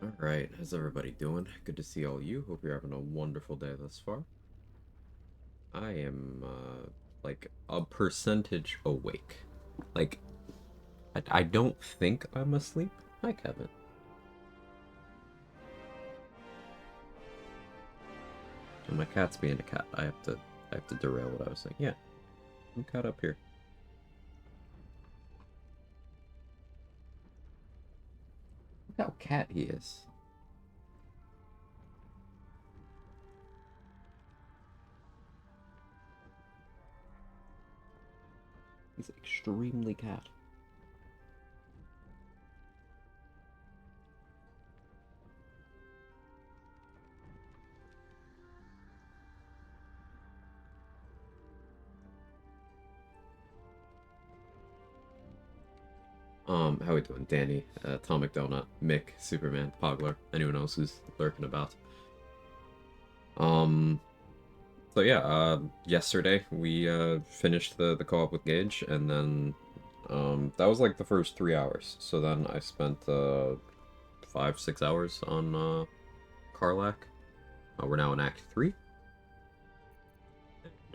Alright, how's everybody doing? Good to see all you. Hope you're having a wonderful day thus far. I am, like, a percentage awake. Like, I don't think I'm asleep. Hi, Kevin. And my cat's being a cat. I have to derail what I was saying. Yeah, I'm cat up here. Look how cat he is. He's extremely cat. How we doing? Danny, Atomic Donut, Mick, Superman, Pogler, anyone else who's lurking about. Um, So yeah, yesterday we finished the co-op with Gage, and then that was like the first 3 hours. So then I spent 5-6 hours on Karlach. We're now in Act 3.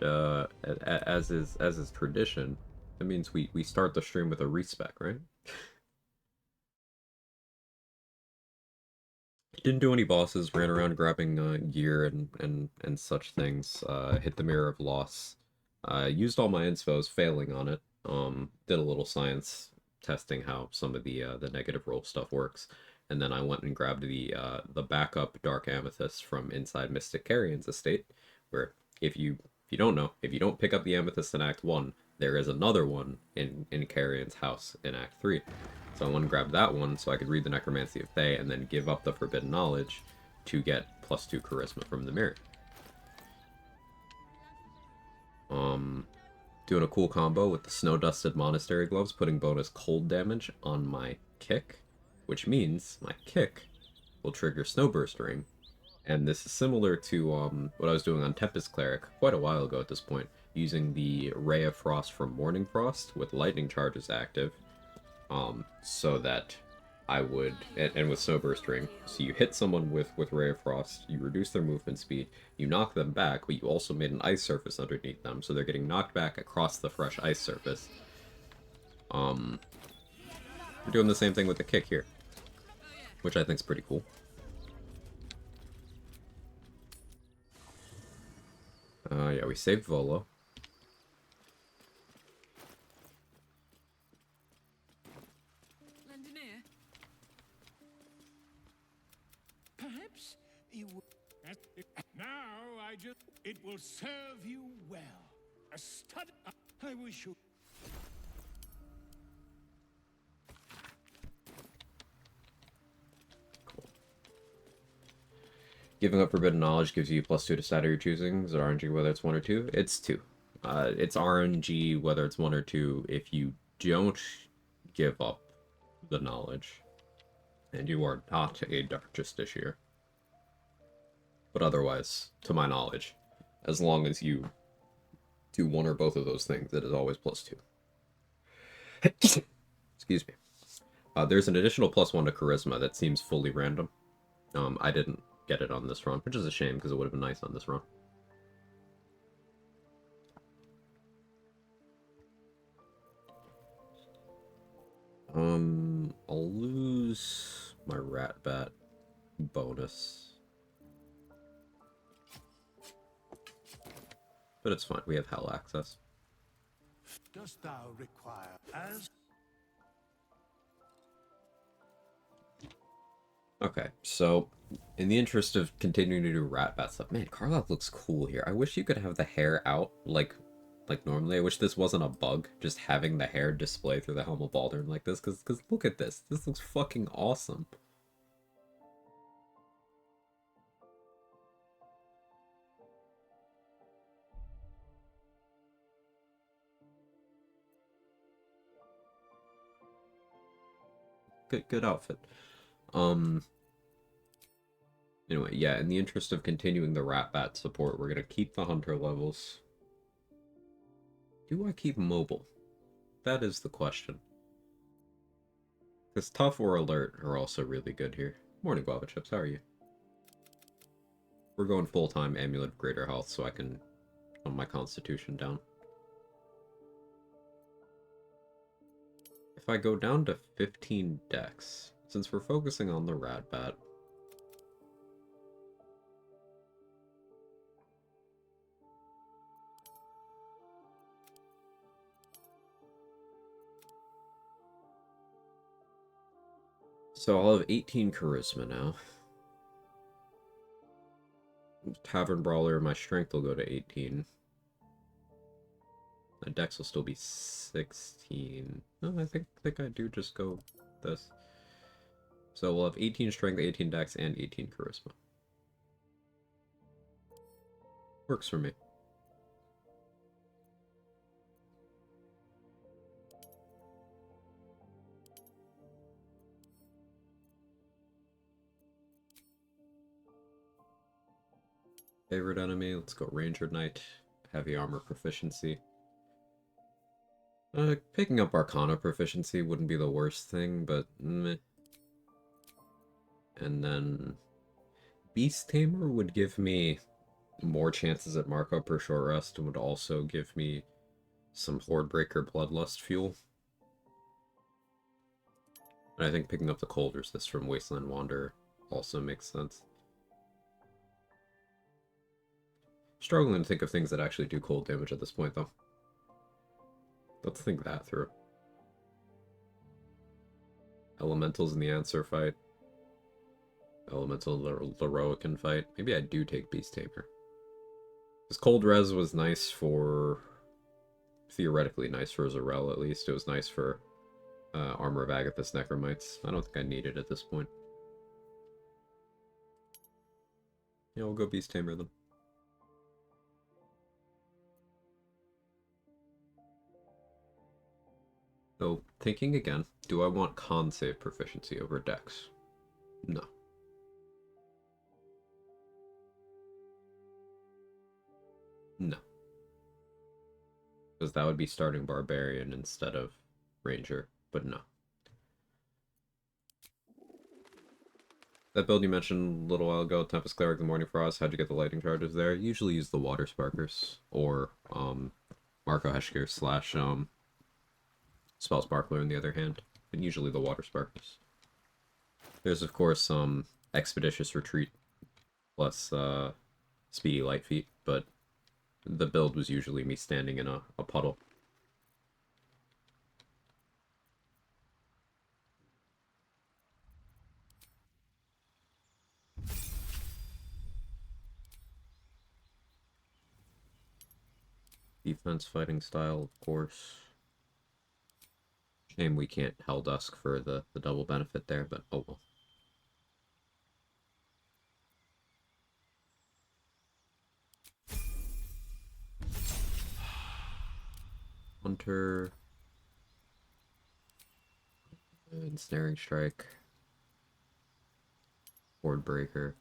As is tradition, that means we start the stream with a respec, right? Didn't do any bosses. Ran around grabbing gear and such things. Hit the Mirror of Loss. Used all my inspos, failing on it. Did a little science testing how some of the negative roll stuff works, and then I went and grabbed the backup Dark Amethyst from inside Mystic Carrion's estate, where if you don't know, if you don't pick up the Amethyst in Act 1, there is another one in Carrion's house in Act 3. So I went and grabbed that one so I could read the Necromancy of Thay and then give up the Forbidden Knowledge to get +2 Charisma from the mirror. Um, Doing a cool combo with the Snow Dusted Monastery Gloves, putting bonus cold damage on my kick, which means my kick will trigger Snowburst Ring. And this is similar to what I was doing on Tempest Cleric quite a while ago at this point, using the Ray of Frost from Morning Frost with lightning charges active, so that I would, and with Snowburst Ring, so you hit someone with Ray of Frost, you reduce their movement speed, you knock them back, but you also made an ice surface underneath them, so they're getting knocked back across the fresh ice surface. We're doing the same thing with the kick here, which I think is pretty cool. Yeah, we saved Volo. Perhaps you will. Now it will serve you well. A stud. I wish you. Giving up Forbidden Knowledge gives you +2 to stat of your choosing. Is it RNG whether it's 1 or 2? It's 2. It's RNG whether it's 1 or 2 if you don't give up the knowledge. And you are not a Dark Justiciar. But otherwise, to my knowledge, as long as you do one or both of those things, it is always +2. Excuse me. There's an additional +1 to Charisma that seems fully random. I didn't get it on this run, which is a shame because it would have been nice on this run. I'll lose my Rat Bat bonus. But it's fine, we have Hell access. Dost thou require as? Okay, so in the interest of continuing to do Rat Bat stuff, man, Karlach looks cool here. I wish you could have the hair out like normally. I wish this wasn't a bug, just having the hair display through the Helm of Baldurn like this, because look at this. This looks fucking awesome. Good outfit. Um, Anyway, yeah, in the interest of continuing the Rat Bat support, we're gonna keep the Hunter levels. Do I keep mobile? That is the question. Because Tough or Alert are also really good here. Morning, Guava Chips. How are you? We're going full-time Amulet of Greater Health so I can calm my constitution down. If I go down to 15 dex, since we're focusing on the Rat Bat, so I'll have 18 charisma now. Tavern Brawler, my strength will go to 18. My dex will still be 16. No, I think I do just go this. So we'll have 18 strength, 18 dex, and 18 charisma. Works for me. Favorite enemy, let's go Ranger Knight. Heavy armor proficiency. Picking up Arcana proficiency wouldn't be the worst thing, but meh. And then Beast Tamer would give me more chances at markup per short rest and would also give me some Hordebreaker Bloodlust fuel. And I think picking up the Cold Resist from Wasteland Wanderer also makes sense. Struggling to think of things that actually do cold damage at this point, though. Let's think that through. Elementals in the Answer fight. Elemental Leroican fight. Maybe I do take Beast Tamer. Because Cold Res was nice for... theoretically nice for Zarel, at least. It was nice for Armor of Agathis Necromites. I don't think I need it at this point. Yeah, we'll go Beast Tamer then. So, thinking again, do I want con save proficiency over dex? No. No. Because that would be starting Barbarian instead of Ranger, but no. That build you mentioned a little while ago, Tempest Cleric, the Morning Frost, how'd you get the lightning charges there? Usually use the Water Sparkers, or Marco Heshkir slash Spell Sparkler on the other hand, and usually the Water Sparkers. There's of course Expeditious Retreat plus Speedy Light Feet, but the build was usually me standing in a puddle. Defense fighting style, of course. Shame we can't Hell Dusk for the double benefit there, but oh well. Hunter. Ensnaring Strike. Horde Breaker.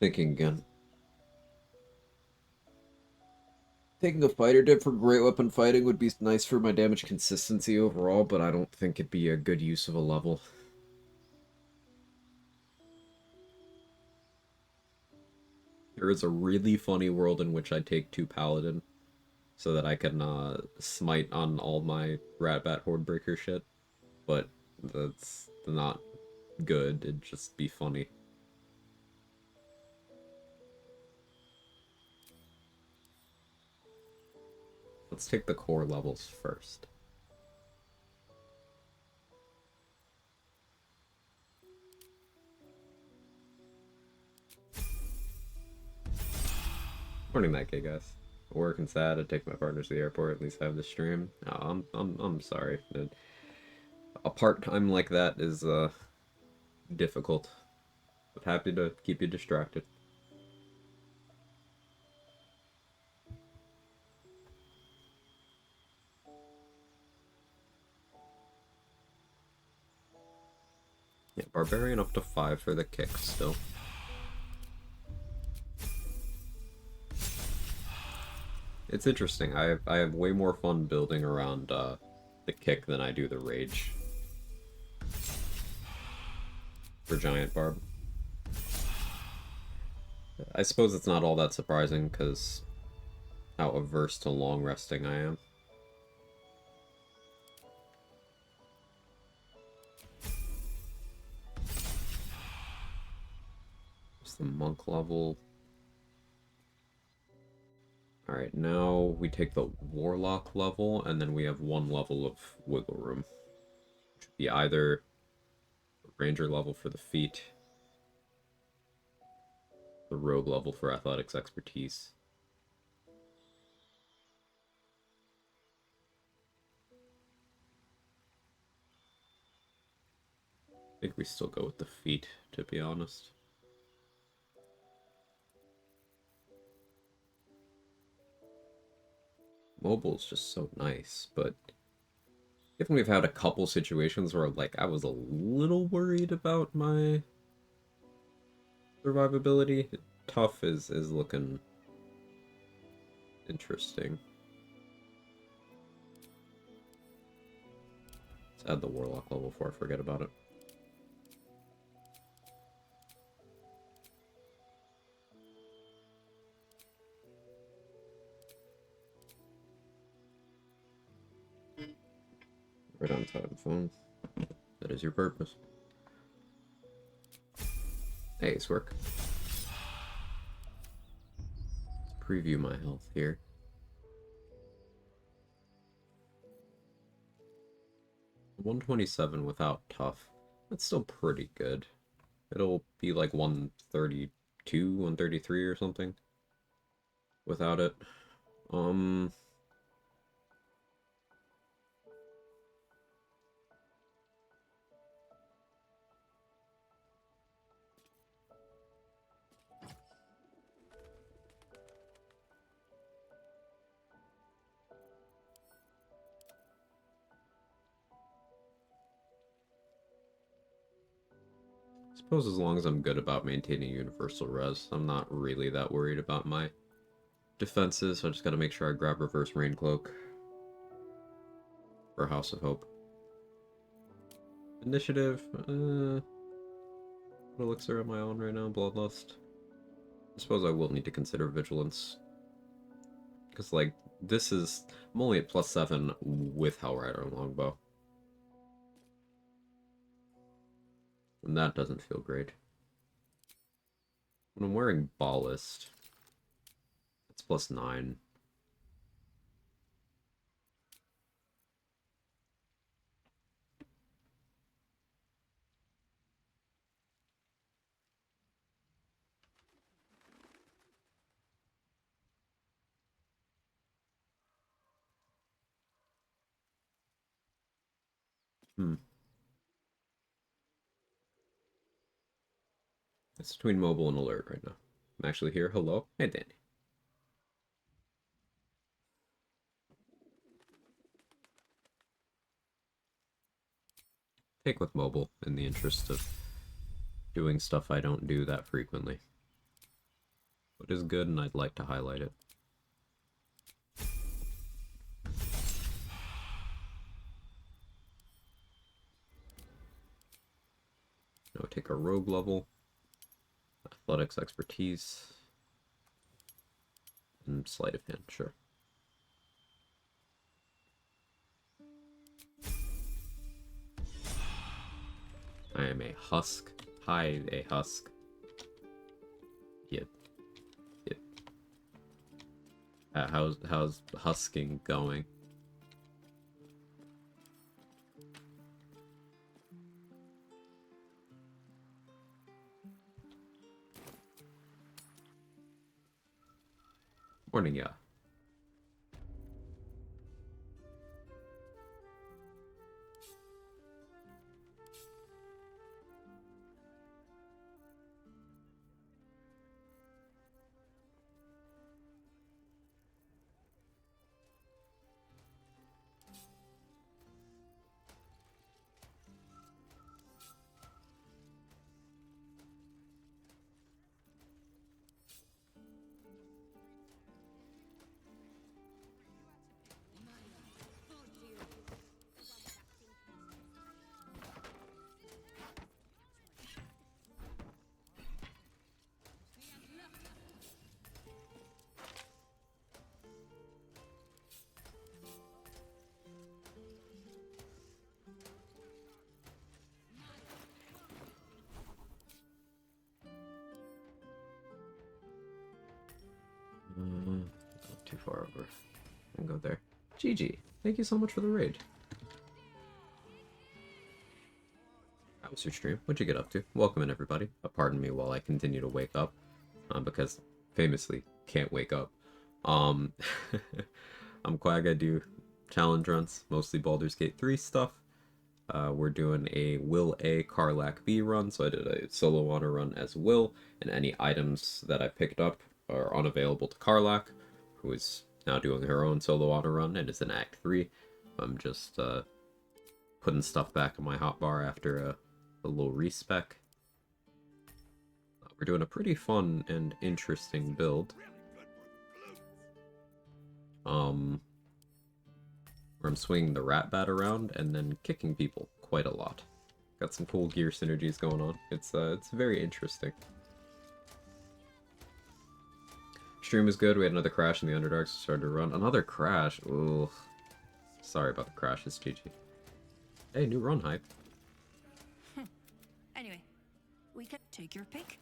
Thinking again. Taking a fighter dip for great weapon fighting would be nice for my damage consistency overall, but I don't think it'd be a good use of a level. There is a really funny world in which I take 2 Paladin so that I can smite on all my Ratbat Hordebreaker shit, but that's not good, it'd just be funny. Let's take the core levels first. Morning, that gay guys. Working sad to take my partners to the airport. At least have the stream. Oh, I'm sorry. A part-time like that is difficult, but happy to keep you distracted. Yeah, Barbarian up to 5 for the kick still. It's interesting. I have way more fun building around the kick than I do the rage for Giant Barb. I suppose it's not all that surprising because how averse to long resting I am. It's the monk level. Alright, now we take the warlock level, and then we have one level of wiggle room. Which would be either ranger level for the feat, the rogue level for athletics expertise. I think we still go with the feat, to be honest. Mobile is just so nice, but given we've had a couple situations where like I was a little worried about my survivability, tough is looking interesting. Let's add the warlock level before I forget about it. Right on time, phone. That is your purpose. Hey, it's work. Let's preview my health here. 127 without tough. That's still pretty good. It'll be like 132, 133 or something without it. I suppose as long as I'm good about maintaining universal res, I'm not really that worried about my defenses, so I just gotta make sure I grab reverse rain cloak for House of Hope. Initiative, what elixir am I on right now? Bloodlust. I suppose I will need to consider vigilance. Because, like, I'm only at +7 with Hellrider and Longbow. And that doesn't feel great. When I'm wearing Ballast, it's +9. It's between mobile and alert right now. I'm actually here. Hello. Hey, Danny. Take with mobile in the interest of doing stuff I don't do that frequently. What is good, and I'd like to highlight it. Now take our rogue level, athletics expertise, and sleight of hand, sure. I am a husk. Hide a husk. Yep. Yep. How's husking going? Morning, yeah. too far over. And go there. GG, thank you so much for the raid. How was your stream? What'd you get up to? Welcome in, everybody. Pardon me while I continue to wake up, because famously can't wake up. I'm Quag. I do challenge runs, mostly Baldur's Gate 3 stuff. We're doing a Wyll A, Karlach B run, so I did a solo honor run as Wyll, and any items that I picked up are unavailable to Karlach, who is now doing her own solo honor run and is in Act 3. I'm just putting stuff back in my hotbar after a little respec. We're doing a pretty fun and interesting build. Where I'm swinging the rat bat around and then kicking people quite a lot. Got some cool gear synergies going on. It's very interesting. Stream was good. We had another crash in the Underdark, so started to run. Another crash. Ugh. Sorry about the crashes, GG. Hey, new run hype. Anyway, we can take your pick.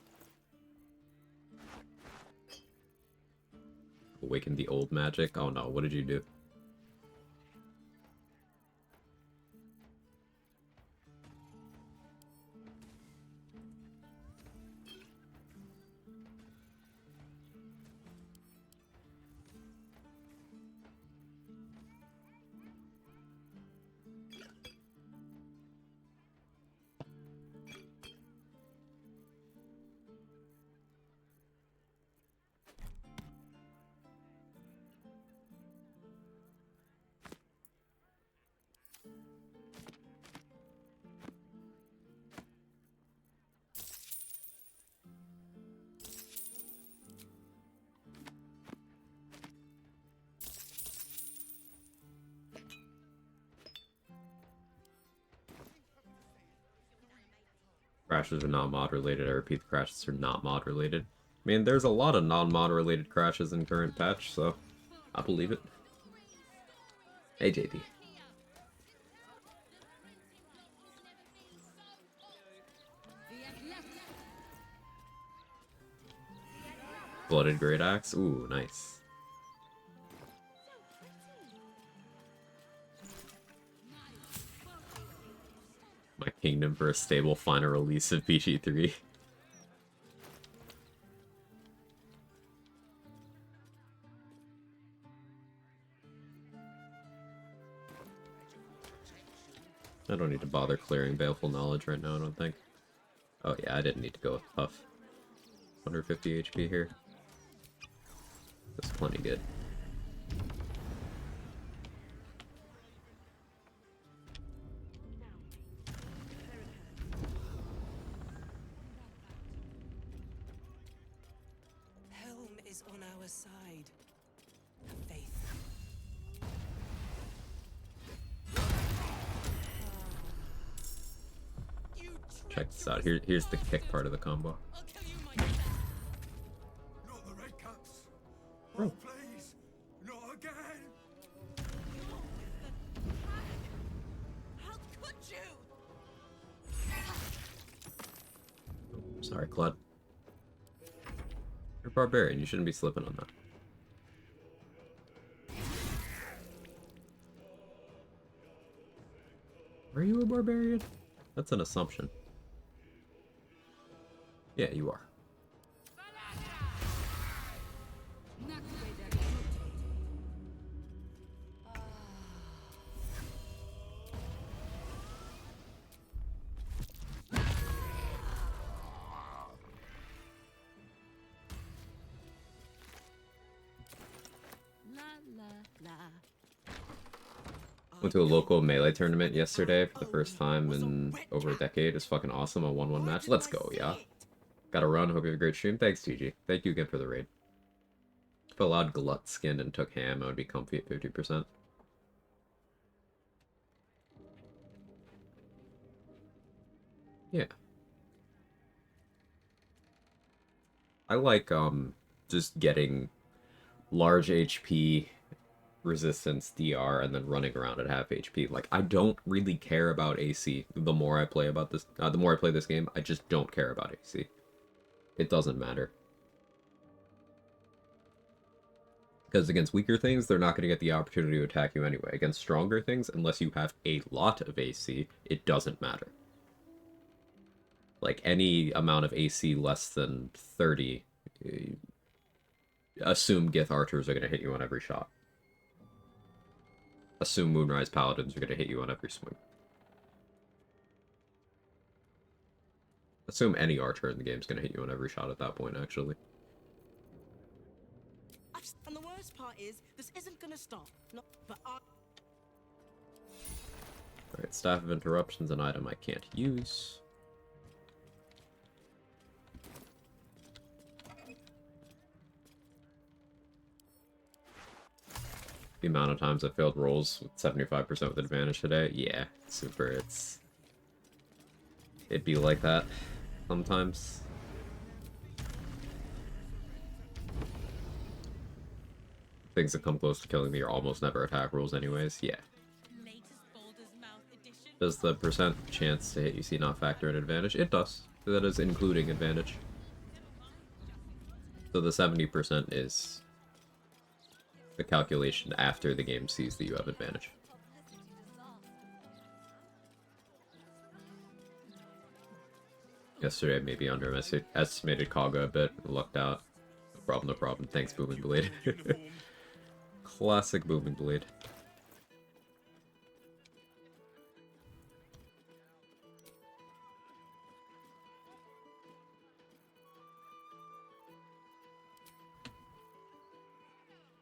Awaken the old magic. Oh no, what did you do? Crashes are not mod related. I repeat, the crashes are not mod related. I mean, there's a lot of non-mod related crashes in current patch, so I believe it. Hey, JD. Blooded Great Axe. Ooh, nice. My kingdom for a stable final release of PG3. I don't need to bother clearing Baleful Knowledge right now, I don't think. Oh yeah, I didn't need to go with Puff. 150 HP here. That's plenty good. On our side. Faith. Check this out. Here's the kick part of the combo. Not the red cups. Bro. Oh, please, not again. How could you? Sorry, Claude. You're a barbarian. You shouldn't be slipping on that. Are you a barbarian? That's an assumption. Yeah, you are. Went to a local Melee tournament yesterday for the first time in over a decade. It was fucking awesome. A 1-1 match. Let's go, yeah. Got a run. Hope you have a great stream. Thanks, TG. Thank you again for the raid. If I allowed Glut skinned and took ham, I would be comfy at 50%. Yeah. I like, just getting large HP resistance DR and then running around at half HP. Like, I don't really care about AC. The more I play about this, the more I play this game, I just don't care about AC. It doesn't matter. Because against weaker things, they're not going to get the opportunity to attack you anyway. Against stronger things, unless you have a lot of AC, it doesn't matter. Like, any amount of AC less than 30, assume Gith Archers are going to hit you on every shot. Assume Moonrise Paladins are going to hit you on every swing. Assume any Archer in the game is going to hit you on every shot at that point, actually. And the worst part is, this isn't gonna stop. Alright, Staff of Interruption's an item I can't use. The amount of times I failed rolls with 75% with advantage today, yeah, super, it'd be like that sometimes. Things that come close to killing me are almost never attack rolls anyways, yeah. Does the percent chance to hit you see not factor in advantage? It does. That is including advantage. So the 70% is the calculation after the game sees that you have advantage. Yesterday I maybe underestimated Kaga a bit, lucked out. No problem, no problem. Thanks, Booming Blade. Classic Booming Blade.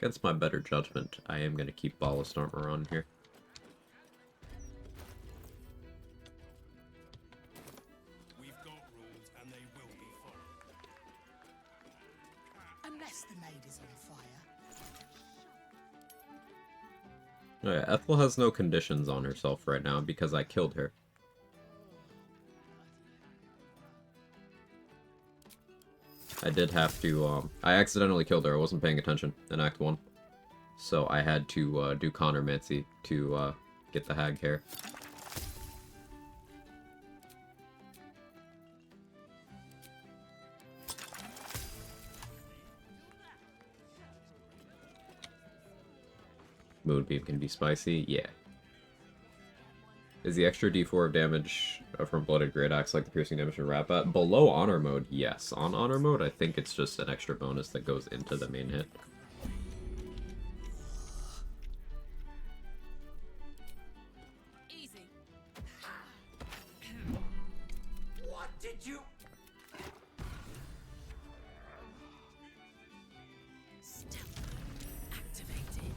Against my better judgment, I am going to keep Ballast Armor on here. We've got rules and they will be followed. Unless the maid is on fire. Oh yeah, Ethel has no conditions on herself right now because I killed her. I did have to, I accidentally killed her. I wasn't paying attention in Act 1. So I had to do Connormancy to get the hag hair. Moonbeam can be spicy, yeah. Is the extra d4 of damage from Blooded Great Axe like the piercing damage from Rapat? Below Honor Mode, yes. On Honor Mode, I think it's just an extra bonus that goes into the main hit. Easy. What did you... Stealth activated.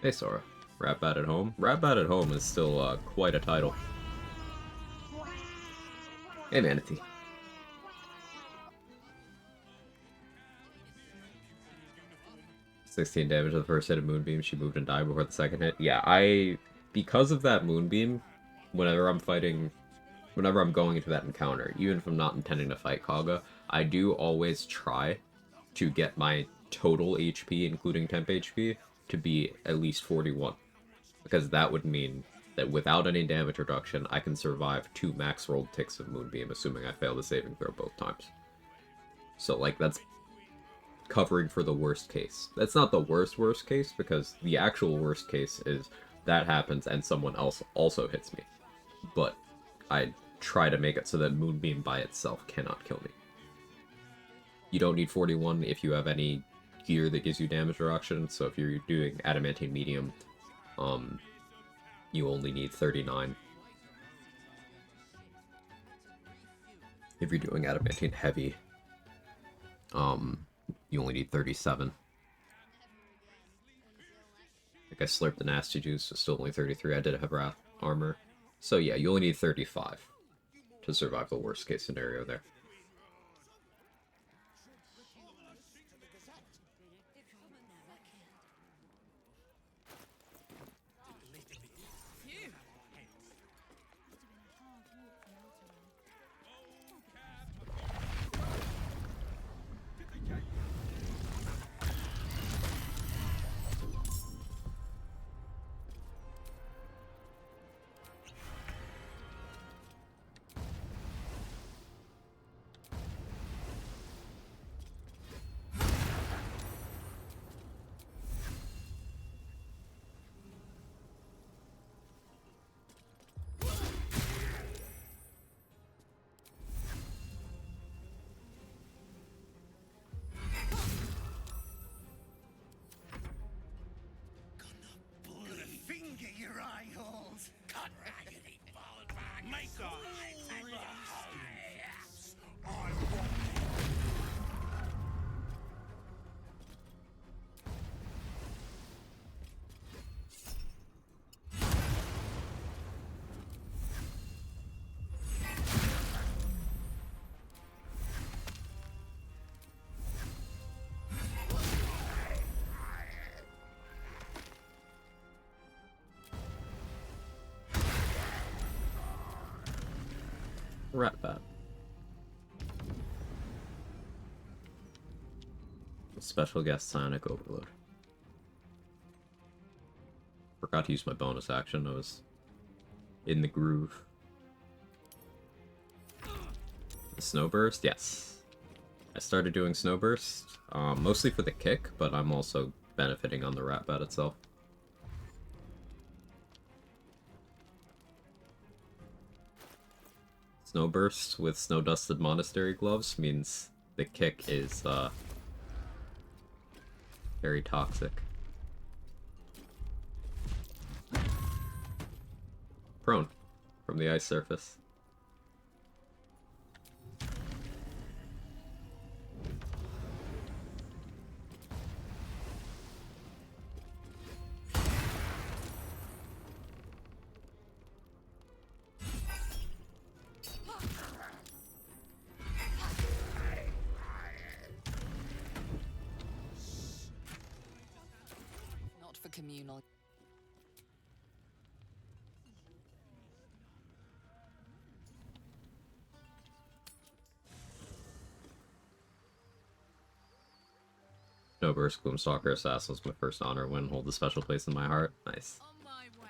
Hey Sora. Rapat at Home? Rapat at Home is still quite a title. Hey Manatee. $16 damage to the first hit of Moonbeam. She moved and died before the second hit. Yeah, because of that Moonbeam, whenever I'm going into that encounter, even if I'm not intending to fight Kaga, I do always try to get my total HP, including temp HP, to be at least 41. Because that would mean that without any damage reduction, I can survive 2 max rolled ticks of Moonbeam, assuming I fail the saving throw both times. So, like, that's covering for the worst case. That's not the worst case, because the actual worst case is that happens and someone else also hits me. But I try to make it so that Moonbeam by itself cannot kill me. You don't need 41 if you have any gear that gives you damage reduction, so if you're doing Adamantine Medium, you only need 39. If you're doing Adamantine Heavy, you only need 37. Like I slurped the Nasty Juice, so still only 33. I did have Wrath Armor. So yeah, you only need 35 to survive the worst case scenario there. Rat bat. Special guest Sonic Overload. Forgot to use my bonus action. I was in the groove. The Snowburst? Yes. I started doing Snowburst, mostly for the kick, but I'm also benefiting on the rat bat itself. Snowburst with snow-dusted monastery gloves means the kick is very toxic. Prone from the ice surface. Not for communal. Snowburst, Gloomstalker, Assassin was my first honor win. Hold a special place in my heart. Nice. On my way.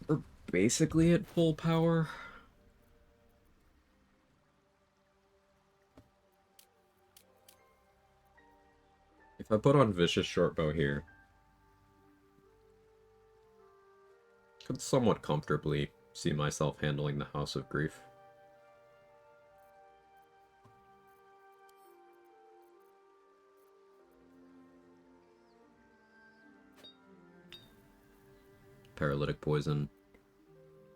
We're basically at full power. If I put on Vicious Shortbow here, could somewhat comfortably see myself handling the House of Grief. Paralytic Poison,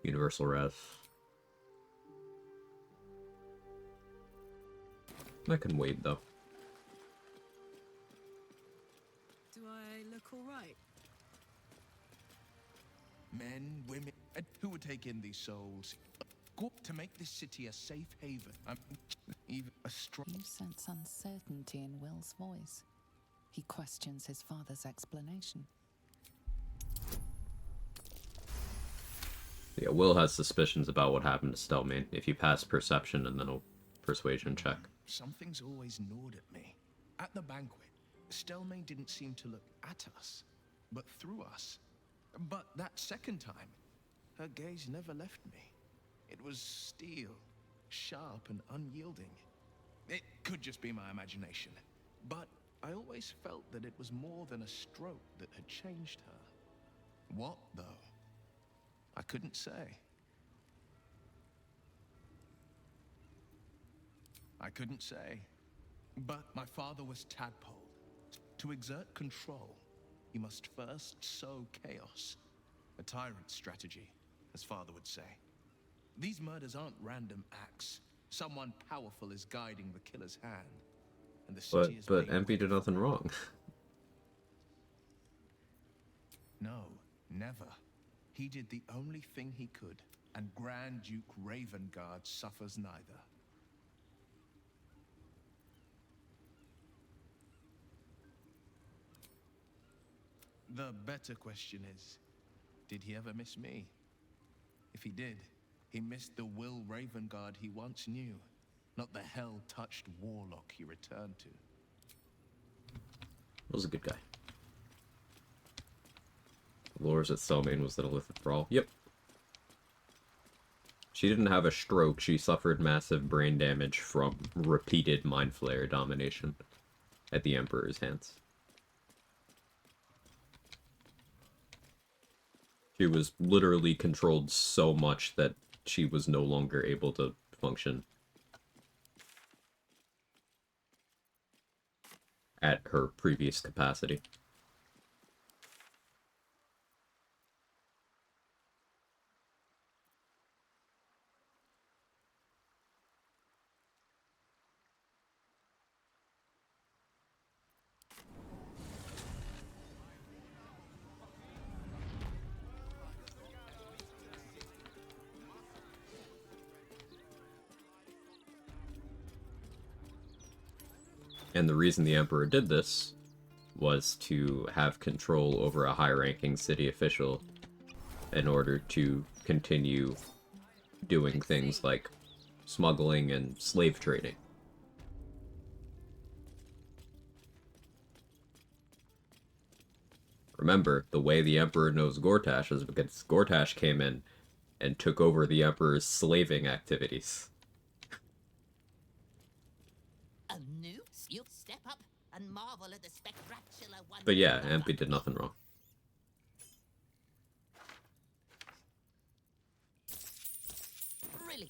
Universal Res. I can wait though. Do I look all right? Men, women, and who would take in these souls? To make this city a safe haven. Even a strong. You sense uncertainty in Will's voice. He questions his father's explanation. Yeah, Will has suspicions about what happened to Stelmane. If you pass Perception and then a Persuasion check. Something's always gnawed at me. At the banquet, Stelmane didn't seem to look at us, but through us. But that second time, her gaze never left me. It was steel, sharp and unyielding. It could just be my imagination, but I always felt that it was more than a stroke that had changed her. What, though? I couldn't say. I couldn't say. But my father was tadpoled. To exert control, you must first sow chaos. A tyrant's strategy, as father would say. These murders aren't random acts. Someone powerful is guiding the killer's hand. And the city is But paying MP did nothing wrong. No, never. He did the only thing he could, and Grand Duke Ravengard suffers neither. The better question is, did he ever miss me? If he did, he missed the Wyll Ravengard he once knew, not the hell-touched warlock he returned to. Was a good guy. Lures at Stelmane was that Illithid Brawl. Yep. She didn't have a stroke, she suffered massive brain damage from repeated Mind Flayer domination at the Emperor's hands. She was literally controlled so much that she was no longer able to function at her previous capacity. And the reason the Emperor did this was to have control over a high-ranking city official in order to continue doing things like smuggling and slave trading. Remember, the way the Emperor knows Gortash is because Gortash came in and took over the Emperor's slaving activities. A noose? You step up and marvel at the spectacular one. But yeah, Empy did nothing wrong. Really?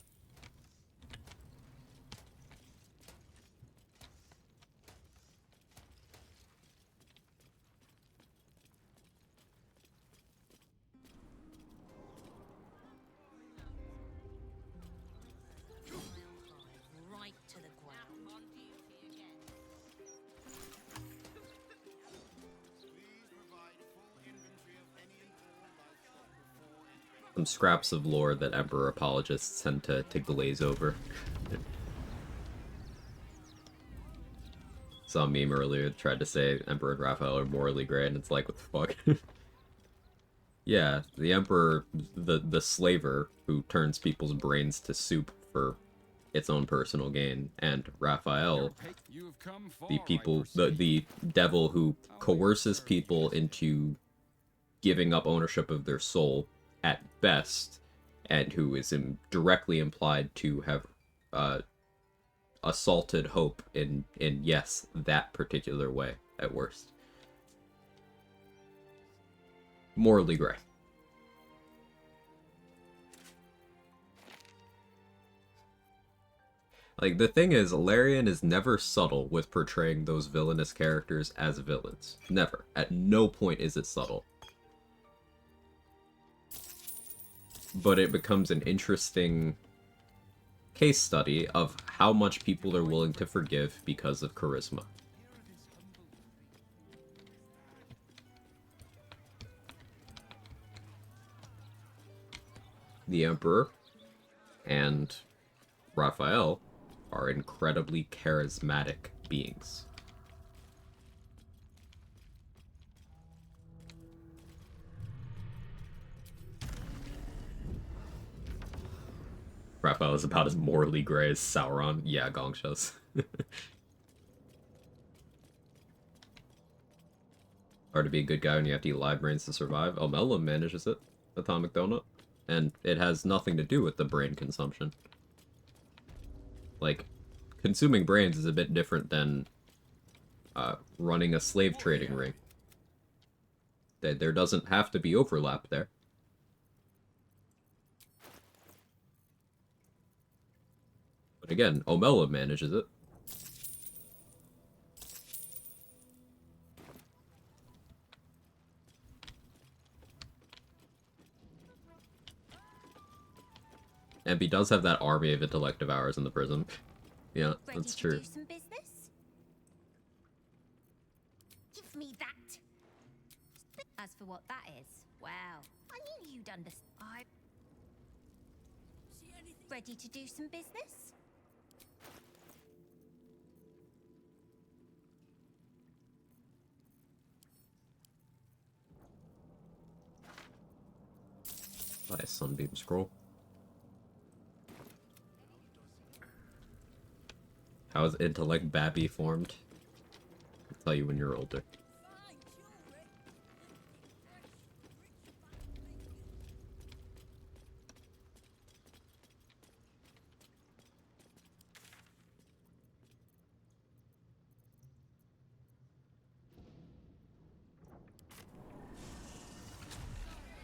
Right to the ground. On duty again. Some scraps of lore that Emperor apologists tend to glaze over. Saw a meme earlier that tried to say Emperor and Raphael are morally gray, and it's like, what the fuck? Yeah, the Emperor, the slaver who turns people's brains to soup for its own personal gain, and Raphael, the people, the devil who coerces people into giving up ownership of their soul at best, and who is directly implied to have assaulted hope in yes, that particular way at worst. Morally gray. Like, the thing is, Larian is never subtle with portraying those villainous characters as villains. Never. At no point is it subtle. But it becomes an interesting case study of how much people are willing to forgive because of charisma. The Emperor and Raphael are incredibly charismatic beings. Raphael is about as morally gray as Sauron. Yeah, Gong shows. Hard to be a good guy when you have to eat live brains to survive. Omella manages it. Atomic Donut. And it has nothing to do with the brain consumption. Like, consuming brains is a bit different than running a slave trading ring. There doesn't have to be overlap there. But again, Omella manages it. And he does have that army of intellective hours in the prison. Yeah, Ready that's to true. do some business? Give me that. As for what that is, well, I knew you'd understand. Ready to do some business? Buy a sunbeam scroll. How is intellect Babby formed? I'll tell you when you're older.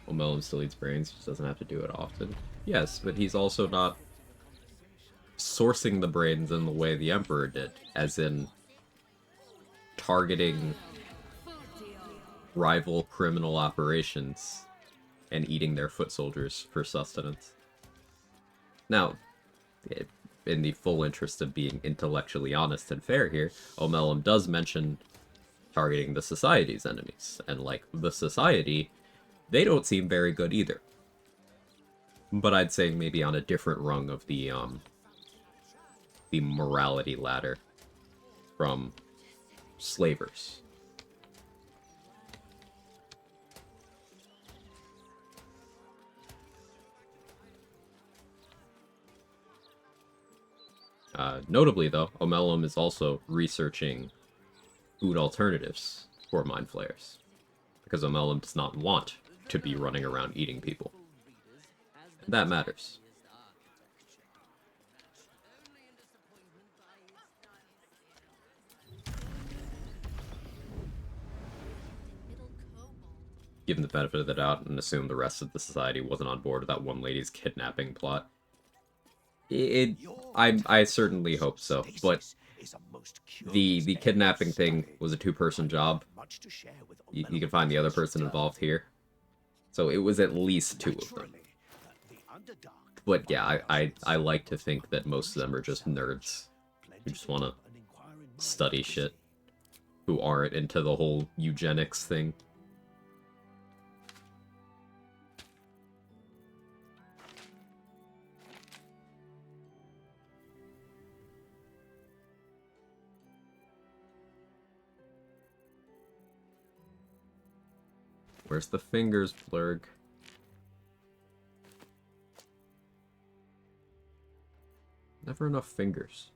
Well, Melon still eats brains, just doesn't have to do it often. Yes, but he's also not sourcing the brains in the way the Emperor did, as in targeting rival criminal operations and eating their foot soldiers for sustenance. Now, in the full interest of being intellectually honest and fair here, O'Mellum does mention targeting the Society's enemies, and like, the Society, they don't seem very good either. But I'd say maybe on a different rung of the morality ladder from slavers. Notably, though, Omelum is also researching food alternatives for Mind Flayers, because Omelum does not want to be running around eating people. And that matters. Give him the benefit of the doubt and assume the rest of the society wasn't on board with that one lady's kidnapping plot. I certainly hope so, but the kidnapping thing was a two-person job. You can find the other person involved here. So it was at least two of them. But yeah, I like to think that most of them are just nerds who just want to study shit, who aren't into the whole eugenics thing. Where's the fingers, Blurg? Never enough fingers.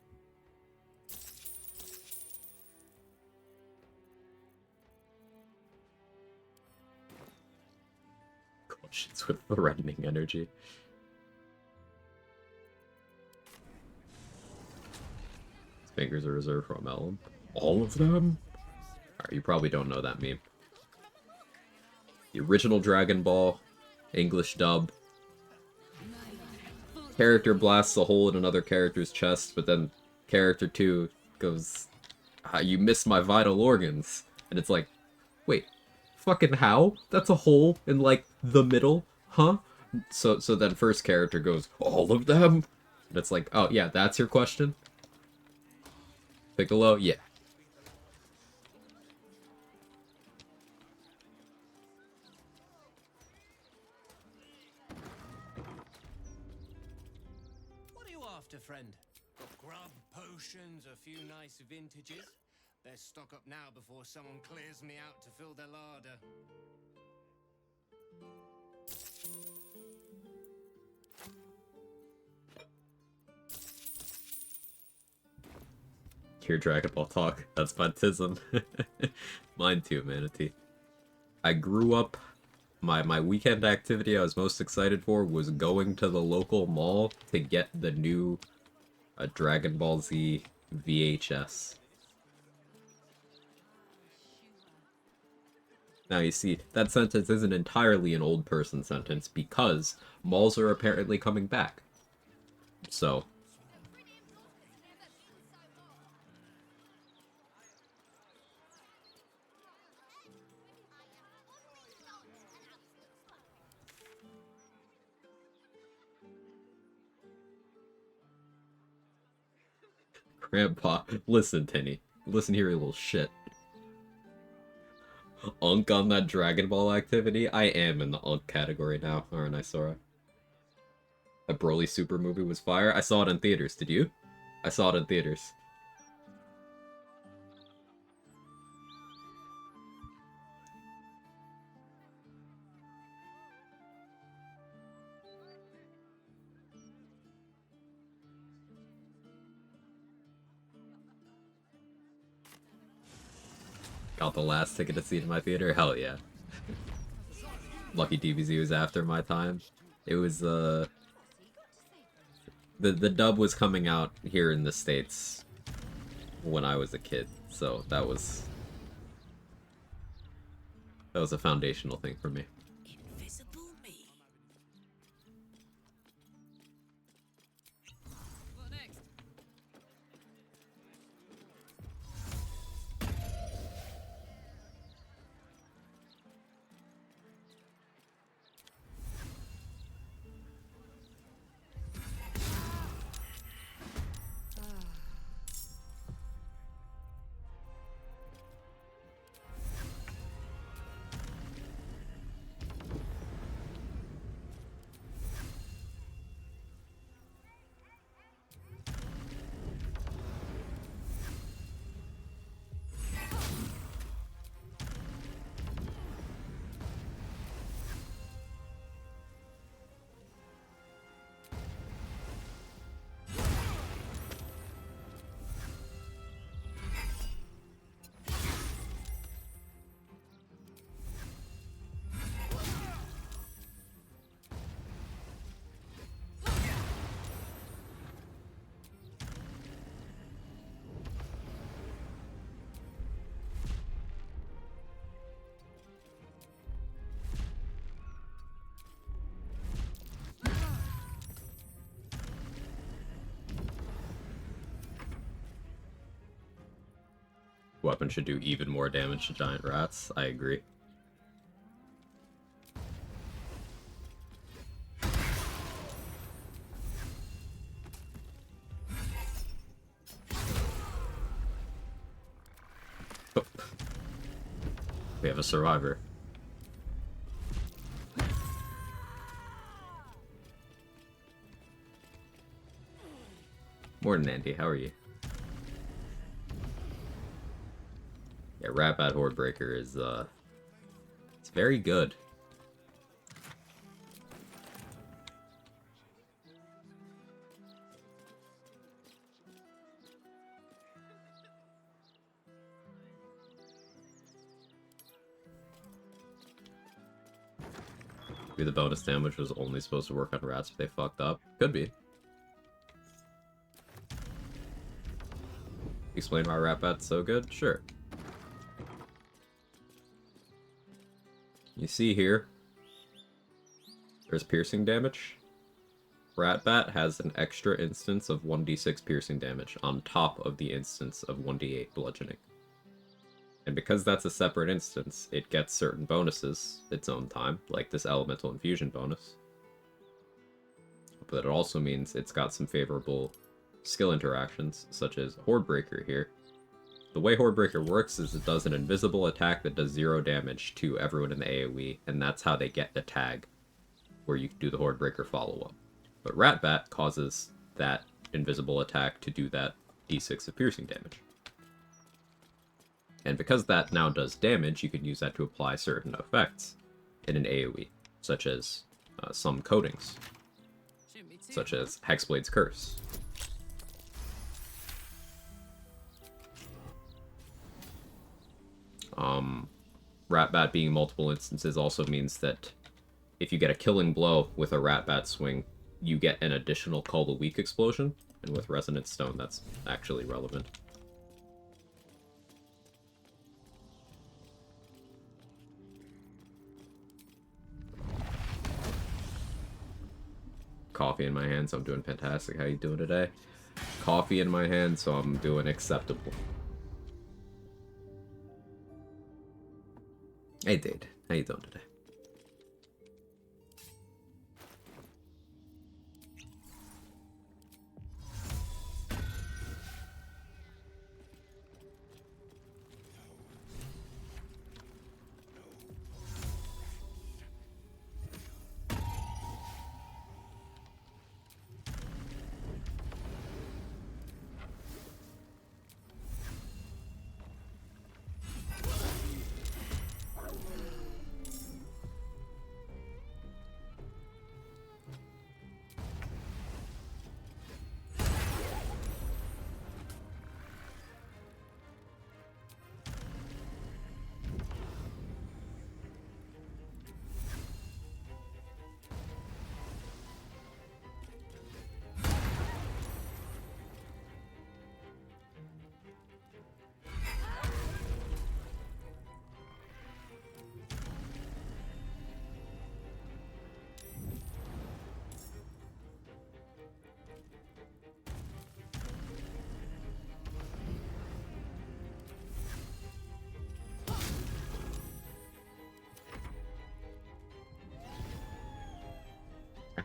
Questions with threatening energy. Fingers are reserved for Omelum. All of them? Alright, you probably don't know that meme. The original Dragon Ball, English dub. Character blasts a hole in another character's chest, but then character 2 goes, ah, you missed my vital organs. And it's like, wait, fucking how? That's a hole in, like, the middle? Huh? So then first character goes, all of them? And it's like, oh yeah, that's your question? Piccolo? Yeah. Friend. Got grub, potions, a few nice vintages. Best stock up now before someone clears me out to fill their larder. Hear Dragon Ball talk. That's baptism. Mine too, Manatee. I grew up... My weekend activity I was most excited for was going to the local mall to get the new Dragon Ball Z VHS. Now you see, that sentence isn't entirely an old person sentence because malls are apparently coming back. So... Grandpa, listen, Tinny. Listen here, you little shit. Unk on that Dragon Ball activity? I am in the Unk category now, aren't I, Sora? That Broly Super movie was fire. I saw it in theaters, did you? I saw it in theaters. Got the last ticket to see it in my theater? Hell yeah. Lucky DBZ was after my time. It was, the dub was coming out here in the States when I was a kid, so that was a foundational thing for me. weapon should do even more damage to giant rats. I agree. Oh. We have a survivor. Morning, Andy. How are you? Yeah, Rat-Bat Hordebreaker is, it's very good. Maybe the bonus damage was only supposed to work on rats if they fucked up. Could be. Explain why Rat-Bat's so good? Sure. You see here, there's piercing damage. Rat-Bat has an extra instance of 1d6 piercing damage on top of the instance of 1d8 bludgeoning. And because that's a separate instance, it gets certain bonuses its own time, like this elemental infusion bonus. But it also means it's got some favorable skill interactions, such as Hordebreaker here. The way Hordebreaker works is it does an invisible attack that does 0 damage to everyone in the AoE, and that's how they get the tag, where you can do the Hordebreaker follow-up. But Rat-Bat causes that invisible attack to do that d6 of piercing damage. And because that now does damage, you can use that to apply certain effects in an AoE, such as some coatings, such as Hexblade's Curse. Rat-Bat being multiple instances also means that if you get a killing blow with a Rat-Bat swing, you get an additional Call the Weak explosion, and with Resonant Stone that's actually relevant. Coffee in my hand, so I'm doing fantastic. How you doing today? Coffee in my hand, so I'm doing acceptable. Hey, Dade. How you doing today?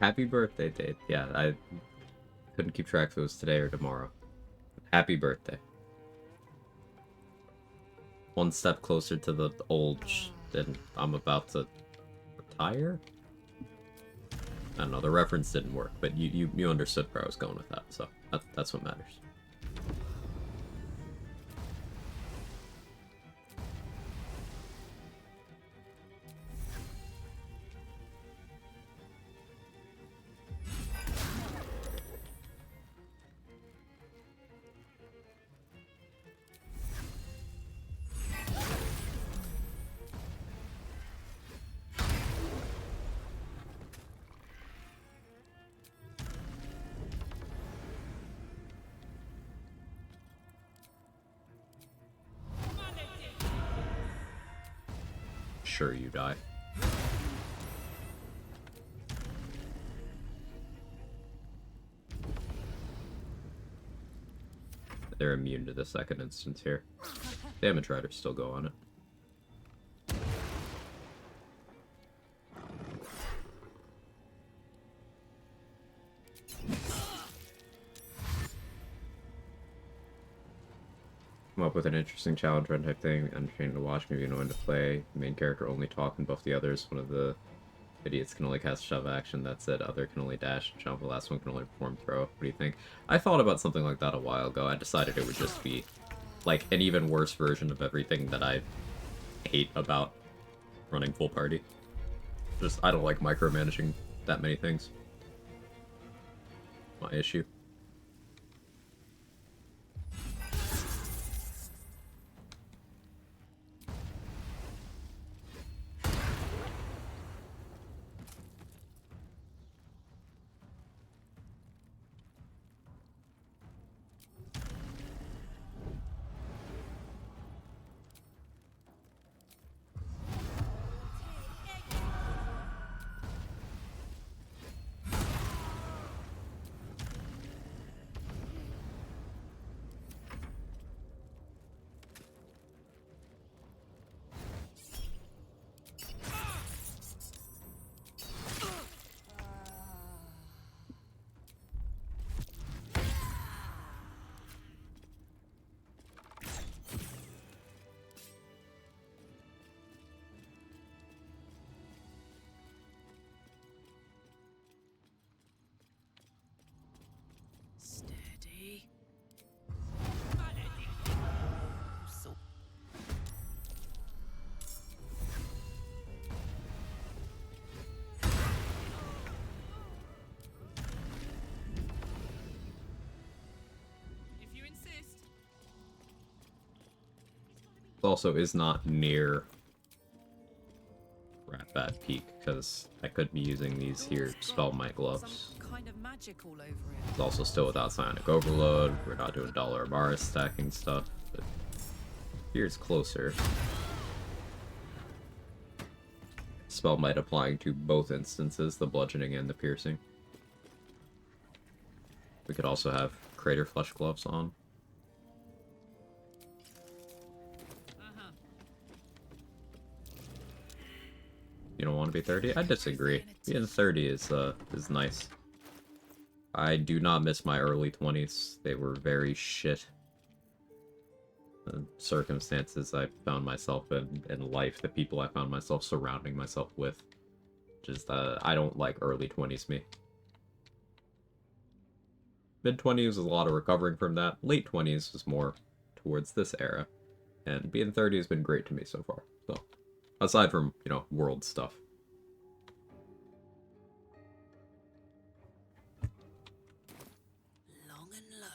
Happy birthday, Dade. Yeah, I couldn't keep track if it was today or tomorrow. Happy birthday. One step closer to the old than I'm about to retire? I don't know, the reference didn't work, but you understood where I was going with that, so that's what matters. Sure you die. They're immune to the second instance here. Damage riders still go on it. Come up with an interesting challenge run type thing, entertaining to watch, maybe annoying to play. Main character only talk and buff the others. One of the idiots can only cast shove action, that's it. Other can only dash and jump. The last one can only perform throw. What do you think? I thought about something like that a while ago. I decided it would just be like an even worse version of everything that I hate about running full party. Just, I don't like micromanaging that many things. My issue. Steady. So if you insist. Also is not near Ratbat Peak, because I could be using these here Spell Might gloves. Some kind of magic all over it. It's also still without Psionic Overload, we're not doing Dollar Amaris stacking stuff, but here's closer. Spell Might applying to both instances, the bludgeoning and the piercing. We could also have Crater Flesh gloves on. You don't want to be 30? I disagree. Being 30 is nice. I do not miss my early 20s. They were very shit. The circumstances I found myself in life, the people I found myself surrounding myself with. Just, I don't like early 20s me. Mid-20s was a lot of recovering from that. Late 20s was more towards this era. And being 30 has been great to me so far. So, aside from, you know, world stuff. Long and low.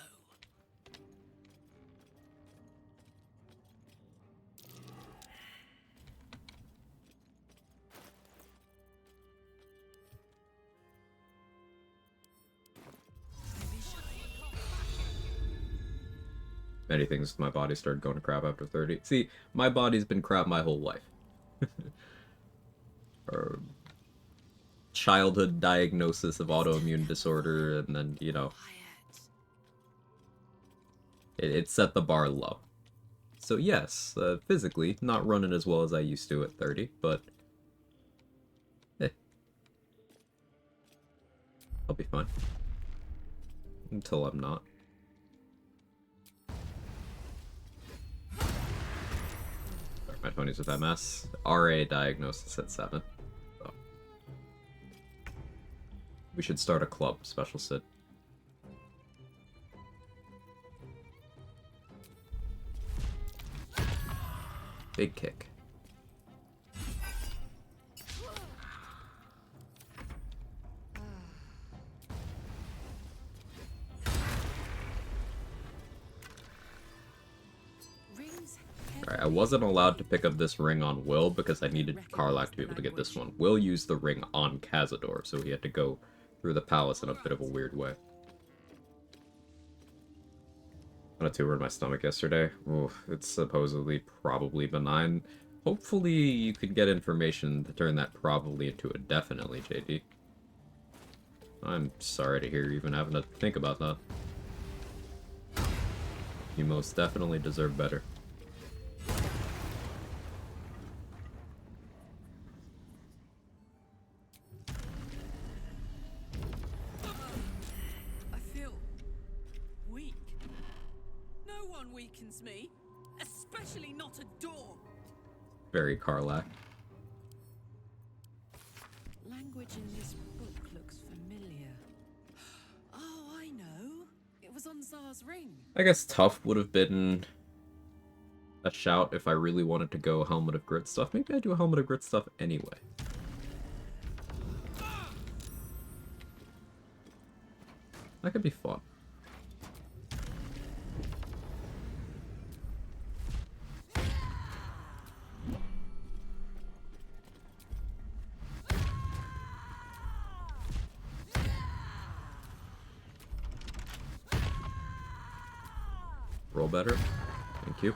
Many things, my body started going to crap after 30. See, my body's been crap my whole life. Or childhood diagnosis of autoimmune disorder, and then, you know, it set the bar low. So yes, physically, not running as well as I used to at 30, but I'll be fine. Until I'm not. Sorry, my 20s with MS. RA diagnosis at 7. So. We should start a club, Special Sid. Big kick. Alright, I wasn't allowed to pick up this ring on Wyll because I needed Karlach to be able to get this one. Wyll used the ring on Cazador, so he had to go through the palace in a bit of a weird way. I had a tumor in my stomach yesterday. Oof, it's supposedly probably benign. Hopefully you could get information to turn that probably into a definitely, JD. I'm sorry to hear you even having to think about that. You most definitely deserve better. one weakens me, especially not a door. Very Karlach. Language in this book looks familiar. Oh, I know. It was on Zar's ring. I guess tough would have been a shout if I really wanted to go Helmet of Grit stuff. Maybe I do a Helmet of Grit stuff anyway. That could be fun. Roll better. Thank you.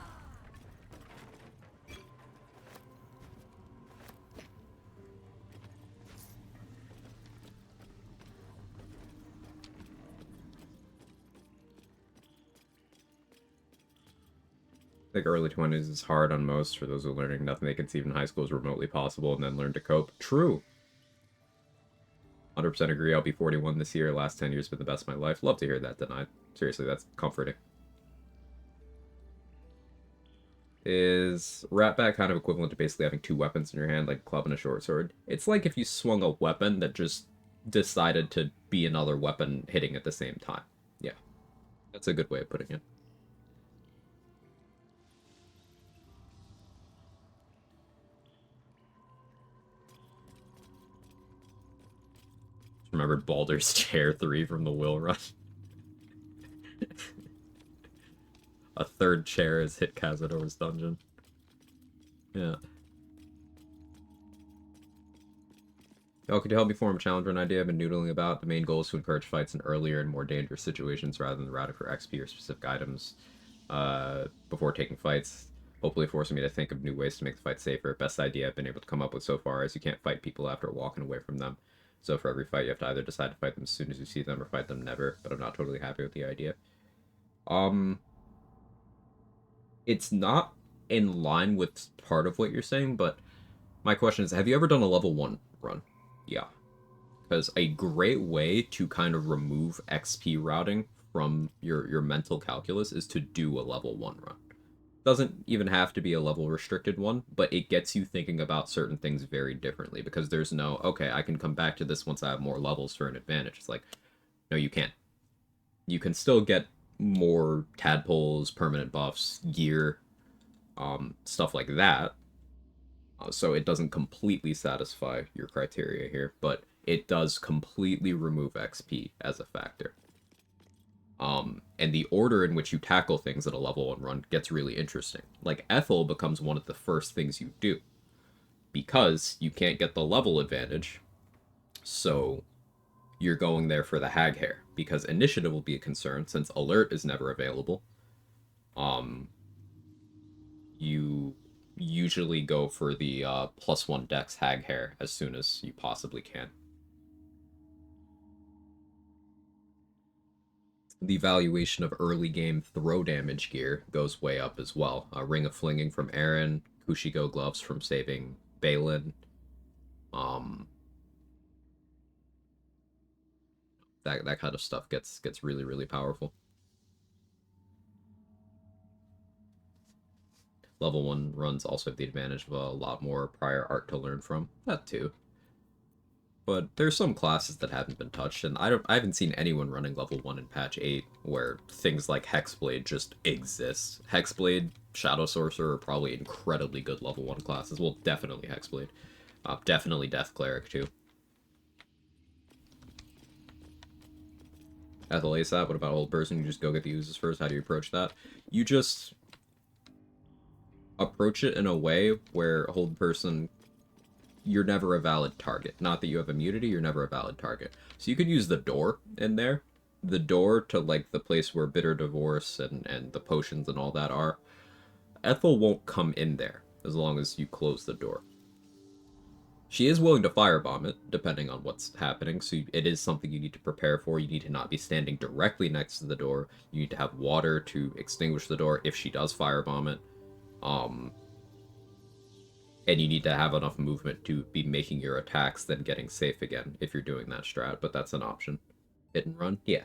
I think early 20s is hard on most for those who are learning nothing they conceive in high school is remotely possible and then learn to cope. True. 100% agree. I'll be 41 this year. Last 10 years been the best of my life. Love to hear that denied. Seriously, that's comforting. Is Ratbat kind of equivalent to basically having two weapons in your hand, like a club and a short sword? It's like if you swung a weapon that just decided to be another weapon hitting at the same time. Yeah. That's a good way of putting it. Remember Baldur's Chair 3 from the Wyll run? A third chair is hit Cazador's dungeon. Yeah. Y'all, could you help me form a challenge or an idea I've been noodling about? The main goal is to encourage fights in earlier and more dangerous situations rather than routing for XP or specific items before taking fights. Hopefully forcing me to think of new ways to make the fight safer. Best idea I've been able to come up with so far is you can't fight people after walking away from them. So for every fight, you have to either decide to fight them as soon as you see them or fight them never, but I'm not totally happy with the idea. It's not in line with part of what you're saying, but my question is, have you ever done a level 1 run? Yeah. Because a great way to kind of remove XP routing from your mental calculus is to do a level 1 run. Doesn't even have to be a level restricted one, but it gets you thinking about certain things very differently because there's no, okay, I can come back to this once I have more levels for an advantage. It's like, no, you can't. You can still get more tadpoles, permanent buffs, gear, stuff like that. So it doesn't completely satisfy your criteria here, but it does completely remove XP as a factor. And the order in which you tackle things at a level 1 run gets really interesting. Like, Ethel becomes one of the first things you do. Because you can't get the level advantage, so you're going there for the hag hair. Because initiative will be a concern, since alert is never available. You usually go for the +1 dex hag hair as soon as you possibly can. The valuation of early game throw damage gear goes way up as well. Ring of Flinging from Aaron, Kushigo gloves from saving Balin. That kind of stuff gets really, really powerful. Level 1 runs also have the advantage of a lot more prior art to learn from. That too. But there's some classes that haven't been touched, and I haven't seen anyone running level 1 in patch 8 where things like Hexblade just exist. Hexblade, Shadow Sorcerer are probably incredibly good level 1 classes. Well, definitely Hexblade. Definitely Death Cleric too. Ethel ASAP, what about old person? You just go get the uses first. How do you approach that? You just approach it in a way where hold person, you're never a valid target. Not that you have immunity, you're never a valid target. So you could use the door in there. The door to, like, the place where Bitter Divorce and the potions and all that are. Ethel won't come in there as long as you close the door. She is willing to firebomb it, depending on what's happening, so it is something you need to prepare for. You need to not be standing directly next to the door. You need to have water to extinguish the door if she does firebomb it. And you need to have enough movement to be making your attacks, then getting safe again if you're doing that strat, but that's an option. Hit and run? Yeah.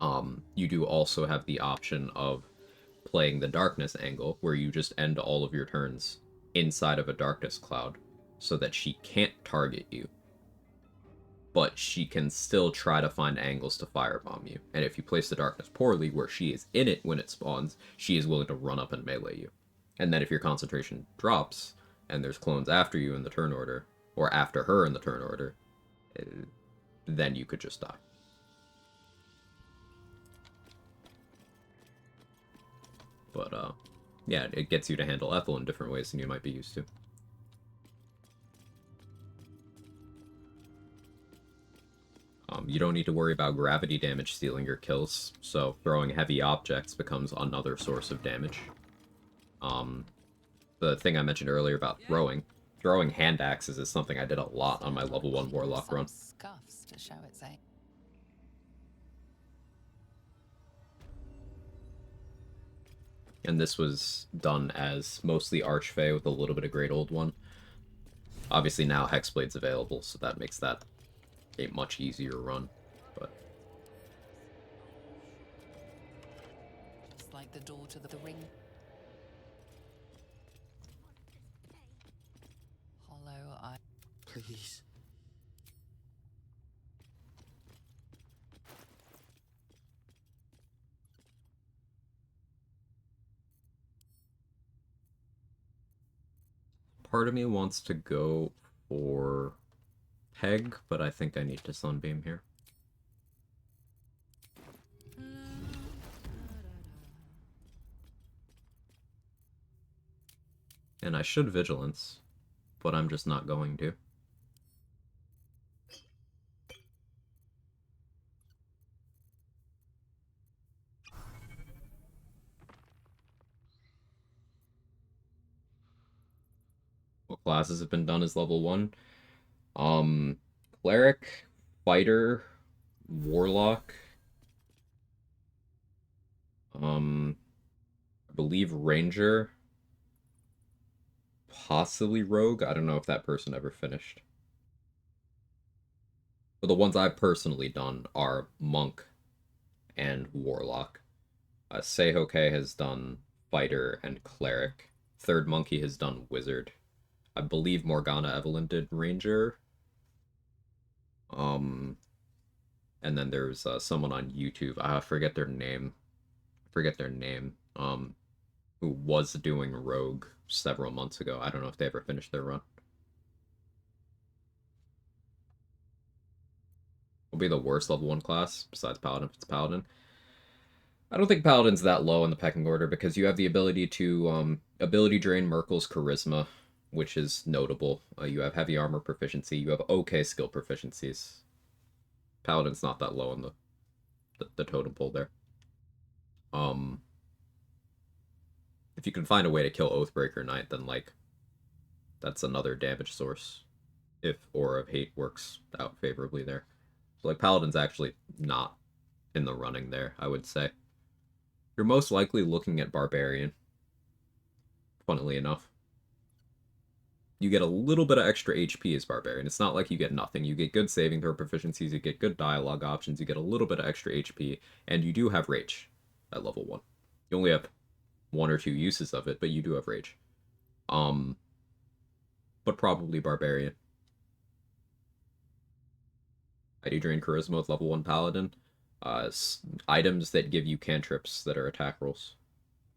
You do also have the option of playing the darkness angle, where you just end all of your turns inside of a darkness cloud, so that she can't target you, but she can still try to find angles to firebomb you. And if you place the darkness poorly, where she is in it when it spawns, she is willing to run up and melee you. And then if your concentration drops, and there's clones after you in the turn order, or after her in the turn order, then you could just die. But, yeah, it gets you to handle Ethel in different ways than you might be used to. You don't need to worry about gravity damage stealing your kills, so throwing heavy objects becomes another source of damage. The thing I mentioned earlier about throwing hand axes is something I did a lot on my level 1 Warlock run. Scuffs to show its age. And this was done as mostly Archfey with a little bit of Great Old One. Obviously now Hexblade's available, so that makes that a much easier run. But It's like the door to the ring. Hollow eye. Please. part of me wants to go for Peg, but I think I need to Sunbeam here. And I should Vigilance, but I'm just not going to. What classes have been done as level 1? Cleric, Fighter, Warlock, I believe Ranger, possibly Rogue. I don't know if that person ever finished. But the ones I've personally done are Monk and Warlock. Seihoke has done Fighter and Cleric. Third Monkey has done Wizard. I believe Morgana Evelyn did Ranger. And then there's someone on YouTube. I forget their name. Who was doing Rogue several months ago. I don't know if they ever finished their run. Will be the worst level 1 class, besides Paladin if it's Paladin. I don't think Paladin's that low in the pecking order, because you have the ability to ability drain Merkel's Charisma, which is notable. You have heavy armor proficiency, you have okay skill proficiencies. Paladin's not that low in the totem pole there. If you can find a way to kill Oathbreaker Knight, then, like, that's another damage source. If Aura of Hate works out favorably there. So, like, Paladin's actually not in the running there, I would say. You're most likely looking at Barbarian, funnily enough. You get a little bit of extra HP as Barbarian. It's not like you get nothing. You get good saving throw proficiencies, you get good dialogue options, you get a little bit of extra HP, and you do have Rage at level 1. You only have 1 or 2 uses of it, but you do have Rage. But probably Barbarian. ID Drain Charisma with level 1 Paladin. Items that give you cantrips that are attack rolls.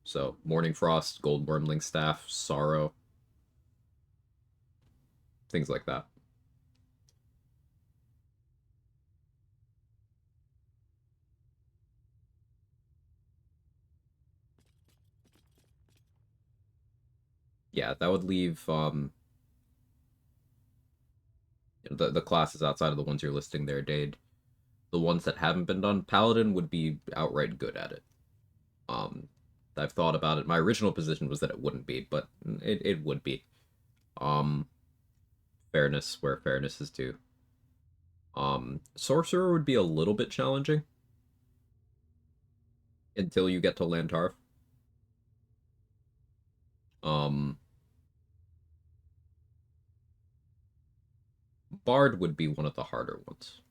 So, Morning Frost, Gold Wormling Staff, Sorrow. Things like that. Yeah, that would leave the classes outside of the ones you're listing there, Dade. The ones that haven't been done, Paladin would be outright good at it. I've thought about it. My original position was that it wouldn't be, but it would be. Fairness where fairness is due. Sorcerer would be a little bit challenging until you get to Lantarv. Bard would be one of the harder ones.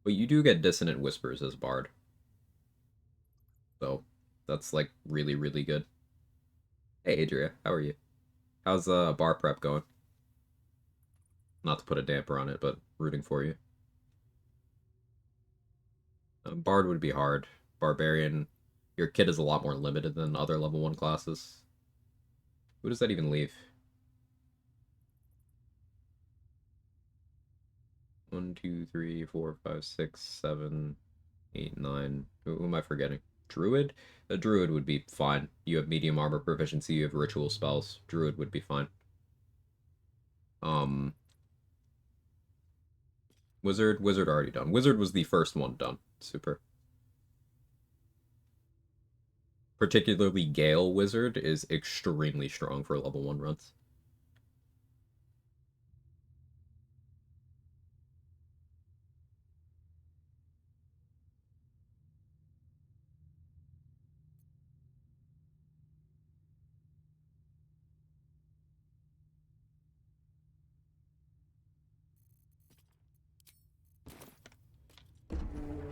But you do get Dissonant Whispers as Bard. So, that's, like, really, really good. Hey, Adria, how are you? How's bar prep going? Not to put a damper on it, but rooting for you. Bard would be hard. Barbarian, your kit is a lot more limited than other level 1 classes. Who does that even leave? 1, 2, 3, 4, 5, 6, 7, 8, 9. Who am I forgetting? Druid? A Druid would be fine. You have medium armor proficiency, you have ritual spells. Druid would be fine. Wizard already done. Wizard was the first one done. Super. Particularly Gale Wizard is extremely strong for level 1 runs.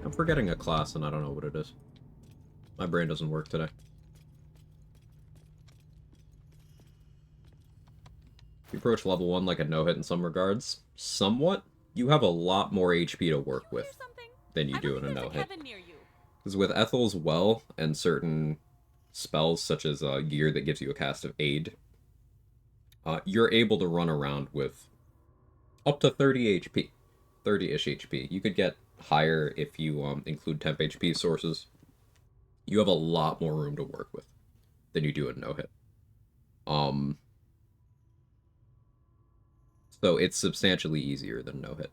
I'm forgetting a class and I don't know what it is. My brain doesn't work today. You approach level 1 like a no-hit in some regards. Somewhat. You have a lot more HP to work with than you do in a no-hit. Because with Ethel's Well and certain spells, such as Gear that gives you a cast of Aid, you're able to run around with up to 30 HP. 30-ish HP. You could get higher if you include temp HP sources. You have a lot more room to work with than you do in no-hit. So it's substantially easier than no-hit.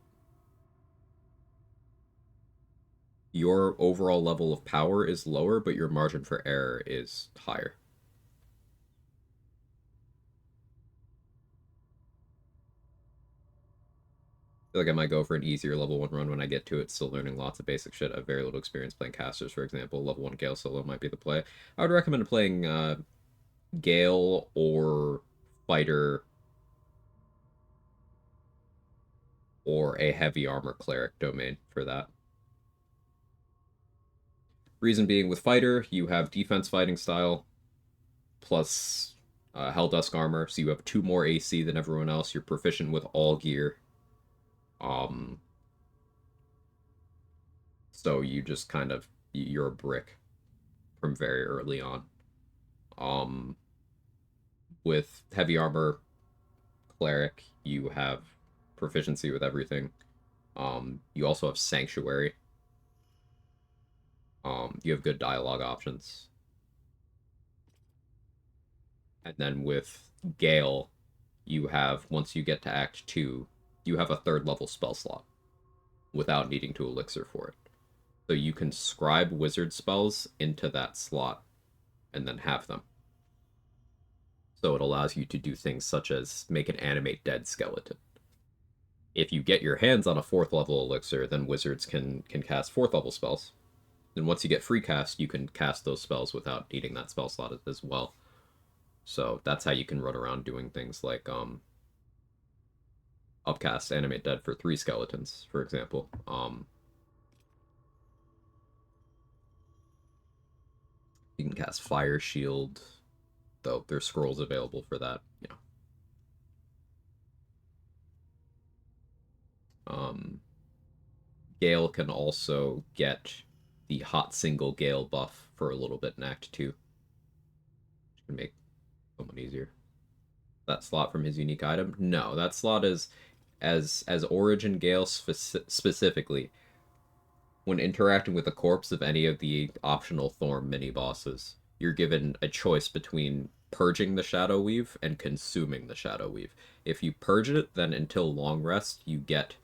Your overall level of power is lower, but your margin for error is higher. I feel like I might go for an easier level 1 run when I get to it, still learning lots of basic shit. I have very little experience playing casters, for example. Level 1 Gale solo might be the play. I would recommend playing Gale or Fighter or a heavy armor cleric domain for that. Reason being, with Fighter, you have defense fighting style plus Helldusk armor, so you have 2 more AC than everyone else. You're proficient with all gear. So you just kind of, you're a brick from very early on. With heavy armor cleric, you have proficiency with everything. You also have sanctuary. You have good dialogue options. And then with Gale, you have, once you get to Act 2, you have a 3rd level spell slot without needing to elixir for it. So you can scribe wizard spells into that slot and then have them. So it allows you to do things such as make an animate dead skeleton. If you get your hands on a 4th level elixir, then wizards can cast 4th level spells. And once you get free cast, you can cast those spells without needing that spell slot as well. So that's how you can run around doing things like upcast animate dead for 3 skeletons, for example. You can cast Fire Shield, though there's scrolls available for that, you know. Gale can also get the hot single Gale buff for a little bit in Act 2. Which can make someone easier. That slot from his unique item? No, that slot is, as Origin Gale specifically, when interacting with the corpse of any of the optional Thorm mini-bosses, you're given a choice between purging the Shadow Weave and consuming the Shadow Weave. If you purge it, then until long rest, you get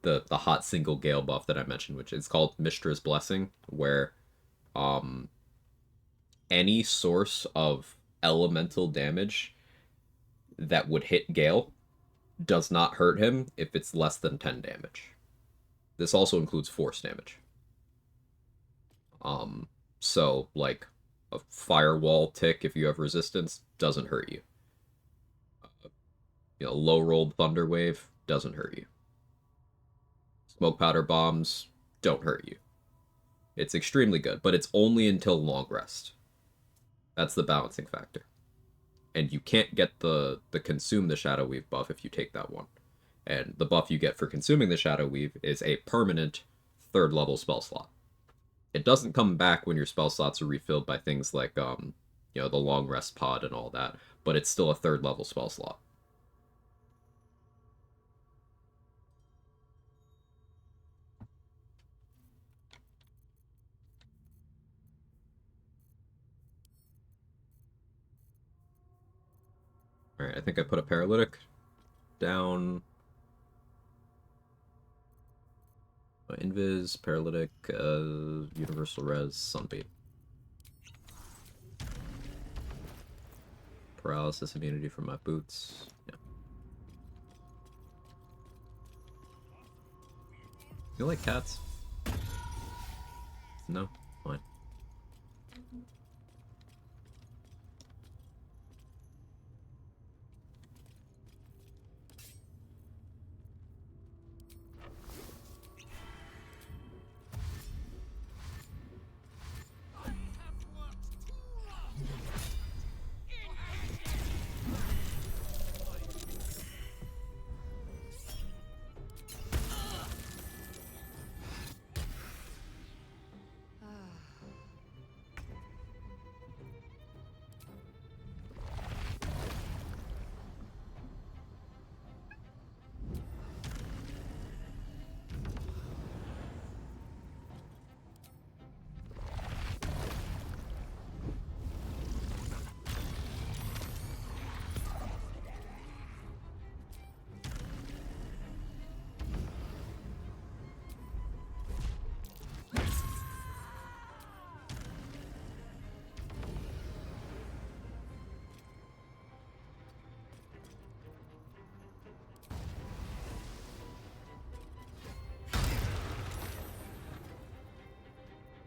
the hot single Gale buff that I mentioned, which is called Mistra's Blessing, where any source of elemental damage that would hit Gale does not hurt him if it's less than 10 damage. This also includes force damage. So, like, a firewall tick, if you have resistance, doesn't hurt you. Low-rolled Thunder Wave doesn't hurt you. So Smoke powder bombs don't hurt you. It's extremely good, but it's only until long rest. That's the balancing factor. And you can't get the consume the Shadow Weave buff if you take that one. And the buff you get for consuming the Shadow Weave is a permanent 3rd level spell slot. It doesn't come back when your spell slots are refilled by things like the long rest pod and all that, but it's still a 3rd level spell slot. Alright, I think I put a paralytic down. Invis, paralytic, universal res, sunbeam. Paralysis immunity from my boots. Yeah. You like cats? No? Fine.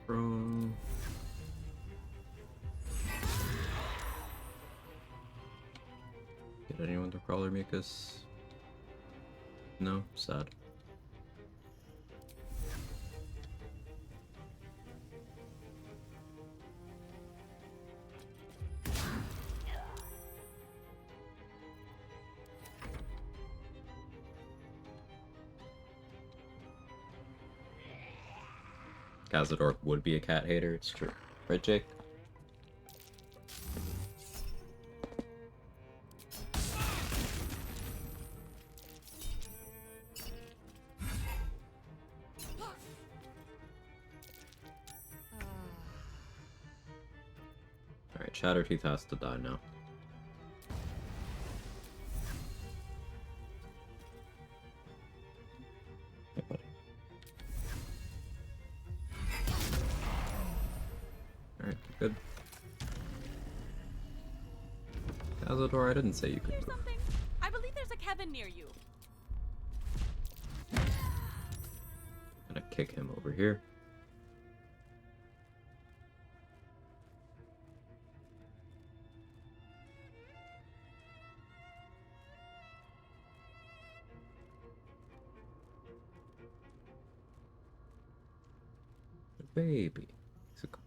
Bro. Did anyone to Crawler Mucus? No? Sad. Cazador would be a cat hater, it's true. Right, Jake? Alright, Shatterteeth has to die now. Hey, buddy. Alright, good. Cazador, I didn't say you could move. Something. I believe there's a cabin near you. Gonna kick him over here. Baby. He's a couple.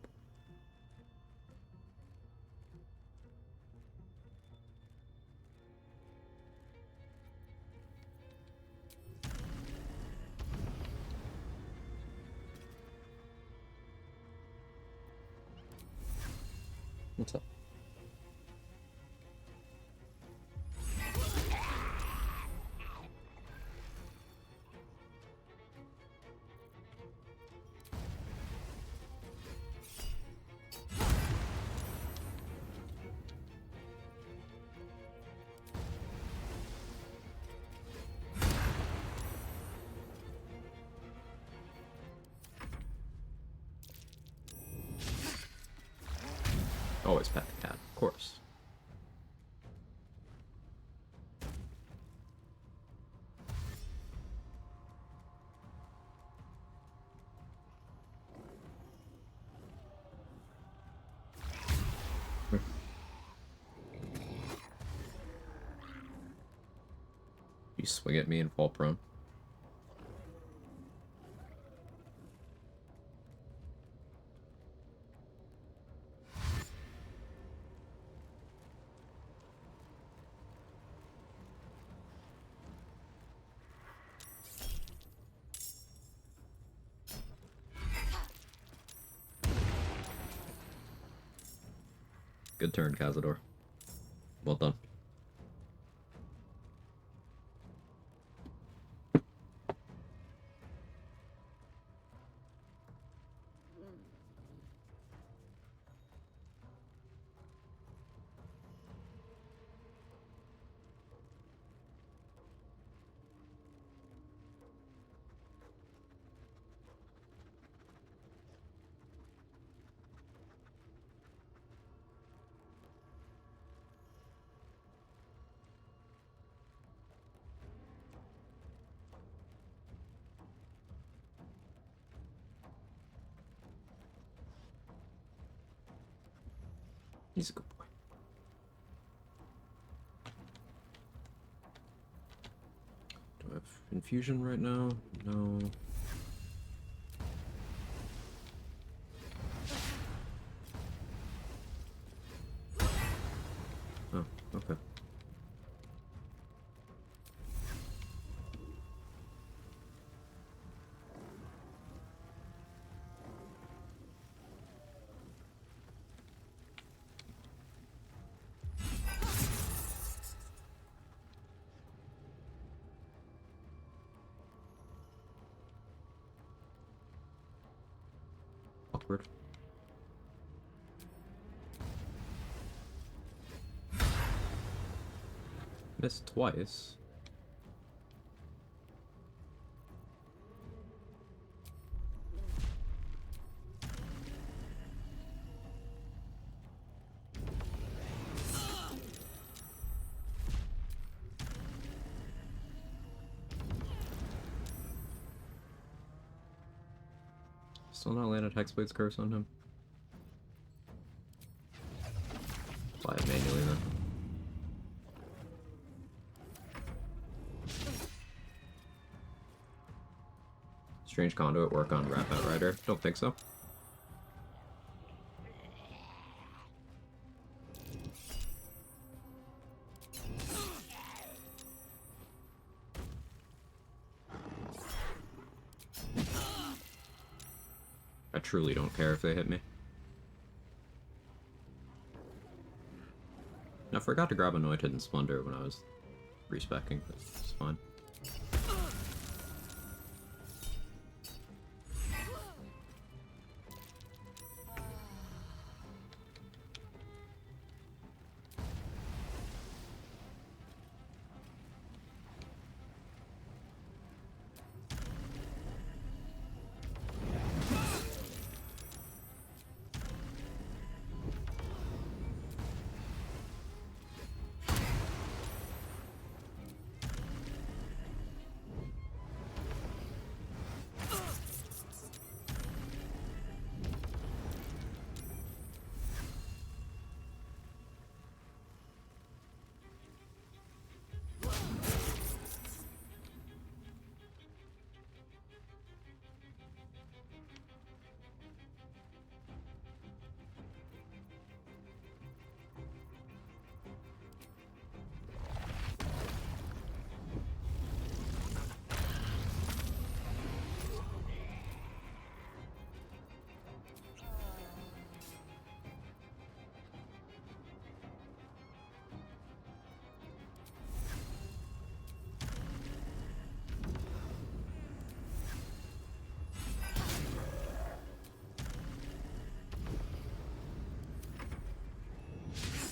What's up? Always pet the cat, of course. You swing at me and fall prone. Good turn, Cazador. Well done. He's a good boy. Do I have infusion right now? No. Oh, okay. Awkward. Missed twice. Still not landed Hexblade's Curse on him. Apply it manually then. Strange Conduit work on Wrap Outrider? Don't think so. I truly don't care if they hit me. I forgot to grab Anointed and Splendor when I was respecking, but it's fine.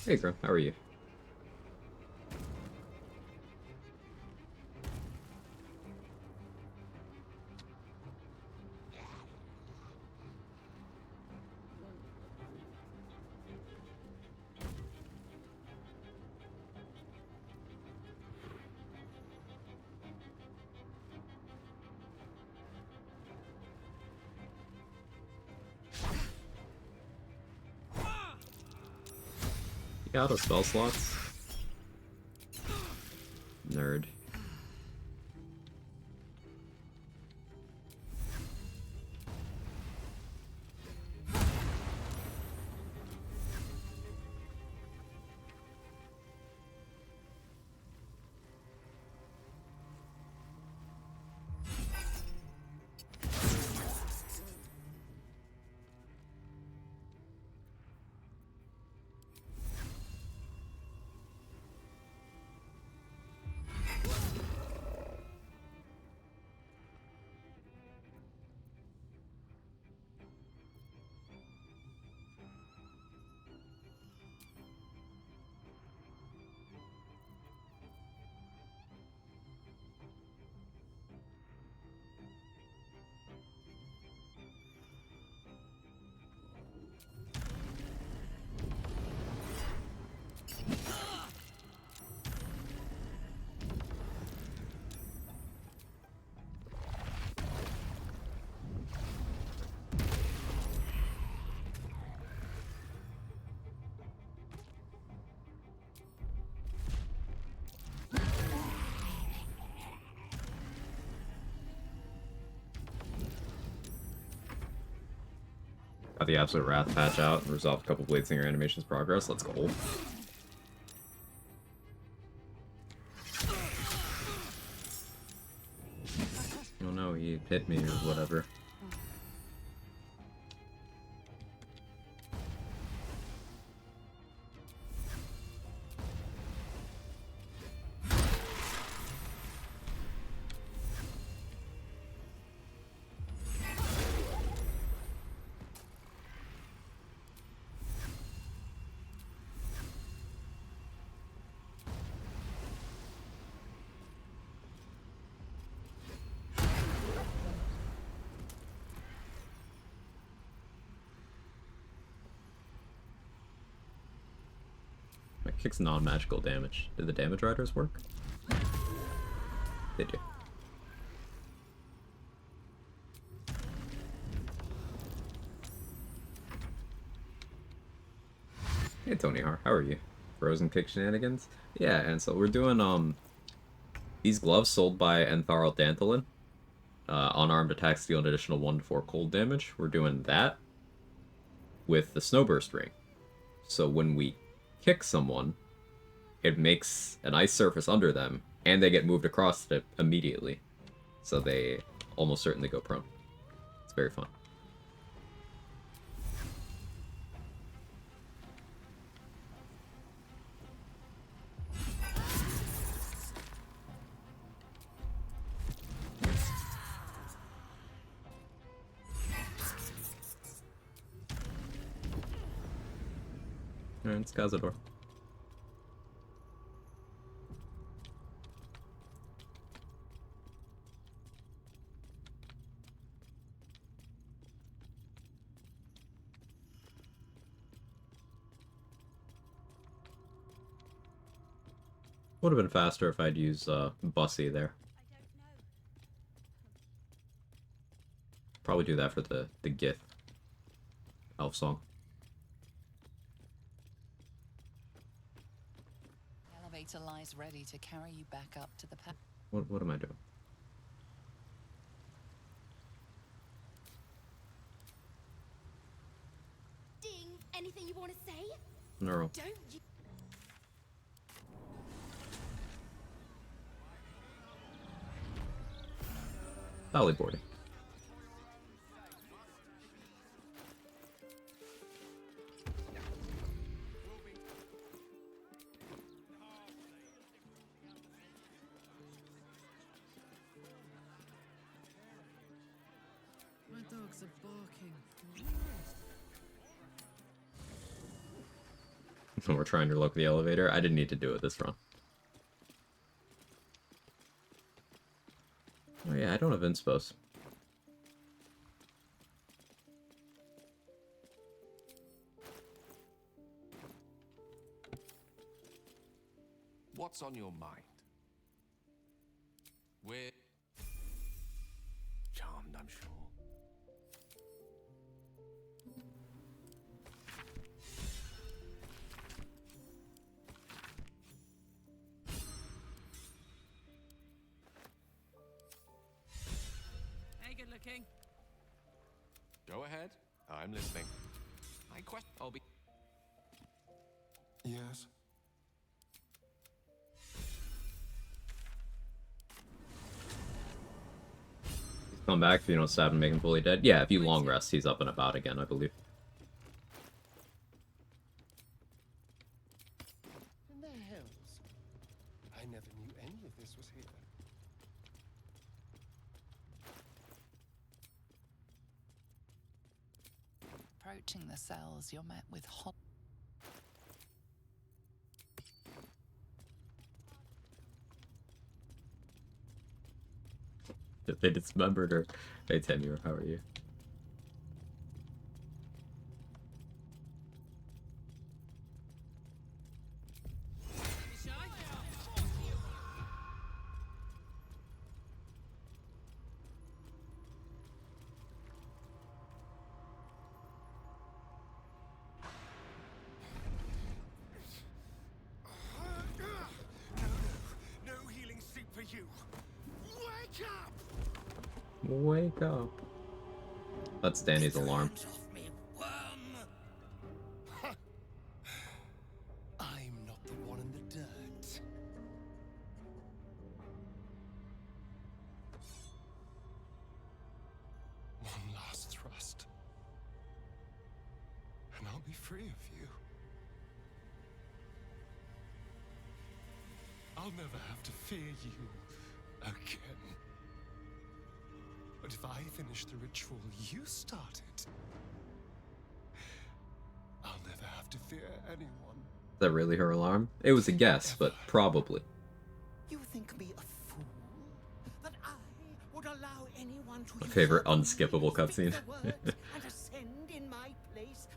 Hey, Grim, how are you? You out of spell slots? Nerd. Got the Absolute Wrath patch out and resolved a couple Blade Singer animations progress. Let's go. Oh no, he hit me or whatever. My kick's non-magical damage. Did the damage riders work? They do. Hey Tony Har, how are you? Frozen kick shenanigans? Yeah, and so we're doing these gloves sold by Entharl Danthalin. Unarmed attacks deal an additional 1 to 4 cold damage. We're doing that with the Snowburst ring. So when we kick someone, it makes an ice surface under them, and they get moved across it immediately. So they almost certainly go prone. It's very fun. Alright, it's Cazador. Would have been faster if I'd used Bussy there. Probably do that for the Gith elf song. The elevator lies ready to carry you back up to the What am I doing? Ding, anything you want to say? Neural. Don't you? Volleyboarding. My dogs are barking. We're trying to look the elevator. I didn't need to do it this run. Oh yeah, I don't have inspos. What's on your mind? We're charmed, I'm sure. Hey, good looking. Go ahead. I'm listening. My question. I'll be. Yes. Come back if you don't stab and make him fully dead. Yeah, if you long rest, he's up and about again, I believe. In the hells. I never knew any of this was here. approaching the cells, you're met with hot. If they dismembered her. Hey, Tenure, how are you? No healing sleep for you. Wake up! Wake up. That's Danny's alarm. Hands off me, worm! free of you. I'll never have to fear you again. But if I finish the ritual you started, I'll never have to fear anyone. Is that really her alarm? It was a guess, but probably. You think me a fool? That I would allow anyone to My favorite usurp me, unskippable cutscene. speak the words, and ascend in my place?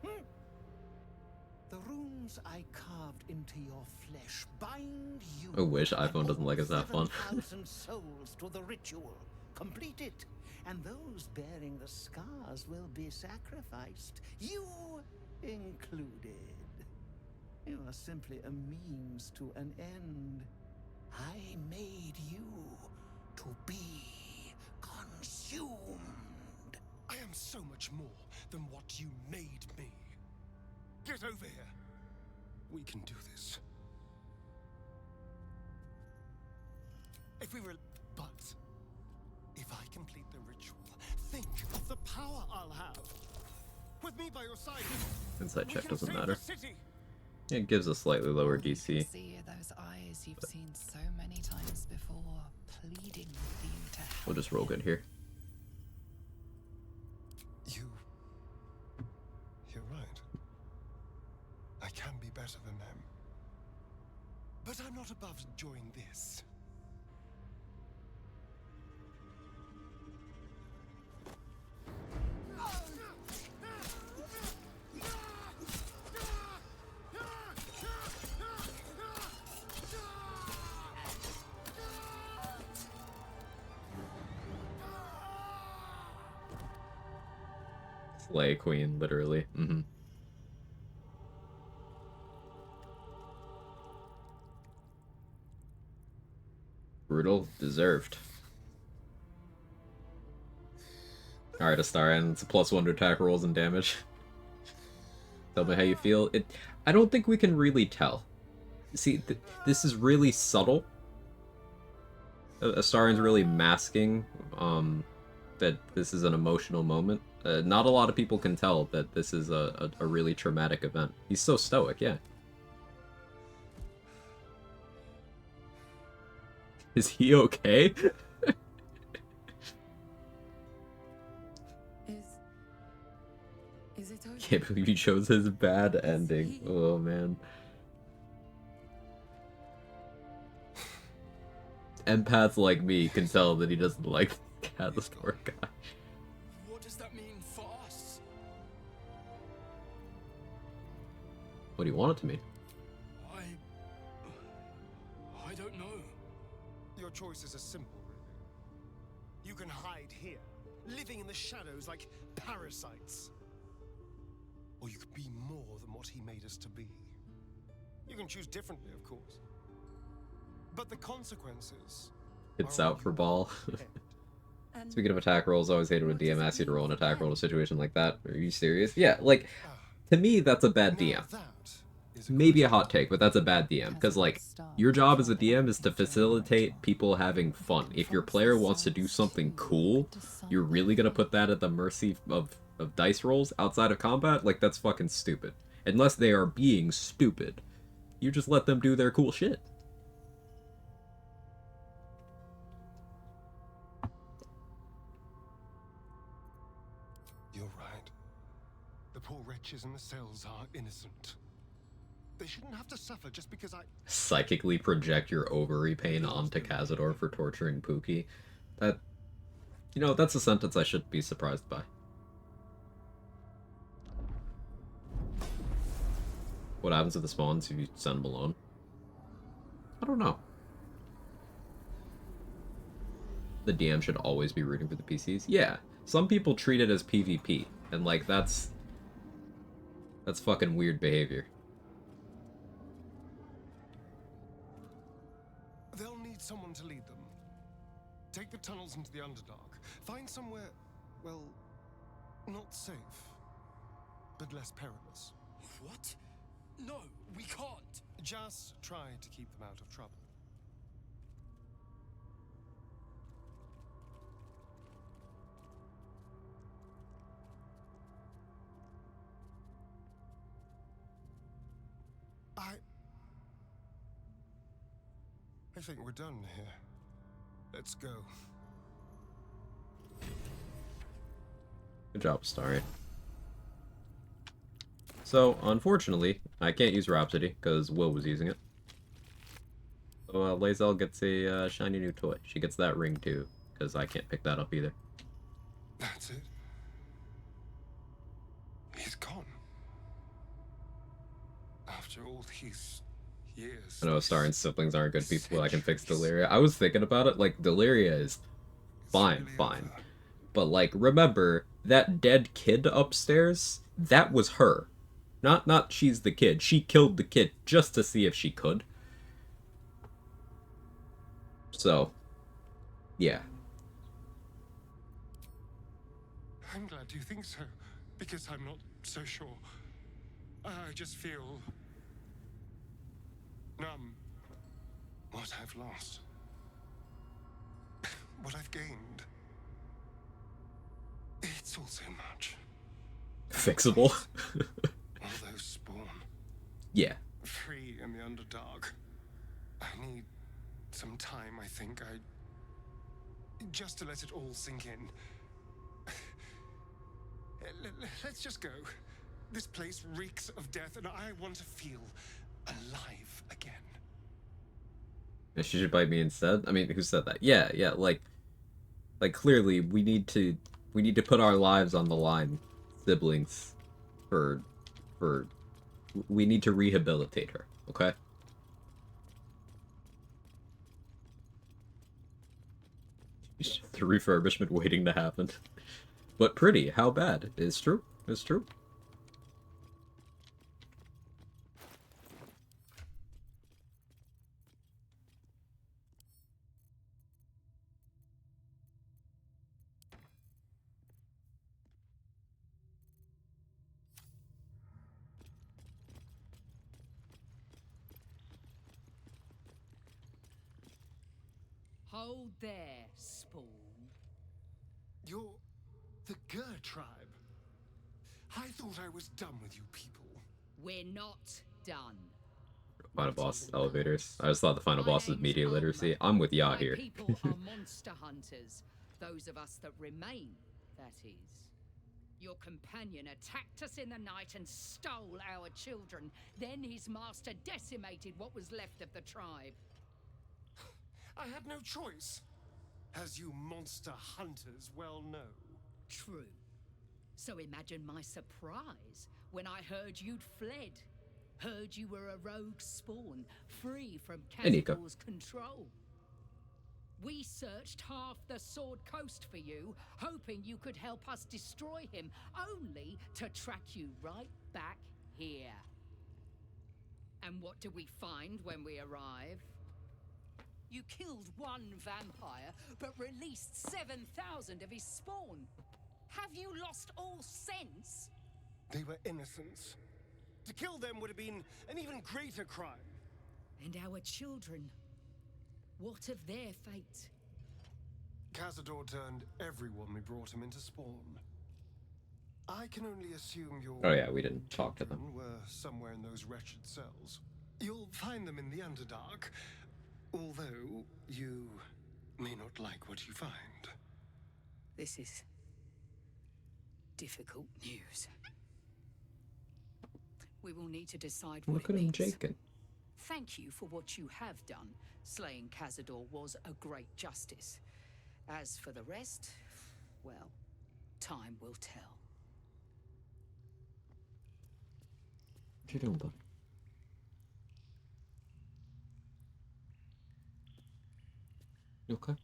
The runes I carved into your flesh bind you. I wish iPhone doesn't like us that fun. 7,000 souls to the ritual. Complete it, and those bearing the scars will be sacrificed. You included. You are simply a means to an end. I made you to be consumed. I am so much more than what you made me. Get over here. We can do this. If we were... But... if I complete the ritual, think of the power I'll have. With me by your side... Insight check we can doesn't save matter. the city. It gives a slightly lower All you DC. can see are those eyes you've seen so many times before, pleading with you to help. We'll just roll good here. You're right. I can be better than them. But I'm not above enjoying this. Slay Queen, literally. Brutal, deserved. Alright, Astarion, it's a +1 to attack rolls and damage. Tell me how you feel. I don't think we can really tell. See, this is really subtle. Astarion's really masking that this is an emotional moment. Not a lot of people can tell that this is a really traumatic event. He's so stoic, yeah. Is he okay? Is it okay? Can't believe you chose his bad ending. Oh man. Empaths like me can tell that he doesn't like the Catasaur guy. What does that mean for us? What do you want it to mean? I don't know. Your choices are simple, really. You can hide here, living in the shadows like parasites. Or you could be more than what he made us to be. You can choose differently, of course. But the consequences... It's out for ball. Speaking of attack rolls, I always hated when DM asks you to roll an attack roll in a situation like that. Are you serious? Yeah, like, to me, that's a bad DM. Maybe a hot take, but that's a bad DM. Because, like, your job as a DM is to facilitate people having fun. If your player wants to do something cool, you're really going to put that at the mercy of dice rolls outside of combat? Like, that's fucking stupid. Unless they are being stupid. You just let them do their cool shit. You're right. The poor wretches in the cells are innocent. They shouldn't have to suffer just because I... Psychically project your ovary pain onto Cazador for torturing Pookie. That... You know, that's a sentence I shouldn't be surprised by. What happens to the spawns if you send them alone? I don't know. The DM should always be rooting for the PCs? Yeah. Some people treat it as PvP, and like, that's fucking weird behavior. They'll need someone to lead them. Take the tunnels into the Underdark. Find somewhere, well, not safe, but less perilous. What? No, we can't. Just try to keep them out of trouble. I think we're done here. Let's go. Good job, Starry. So, unfortunately, I can't use Rhapsody, because Wyll was using it. So, Lae'zel gets a shiny new toy. She gets that ring, too, because I can't pick that up either. That's it. He's gone. After all these years. I know Star and siblings aren't good people. I can fix Deliria. I was thinking about it. Like, Deliria is fine, fine. But, like, remember, that dead kid upstairs? That was her. Not she's the kid. She killed the kid just to see if she could. So, yeah. I'm glad you think so, because I'm not so sure. I just feel numb. What I've lost, what I've gained, it's all so much. Fixable? All those spawn. Yeah. Free in the Underdark. I need some time, I think. Just to let it all sink in. Let's just go. This place reeks of death, and I want to feel alive again. She should bite me instead? I mean, who said that? Yeah, like clearly we need to put our lives on the line, siblings, for we need to rehabilitate her, okay? It's just the refurbishment waiting to happen. But pretty, how bad? It's true. It's true. Hold there, Spawn. You're the Gur tribe. I thought I was done with you people. We're not done. Final boss elevators. I just thought the final boss was media literacy. I'm with Ya My here. people are monster hunters. Those of us that remain, that is. Your companion attacked us in the night and stole our children. Then his master decimated what was left of the tribe. I had no choice, as you monster hunters well know. True. So imagine my surprise when I heard you'd fled. Heard you were a rogue spawn, free from Nico. Cazador's control. We searched half the Sword Coast for you, hoping you could help us destroy him, only to track you right back here. And what do we find when we arrive? You killed one vampire, but released 7,000 of his spawn. Have you lost all sense? They were innocents. To kill them would have been an even greater crime. And our children, what of their fate? Cazador turned everyone we brought him into spawn. I can only assume your Oh yeah, we didn't talk to them. children were somewhere in those wretched cells. You'll find them in the Underdark, although you may not like what you find. This is difficult news. We will need to decide what Look it at him means. jaking. Thank you for what you have done. Slaying Cazador was a great justice. As for the rest, well, time will tell. What you doing, bud? You okay?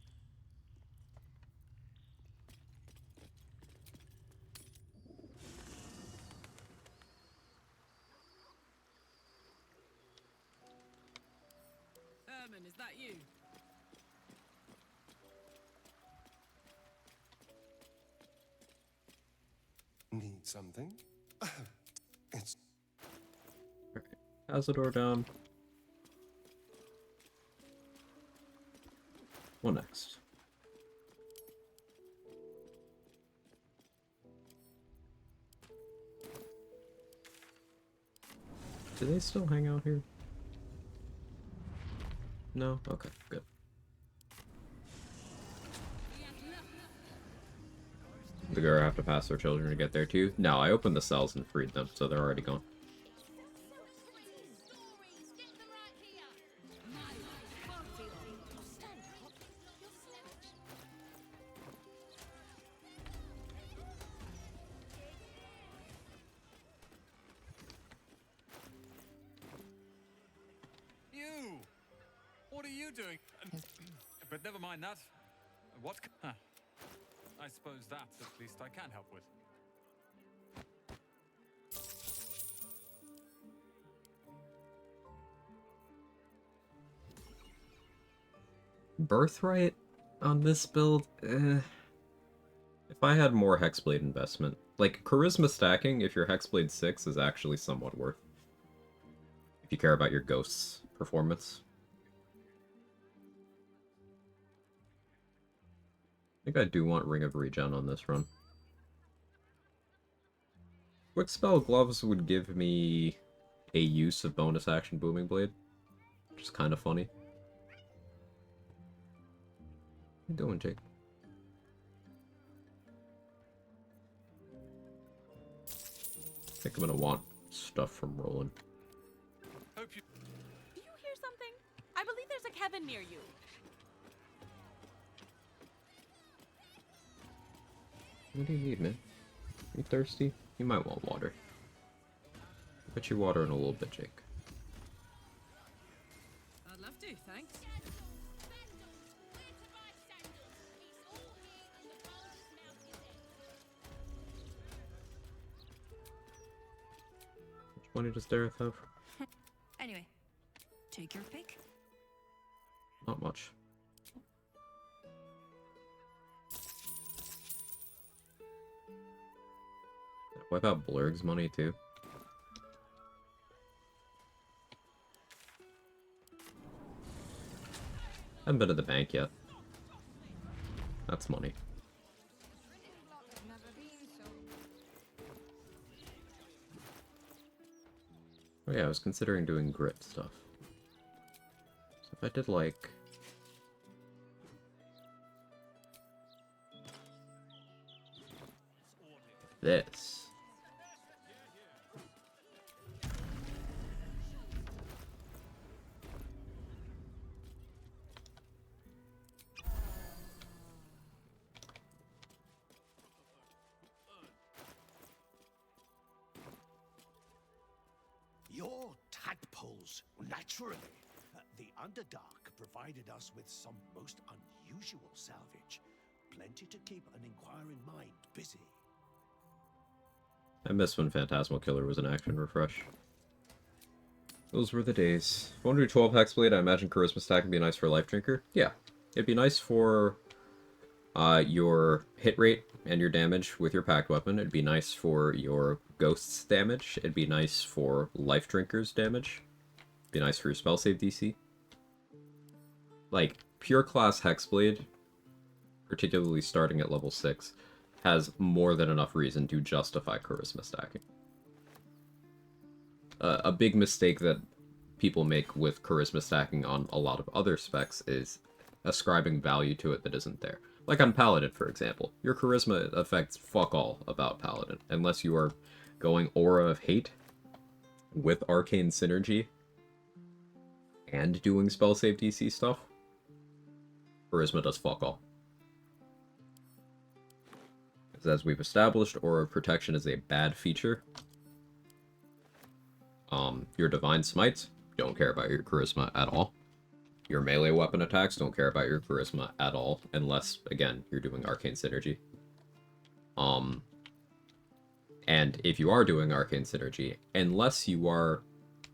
Herman, is that you? Need something? It's How's the door down? What next? Do they still hang out here? No? Okay, good. The girl have to pass their children to get there too? No, I opened the cells and freed them, so they're already gone. You! What are you doing? But never mind that. What? Huh. I suppose that, at least, I can help with. Birthright on this build? If I had more Hexblade investment. Like, Charisma stacking, if you're Hexblade 6, is actually somewhat worth. If you care about your Ghost's performance. I think I do want Ring of Regen on this run. Quick Spell Gloves would give me a use of bonus action Booming Blade, which is kind of funny. How you doing, Jake? I think I'm gonna want stuff from Roland. Do you hear something? I believe there's a Kevin near you. What do you need, man? You thirsty? You might want water. I'll get you water in a little bit, Jake. I'd love to, thanks. Which one does Dareth have? Anyway, take your pick. Not much. Wipe out Blurg's money too. Haven't been to the bank yet. That's money. Oh yeah, I was considering doing grit stuff. So if I did like... this. Your tadpoles, naturally. The Underdark provided us with some most unusual salvage. Plenty to keep an inquiring mind busy. I miss when Phantasmal Killer was an action refresh. Those were the days. If I want to do 12 Hexblade, I imagine Charisma Stack would be nice for Life Drinker. Yeah, it'd be nice for your hit rate and your damage with your packed weapon. It'd be nice for your Ghost's damage. It'd be nice for Life Drinker's damage. It'd be nice for your spell save DC. Like, pure class Hexblade, particularly starting at level 6, has more than enough reason to justify Charisma stacking. A big mistake that people make with Charisma stacking on a lot of other specs is ascribing value to it that isn't there. Like on Paladin, for example. Your Charisma affects fuck all about Paladin, unless you are going Aura of Hate with Arcane Synergy and doing spell save DC stuff. Charisma does fuck all. As we've established, Aura of Protection is a bad feature. Your Divine Smites don't care about your Charisma at all. Your melee weapon attacks don't care about your Charisma at all, unless, again, you're doing Arcane Synergy. And if you are doing Arcane Synergy, unless you are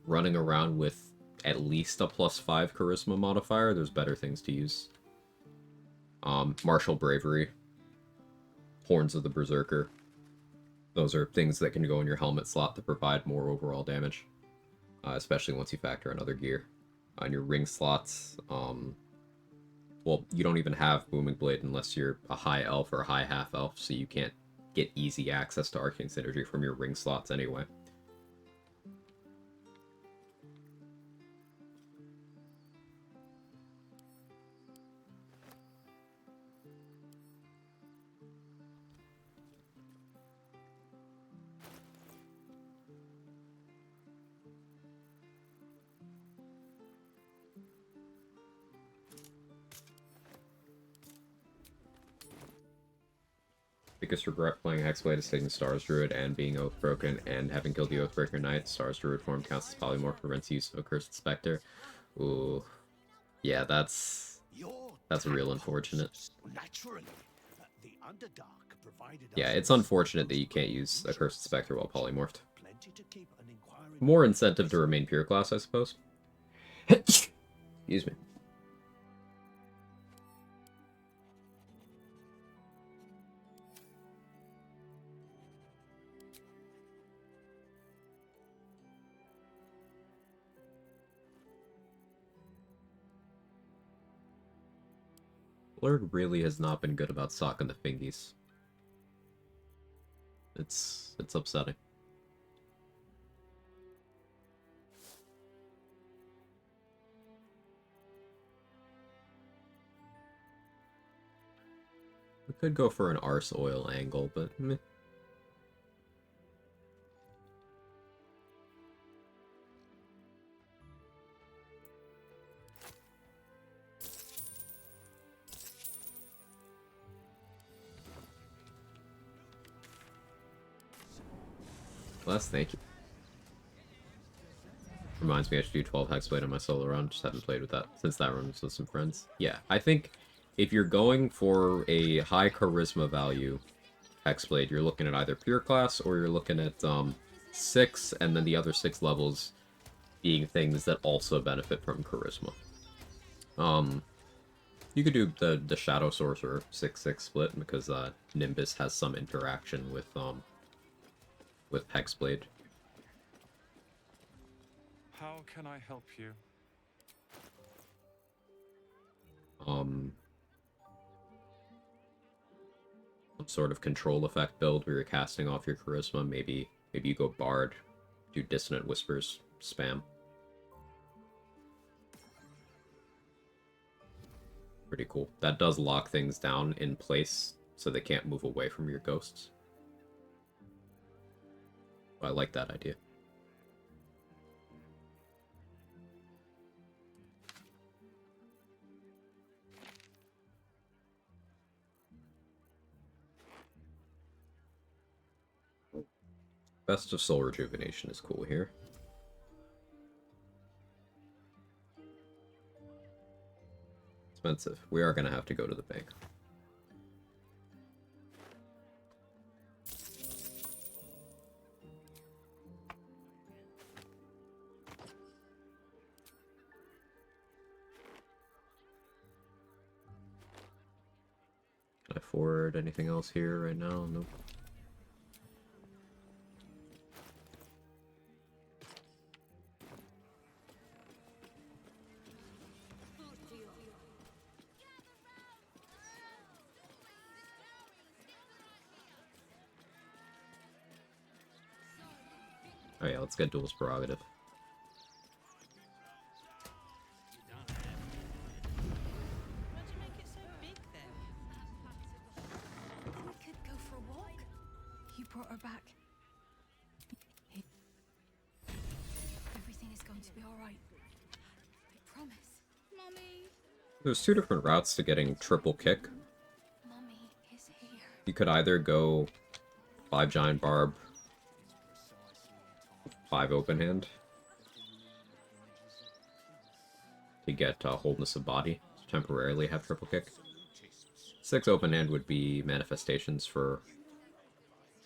running around with at least a +5 Charisma modifier, there's better things to use. Martial Bravery, Horns of the Berserker. Those are things that can go in your helmet slot to provide more overall damage. Especially once you factor in other gear. On your ring slots, well, you don't even have Booming Blade unless you're a high elf or a high half elf, so you can't get easy access to Arcane Synergy from your ring slots anyway. Biggest regret playing Hexblade is taking Stars Druid and being Oathbroken and having killed the Oathbreaker Knight. Stars Druid form counts as Polymorph, prevents use of Accursed Spectre. Ooh. Yeah, that's real unfortunate. Naturally, the Underdark provided Yeah, us it's with unfortunate that you can't use Accursed Spectre while polymorphed. plenty to keep an inquiring More incentive to remain pure class, I suppose. Excuse me. Blurred really has not been good about socking the fingies. It's upsetting. We could go for an arse oil angle, but meh. Les, thank you. Reminds me I should do 12 Hexblade on my solo run. Just haven't played with that since that run was with some friends. Yeah, I think if you're going for a high charisma value Hexblade, you're looking at either pure class or you're looking at 6, and then the other 6 levels being things that also benefit from charisma. You could do the Shadow Sorcerer 6/6 split because Nimbus has some interaction with Hexblade. How can I help you? Some sort of control effect build where you're casting off your charisma. Maybe you go Bard, do Dissonant Whispers spam. Pretty cool. That does lock things down in place so they can't move away from your ghosts. I like that idea. Best of Soul Rejuvenation is cool here. Expensive. We are going to have to go to the bank. Can I afford anything else here right now? Nope. Oh yeah, let's get Duel's Prerogative. Why'd you make it so big then? We could go for a walk. You brought her back. Everything is going to be alright. I promise. Mommy. There's 2 different routes to getting triple kick. Mommy is here. You could either go 5 Giant Barb, 5 Open Hand to get Wholeness of Body, to temporarily have triple kick. 6 Open Hand would be Manifestations for...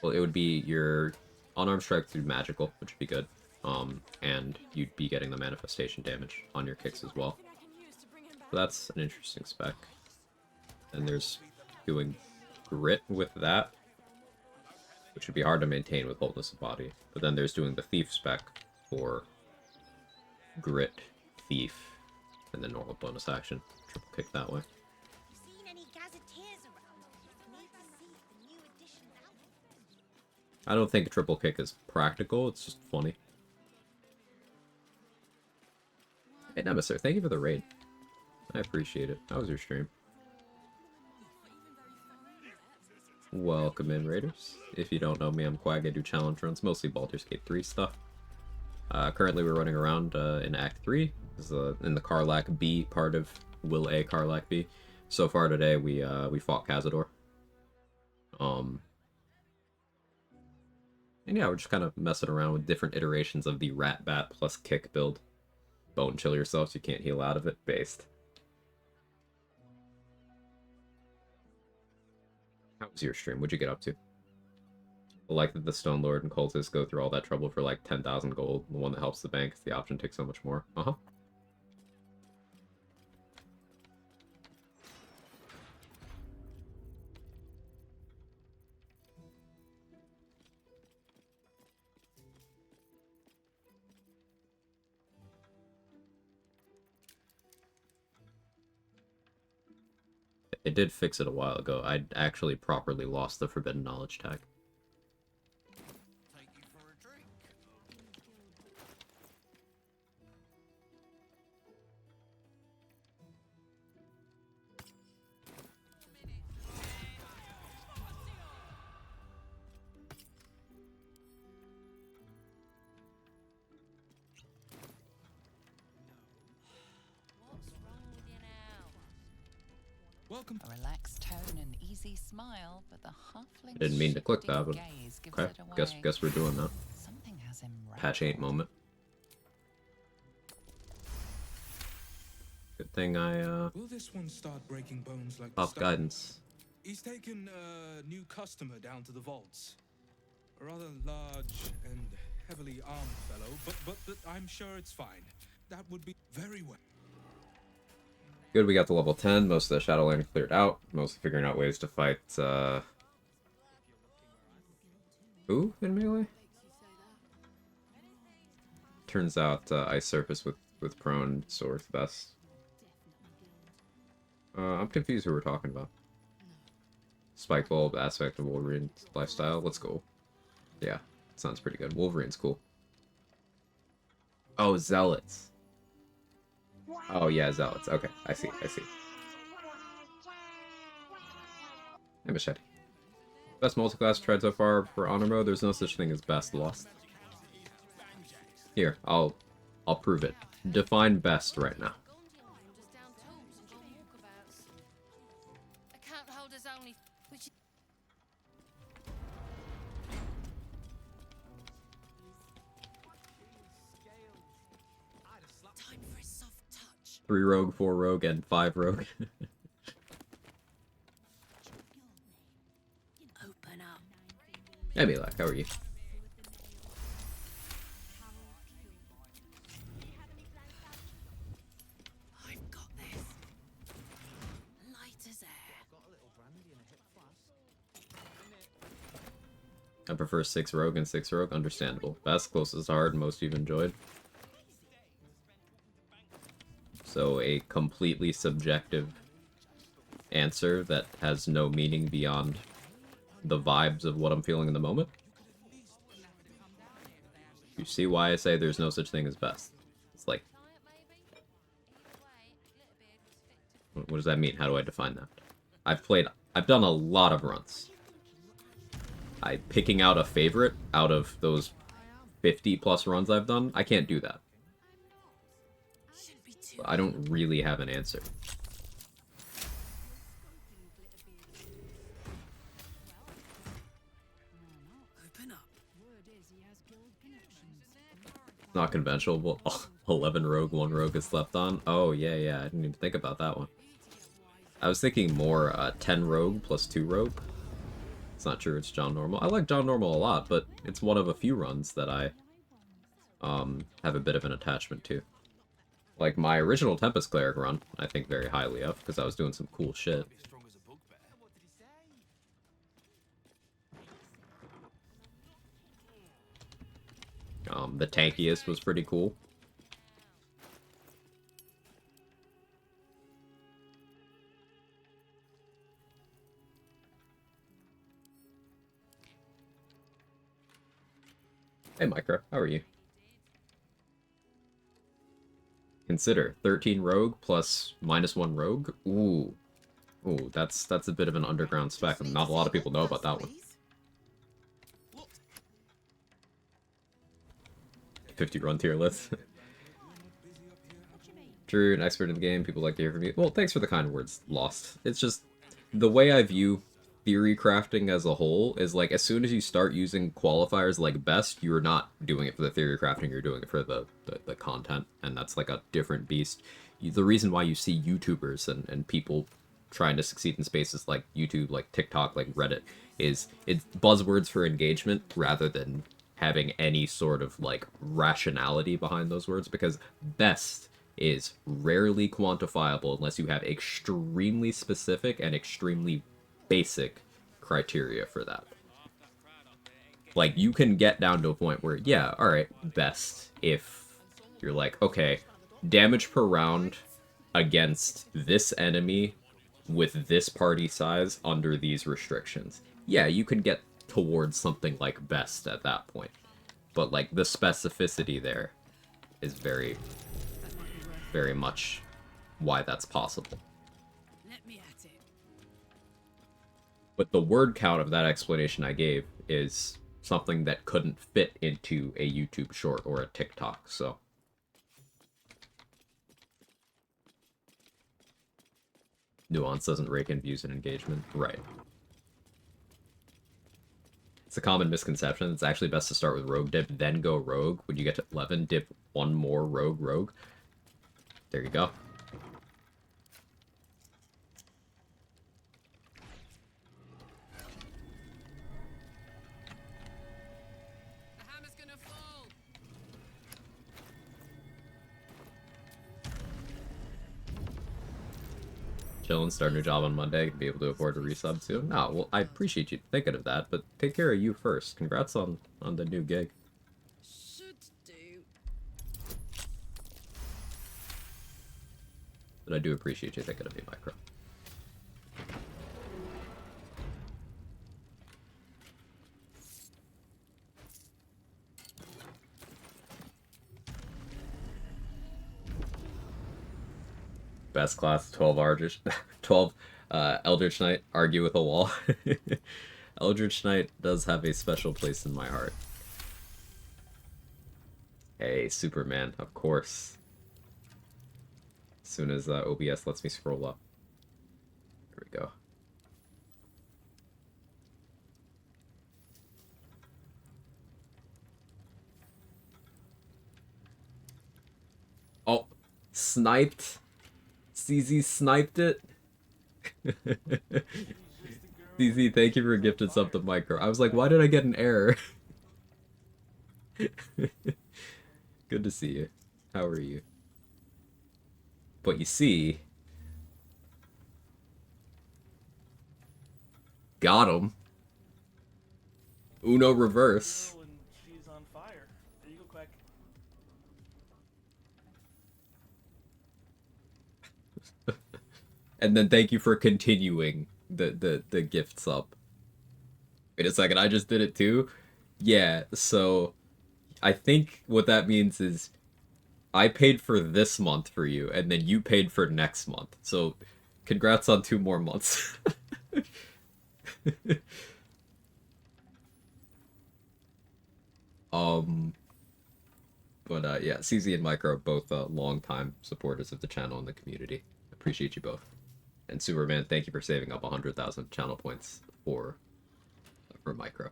Well, it would be your Unarmed Strike through Magical, which would be good. And you'd be getting the Manifestation damage on your kicks as well. So that's an interesting spec. And there's doing Grit with that, which would be hard to maintain with Wholeness of Body. But then there's doing the Thief spec for Grit, Thief, and then normal bonus action. Triple kick that way. Seen any gazetteers around? Need to see the new edition out. I don't think a triple kick is practical, it's just funny. Hey Nemesis, thank you for the raid. I appreciate it. How was your stream? Welcome in, Raiders. If you don't know me, I'm Quag. I do challenge runs, mostly Baldur's Gate 3 stuff. Currently we're running around in Act 3. This is in the Karlach B part of Wyll A Karlach B. So far today we fought Cazador. And yeah, we're just kind of messing around with different iterations of the Rat Bat plus Kick build. Bone chill yourself so you can't heal out of it, based. How was your stream? What'd you get up to? I like that the Stone Lord and Cultists go through all that trouble for like 10,000 gold. The one that helps the bank, the option takes so much more. Uh-huh. It did fix it a while ago. I'd actually properly lost the Forbidden Knowledge tag. Welcome. A relaxed tone and easy smile, but the halfling I didn't mean to click that, but gaze gives okay. it away. Guess we're doing that. Something has him Patch 8 moment. Good thing I Will this one start breaking bones like popped the guidance. He's taken a new customer down to the vaults. A rather large and heavily armed fellow, but I'm sure it's fine. That would be very well. Good, we got to level 10. Most of the Shadowland cleared out. Mostly figuring out ways to fight, who in melee? Turns out, Ice Surface with prone sword's best. I'm confused who we're talking about. Spike Bulb, aspect of Wolverine's lifestyle. Let's go. Yeah, sounds pretty good. Wolverine's cool. Oh, Zealots. Oh, yeah, Zealots. Okay, I see. Hey, Machete. Best multi-class tried so far for Honor Mode. There's no such thing as best lost. Here, I'll prove it. Define best right now. Account holders only, which time for a soft touch. 3 rogue, 4 rogue, and 5 rogue. Open up. Hey, Milak, how are you? I've got this. Light as air. I prefer 6 rogue and 6 rogue. Understandable. Best, closest to hard, most you've enjoyed. So a completely subjective answer that has no meaning beyond the vibes of what I'm feeling in the moment. You see why I say there's no such thing as best. It's like... What does that mean? How do I define that? I've done a lot of runs. Picking out a favorite out of those 50 plus runs I've done, I can't do that. I don't really have an answer. Open up. Not conventional, but 11 rogue, 1 rogue is slept on. Oh, yeah, I didn't even think about that one. I was thinking more 10 rogue plus 2 rogue. It's not true, it's John Normal. I like John Normal a lot, but it's one of a few runs that I have a bit of an attachment to. Like, my original Tempest Cleric run, I think very highly of, because I was doing some cool shit. The tankiest was pretty cool. Hey, Micro, how are you? Consider 13 rogue plus -1 rogue. Ooh, that's a bit of an underground spec. Not a lot of people know about that one. 50 run tier list. Drew, an expert in the game. People like to hear from you. Well, thanks for the kind words, Lost. It's just the way I view theory crafting as a whole is like as soon as you start using qualifiers like best, you're not doing it for the theory crafting, you're doing it for the content, and that's like a different beast. The reason why you see YouTubers and people trying to succeed in spaces like YouTube, like TikTok, like Reddit, is it's buzzwords for engagement rather than having any sort of like rationality behind those words, because best is rarely quantifiable unless you have extremely specific and extremely basic criteria for that. Like, you can get down to a point where, yeah, alright, best, if you're like, okay, damage per round against this enemy with this party size under these restrictions. Yeah, you can get towards something like best at that point. But, like, the specificity there is very, very much why that's possible. Let me at it. But the word count of that explanation I gave is something that couldn't fit into a YouTube short or a TikTok, so. Nuance doesn't rake in views and engagement. Right. It's a common misconception. It's actually best to start with rogue dip, then go rogue. When you get to 11, dip one more rogue. There you go. Chillin', start a new job on Monday, be able to afford a resub soon. No, well, I appreciate you thinking of that, but take care of you first. Congrats on the new gig. Should do. But I do appreciate you thinking of me, Micro. Best class, 12 Eldritch, 12 Eldritch Knight, argue with a wall. Eldritch Knight does have a special place in my heart. Hey, Superman, of course. As soon as OBS lets me scroll up. There we go. Oh, sniped. CZ sniped it. CZ, thank you for a gifted sub to Micro. I was like, why did I get an error? Good to see you. How are you? But you see... Got him. Uno reverse. She's on fire. There you go, Quag. And then thank you for continuing the gift sub. Wait a second, I just did it too? Yeah, so I think what that means is I paid for this month for you, and then you paid for next month. So congrats on 2 more months. Yeah, CZ and Micro are both long-time supporters of the channel and the community. Appreciate you both. And Superman, thank you for saving up 100,000 channel points for Micro.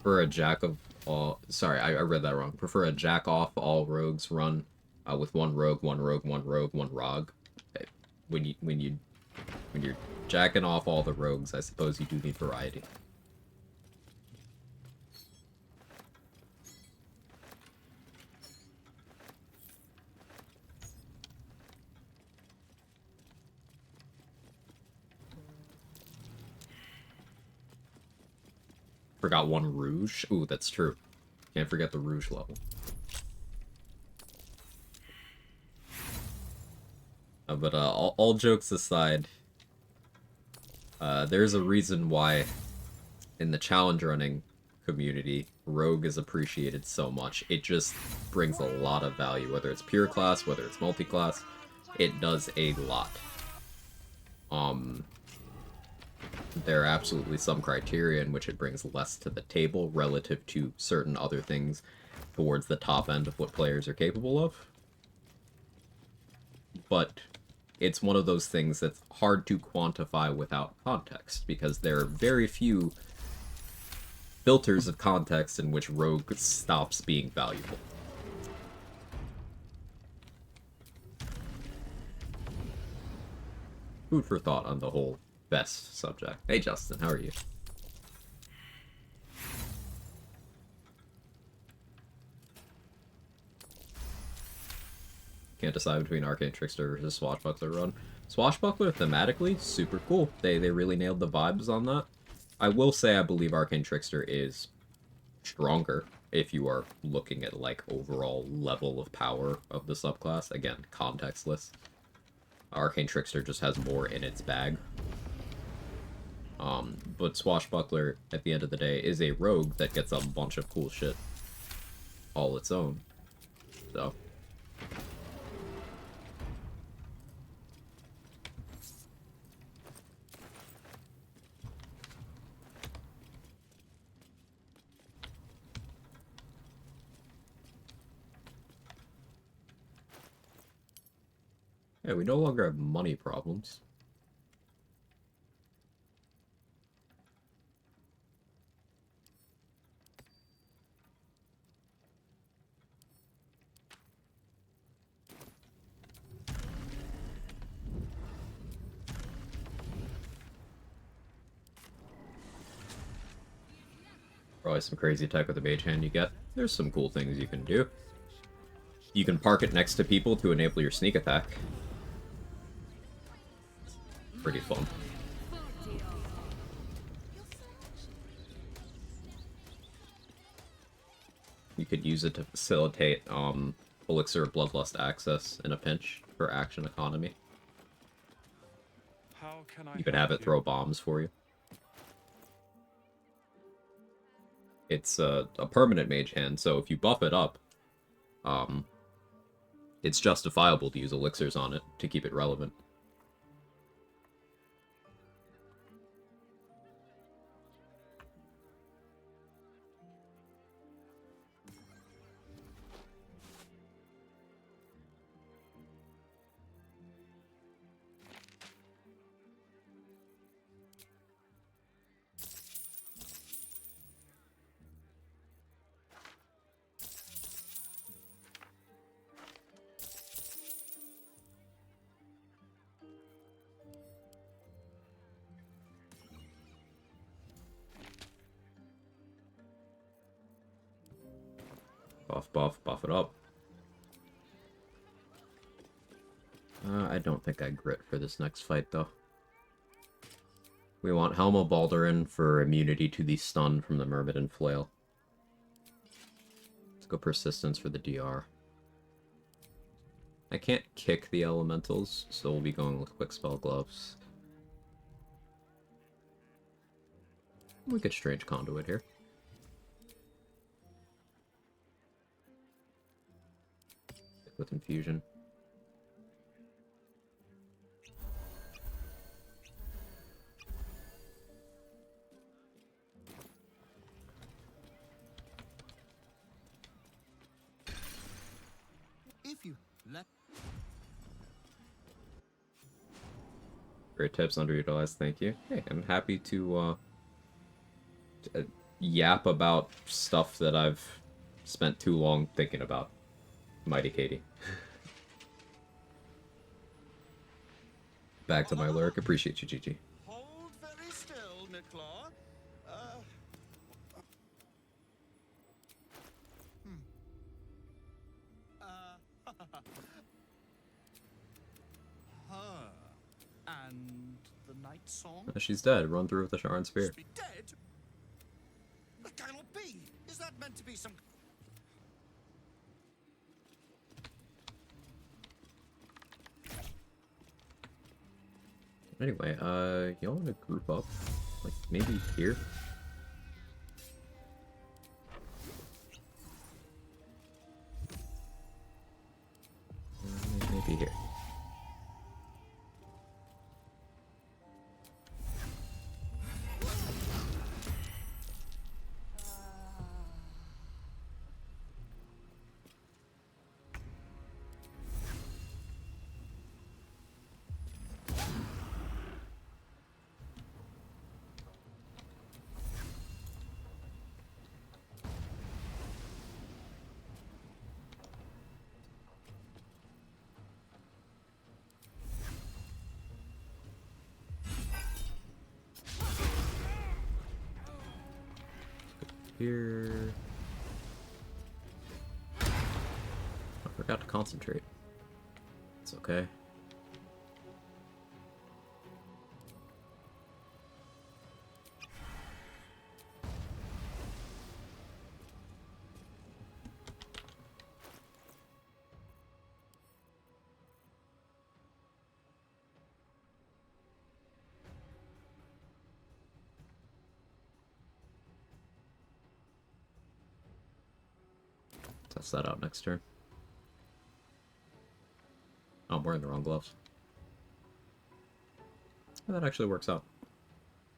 For a jack of all... Sorry, I read that wrong. Prefer a jack off all rogues run with one rogue, one rog. When you're jacking off all the rogues, I suppose you do need variety. Forgot one rouge. Ooh, that's true. Can't forget the rouge level. But all jokes aside, there's a reason why in the challenge running community, rogue is appreciated so much. It just brings a lot of value, whether it's pure class, whether it's multi-class. It does a lot. There are absolutely some criteria in which it brings less to the table relative to certain other things towards the top end of what players are capable of. but it's one of those things that's hard to quantify without context, because there are very few filters of context in which rogue stops being valuable. Food for thought on the whole best subject. Hey Justin, how are you? Can't decide between Arcane Trickster versus Swashbuckler run. Swashbuckler, thematically, super cool. They really nailed the vibes on that. I will say I believe Arcane Trickster is stronger if you are looking at, like, overall level of power of the subclass. Again, contextless. Arcane Trickster just has more in its bag. But Swashbuckler, at the end of the day, is a rogue that gets a bunch of cool shit all its own. So... yeah, we no longer have money problems. Probably some crazy tech with the mage hand you get. There's some cool things you can do. You can park it next to people to enable your sneak attack. Pretty fun. You could use it to facilitate Elixir of Bloodlust access in a pinch for action economy. How can I You can have it throw bombs for you. It's a permanent mage hand, so if you buff it up, it's justifiable to use elixirs on it to keep it relevant. Buff it up. I don't think I grit for this next fight, though. We want Helma Baldurin for immunity to the stun from the Myrmidon Flail. Let's go Persistence for the DR. I can't kick the elementals, so we'll be going with Quick Spell Gloves. We could Strange Conduit here. With Infusion. If you let Great tips, underutilized, thank you. Hey, I'm happy to yap about stuff that I've spent too long thinking about. Mighty Katie. Back to my lurk. Appreciate you, Gigi. hold very still, Nicklaw. Her and the night song. She's dead. Run through with the Sharon Spear. Dead? That cannot be. Is that meant to be some... Anyway, y'all want to group up? Like, maybe here? Maybe here. here. I forgot to concentrate. It's okay. Test that out next turn. Oh, I'm wearing the wrong gloves. Oh, that actually works out.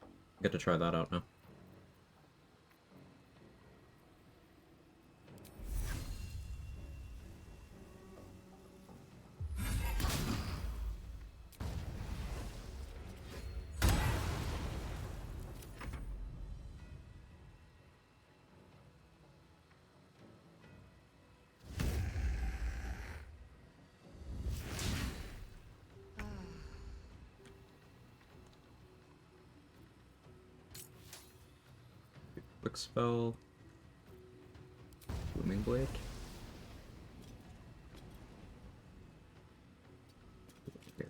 I get to try that out now. Quick spell. Booming Blade. Here.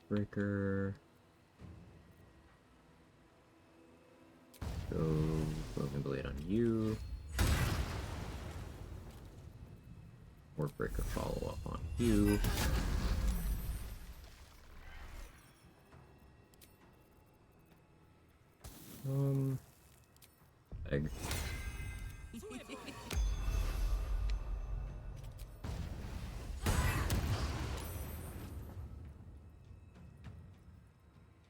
Breaker. Go Booming Blade on you. Breaker follow up on you. Egg.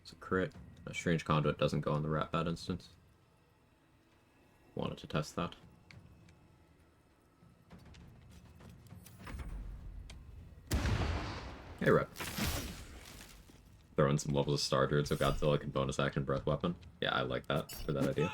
It's a crit. A Strange Conduit doesn't go on the Rat Bat instance. Wanted to test that. Hey, Rep. Throw in some levels of starter so Godzilla can bonus action Breath Weapon. Yeah, I like that for that idea.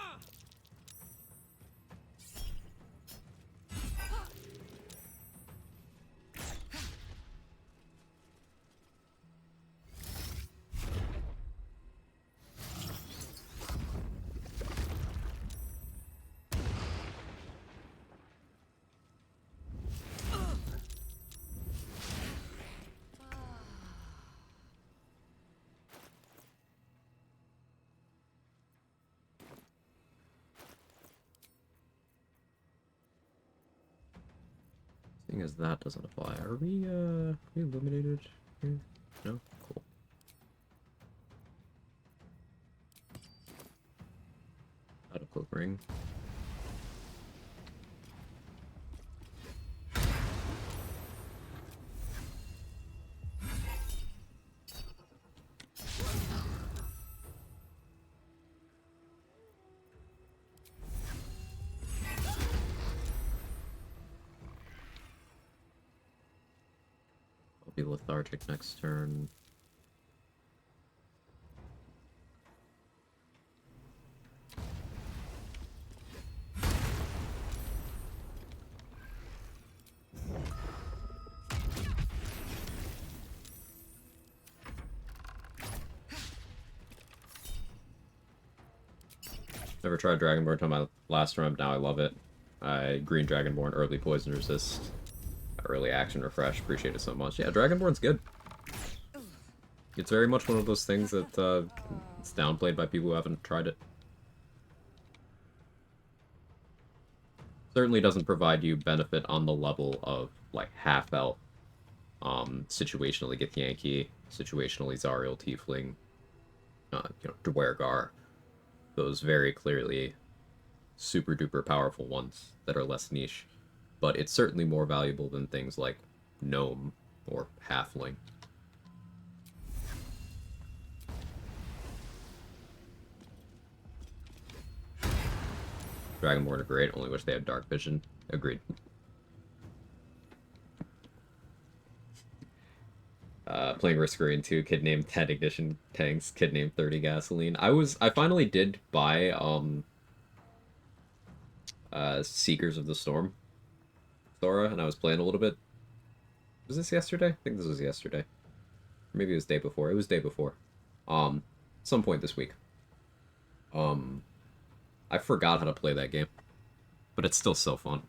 Seeing as that doesn't apply, are we illuminated here? No? Cool. Out of Cloak Ring. Be lethargic next turn. Never tried Dragonborn until my last run, now I love it. Green Dragonborn, early poison resist. Early action refresh, appreciate it so much. Yeah, Dragonborn's good. It's very much one of those things that it's downplayed by people who haven't tried it. Certainly doesn't provide you benefit on the level of like half health. Situationally Githyanki, situationally Zariel Tiefling, Dwergar. Those very clearly super duper powerful ones that are less niche. But it's certainly more valuable than things like Gnome or Halfling. Dragonborn are great, only wish they had Dark Vision. Agreed. Playing Risk Arena 2, kid named 10 ignition tanks, kid named 30 gasoline. I finally did buy Seekers of the Storm Thora, and I was playing a little bit. Was this yesterday? I think this was yesterday. Or maybe it was day before. It was day before. Some point this week. I forgot how to play that game, but it's still so fun.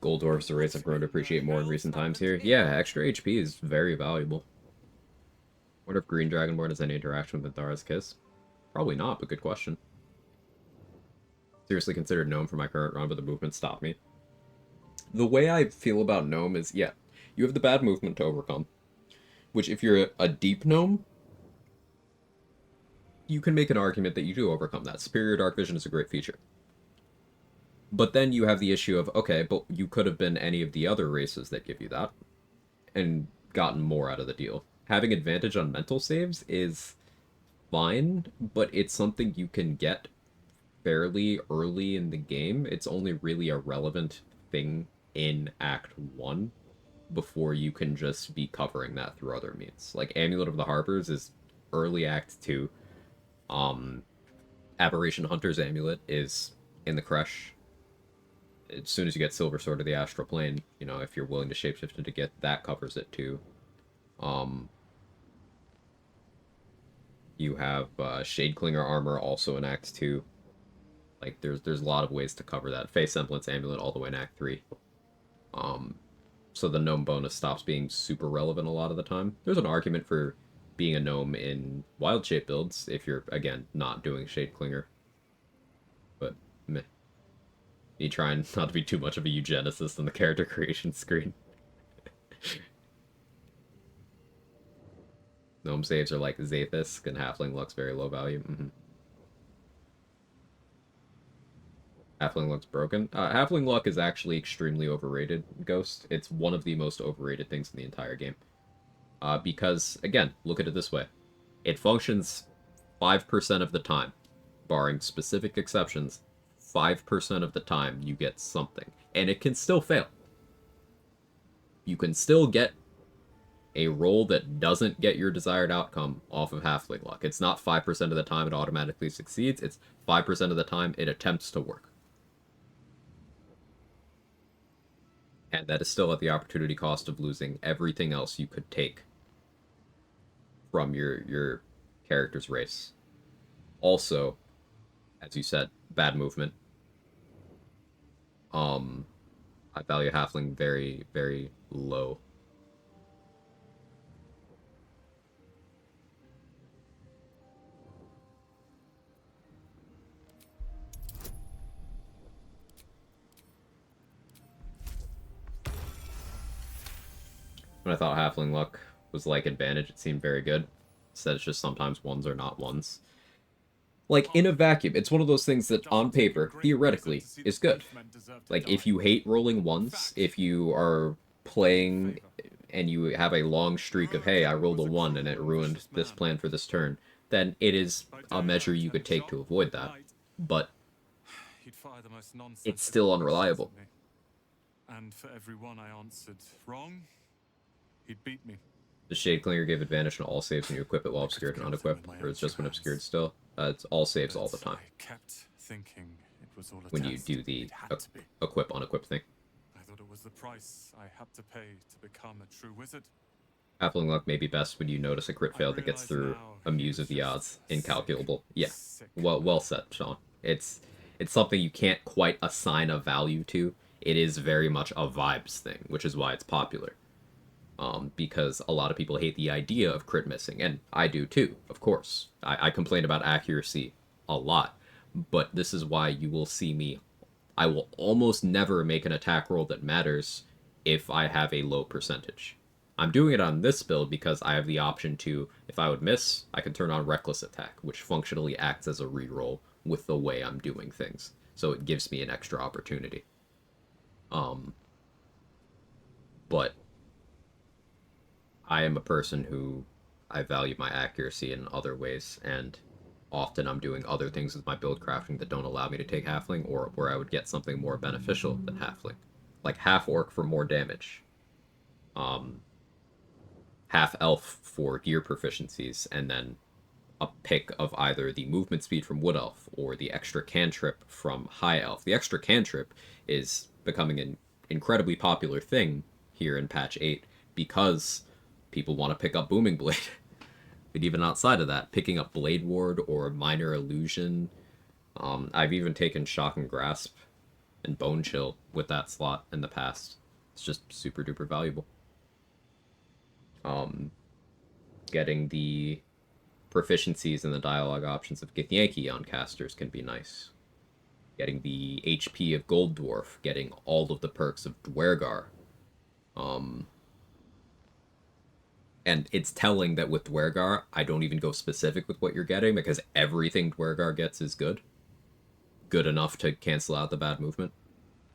Gold dwarves, the race have grown to appreciate more in recent times here. Yeah, extra HP is very valuable. Wonder if Green Dragonborn has any interaction with Thara's Kiss? Probably not, but good question. Seriously considered Gnome for my current run, but the movement stopped me. The way I feel about Gnome is, yeah, you have the bad movement to overcome. Which, if you're a deep Gnome, you can make an argument that you do overcome that. Superior Dark Vision is a great feature. But then you have the issue of, okay, but you could have been any of the other races that give you that, and gotten more out of the deal. Having advantage on mental saves is fine, but it's something you can get fairly early in the game. It's only really a relevant thing in Act 1 before you can just be covering that through other means. Like, Amulet of the Harpers is early Act 2. Aberration Hunter's Amulet is in the Creche. As soon as you get Silver Sword of the Astral Plane, you know, if you're willing to shapeshift and to get that, covers it too. You have Shadeclinger armor also in Act 2. Like, there's a lot of ways to cover that. Face Semblance Amulet all the way in Act 3. So the Gnome bonus stops being super relevant a lot of the time. There's an argument for being a Gnome in Wild Shape builds, if you're, again, not doing Shadeclinger. But, meh. Me trying not to be too much of a eugenicist on the character creation screen. Gnome saves are like Zathis, and Halfling Luck's very low value. Halfling Luck's broken. Halfling Luck is actually extremely overrated, Ghost. It's one of the most overrated things in the entire game. Because, again, look at it this way. It functions 5% of the time. Barring specific exceptions, 5% of the time you get something. And it can still fail. You can still get a roll that doesn't get your desired outcome off of Halfling Luck. It's not 5% of the time it automatically succeeds, it's 5% of the time it attempts to work. And that is still at the opportunity cost of losing everything else you could take from your character's race. Also, as you said, bad movement. I value Halfling very, very low. When I thought Halfling Luck was like advantage, it seemed very good. Instead, it's just sometimes ones are not ones. Like, in a vacuum, it's one of those things that, on paper, theoretically, is good. Like, if you hate rolling ones, if you are playing and you have a long streak of, hey, I rolled a 1 and it ruined this plan for this turn, then it is a measure you could take to avoid that. But it's still unreliable. And for every one I answered wrong, he'd beat me. Does Shadeclinger give advantage on all saves when you equip it while obscured and unequipped, or it's just when obscured still? It's all saves all the time. I kept thinking it was all a when you test. do the equip unequip thing. I thought it was the price I had to pay to become a true wizard. Halfling Luck may be best when you notice a crit fail that gets through a muse of the odds. Incalculable. Yeah. Well said, Sean. It's something you can't quite assign a value to. It is very much a vibes thing, which is why it's popular. Because a lot of people hate the idea of crit missing, and I do too, of course. I complain about accuracy a lot, but this is why you will see me. I will almost never make an attack roll that matters if I have a low percentage. I'm doing it on this build because I have the option to, if I would miss, I can turn on Reckless Attack, which functionally acts as a reroll with the way I'm doing things. So it gives me an extra opportunity. But I am a person who I value my accuracy in other ways, and often I'm doing other things with my build crafting that don't allow me to take Halfling, or where I would get something more beneficial than Halfling. Like Half Orc for more damage. Half Elf for gear proficiencies, and then a pick of either the movement speed from Wood Elf or the extra cantrip from High Elf. The extra cantrip is becoming an incredibly popular thing here in Patch 8 because people want to pick up Booming Blade. But even outside of that, picking up Blade Ward or Minor Illusion. I've even taken Shock and Grasp and Bone Chill with that slot in the past. It's just super duper valuable. Getting the proficiencies and the dialogue options of Githyanki on casters can be nice. Getting the HP of Gold Dwarf, getting all of the perks of Dwergar. And it's telling that with Dwergar, I don't even go specific with what you're getting, because everything Dwergar gets is good. Good enough to cancel out the bad movement,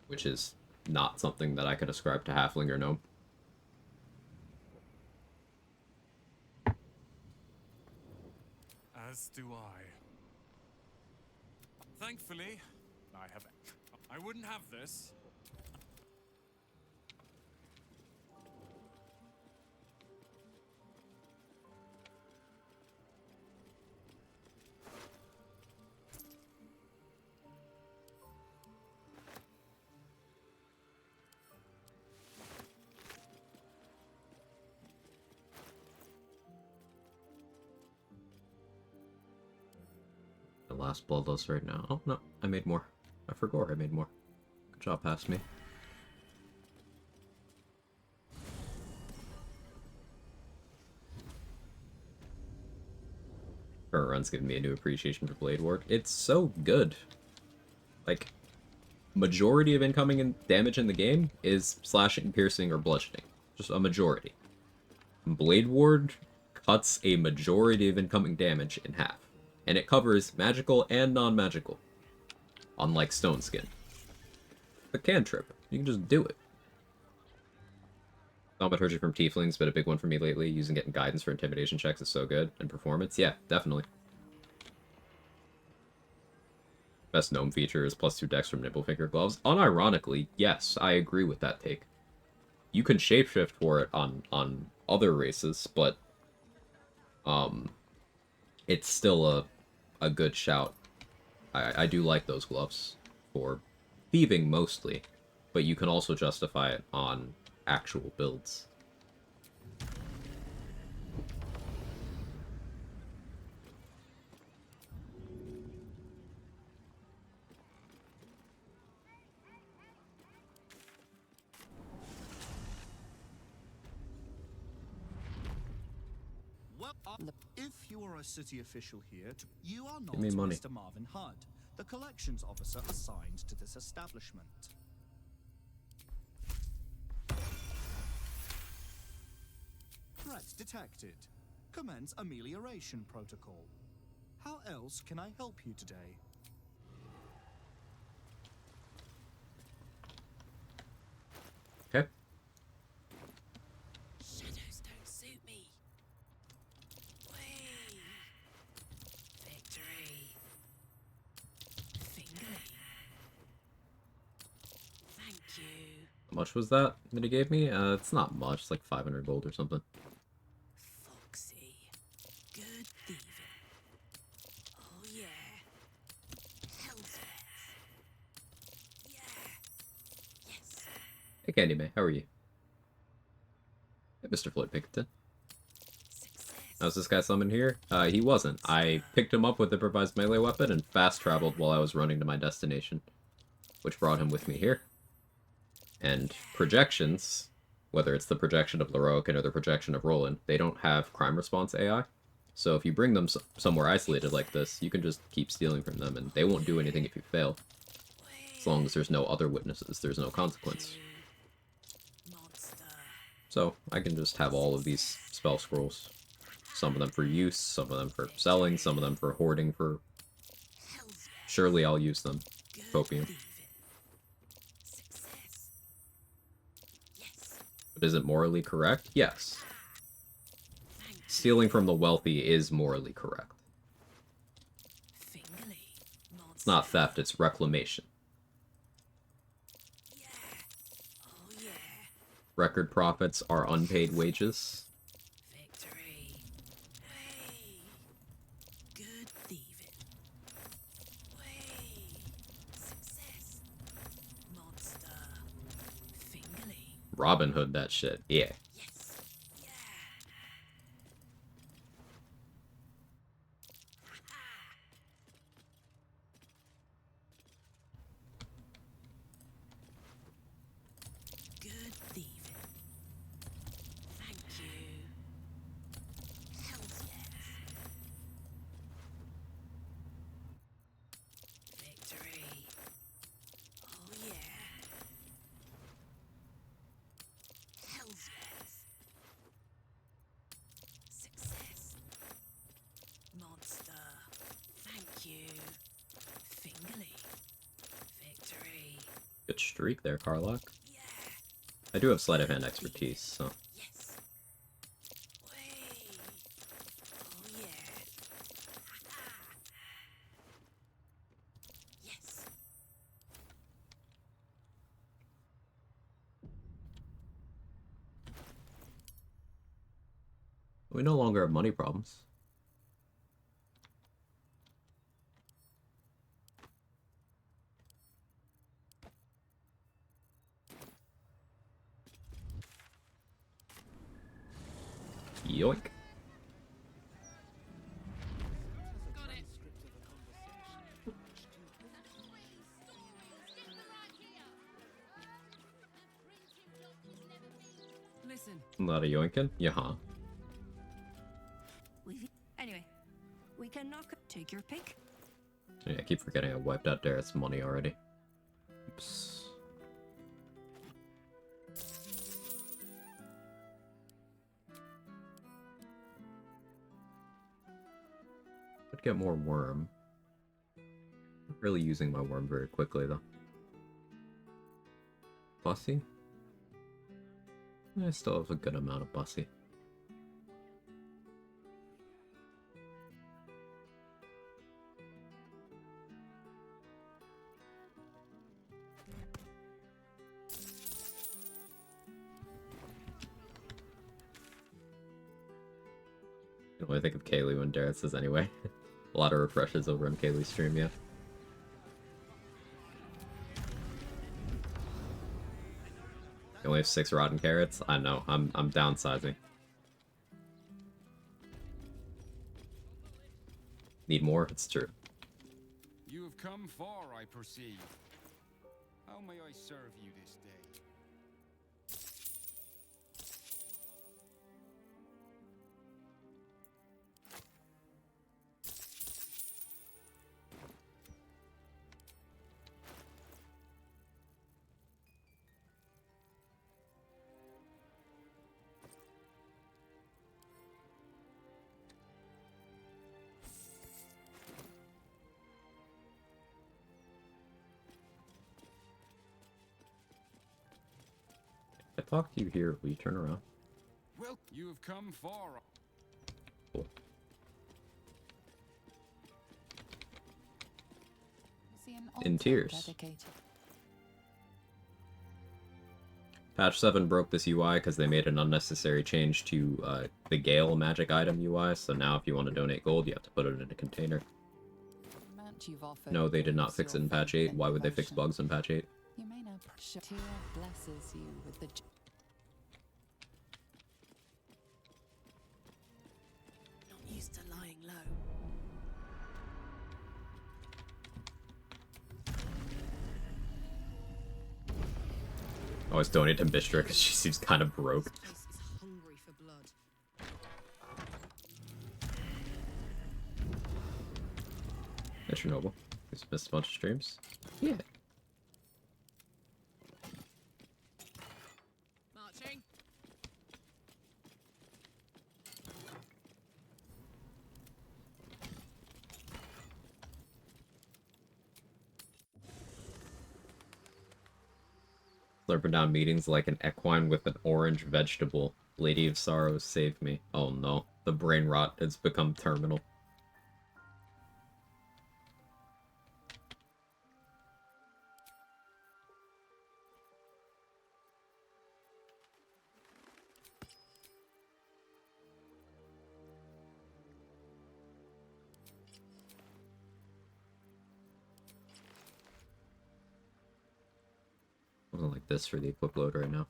which is not something that I could ascribe to Halfling or Gnome. As do I. Thankfully, I wouldn't have this. The last bloodlust right now. Oh, no, I made more. I forgot I made more. Good job, past me. Current run's giving me a new appreciation for Blade Ward. It's so good. Like, majority of incoming damage in the game is slashing, piercing, or bludgeoning. Just a majority. Blade Ward cuts a majority of incoming damage in half. And it covers magical and non-magical. Unlike Stone Skin. The cantrip. You can just do it. Thaumaturgy from Tiefling's been a big one for me lately. Using it in guidance for intimidation checks is so good. And performance, yeah, definitely. Best gnome feature is +2 dex from Nimblefinger gloves. Unironically, yes, I agree with that take. You can shapeshift for it on other races, but it's still a good shout. I do like those gloves for thieving mostly, but you can also justify it on actual builds. If you are a city official here, you are not Give me money. Mr. Marvin Hudd, the collections officer assigned to this establishment. Threat detected. Commence amelioration protocol. How else can I help you today? Okay. Shadows don't suit me. Whee! Victory. Fingerling. Thank you. How much was that he gave me? It's not much. It's like 500 gold or something. Foxy. Good thieving. Oh yeah. Hell's yeah. Yes. Hey, Candy May, how are you? Hey, Mr. Floyd Pinkerton. How's this guy summoned here? He wasn't. I picked him up with improvised melee weapon and fast traveled while I was running to my destination, which brought him with me here. And projections, whether it's the projection of Leroican or the projection of Roland, they don't have crime response AI. So if you bring them somewhere isolated like this, you can just keep stealing from them, and they won't do anything if you fail. As long as there's no other witnesses, there's no consequence. So I can just have all of these spell scrolls. Some of them for use, some of them for selling, some of them for hoarding for... Surely I'll use them. Copium. But is it morally correct? Yes. Stealing from the wealthy is morally correct. It's not theft, it's reclamation. Record profits are unpaid wages. Robin Hood that shit, yeah. Good streak there, Karlach. I do have sleight of hand expertise, so... We no longer have money problems. Yoink. Listen. A lot of yoinking? Yeah. Anyway, we can take your pick. Yeah, I keep forgetting I wiped out Dareth's money already. Oops. Could get more worm. Not really using my worm very quickly though. Bussy? I still have a good amount of bussy. What do I think of Kaylee when Dareth says anyway? A lot of refreshes over on Kaylee's stream, yeah. You only have 6 rotten carrots? I know, I'm downsizing. Need more? It's true. You have come far, I perceive. How may I serve you this day? If I talk to you here, will you turn around? Well, you have come far. Cool. In tears. Patch 7 broke this UI because they made an unnecessary change to the Gale magic item UI, so now if you want to donate gold, you have to put it in a container. No, they did not fix it in patch 8. Why would they fix bugs in patch 8? You may now Tear blesses you with the... Not used to lying low. I always donate to Mistra because she seems kind of broke. That's Chernobyl. Just missed a bunch of streams. Yeah. Marching. Slurping down meetings like an equine with an orange vegetable. Lady of Sorrows, save me. Oh no. The brain rot has become terminal. Something like this for the equip load right now.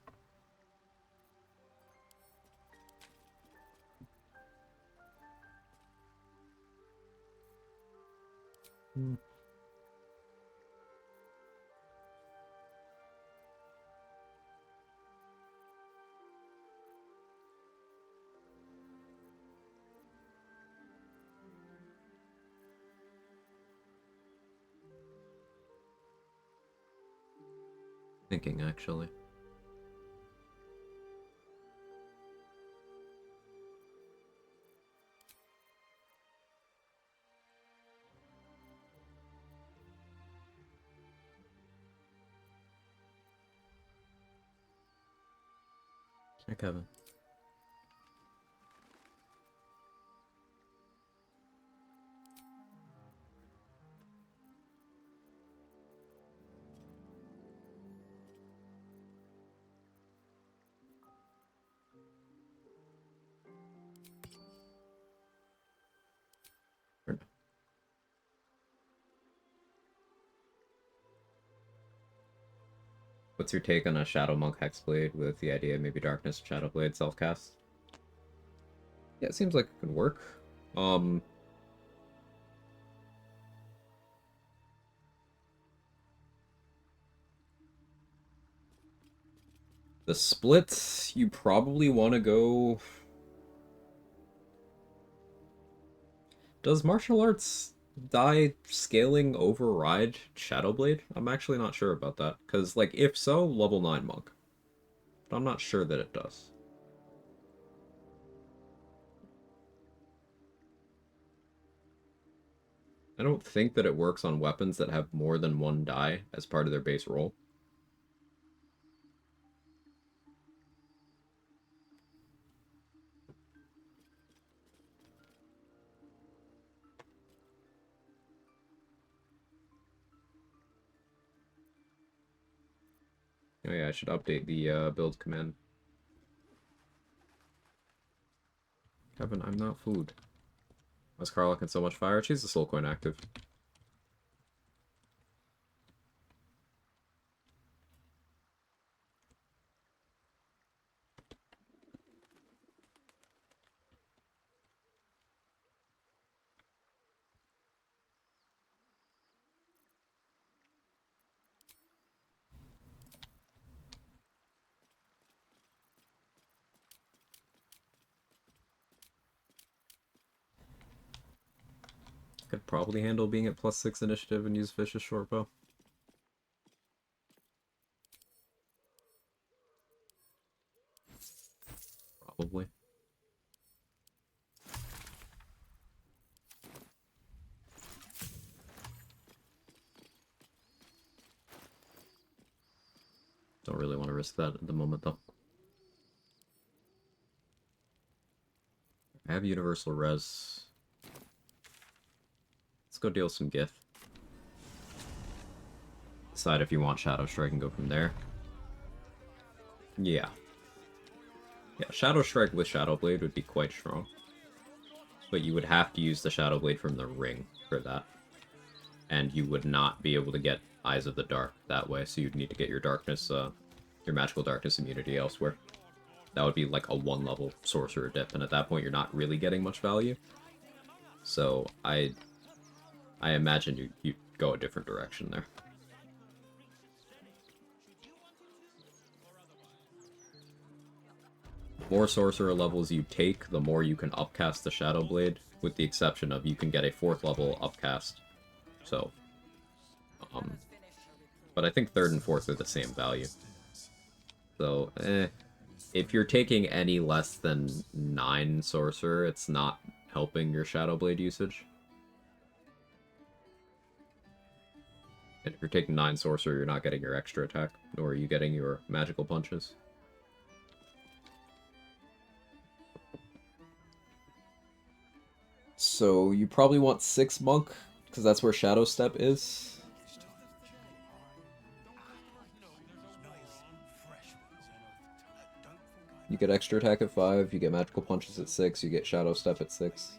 Thinking, actually. Hi, Kevin. What's your take on a Shadow Monk Hexblade with the idea of maybe Darkness Shadowblade self-cast? Yeah, it seems like it could work. The split, you probably want to go... Does martial arts die scaling override Shadowblade? I'm actually not sure about that. Because, like, if so, level 9 monk. But I'm not sure that it does. I don't think that it works on weapons that have more than one die as part of their base roll. Oh yeah, I should update the build command. Kevin, I'm not food. Why's Karlach in so much fire? She's the soul coin active. Could probably handle being at +6 initiative and use Vicious Shortbow. Probably. Don't really want to risk that at the moment, though. I have Universal Res. Let's go deal some Gith. Decide if you want Shadow Strike and go from there. Yeah. Yeah, Shadow Strike with Shadow Blade would be quite strong. But you would have to use the Shadow Blade from the ring for that. And you would not be able to get Eyes of the Dark that way, so you'd need to get your darkness, your magical darkness immunity elsewhere. That would be like a 1-level sorcerer dip, and at that point you're not really getting much value. So I imagine you'd go a different direction there. The more sorcerer levels you take, the more you can upcast the Shadow Blade, with the exception of you can get a 4th level upcast So, but I think 3rd and 4th are the same value. So, if you're taking any less than 9 Sorcerer, it's not helping your Shadow Blade usage. And if you're taking 9 Sorcerer, you're not getting your extra attack, nor are you getting your magical punches. So you probably want 6 Monk, because that's where Shadow Step is. You get extra attack at 5, you get magical punches at 6, you get Shadow Step at 6.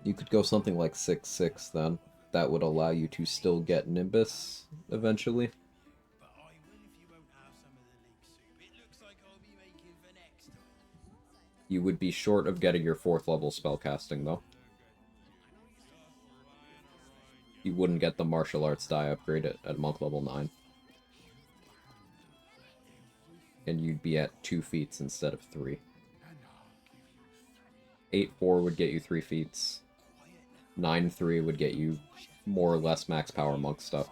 You could go something like 6/6 then. That would allow you to still get Nimbus eventually. You would be short of getting your 4th level spellcasting though. You wouldn't get the martial arts die upgrade at monk level 9. And you'd be at 2 feats instead of 3. 8/4 would get you 3 feats. 9/3 would get you more or less max power monk stuff.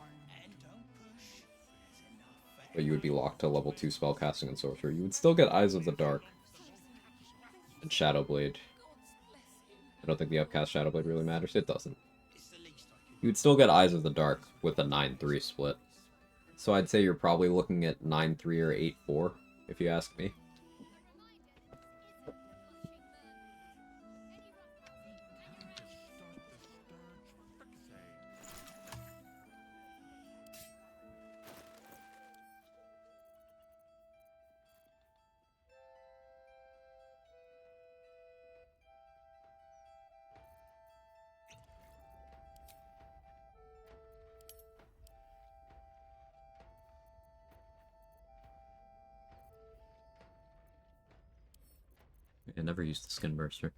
But you would be locked to level 2 spellcasting and sorcerer. You would still get Eyes of the Dark. And Shadow Blade. I don't think the upcast Shadow Blade really matters. It doesn't. You would still get Eyes of the Dark with a 9/3 split. So I'd say you're probably looking at 9/3 or 8/4, if you ask me. I never used the Skin Burster.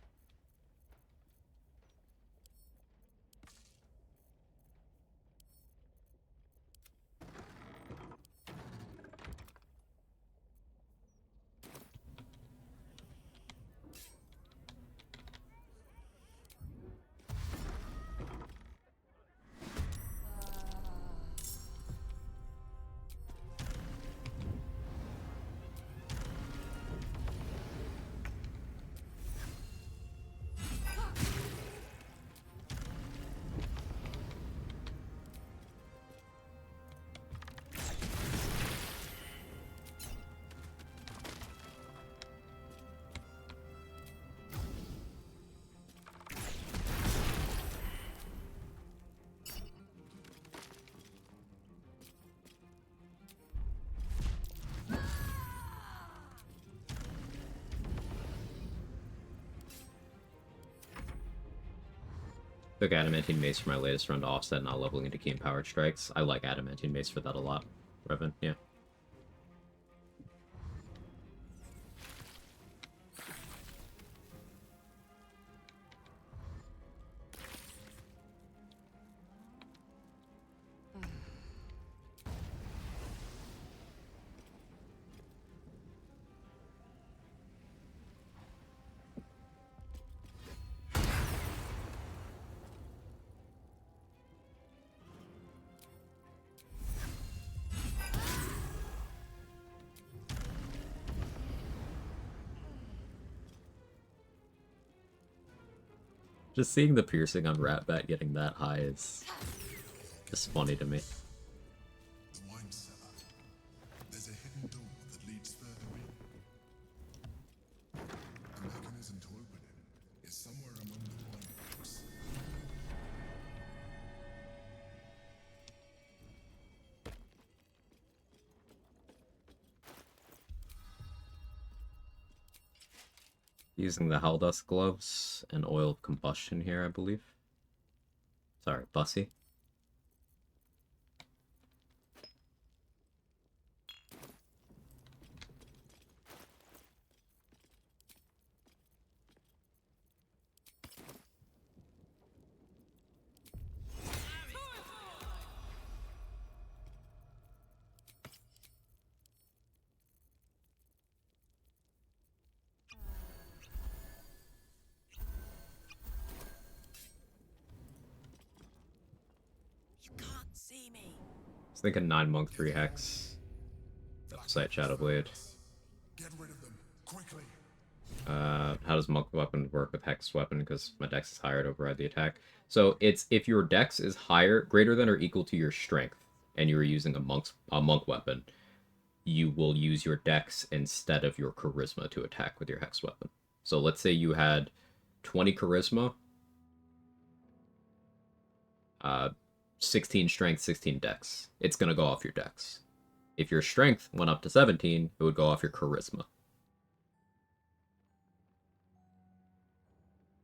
Took Adamantine Mace for my latest run to offset not leveling into key empowered strikes. I like Adamantine Mace for that a lot. Revan, yeah. Just seeing the piercing on Ratbat getting that high is just funny to me. The wine cellar. There's a hidden door that leads further in. The mechanism to open it is somewhere among the wine books. Using the Haldust gloves and oil of combustion here, I believe. Sorry, Bussy. I was thinking 9 monk, 3 hex. Sight Shadow Blade. Get rid of them quickly. How does monk weapon work with hex weapon? Because my dex is higher to override the attack. So it's if your dex is higher, greater than or equal to your strength, and you are using a monk weapon, you will use your dex instead of your charisma to attack with your hex weapon. So let's say you had 20 charisma, 16 strength, 16 dex. It's gonna go off your dex. If your strength went up to 17, it would go off your charisma.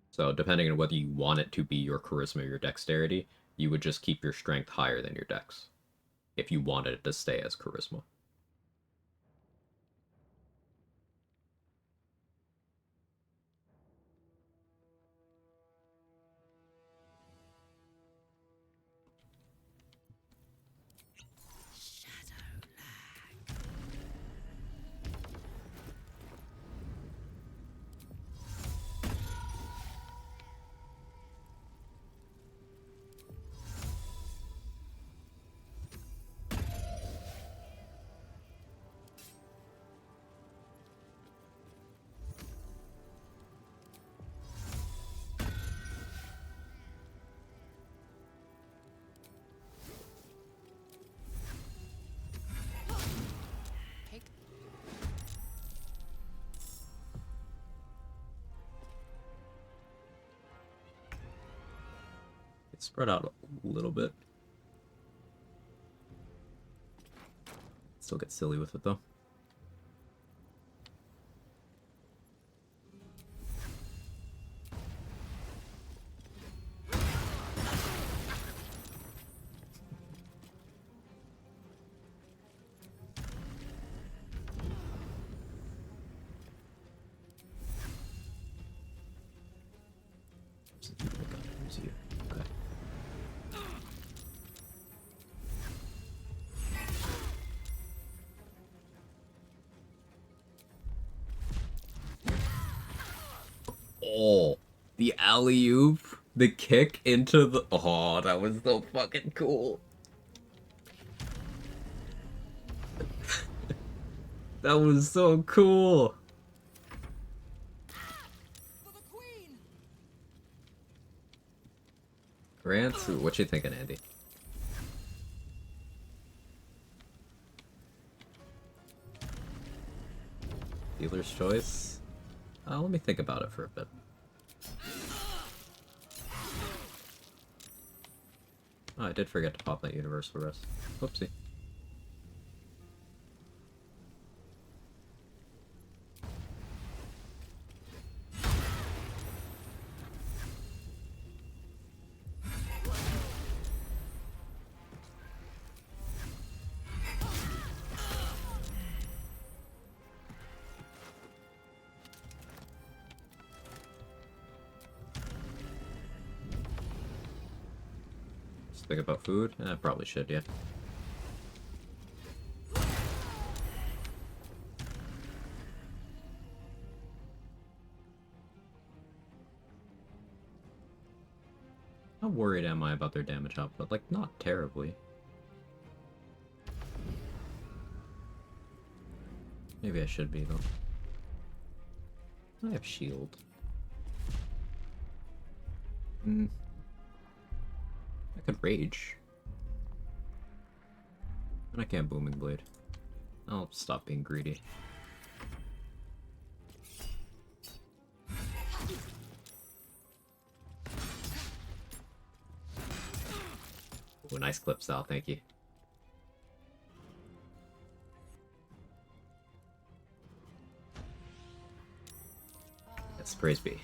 So depending on whether you want it to be your charisma or your dexterity, you would just keep your strength higher than your dex. If you wanted it to stay as charisma. Spread out a little bit. Still get silly with it though. Oh, the alley-oop, the kick into the... Oh, that was so fucking cool. That was so cool. Grant, what you thinking, Andy? Dealer's choice? Let me think about it for a bit. Oh, I did forget to pop that universal rest. Whoopsie. Think about food? I probably should, yeah. How worried am I about their damage output? Like, not terribly. Maybe I should be, though. I have shield. I could rage. And I can't booming blade. I'll stop being greedy. Ooh, nice clip, Sal, thank you. Yes, praise be.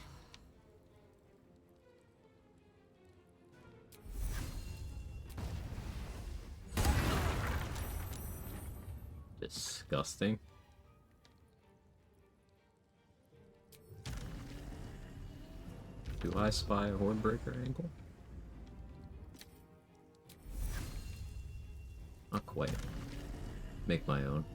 Disgusting. Do I spy a Hornbreaker angle? Not quite. Make my own.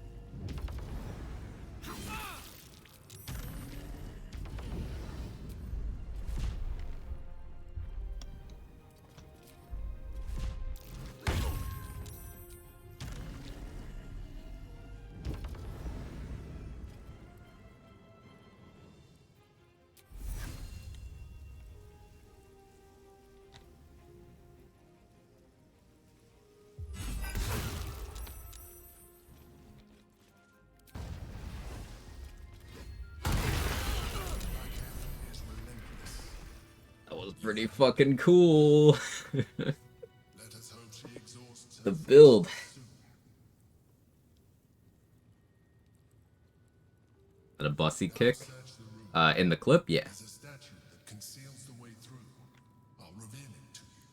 was pretty fucking cool. Let us hope she exhausts The her build. soon. And a bossy kick. In the clip, yeah. There's a statue that conceals the way through. I'll reveal it to you.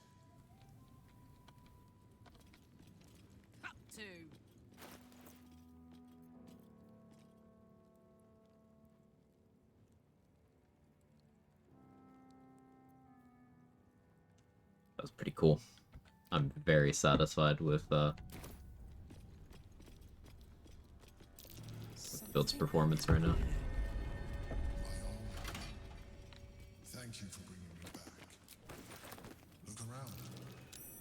Up to. That was pretty cool. I'm very satisfied with Build's performance right now. Thank you for bringing me back. Look around.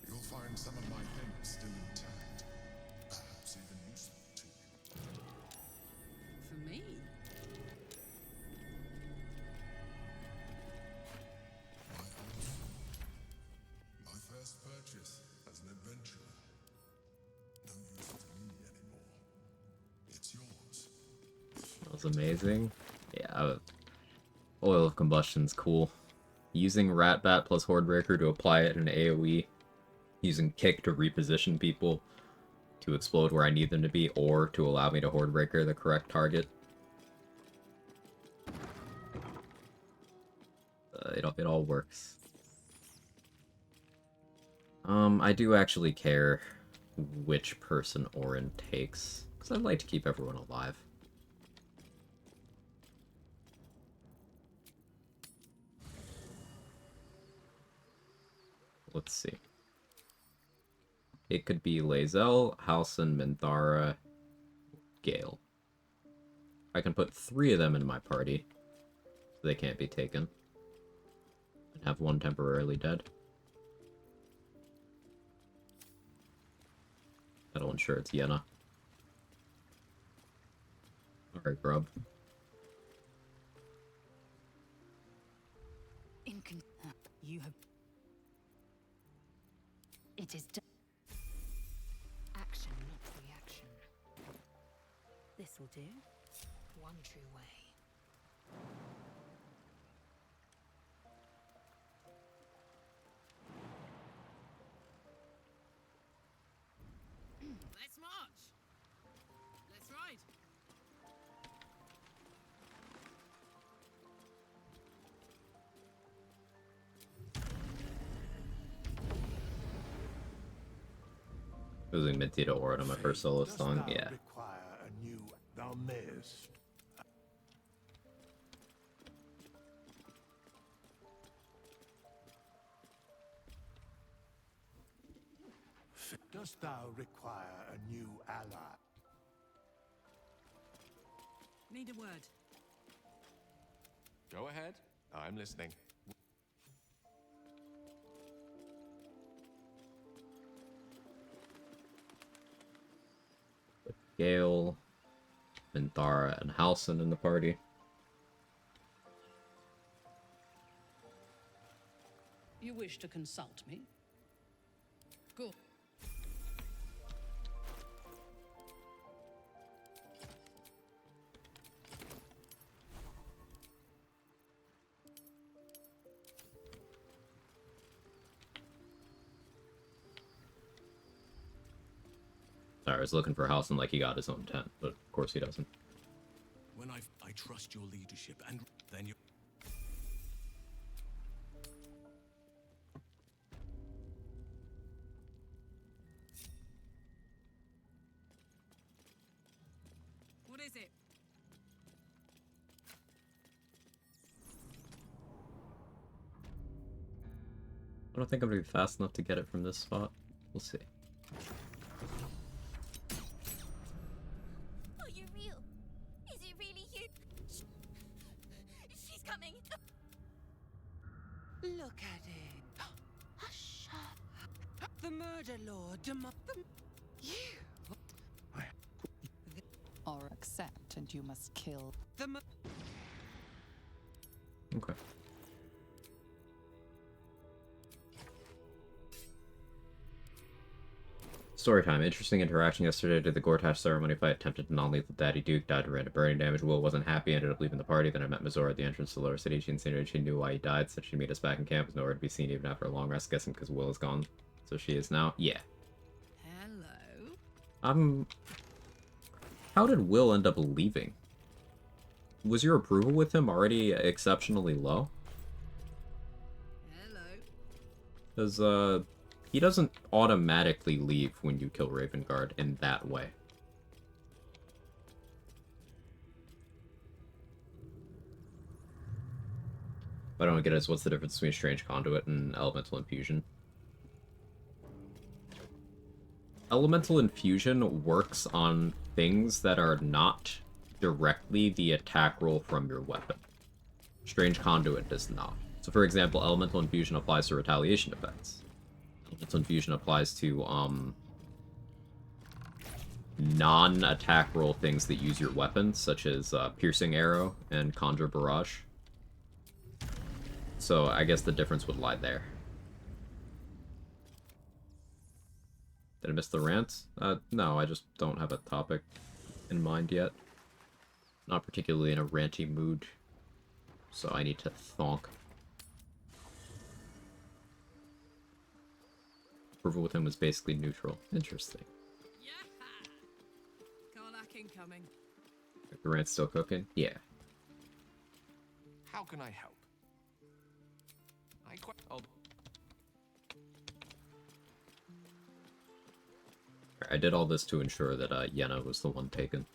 You'll find some of my things still intact. Perhaps even useful to you. For me? My horse. My first purchase as an adventurer. No use to me anymore. It's yours. That was amazing. Yeah, Oil of Combustion's cool. Using Ratbat plus Hordebreaker to apply it in AoE. Using Kick to reposition people to explode where I need them to be, or to allow me to Hordebreaker the correct target. It all works. I do actually care which person Orin takes, because I'd like to keep everyone alive. Let's see. It could be Lae'zel, Halsin, Minthara, Gale. I can put 3 of them in my party, so they can't be taken. And have one temporarily dead. That'll ensure it's Yenna. Alright, Grub. You have. It is done. Action, not reaction. This will do. One true way. Let's march. Let's ride. Losing Minty to Orin on my first solo song, yeah. Require a new thou mayest. Dost thou require a new ally? Need a word. Go ahead. I'm listening. Gale, Minthara, and Halsin in the party. You wish to consult me? Good. Sorry, I was looking for Halsin like he got his own tent, but of course he doesn't. When I trust your leadership, and then you. What is it? I don't think I'm gonna be fast enough to get it from this spot. We'll see. Are you real? Is it really you? She's coming. Look at it. Hush. The murder lord. You. Or accept, and you must kill. Okay. Storytime. Interesting interaction yesterday. Did the Gortash ceremony fight. Attempted non-lethal Daddy Duke. Died to random burning damage. Wyll wasn't happy. Ended up leaving the party. Then I met Mizora at the entrance to the lower city. She insinuated she knew why he died. Said she'd meet us back in camp. Was nowhere to be seen even after a long rest. Guessing because Wyll is gone. So she is now. Yeah. Hello. How did Wyll end up leaving? Was your approval with him already exceptionally low? Hello. Because, he doesn't automatically leave when you kill Ravengard in that way. What I don't get is what's the difference between Strange Conduit and Elemental Infusion? Elemental Infusion works on things that are not directly the attack roll from your weapon. Strange Conduit does not. So for example, Elemental Infusion applies to retaliation effects. Elemental Infusion applies to non-attack roll things that use your weapons, such as Piercing Arrow and Conjure Barrage. So I guess the difference would lie there. Did I miss the rant? No, I just don't have a topic in mind yet. Not particularly in a ranty mood, so I need to thonk. Approval with him was basically neutral. Interesting. Karlach incoming. The rant's still cooking? Yeah. How can I help? I did all this to ensure that Yenna was the one taken.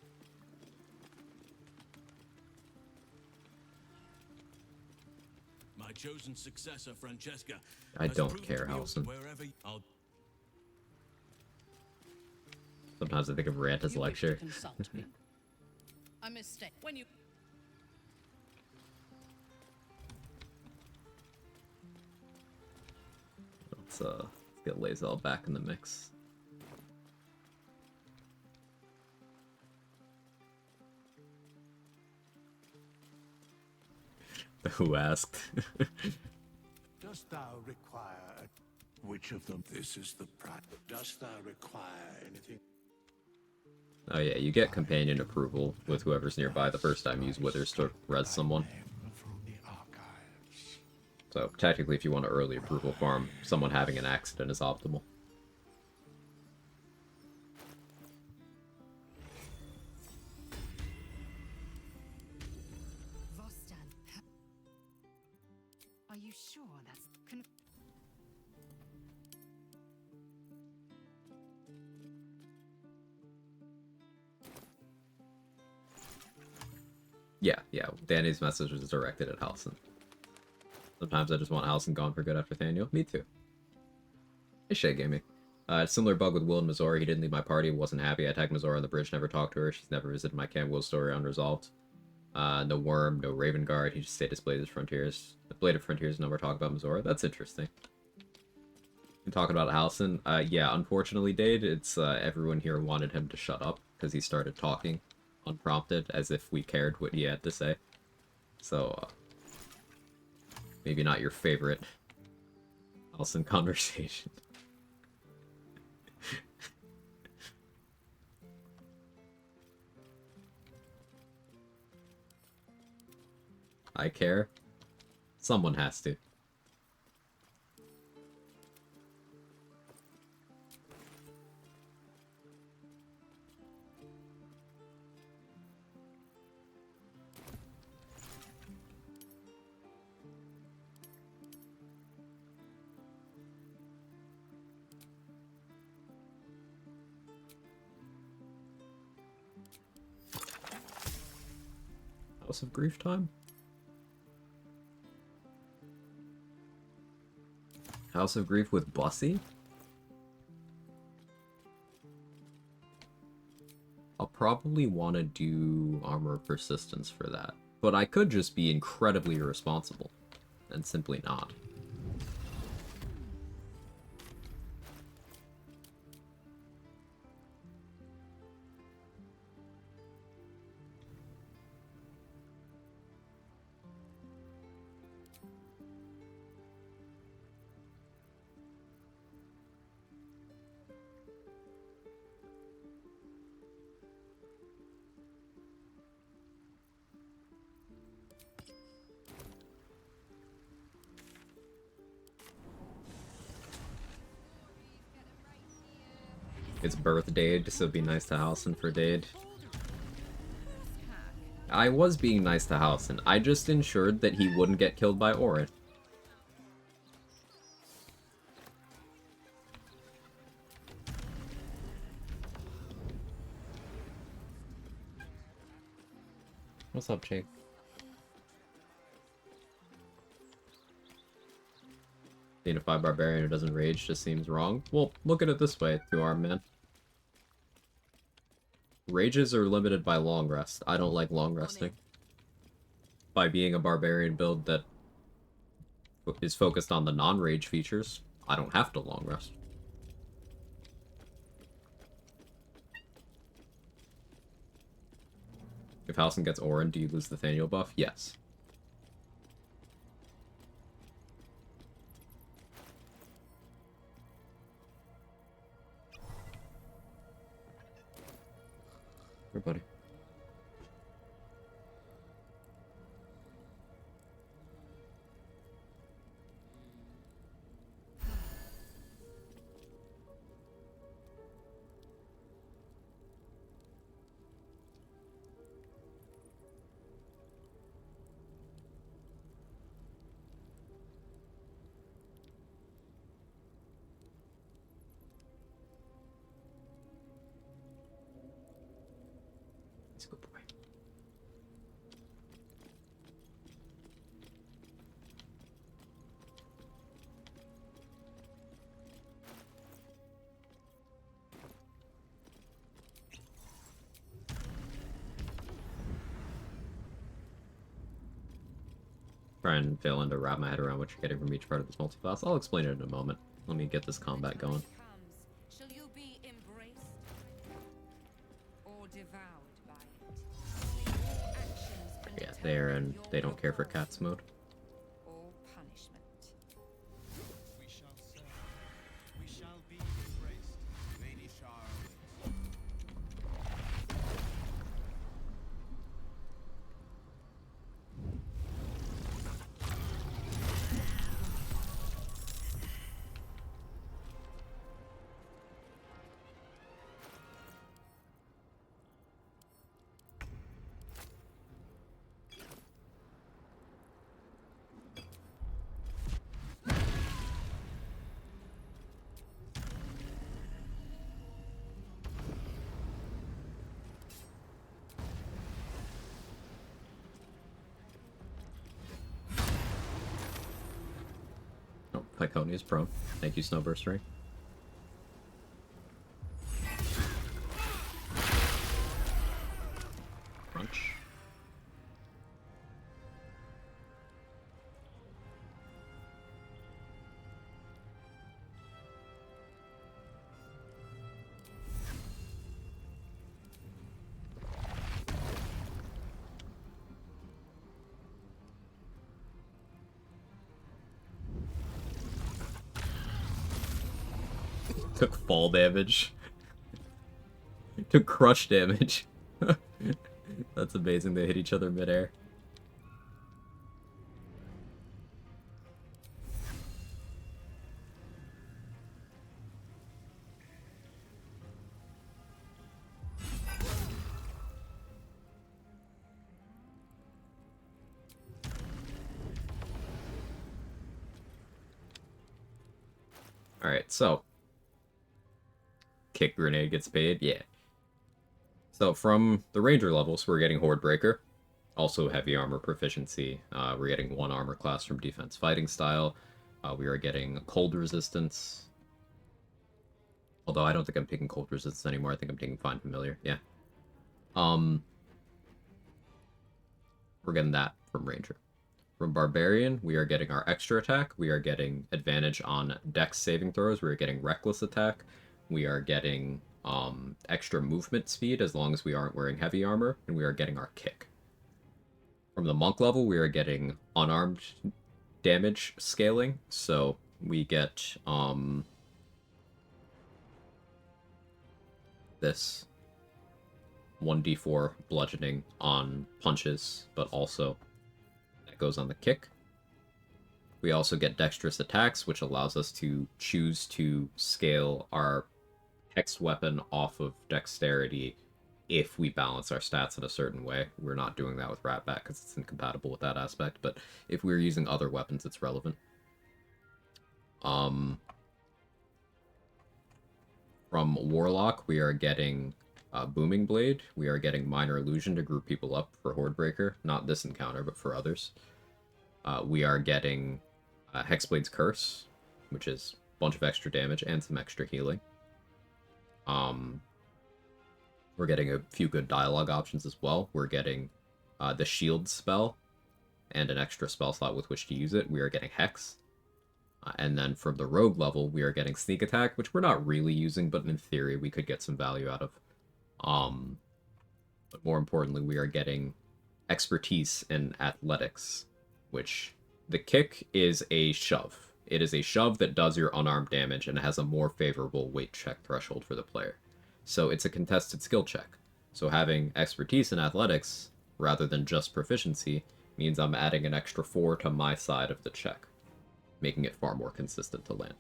My chosen successor, Francesca. I don't care, Halson. Sometimes I think of rant as lecture. I mistake when you. Let's get Lae'zel back in the mix. Who asked? Dost thou require which of them? This is the dost thou require anything? Oh yeah, you get companion approval with whoever's nearby the first time you use Withers to res someone. So technically if you want to early approval farm, someone having an accident is optimal. Are you sure that's... Yeah, Danny's message was directed at Halson. Sometimes I just want Halson gone for good after Thaniel. Me too. Hey, Shay Gaming. Similar bug with Wyll and Mizora. He didn't leave my party, wasn't happy. I attacked Mizora on the bridge, never talked to her. She's never visited my camp. Wyll's story unresolved. No Worm, no Ravengard. He just stayed as Blade of Frontiers. The Blade of Frontiers never talk about Mizora. That's interesting. And talking about Halson, yeah, unfortunately, Dade, it's everyone here wanted him to shut up because he started talking unprompted, as if we cared what he had to say. So, maybe not your favorite Halson conversation. I care. Someone has to. House of Grief time? House of Grief with Bussy? I'll probably want to do Armor of Persistence for that. But I could just be incredibly irresponsible and simply not. It's birthday, so it'd be nice to Halcyon for Dade. I was being nice to Halcyon. I just ensured that he wouldn't get killed by Orin. What's up, Jake? Being a 5 barbarian who doesn't rage just seems wrong. Well, look at it this way, 2-arm man. Rages are limited by long rest. I don't like long resting. By being a barbarian build that is focused on the non-rage features, I don't have to long rest. If Halcyon gets Orin, do you lose the Thaniel buff? Yes. Here, buddy. He's a good boy. Try and fail to wrap my head around what you're getting from each part of this multi-class. I'll explain it in a moment. Let me get this combat going. Shall you be embraced or devoured by it? Yeah, there, and they don't care for cats mode. Or punishment. We shall serve. We shall be embraced. Lady Charlotte. Oh, Pycone is prone. Thank you, Snowburst Ring. Crunch. Took fall damage. Took crush damage. That's amazing, they hit each other midair. Alright, so kick grenade gets paid, yeah. So from the ranger levels, we're getting Horde Breaker, also heavy armor proficiency. We're getting 1 armor class from defense fighting style. We are getting cold resistance. Although I don't think I'm taking cold resistance anymore. I think I'm taking fine familiar. Yeah. We're getting that from ranger. From barbarian, we are getting our extra attack. We are getting advantage on dex saving throws. We are getting reckless attack. We are getting extra movement speed as long as we aren't wearing heavy armor, and we are getting our kick. From the monk level, we are getting unarmed damage scaling, so we get this 1d4 bludgeoning on punches, but also that goes on the kick. We also get dexterous attacks, which allows us to choose to scale our hexed weapon off of dexterity if we balance our stats in a certain way. We're not doing that with Ratbat because it's incompatible with that aspect, but if we're using other weapons, it's relevant. From Warlock, we are getting Booming Blade. We are getting Minor Illusion to group people up for Hordebreaker. Not this encounter, but for others. We are getting Hexblade's Curse, which is a bunch of extra damage and some extra healing. We're getting a few good dialogue options as well. We're getting the Shield spell and an extra spell slot with which to use it. We are getting Hex. And then from the Rogue level, we are getting Sneak Attack, which we're not really using, but in theory we could get some value out of. But more importantly, we are getting Expertise in Athletics, which the kick is a shove. It is a shove that does your unarmed damage and has a more favorable weight check threshold for the player. So it's a contested skill check. So having Expertise in Athletics, rather than just Proficiency, means I'm adding an extra 4 to my side of the check, making it far more consistent to land.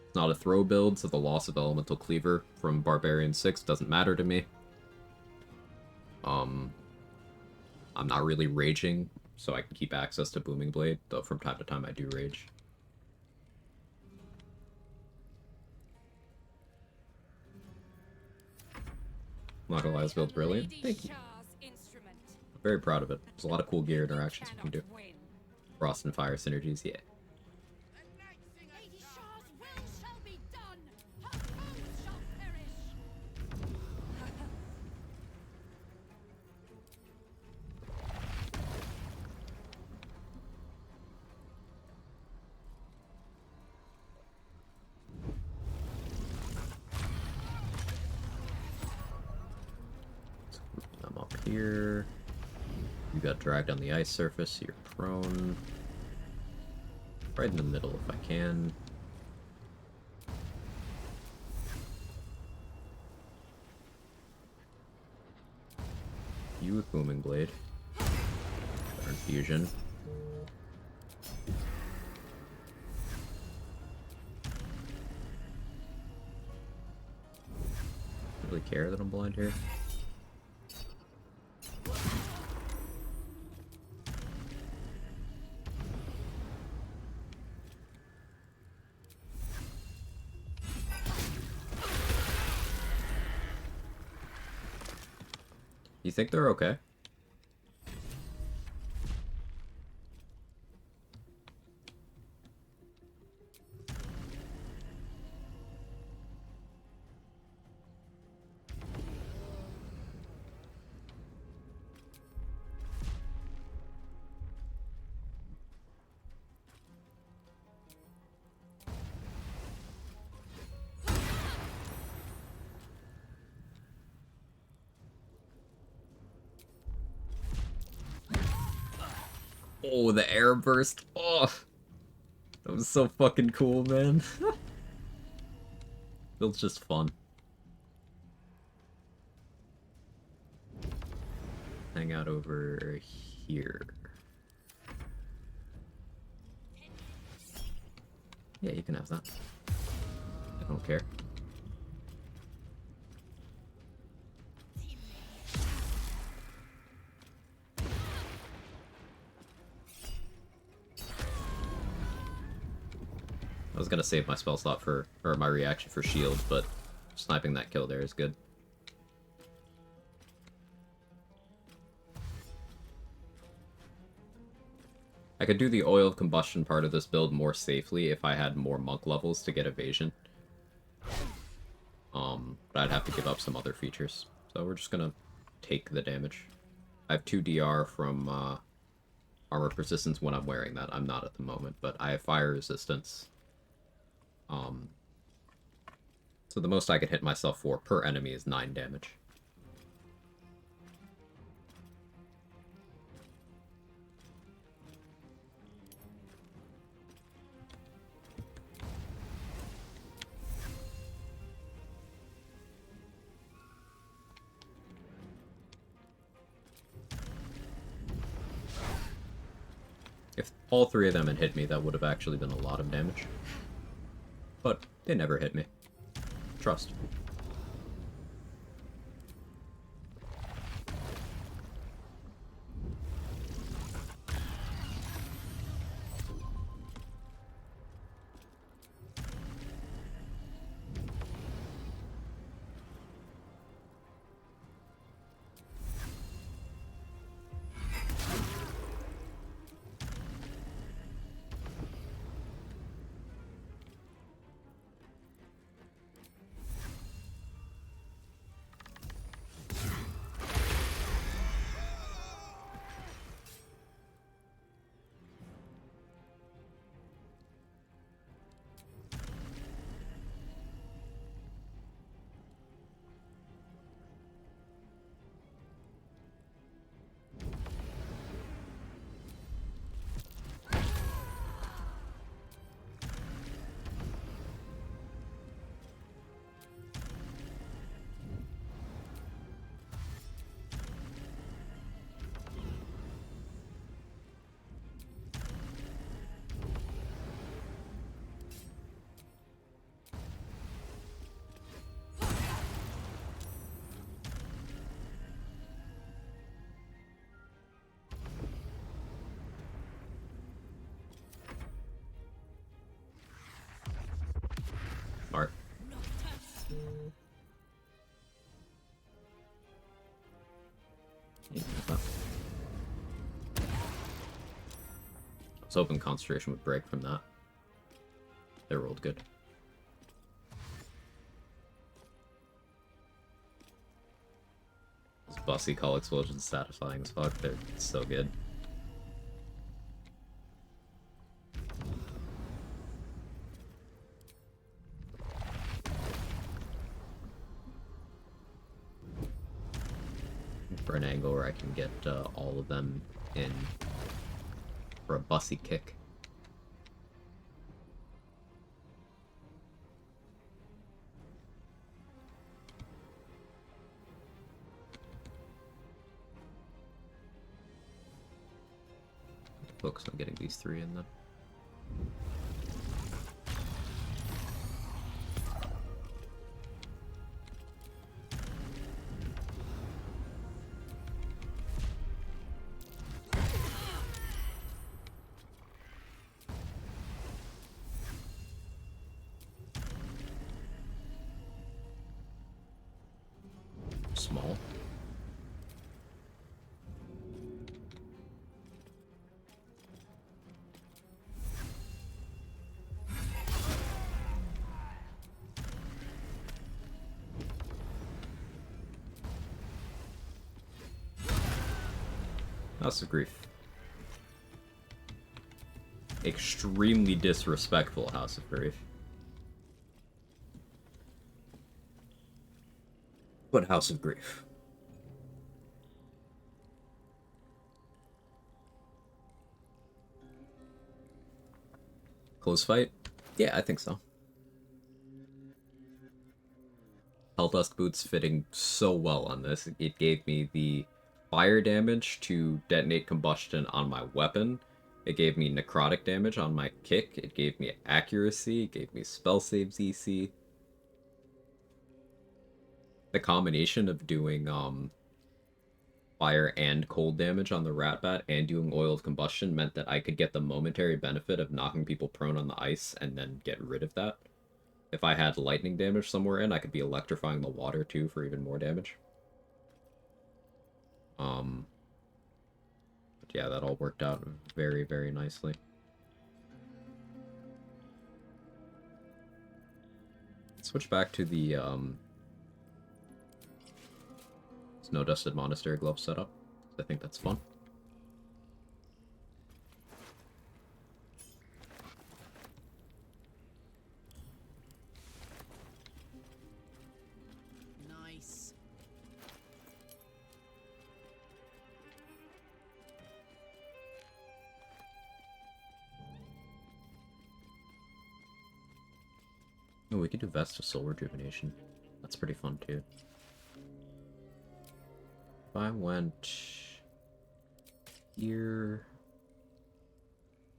It's not a throw build, so the loss of Elemental Cleaver from Barbarian 6 doesn't matter to me. I'm not really raging, so I can keep access to Booming Blade, though from time to time I do rage. Modelize build brilliant. Thank you. I'm very proud of it. There's a lot of cool gear interactions we can do. Frost and fire synergies, yeah. I'm up here. You got dragged on the ice surface, so you're prone. Right in the middle if I can. You with Booming Blade. Or Fusion. Really care that I'm blind here? You think they're okay? Oh, the air burst. Oh, that was so fucking cool, man. Feels just fun. Hang out over here. Yeah, you can have that. I don't care. I was gonna save my spell slot for, or my reaction for shield, but sniping that kill there is good. I could do the oil of combustion part of this build more safely if I had more monk levels to get evasion. But I'd have to give up some other features. So we're just gonna take the damage. I have 2 DR from armor persistence when I'm wearing that. I'm not at the moment, but I have fire resistance. So the most I could hit myself for per enemy is 9 damage. If all three of them had hit me, that would have actually been a lot of damage. But they never hit me. Trust. Smart. Yeah, I was hoping concentration would break from that. They rolled good. Those bossy call explosions satisfying as fuck. They're so good. For an angle where I can get all of them in for a bussy kick. Focus on getting these three in then. Small. House of Grief. Extremely disrespectful House of Grief. But House of Grief. Close fight? Yeah, I think so. Helldusk Boots fitting so well on this. It gave me the fire damage to detonate combustion on my weapon. It gave me necrotic damage on my kick. It gave me accuracy. It gave me spell saves EC. The combination of doing fire and cold damage on the rat bat and doing oiled combustion meant that I could get the momentary benefit of knocking people prone on the ice and then get rid of that. If I had lightning damage somewhere in, I could be electrifying the water too for even more damage. But yeah, that all worked out very, very nicely. Switch back to the snow-dusted monastery glove setup. I think that's fun. Nice. Oh, we could do Vest of Soul Rejuvenation. That's pretty fun too. If I went here...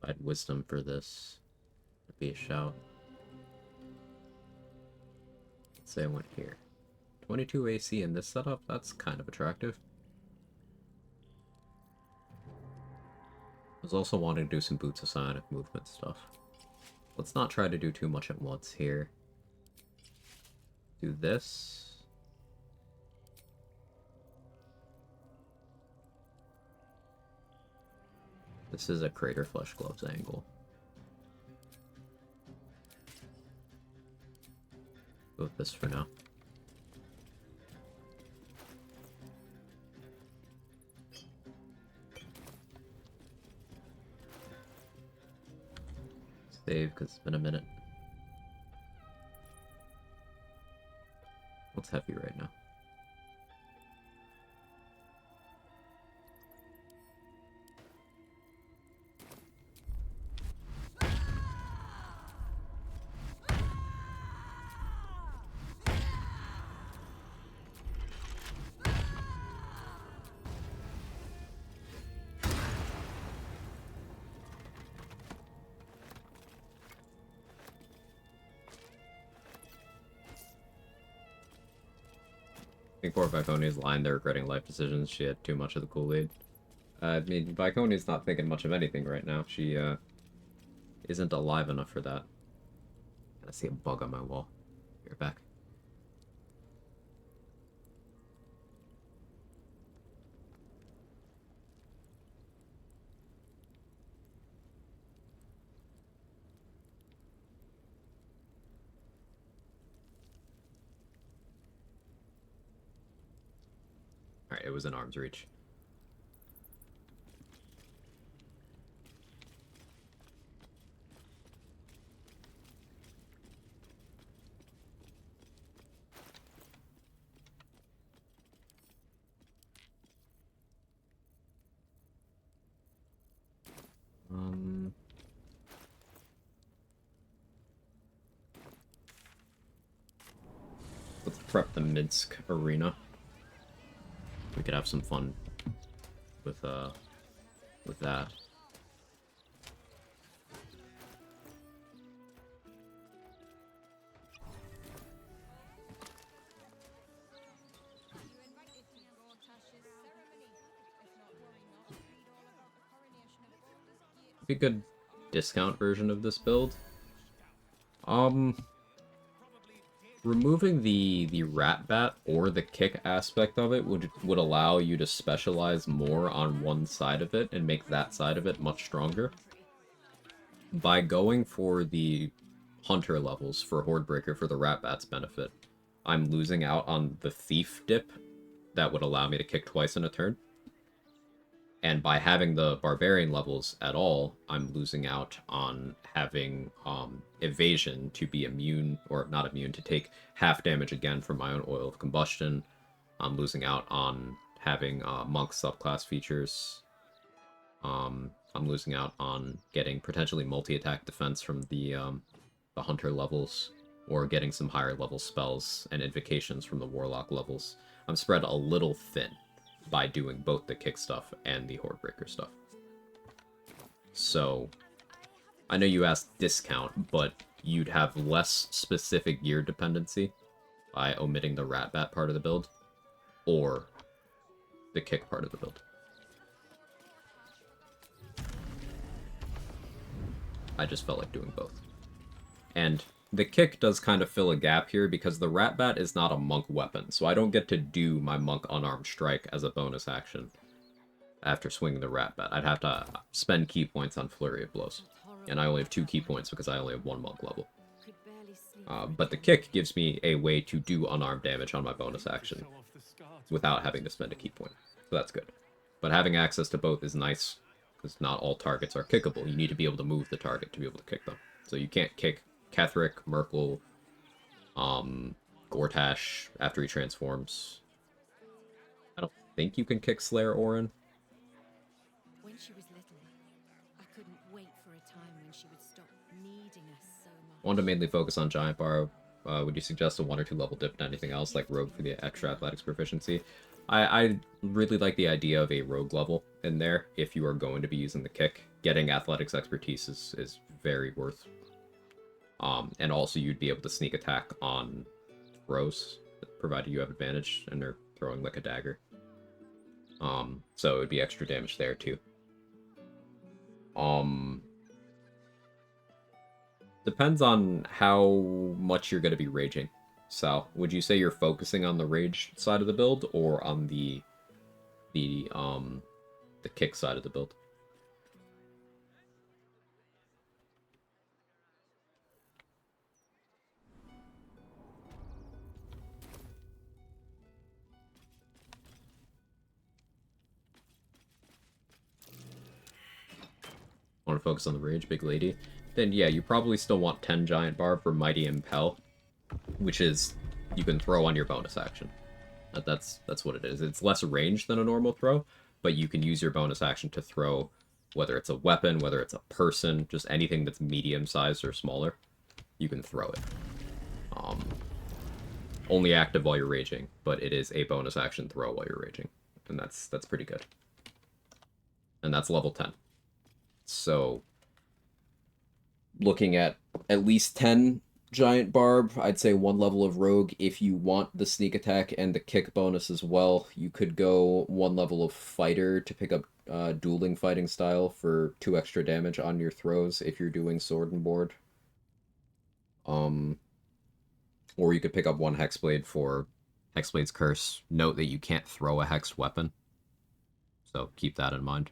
If I had wisdom for this, it'd be a shout. Let's say I went here. 22 AC in this setup, that's kind of attractive. I was also wanting to do some Boots of Psionic movement stuff. Let's not try to do too much at once here. Do this. This is a Crater Flesh Gloves angle. Go with this for now. Save, because it's been a minute. What's heavy right now? I think poor Viconia's line there regretting life decisions. She had too much of the Kool-Aid. I mean, Viconia's not thinking much of anything right now. She, isn't alive enough for that. I see a bug on my wall. You're back. Alright, it was in arm's reach. Let's prep the Minsk arena. We could have some fun with that. Be a good discount version of this build. Removing the rat bat or the kick aspect of it would allow you to specialize more on one side of it and make that side of it much stronger. By going for the hunter levels for Hordebreaker for the rat bat's benefit, I'm losing out on the thief dip that would allow me to kick twice in a turn. And by having the barbarian levels at all, I'm losing out on having evasion to be immune, or not immune, to take half damage again from my own oil of combustion. I'm losing out on having monk subclass features. I'm losing out on getting potentially multi-attack defense from the hunter levels, or getting some higher level spells and invocations from the warlock levels. I'm spread a little thin by doing both the kick stuff and the Hordebreaker stuff. So, I know you asked discount, but you'd have less specific gear dependency by omitting the rat bat part of the build, or the kick part of the build. I just felt like doing both. And the kick does kind of fill a gap here because the rat bat is not a monk weapon, so I don't get to do my monk unarmed strike as a bonus action after swinging the rat bat. I'd have to spend key points on flurry of blows, and I only have 2 key points because I only have 1 monk level. But the kick gives me a way to do unarmed damage on my bonus action without having to spend a key point, so that's good. But having access to both is nice, because not all targets are kickable. You need to be able to move the target to be able to kick them. So you can't kick Ketheric, Merkel, Gortash after he transforms. I don't think you can kick Slayer Orin. When she was little, I couldn't wait for a time when she would stop needing us so much. Want to mainly focus on Giant Bar. Would you suggest a 1 or 2 level dip to anything else, like Rogue for the extra athletics proficiency? I really like the idea of a Rogue level in there if you are going to be using the kick. getting athletics expertise is very worth. And also you'd be able to sneak attack on throws, provided you have advantage and they're throwing like a dagger. So it would be extra damage there too. Depends on how much you're going to be raging. So, would you say you're focusing on the rage side of the build or on the kick side of the build? Want to focus on the rage, big lady? Then yeah, you probably still want 10 giant barb for mighty impel, which is you can throw on your bonus action. That's what it is. It's less range than a normal throw, but you can use your bonus action to throw, whether it's a weapon, whether it's a person, just anything that's medium-sized or smaller, you can throw it. Only active while you're raging, but it is a bonus action throw while you're raging, and that's pretty good. And that's level 10. So, looking at least 10 giant barb, I'd say 1 level of rogue. If you want the sneak attack and the kick bonus as well, you could go 1 level of fighter to pick up dueling fighting style for 2 extra damage on your throws if you're doing sword and board. Or you could pick up 1 hexblade for Hexblade's Curse. Note that you can't throw a hexed weapon, so keep that in mind.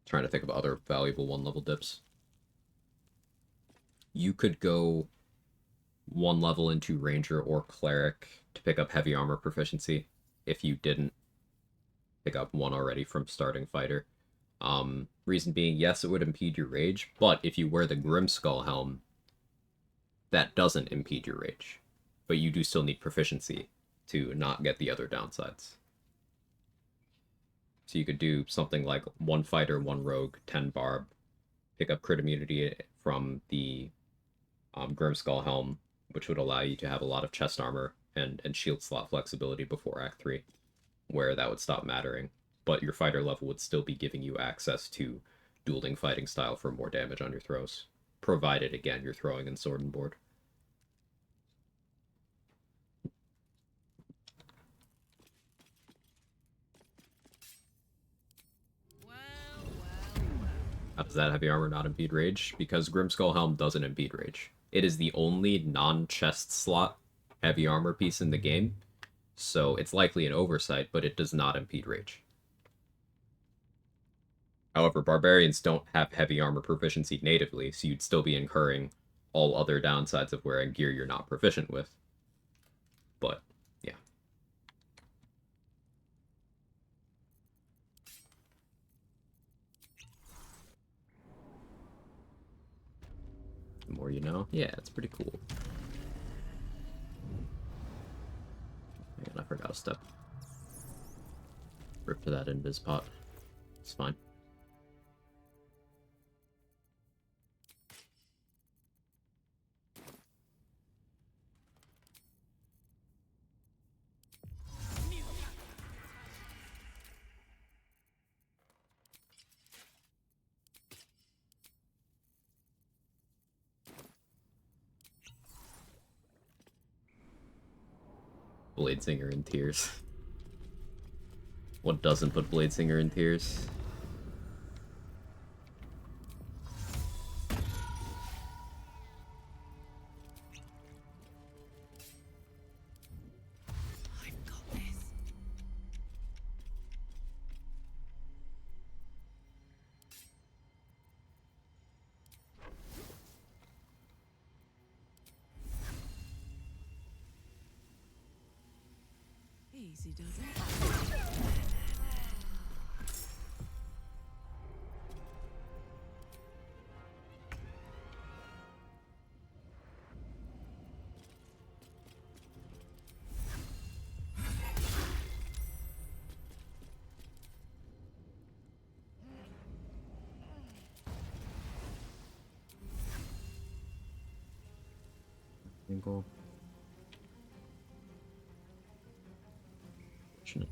Trying to think of other valuable 1-level dips. You could go 1 level into Ranger or Cleric to pick up heavy armor proficiency if you didn't pick up 1 already from starting fighter. Reason being, yes, it would impede your rage, but if you wear the Grimskull helm, that doesn't impede your rage. But you do still need proficiency to not get the other downsides. So you could do something like 1 fighter, 1 rogue, 10 barb, pick up crit immunity from the Grimskull helm, which would allow you to have a lot of chest armor and shield slot flexibility before Act 3, where that would stop mattering. But your fighter level would still be giving you access to dueling fighting style for more damage on your throws, provided, again, you're throwing in sword and board. How does that heavy armor not impede rage? Because Grimskull Helm doesn't impede rage. It is the only non-chest slot heavy armor piece in the game, so it's likely an oversight, but it does not impede rage. However, barbarians don't have heavy armor proficiency natively, so you'd still be incurring all other downsides of wearing gear you're not proficient with. But, yeah. The more you know. Yeah, it's pretty cool. Man, I forgot a step. Rip to that invis pot. It's fine. Bladesinger in tears. What doesn't put Bladesinger in tears? Easy does it. Angle. Fortunate.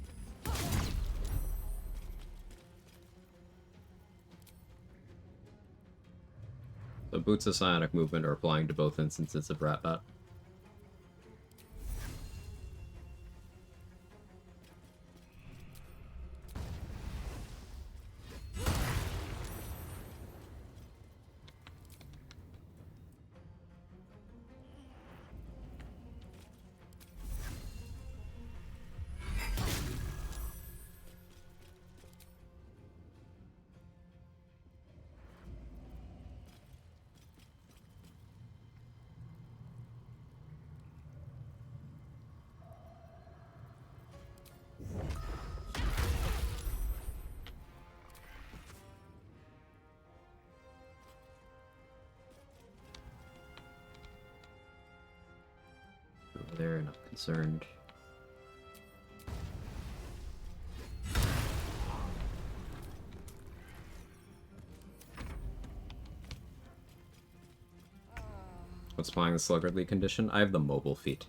So boots of psionic movement are applying to both instances of Ratbat. Over there, not concerned. What's applying the sluggardly condition? I have the mobile feat.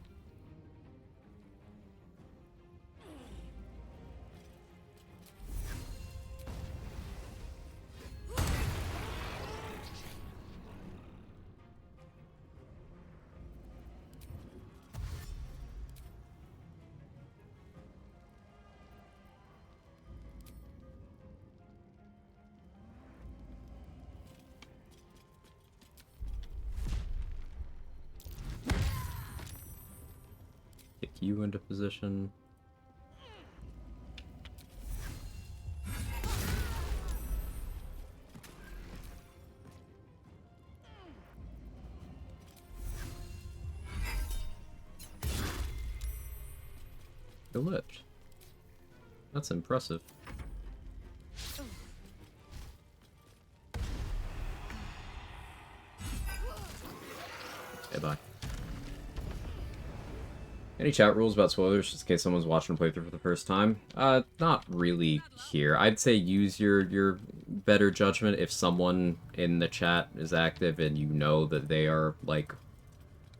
Kick you into position. You lived. That's impressive. Okay, bye. Any chat rules about spoilers, just in case someone's watching a playthrough for the first time? Not really here. I'd say use your better judgment if someone in the chat is active and you know that they are, like,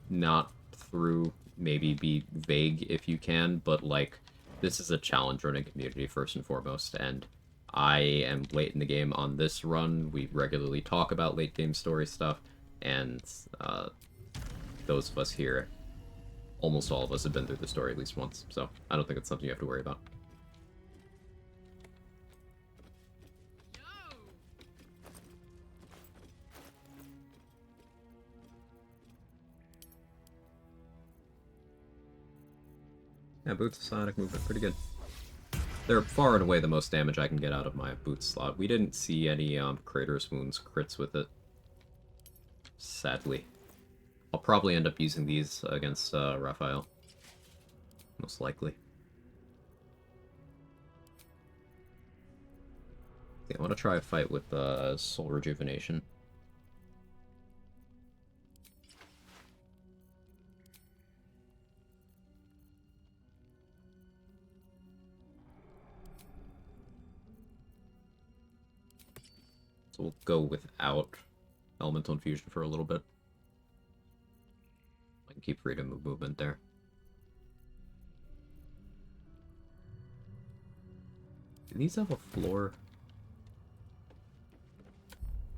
not through. Maybe be vague if you can, but, like, this is a challenge running community first and foremost, and I am late in the game on this run. We regularly talk about late game story stuff, and those of us here, almost all of us have been through the story at least once, so I don't think it's something you have to worry about. Yeah, boots of psionic movement, pretty good. They're far and away the most damage I can get out of my boots slot. We didn't see any Crater's Wounds crits with it, sadly. I'll probably end up using these against Raphael, most likely. Yeah, I want to try a fight with Soul Rejuvenation. So we'll go without Elemental Infusion for a little bit. I can keep freedom of movement there. Do these have a floor?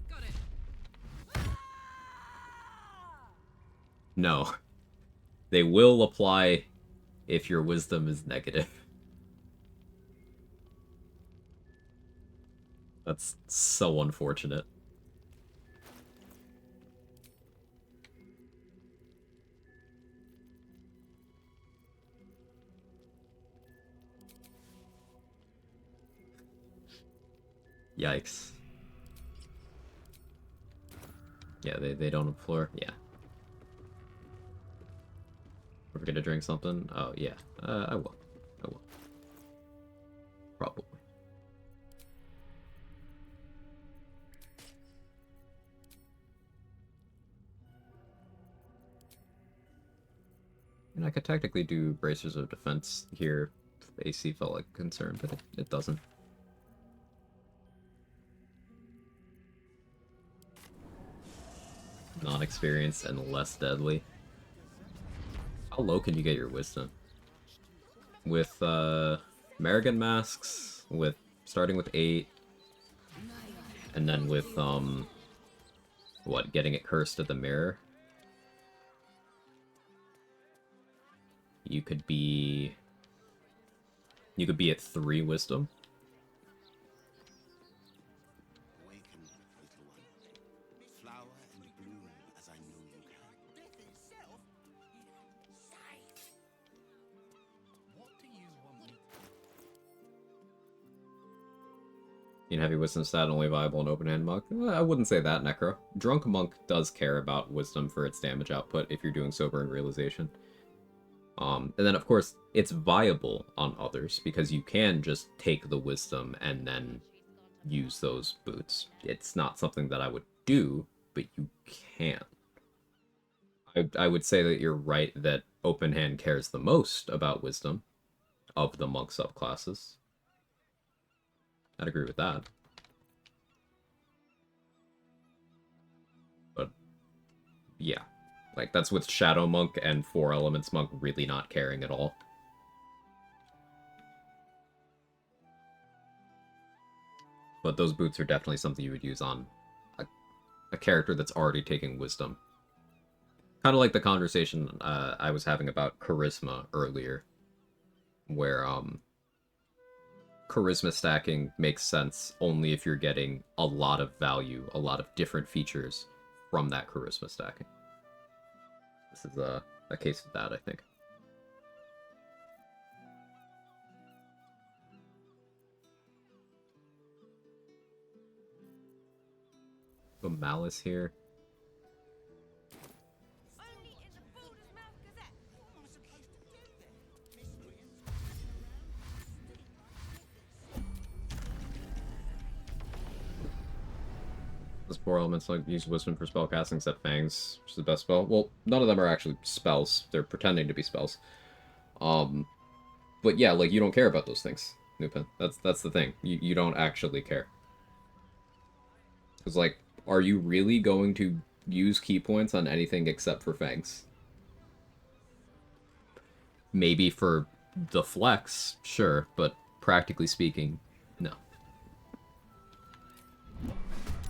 Got it. No. They will apply if your wisdom is negative. That's so unfortunate. Yikes. Yeah, they don't have floor. Yeah. We're gonna drink something? Oh, yeah. I will. I will. Probably. And I could technically do Bracers of Defense here if AC felt like a concern, but it doesn't. Non-experienced and less deadly. How low can you get your wisdom? With Marigan masks, with starting with 8, and then with what, getting it cursed at the mirror? You could be at 3 wisdom. Awaken, little one. Flower and bloom as I know you can. Death itself? What do you want me Heavy wisdom stat only viable in open hand monk. I wouldn't say that, Necro. Drunk monk does care about wisdom for its damage output if you're doing sober and realization. And then of course it's viable on others because you can just take the wisdom and then use those boots. It's not something that I would do, but you can. I would say that you're right that open hand cares the most about wisdom of the monk subclasses. I'd agree with that. But yeah, like that's with Shadow Monk and 4 Elements Monk really not caring at all. But those boots are definitely something you would use on a character that's already taking wisdom. Kind of like the conversation I was having about charisma earlier, where charisma stacking makes sense only if you're getting a lot of value, a lot of different features from that charisma stacking. This is a case of that, I think. The Malice here. Those 4 elements like use wisdom for spellcasting except Fangs, which is the best spell. Well, none of them are actually spells. They're pretending to be spells. But yeah, like you don't care about those things, Nupin. That's the thing. You don't actually care. Because like, are you really going to use key points on anything except for Fangs? Maybe for the flex, sure, but practically speaking, no.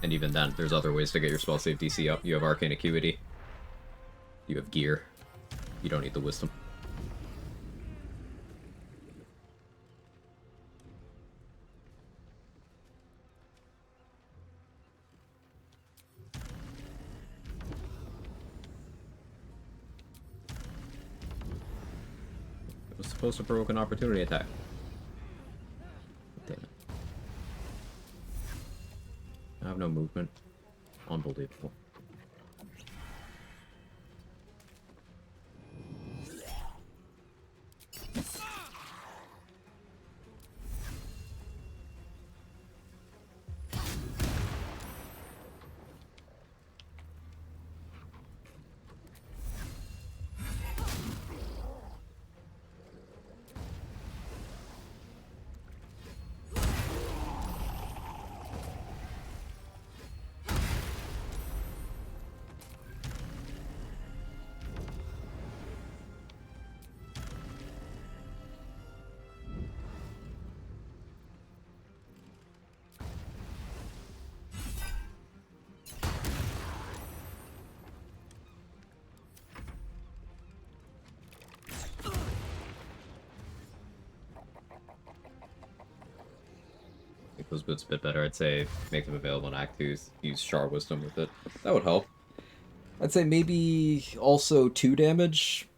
And even then, there's other ways to get your spell save DC up. You have Arcane Acuity. You have Gear. You don't need the Wisdom. It was supposed to provoke an opportunity attack. Damn it. I have no movement. Unbelievable. Make those boots a bit better. I'd say make them available in Act 2. Use Shar Wisdom with it. That would help. I'd say maybe also 2 damage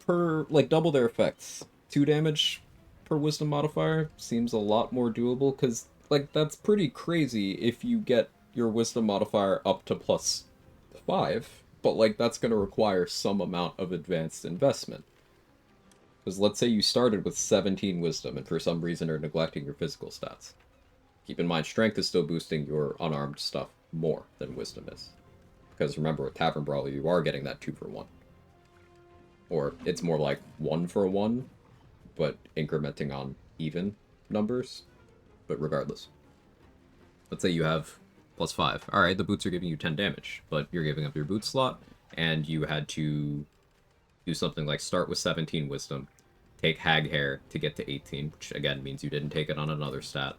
per, like, double their effects. 2 damage per Wisdom modifier seems a lot more doable, because, like, that's pretty crazy if you get your Wisdom modifier up to +5, but, like, that's going to require some amount of advanced investment. Because let's say you started with 17 Wisdom, and for some reason are neglecting your physical stats. Keep in mind, Strength is still boosting your unarmed stuff more than Wisdom is. Because remember, with Tavern Brawler, you are getting that 2 for 1. Or it's more like 1 for 1, but incrementing on even numbers. But regardless. Let's say you have +5. Alright, the boots are giving you 10 damage, but you're giving up your boot slot, and you had to do something like start with 17 wisdom, take hag hair to get to 18, which again means you didn't take it on another stat.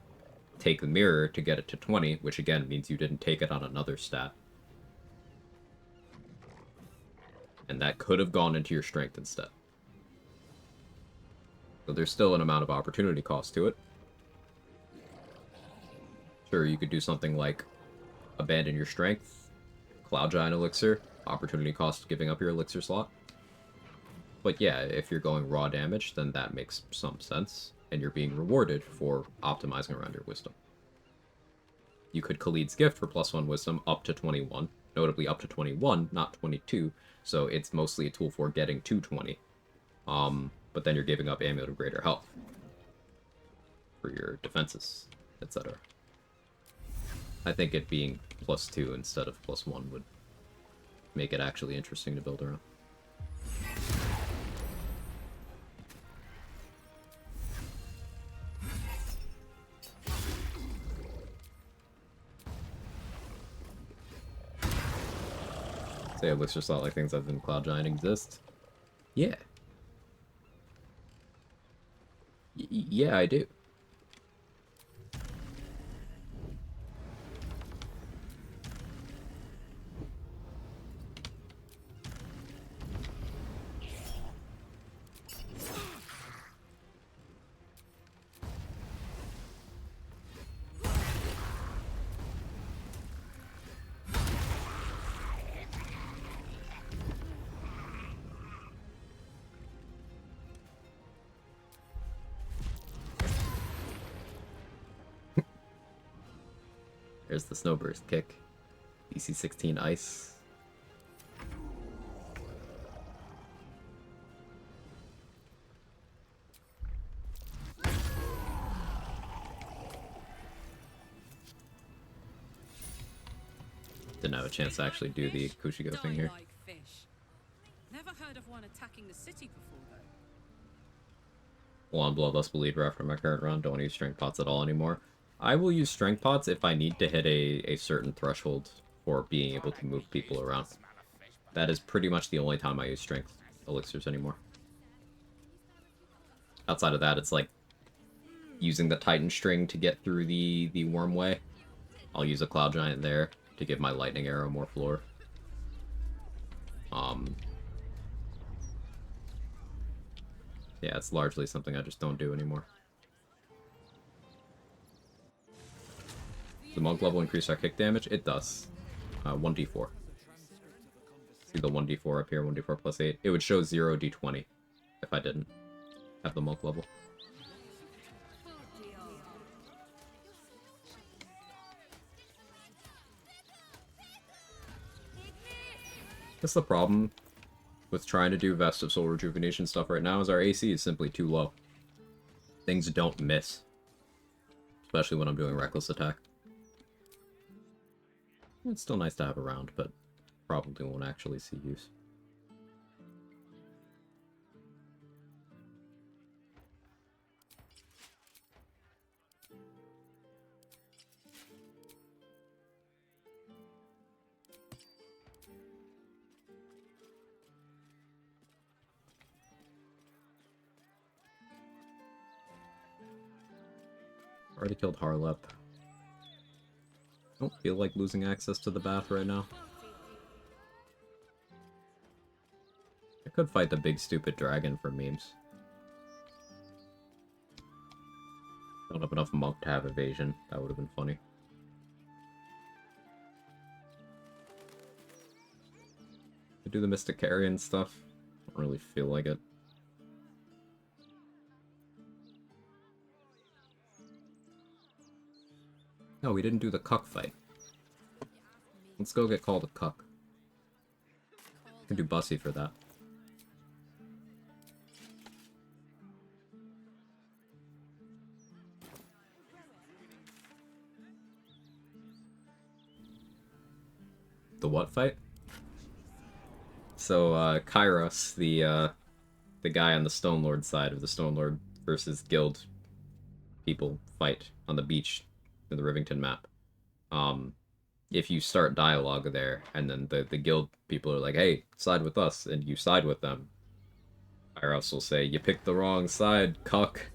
Take the mirror to get it to 20, which again means you didn't take it on another stat. And that could have gone into your strength instead. So there's still an amount of opportunity cost to it. Sure, you could do something like abandon your strength, Cloud Giant Elixir, opportunity cost giving up your elixir slot. But yeah, if you're going raw damage, then that makes some sense, and you're being rewarded for optimizing around your wisdom. You could Khalid's Gift for +1 wisdom up to 21, notably up to 21, not 22, so it's mostly a tool for getting to 20. But then you're giving up Amulet of Greater Health for your defenses, etc. I think it being +2 instead of +1 would make it actually interesting to build around. Say it looks just a lot like things other than Cloud Giant exist. Yeah. Yeah, I do. There's the Snowburst kick. DC 16 ice. Didn't have a chance to actually do the Kushigo thing here. Like fish. Never heard of one attacking the city before, though. Well, on Bloodlust Believer after my current run, don't want to use strength pots at all anymore. I will use strength pots if I need to hit a certain threshold for being able to move people around. That is pretty much the only time I use strength elixirs anymore. Outside of that, it's like using the Titan string to get through the worm way. I'll use a Cloud Giant there to give my lightning arrow more floor. Yeah, it's largely something I just don't do anymore. The monk level increase our kick damage? It does. 1d4. See the 1d4 up here, 1d4 plus 8. It would show 0d20 if I didn't have the monk level. That's the problem with trying to do Vest of Soul Rejuvenation stuff right now, is our AC is simply too low. Things don't miss. Especially when I'm doing Reckless Attack. It's still nice to have around, but probably won't actually see use. Already killed Harlep. Don't feel like losing access to the bath right now. I could fight the big stupid dragon for memes. Don't have enough monk to have evasion. That would have been funny. I do the Mystic Carrion stuff. Don't really feel like it. No, we didn't do the cuck fight. Let's go get called a cuck. Can do Bussy for that. The what fight? So, Kairos, the guy on the Stone Lord side of the Stone Lord versus Guild people fight on the beach in the Rivington map. If you start dialogue there, and then the guild people are like, hey, side with us, and you side with them, Iros will say, "You picked the wrong side, cuck."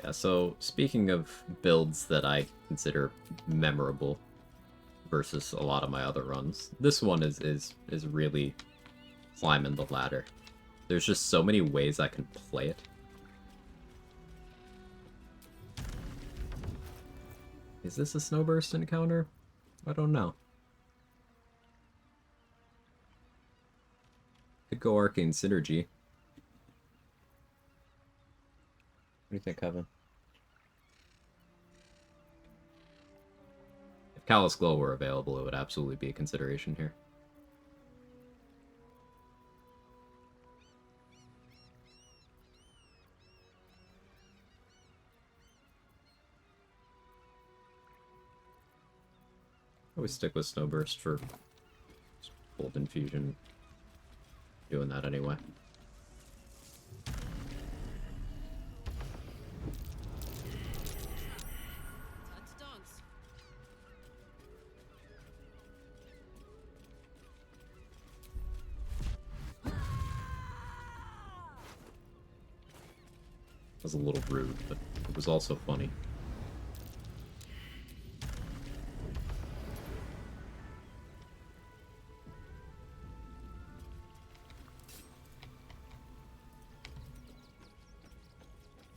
Yeah, so speaking of builds that I consider memorable versus a lot of my other runs, this one is really climbing the ladder. There's just so many ways I can play it. Is this a snowburst encounter? I don't know. Could go Arcane Synergy. What do you think, Kevin? If Callous Glow were available, it would absolutely be a consideration here. Always stick with Snowburst for Cold Infusion. Doing that anyway. It was a little rude, but it was also funny.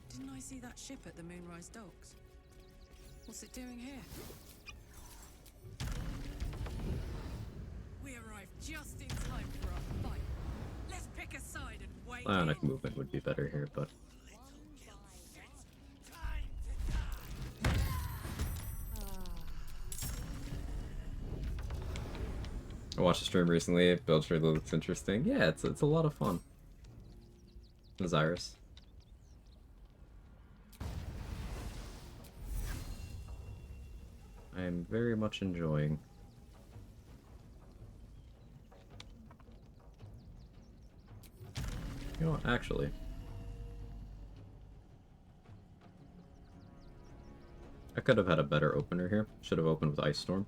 Didn't I see that ship at the Moonrise Docks? What's it doing here? We arrived just in time for a fight. Let's pick a side and wait. Bionic movement would be better here, but... I watched a stream recently. Build trade looks interesting. Yeah, it's a lot of fun. Osiris. I am very much enjoying. You know what, actually. I could have had a better opener here. Should have opened with Ice Storm.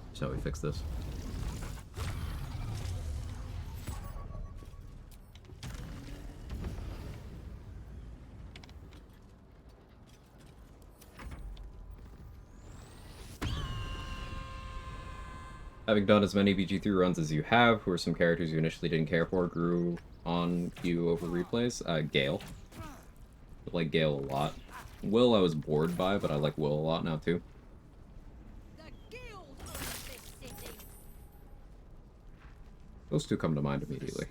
That's how we fix this. Having done as many BG3 runs as you have, who are some characters you initially didn't care for, grew on you over replays? Gale. I like Gale a lot. Wyll I was bored by, but I like Wyll a lot now too. Those two come to mind immediately.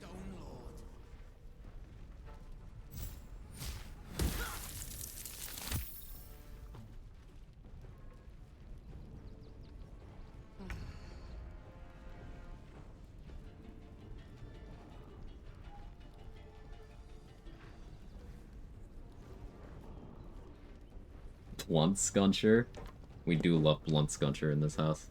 Blunt Scuncher. We do love Blunt Scuncher in this house.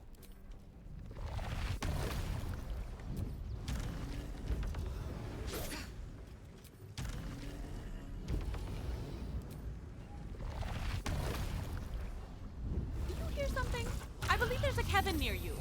Did you hear something? I believe there's a Kevin near you.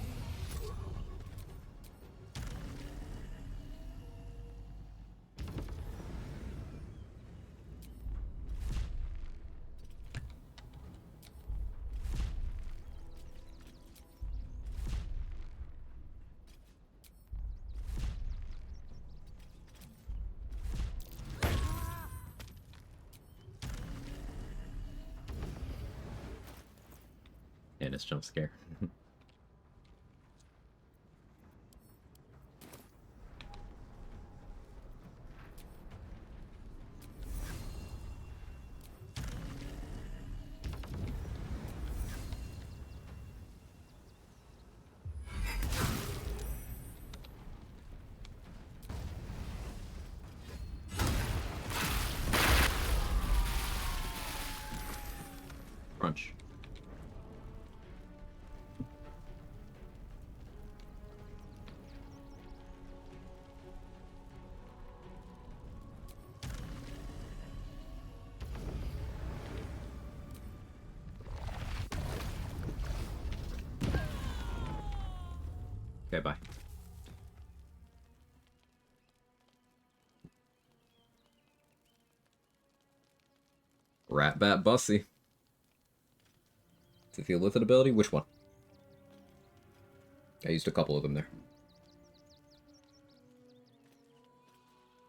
And it's jump scare. Okay, bye. Rat Bat Bussy. Does it feel lifted ability? Which one? I used a couple of them there.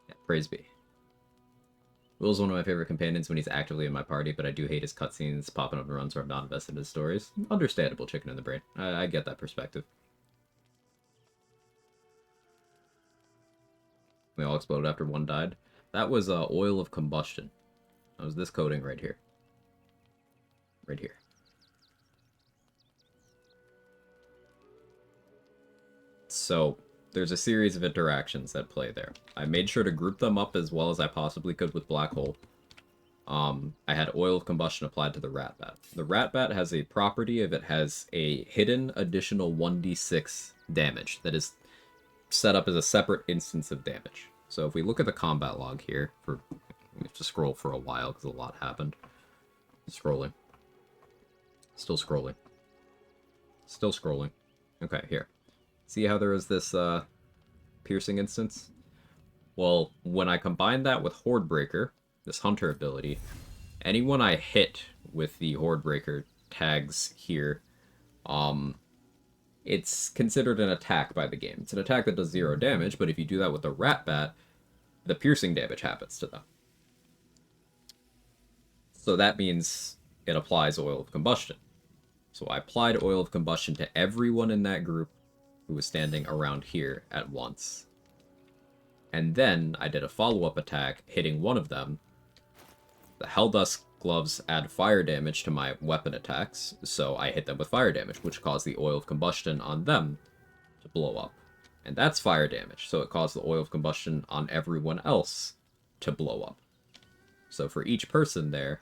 Yeah, praise be. Will's one of my favorite companions when he's actively in my party, but I do hate his cutscenes popping up and runs where I'm not invested in his stories. Understandable, chicken in the brain. I get that perspective. We all exploded after one died. That was oil of combustion. That was this coating right here. Right here. So, there's a series of interactions that play there. I made sure to group them up as well as I possibly could with Black Hole. I had oil of combustion applied to the Rat Bat. The Rat Bat has a property of it has a hidden additional 1d6 damage that is set up as a separate instance of damage. So if we look at the combat log here, we have to scroll for a while because a lot happened. Scrolling. Still scrolling. Still scrolling. Okay, here. See how there is this piercing instance? Well, when I combine that with Hordebreaker, this hunter ability, anyone I hit with the Hordebreaker tags here, it's considered an attack by the game. It's an attack that does 0 damage, but if you do that with the Rat Bat, the piercing damage happens to them. So that means it applies oil of combustion. So I applied oil of combustion to everyone in that group who was standing around here at once. And then I did a follow-up attack, hitting one of them. The Helldusk gloves add fire damage to my weapon attacks, so I hit them with fire damage, which caused the oil of combustion on them to blow up. And that's fire damage, so it caused the oil of combustion on everyone else to blow up. So for each person there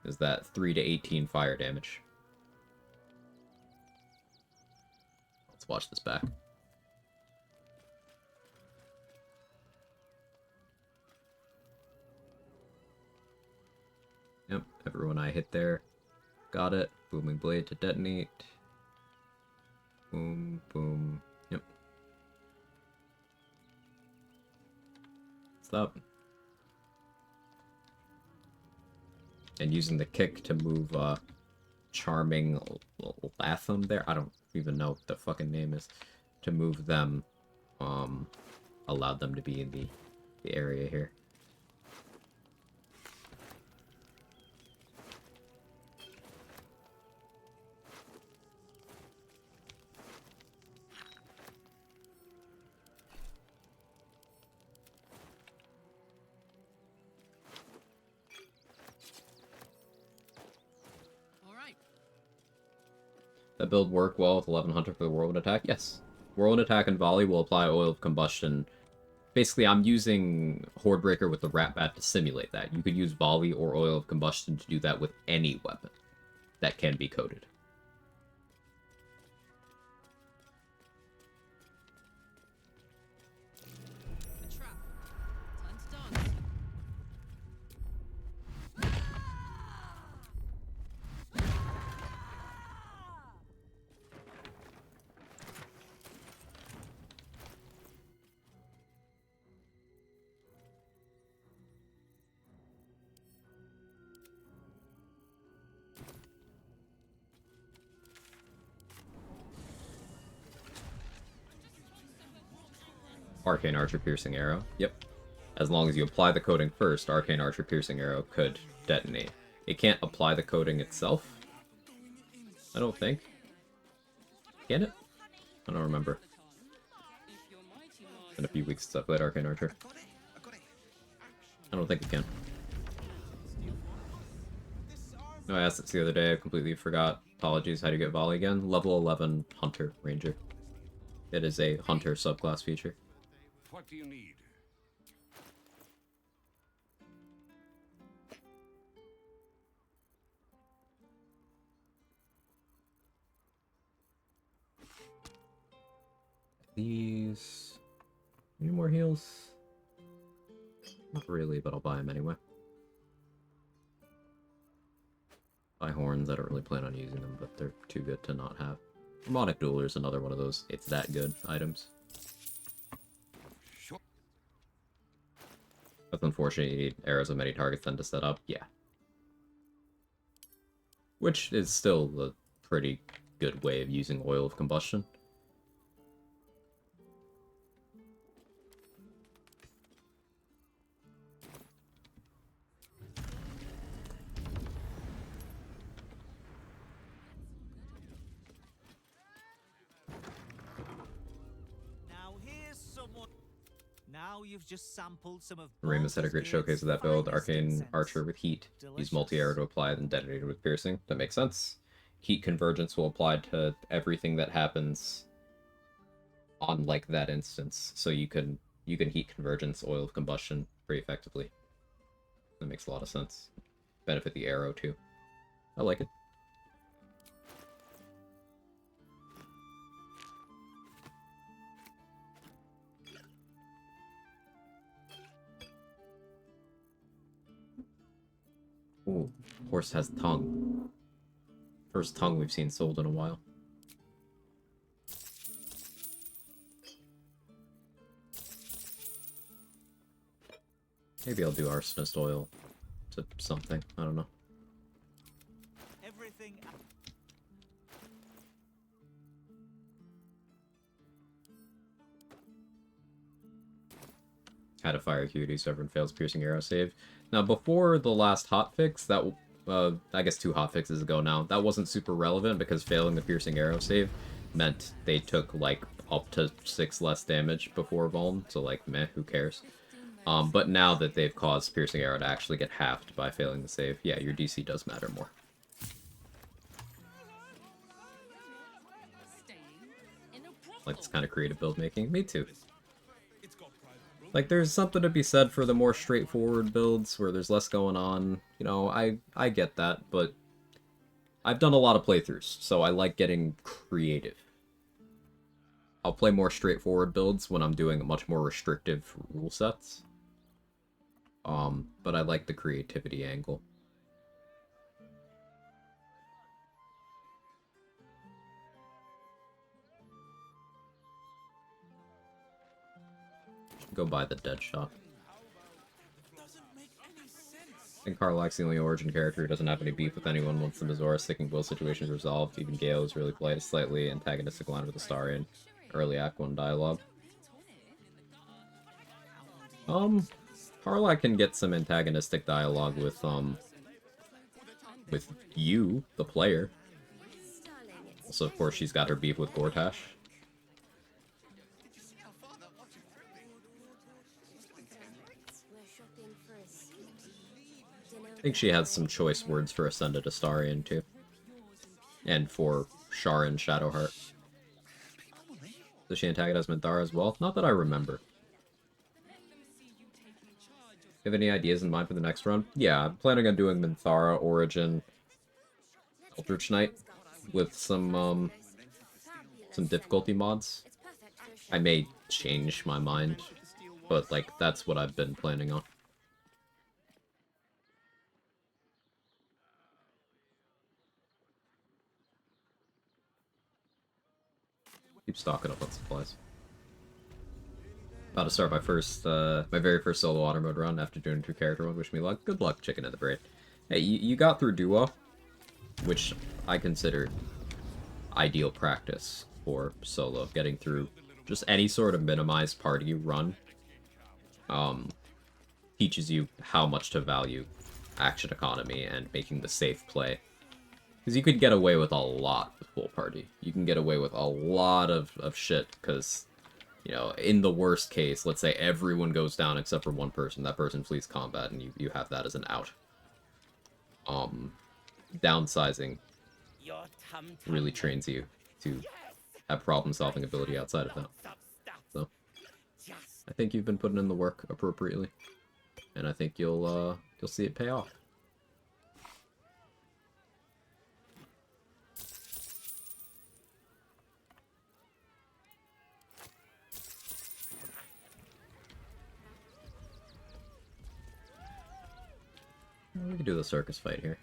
is that 3 to 18 fire damage. Let's watch this back. Yep, everyone I hit there got it. Booming blade to detonate. Boom, boom. Yep. Stop. And using the kick to move Charming Latham there. I don't even know what the fucking name is. To move them allowed them to be in the area here. That build work well with 11 Hunter for the Whirlwind Attack? Yes. Whirlwind Attack and Volley will apply oil of combustion. Basically, I'm using Hordebreaker with the Rat Bat to simulate that. You could use Volley or oil of combustion to do that with any weapon that can be coated. Arcane Archer Piercing Arrow. Yep. As long as you apply the coating first, Arcane Archer Piercing Arrow could detonate. It can't apply the coating itself. I don't think. Can it? I don't remember. It's been a few weeks since I played Arcane Archer. I don't think it can. No, I asked this the other day. I completely forgot. Apologies. How do you get Volley again? Level 11 Hunter Ranger. It is a Hunter subclass feature. What do you need? These... Any more heals? Not really, but I'll buy them anyway. Buy horns, I don't really plan on using them, but they're too good to not have. Harmonic Dueler is another one of those it's that good items. That's unfortunate, you need arrows of many targets then to set up, yeah. Which is still a pretty good way of using oil of combustion. Now here's someone. Now you've just sampled some of Ramus had a great showcase of that build. Arcane incense. Archer with Heat. Use Delicious. multi-arrow to apply, then detonated with Piercing. That makes sense. Heat Convergence will apply to everything that happens on, like, that instance. So you can Heat Convergence Oil of Combustion pretty effectively. That makes a lot of sense. Benefit the arrow, too. I like it. Ooh, horse has tongue. First tongue we've seen sold in a while. Maybe I'll do arsonist oil to something. I don't know. Everything. Had a fire acuity, so everyone fails piercing arrow save. Now, before the last hotfix, that I guess 2 hotfixes ago now, that wasn't super relevant because failing the piercing arrow save meant they took like up to 6 less damage before Vuln, so like meh, who cares? But now that they've caused piercing arrow to actually get halved by failing the save, yeah, your DC does matter more. Like this kind of creative build making. Me too. Like, there's something to be said for the more straightforward builds where there's less going on. You know, I get that, but I've done a lot of playthroughs, so I like getting creative. I'll play more straightforward builds when I'm doing much more restrictive rule sets. But I like the creativity angle. Go buy the dead shot. I think Karlach's the only origin character who doesn't have any beef with anyone once the Mizora sticking Wyll situation is resolved. Even Gale is really polite, a slightly antagonistic line with Astarion. Early Act 1 dialogue. Karlach can get some antagonistic dialogue with you, the player. Also, of course, she's got her beef with Gortash. I think she has some choice words for Ascended Astarion, too. And for Sharon Shadowheart. Does she antagonize Minthara as well? Not that I remember. You have any ideas in mind for the next run? Yeah, I'm planning on doing Minthara, Origin, Eldritch Knight, with some difficulty mods. I may change my mind, but, like, that's what I've been planning on. Keep stocking up on supplies. About to start my very first solo honor mode run after doing 2 character one. Wish me luck. Good luck, chicken in the braid. Hey, you got through duo, which I consider ideal practice for solo. Getting through just any sort of minimized party run teaches you how much to value action economy and making the safe play. Because you could get away with a lot with full party. You can get away with a lot of shit, because, you know, in the worst case, let's say everyone goes down except for one person. That person flees combat, and you have that as an out. Downsizing really trains you to have problem-solving ability outside of that. So, I think you've been putting in the work appropriately, and I think you'll see it pay off. We can do the circus fight here.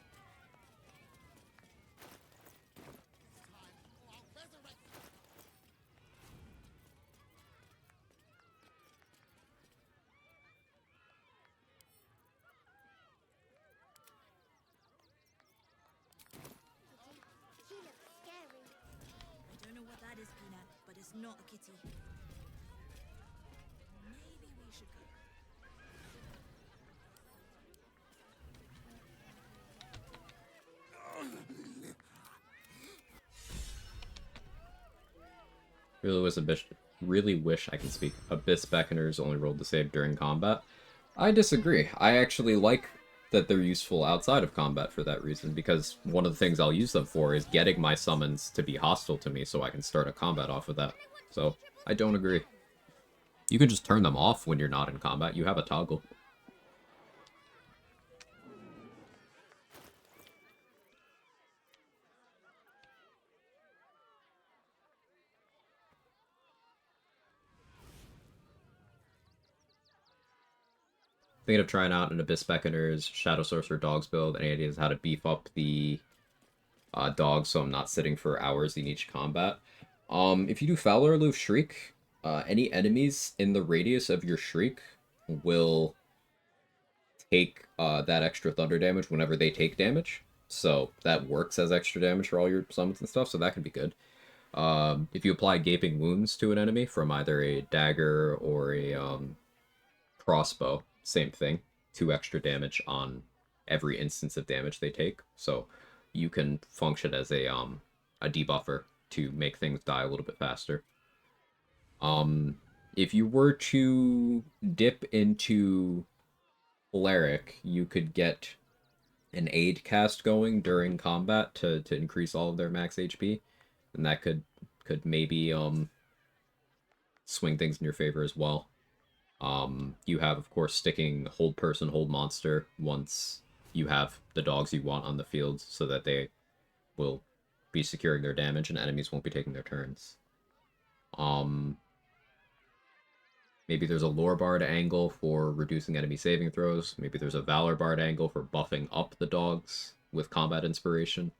It's not a kitty. Maybe we should go. Really wish I can speak. Abyss Beckoners only rolled to save during combat. I disagree. I actually like that they're useful outside of combat for that reason, because one of the things I'll use them for is getting my summons to be hostile to me so I can start a combat off of that. So, I don't agree. You can just turn them off when you're not in combat. You have a toggle. Thinking of trying out an Abyss Beckoner's Shadow Sorcerer Dogs build. Any ideas how to beef up the dogs so I'm not sitting for hours in each combat? If you do Fowler Aloof Shriek, any enemies in the radius of your Shriek will take that extra thunder damage whenever they take damage. So that works as extra damage for all your summons and stuff, so that can be good. If you apply Gaping Wounds to an enemy from either a dagger or a crossbow, same thing. 2 extra damage on every instance of damage they take. So you can function as a debuffer to make things die a little bit faster. If you were to dip into Cleric, you could get an aid cast going during combat to increase all of their max HP, and that could maybe swing things in your favor as well. You have, of course, sticking hold person, hold monster once you have the dogs you want on the field so that they will be securing their damage and enemies won't be taking their turns. Maybe there's a Lore Bard angle for reducing enemy saving throws. Maybe there's a Valor Bard angle for buffing up the dogs with combat inspiration.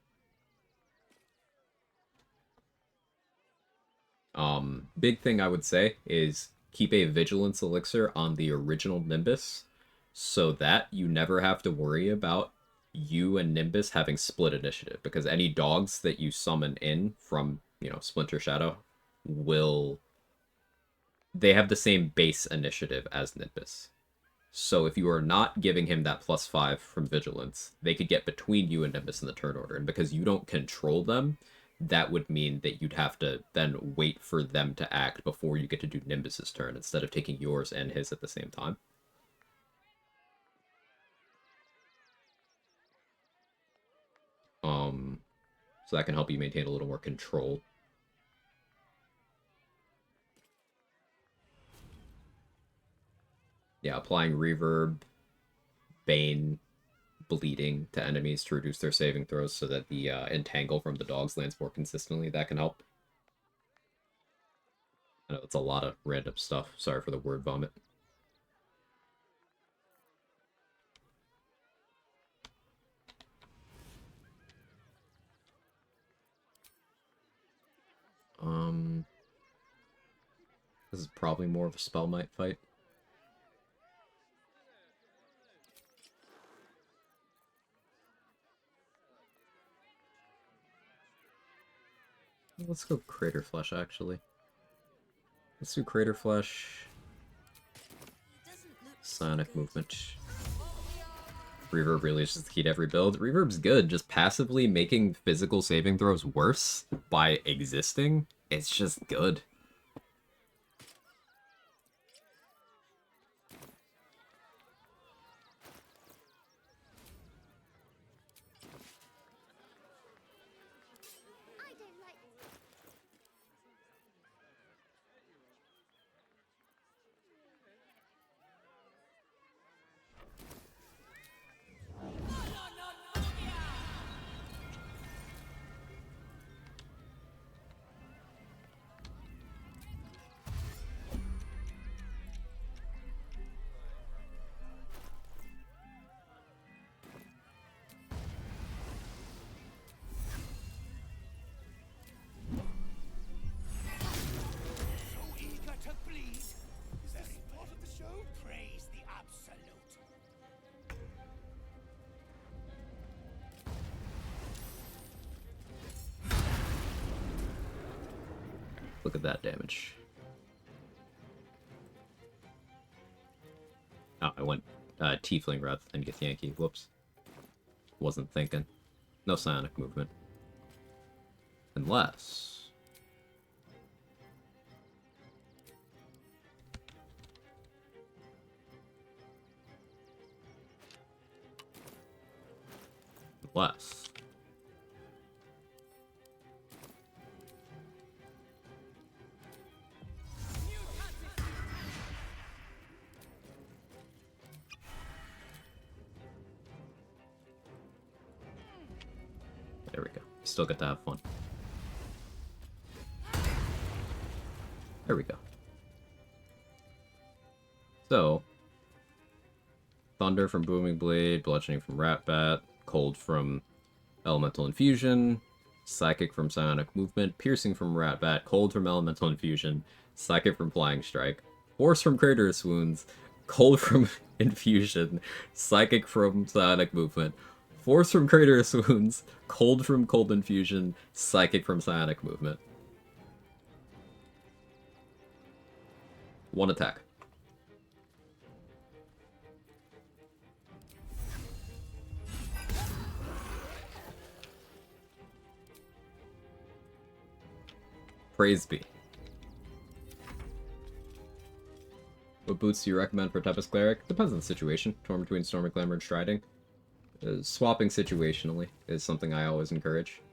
Big thing I would say is keep a Vigilance Elixir on the original Nimbus so that you never have to worry about you and Nimbus having split initiative, because any dogs that you summon in from, Splinter Shadow they have the same base initiative as Nimbus. So if you are not giving him that +5 from Vigilance, they could get between you and Nimbus in the turn order, and because you don't control them, that would mean that you'd have to then wait for them to act before you get to do Nimbus's turn, instead of taking yours and his at the same time. So that can help you maintain a little more control. Yeah, applying Reverb, Bane, Bleeding to enemies to reduce their saving throws so that the Entangle from the dogs lands more consistently, that can help. I know it's a lot of random stuff. Sorry for the word vomit. This is probably more of a Spell Might fight. Let's go Crater Flesh, actually. Let's do Crater Flesh. Sonic Movement. Reverb really is just the key to every build. Reverb's good, just passively making physical saving throws worse by existing. It's just good. Look at that damage. Oh, I went Tiefling rather than Githyanki. Whoops. Wasn't thinking. No psionic movement. Unless... Unless... There we go. Still get to have fun. There we go. So, Thunder from Booming Blade, Bludgeoning from Ratbat, Cold from Elemental Infusion, Psychic from Psionic Movement, Piercing from Ratbat, Cold from Elemental Infusion, Psychic from Flying Strike, Force from Craterous Wounds, Cold from Infusion, Psychic from Psionic Movement, Force from Craterous Wounds, Cold from Cold Infusion, Psychic from Psionic Movement. One attack. Praise be. What boots do you recommend for Tempest Cleric? Depends on the situation. Torn between Stormy Glamour and Striding. Swapping situationally is something I always encourage.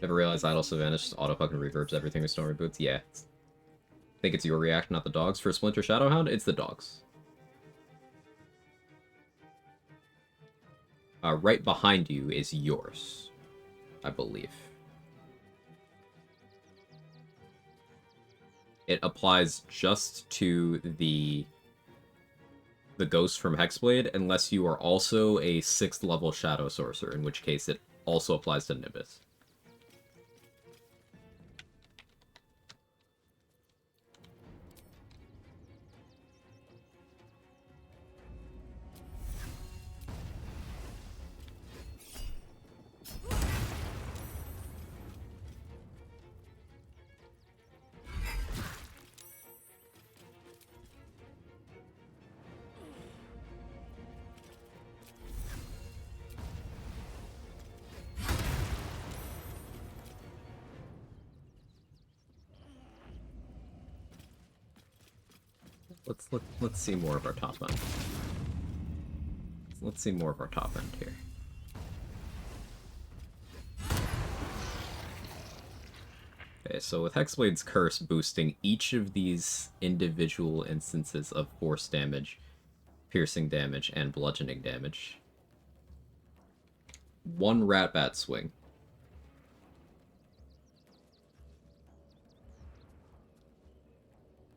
Never realized Idle Savannah just auto-fucking reverbs everything with Stormy Boots? Yeah. I think it's your react, not the dogs. For Splinter Shadowhound, it's the dogs. Right behind you is yours, I believe. It applies just to the ghost from Hexblade, unless you are also a 6th level Shadow Sorcerer, in which case it also applies to Nimbus. Let's see more of our top end. Let's see more of our top end here. Okay, so with Hexblade's Curse boosting each of these individual instances of force damage, piercing damage, and bludgeoning damage, one Ratbat swing.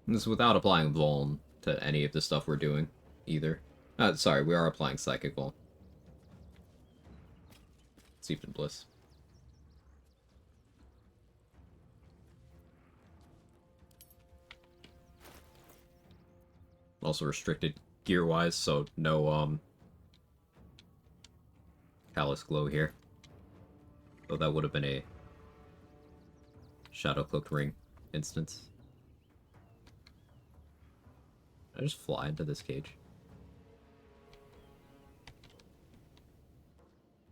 This is without applying Vuln to any of the stuff we're doing, either. Sorry, we are applying Psychic Vuln. Steeped in Bliss. Also restricted gear-wise, so no, Callous Glow here. So that would have been a Shadow Cloaked Ring instance. I just fly into this cage.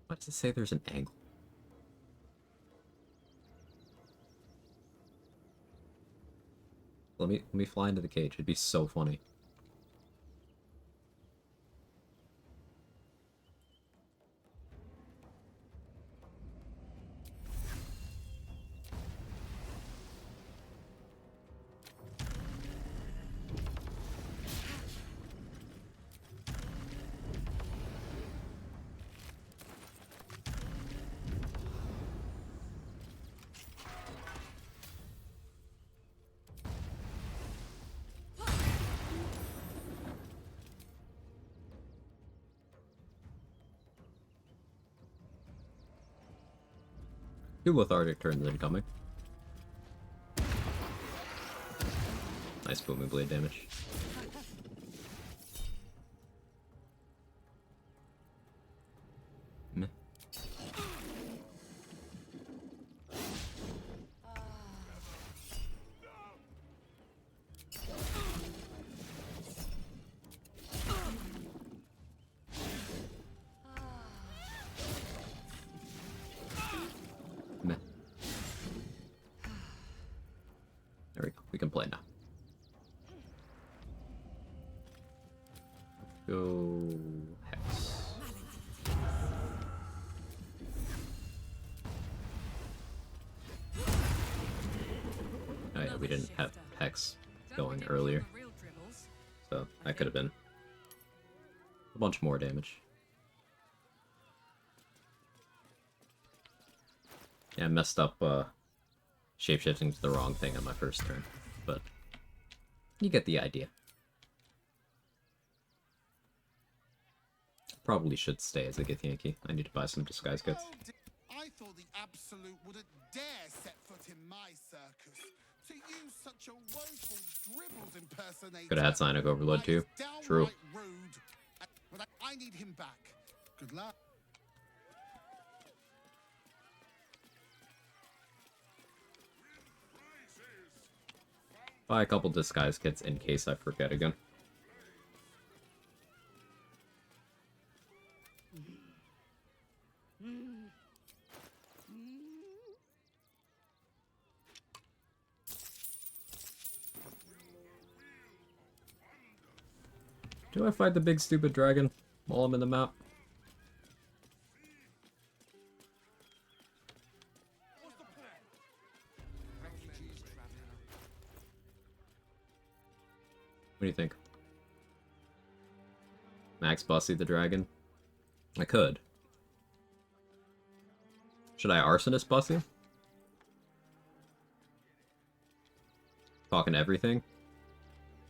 Why does it say there's an angle? Let me fly into the cage. It'd be so funny. Two lethargic turns incoming. Nice booming blade damage. Meh. Go Hex. Oh yeah, we didn't have Hex going earlier. So that could have been a bunch more damage. Yeah, I messed up shapeshifting to the wrong thing on my first turn, but you get the idea. Probably should stay as a Githyanki. I need to buy some disguise kits. I thought the Absolute wouldn't dare set foot in my circus. To use such a woeful dribbles impersonator. Could have had Cyanic Overload too. True. Rude. But I need him back. Good luck. Buy a couple disguise kits in case I forget again. Do I fight the big stupid dragon while I'm in the map? What do you think? Max Bussy the dragon? I could. Should I Arsonist Bussy? Talking everything?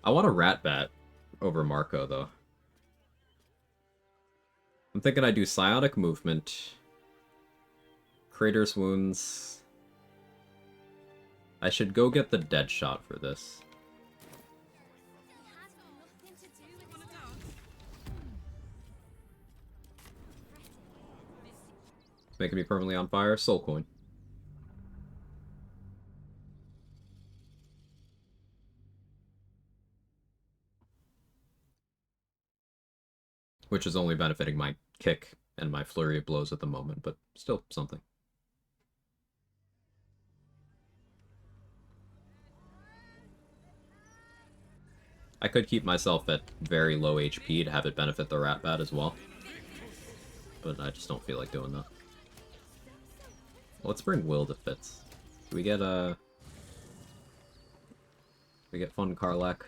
I want a Rat Bat over Marco, though. I'm thinking I do Psionic Movement. Crater's Wounds. I should go get the Dead Shot for this. It's making me permanently on fire. Soul Coin. Which is only benefiting my kick and my flurry of blows at the moment, but still something. I could keep myself at very low HP to have it benefit the Rat Bat as well. But I just don't feel like doing that. Let's bring Wyll to Fitz. Do we get fun Karlach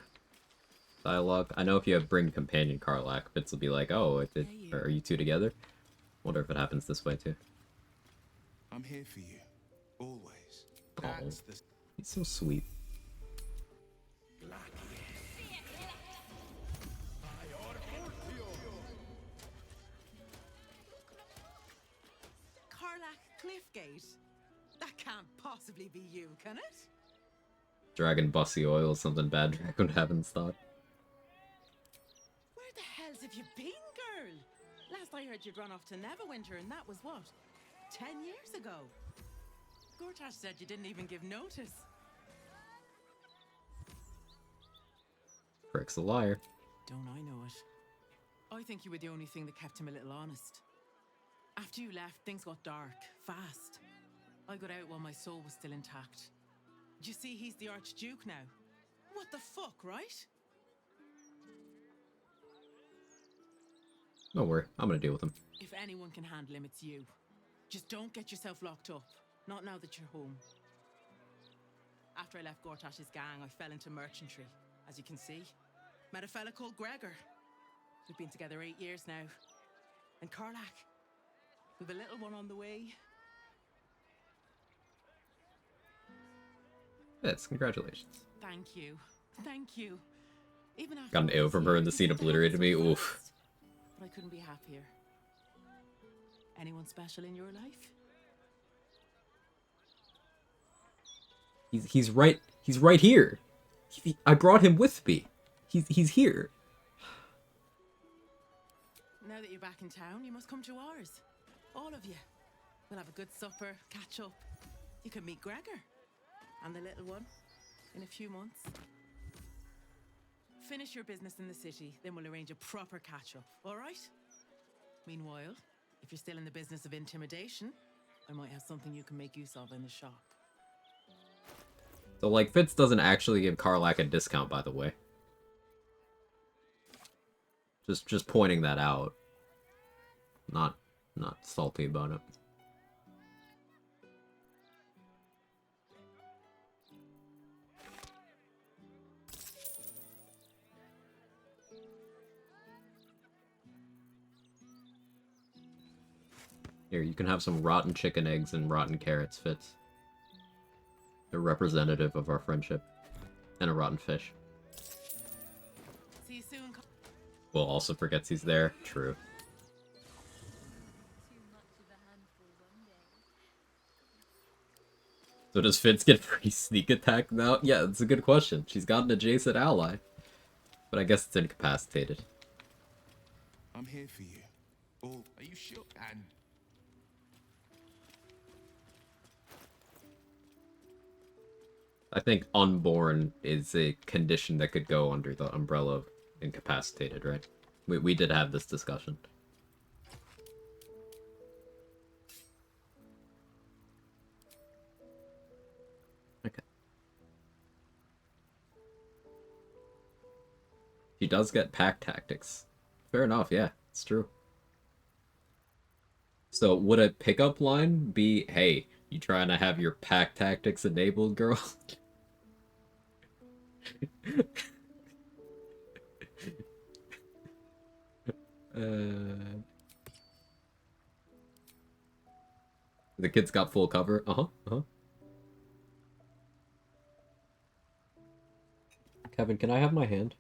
dialogue? I know if you bring companion Karlach, Fitz will be like, oh, are you two together? Wonder if it happens this way too. I'm here for you, always. Oh, he's so sweet. Karlach Cliffgate? That can't possibly be you, can it? Dragon Bussy Oil is something bad Dragon have in stock. Where the hells have you been, girl? Last I heard you'd run off to Neverwinter, and that was what? 10 years ago? Gortash said you didn't even give notice. Prick's a liar. Don't I know it? I think you were the only thing that kept him a little honest. After you left, things got dark, fast. I got out while my soul was still intact. Do you see he's the Archduke now? What the fuck, right? Don't worry, I'm gonna deal with him. If anyone can handle him, it's you. Just don't get yourself locked up. Not now that you're home. After I left Gortash's gang, I fell into merchantry, as you can see. Met a fella called Gregor. We've been together 8 years now. And Karlach, we've a little one on the way. Yes, congratulations. Thank you. Thank you. Even after Got an AO from her and the scene obliterated me. Oof. But I couldn't be happier. Anyone special in your life? He's right here. I brought him with me. He's here. Now that you're back in town, you must come to ours. All of you. We'll have a good supper, catch up. You can meet Gregor. And the little one. In a few months. Finish your business in the city, then we'll arrange a proper catch-up, alright? Meanwhile, if you're still in the business of intimidation, I might have something you can make use of in the shop. So, like, Fitz doesn't actually give Karlach a discount, by the way. Just pointing that out. Not salty about it. Here, you can have some rotten chicken eggs and rotten carrots, Fitz. They're representative of our friendship. And a rotten fish. See you soon. Will also forgets he's there. True. So does Fitz get free sneak attack now? Yeah, that's a good question. She's got an adjacent ally. But I guess it's incapacitated. I'm here for you. Oh, are you sure? And I think unborn is a condition that could go under the umbrella of incapacitated, right? We did have this discussion. Okay. She does get pack tactics. Fair enough, yeah, it's true. So would a pickup line be, hey, you trying to have your pack tactics enabled, girl? The kid's got full cover. Kevin, can I have my hand?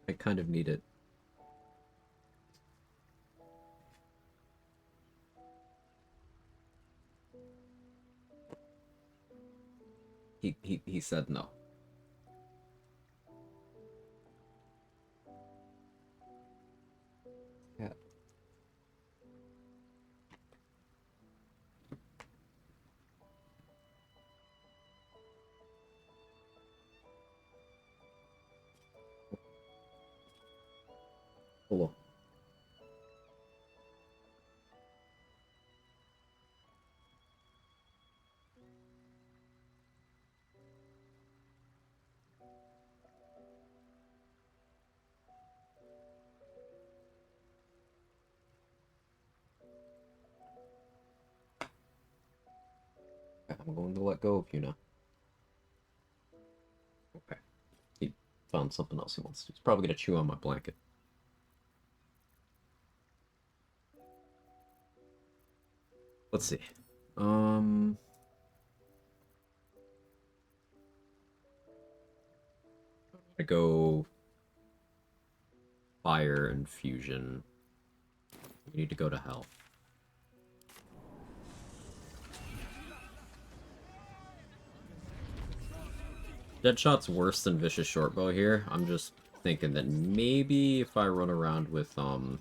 I kind of need it. He said no. Yeah. Hello. I'm going to let go of you now. Okay. He found something else he wants to do. He's probably gonna chew on my blanket. Let's see. I go fire and fusion. We need to go to hell. Deadshot's worse than Vicious Shortbow here. I'm just thinking that maybe if I run around with -2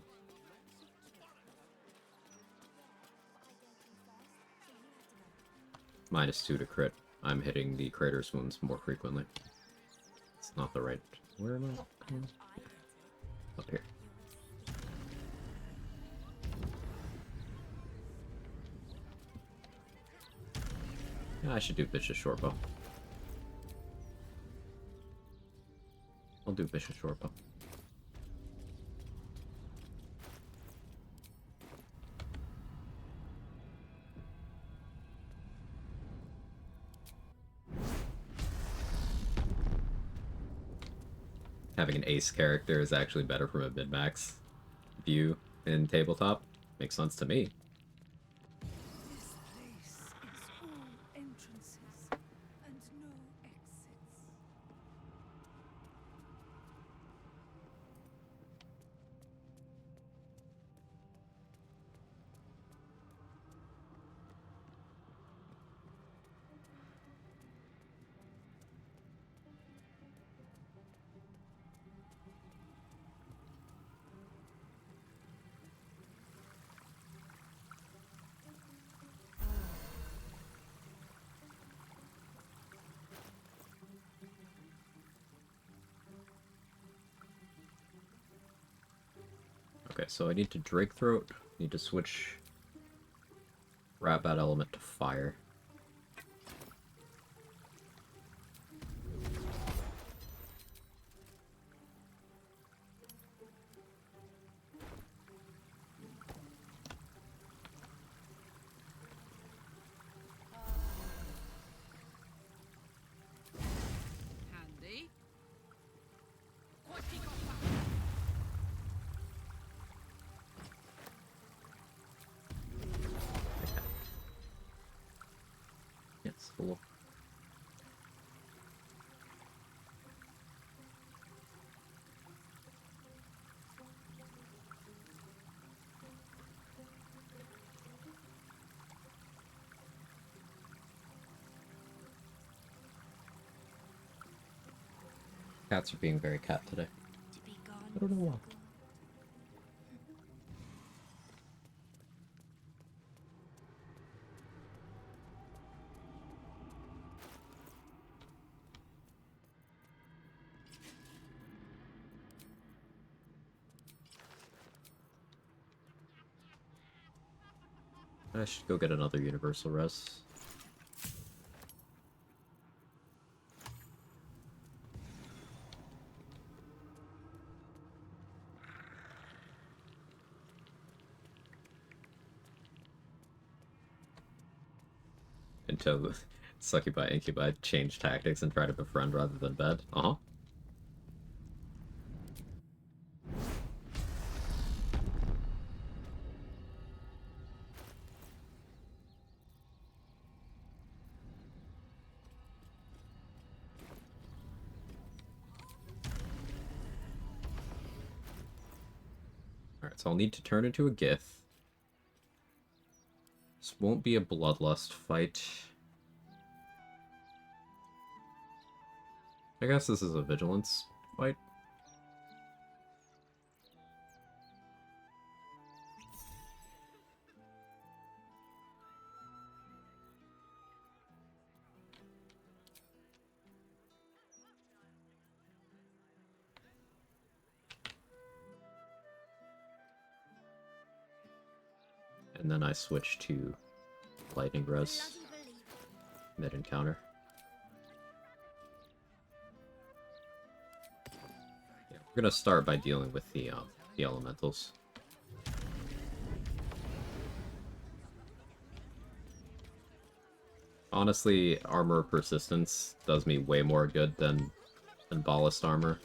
to crit, I'm hitting the Crater's wounds more frequently. It's not the right... Where am I? Up here. Yeah, I should do Vicious Shortbow. I'll do Vicious Shortbow. Having an ace character is actually better from a mid-max view in tabletop. Makes sense to me. This place is all entrances and no exits. Okay, so I need to Drake Throat. Need to switch Rat Bat element to fire. Cool. Cats are being very cat today. I don't know why. I should go get another universal res. Until Succubi Incubi change tactics and try to befriend rather than bed. Uh-huh. Alright, so I'll need to turn into a Gith. This won't be a bloodlust fight. I guess this is a vigilance fight. And then I switch to lightning res mid encounter. Yeah, we're gonna start by dealing with the elementals. Honestly, armor persistence does me way more good than ballast armor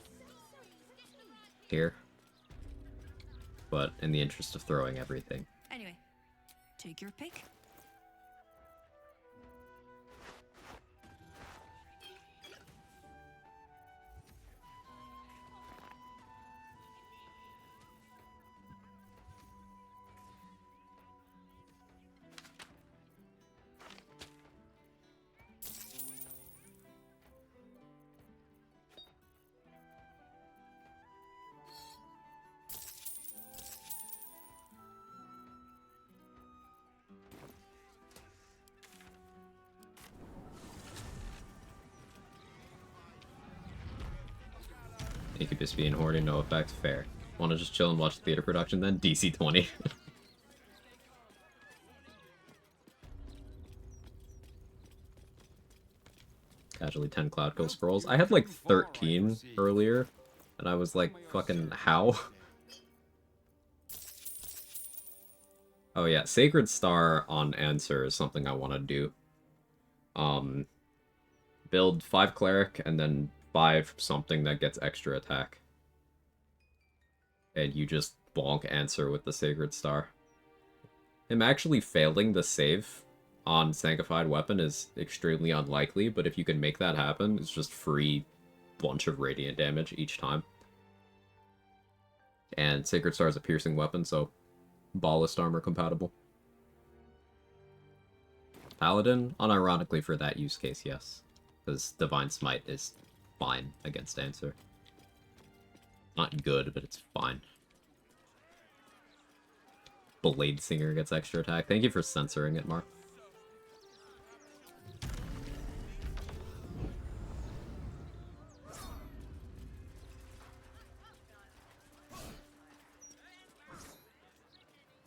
here. But in the interest of throwing everything. Anyway, take your pick. Incubus being horny, no effect, fair. Wanna just chill and watch the theater production then? DC 20. Casually 10 Cloud Ghost scrolls. I had like 13 earlier, and I was like, fucking, how? Oh yeah, Sacred Star on Answer is something I want to do. Build 5 Cleric, and then 5 something that gets extra attack. And you just bonk Answer with the Sacred Star. Him actually failing the save on Sanctified Weapon is extremely unlikely, but if you can make that happen, it's just free bunch of radiant damage each time. And Sacred Star is a piercing weapon, so ballast armor compatible. Paladin, unironically for that use case, yes. Because Divine Smite is fine against Answer. Not good, but it's fine. Blade Singer gets extra attack. Thank you for censoring it, Mark.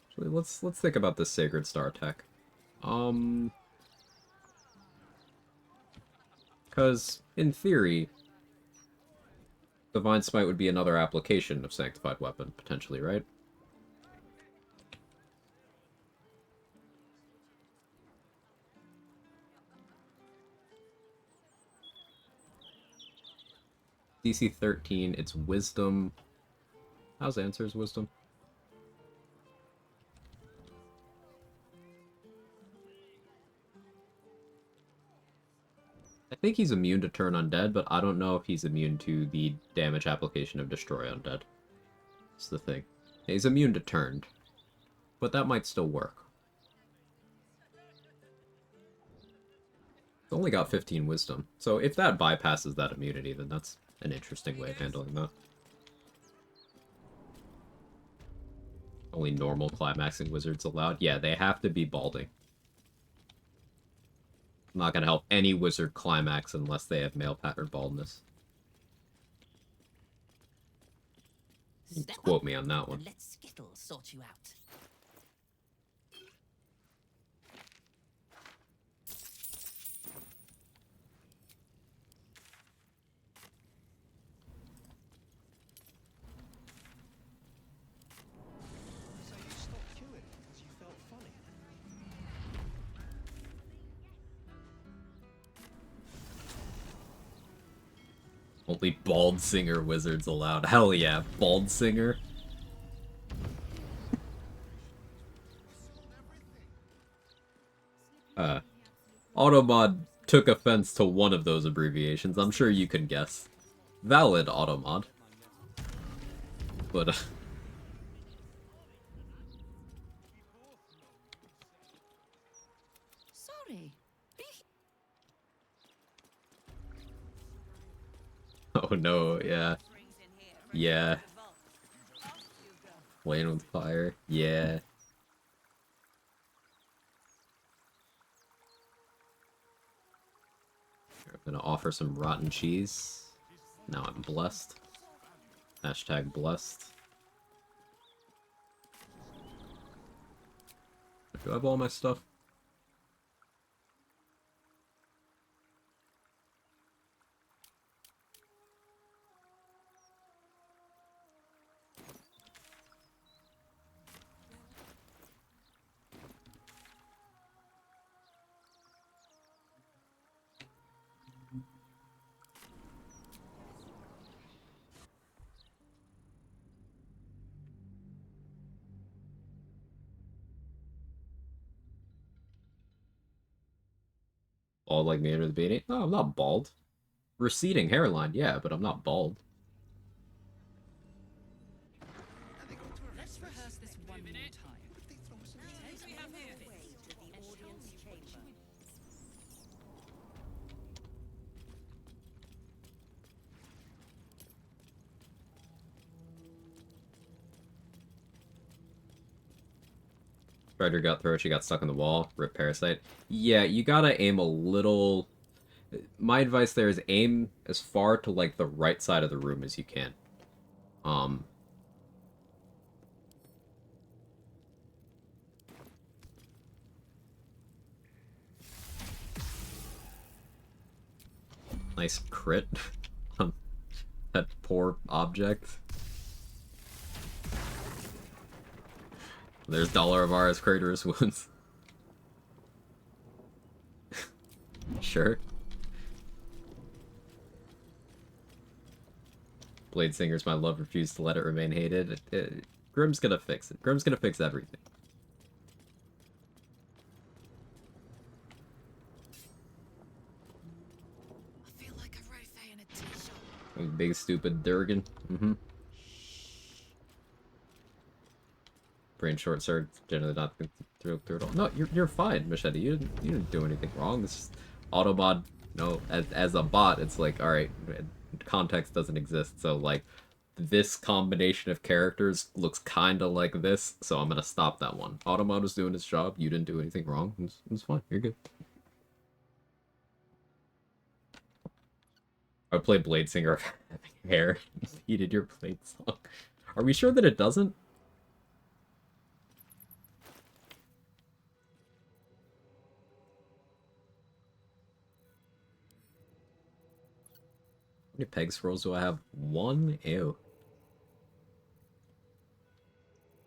Actually, let's think about this Sacred Star tech. Because, in theory, Divine Smite would be another application of Sanctified Weapon, potentially, right? DC 13, it's Wisdom. How's Answer's Wisdom? think he's immune to turn undead, but I don't know if he's immune to the damage application of destroy undead. That's the thing. He's immune to turned, but that might still work. It's only got 15 wisdom, so if that bypasses that immunity, then that's an interesting way of handling that. Only normal climaxing wizards allowed? Yeah, they have to be balding. I'm not gonna help any wizard climax unless they have male pattern baldness. Quote me on that one. Let Skittles sort you out. So you stopped queuing because you felt funny. Only bald singer wizards allowed. Hell yeah, bald singer. Automod took offense to one of those abbreviations. I'm sure you can guess. Valid, Automod. But, Sorry. oh no, yeah. Yeah. Playing with fire. Yeah. I'm gonna offer some rotten cheese. Now I'm blessed. Hashtag blessed. Do I have all my stuff? Bald like me under the beanie? No, I'm not bald. Receding hairline, yeah, but I'm not bald. Let's rehearse this one more time. Spider got through, she got stuck in the wall. Rip Parasite. Yeah, you gotta aim a little... My advice there is aim as far to, like, the right side of the room as you can. Nice crit on that poor object. There's Dollar of Ara's Crater's wounds. Sure. Blade Singer's my love, refused to let it remain hated. Grim's gonna fix it. Grim's gonna fix everything. I feel like a rosé in a tea shop. Big stupid Durgan. Brain short sword, generally not through it all. No, you're fine, Machete. You didn't do anything wrong. This is Autobot. No, as a bot, it's like, all right, context doesn't exist. So like, this combination of characters looks kind of like this. So I'm gonna stop that one. Autobot was doing his job. You didn't do anything wrong. It's fine. You're good. I would play Blade Singer if having hair impeded your Blade song. Are we sure that it doesn't? How many peg scrolls do I have? One? Ew.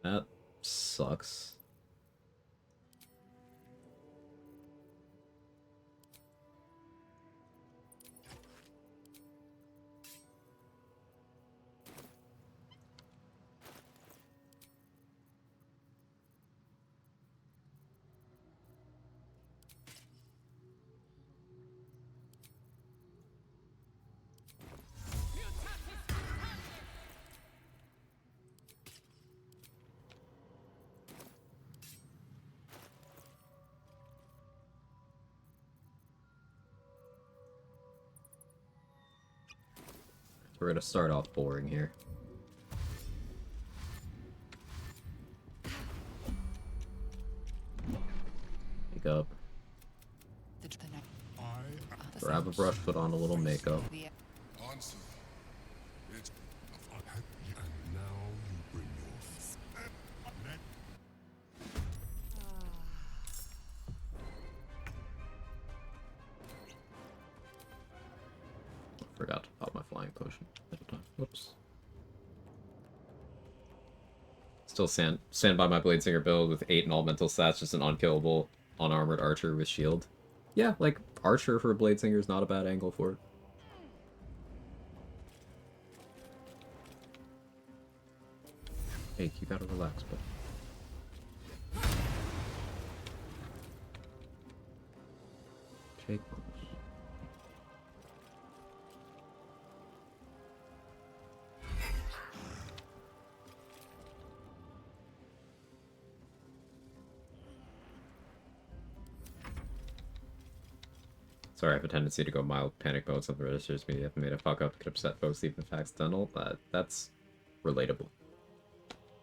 That sucks. we're gonna start off boring here. Pick up. Grab a brush, put on a little makeup. Answer. It's and now you bring your Forgot to pop my flying potion at the time. Whoops. Still stand by my Bladesinger build with 8 in all mental stats, just an unkillable, unarmored archer with shield. Yeah, like, archer for a Bladesinger is not a bad angle for it. Hey, you gotta relax, but Jake. Sorry, I have a tendency to go mild panic mode. Something registers me. If I made a fuck up, could upset folks even if accidental. That's relatable.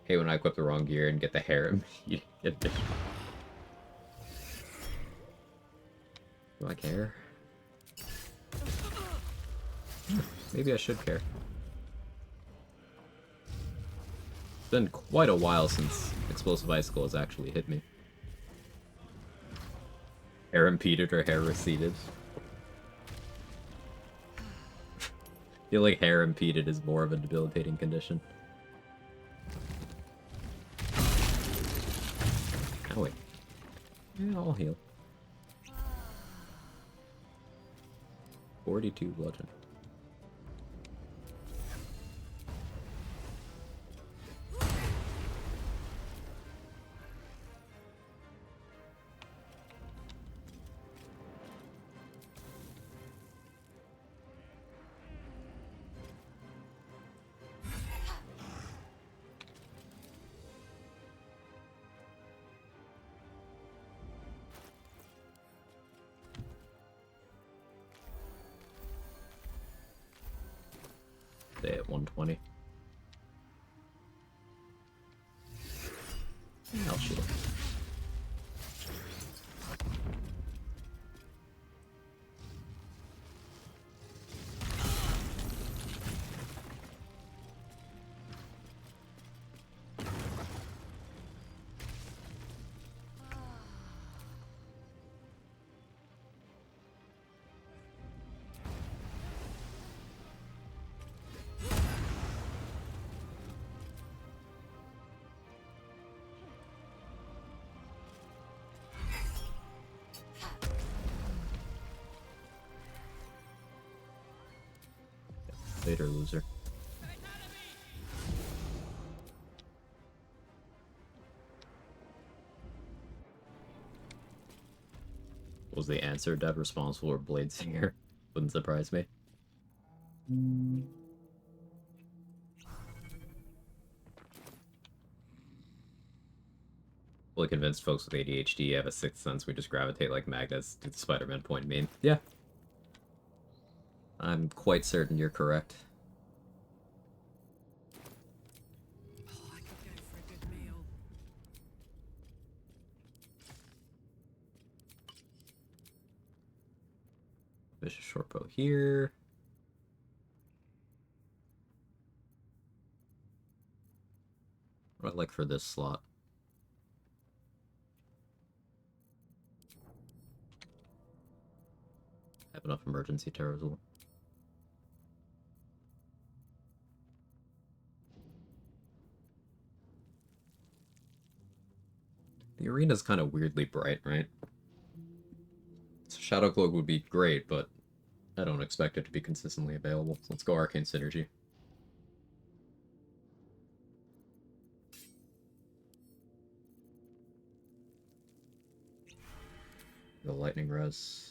Hey, when I equip the wrong gear and get the hair, you get the... Do I care? Maybe I should care. It's been quite a while since Explosive Icicle has actually hit me. Hair impeded or hair receded. I feel like hair impeded is more of a debilitating condition. Oh wait. Yeah, I'll heal. 42 bludgeon. Stay at 120. I'll shoot him. Later, loser. Was the answer dev responsible for Bladesinger? Wouldn't surprise me. Fully convinced folks with ADHD have a sixth sense. We just gravitate like magnets to the Spider-Man point meme. Yeah. I'm quite certain you're correct. Oh, I could go for a good meal. Vicious shortbow here. What do I like for this slot? Have enough emergency terror as well. The arena's kind of weirdly bright, right? So Shadow Cloak would be great, but I don't expect it to be consistently available. So let's go Arcane Synergy. The Lightning Res.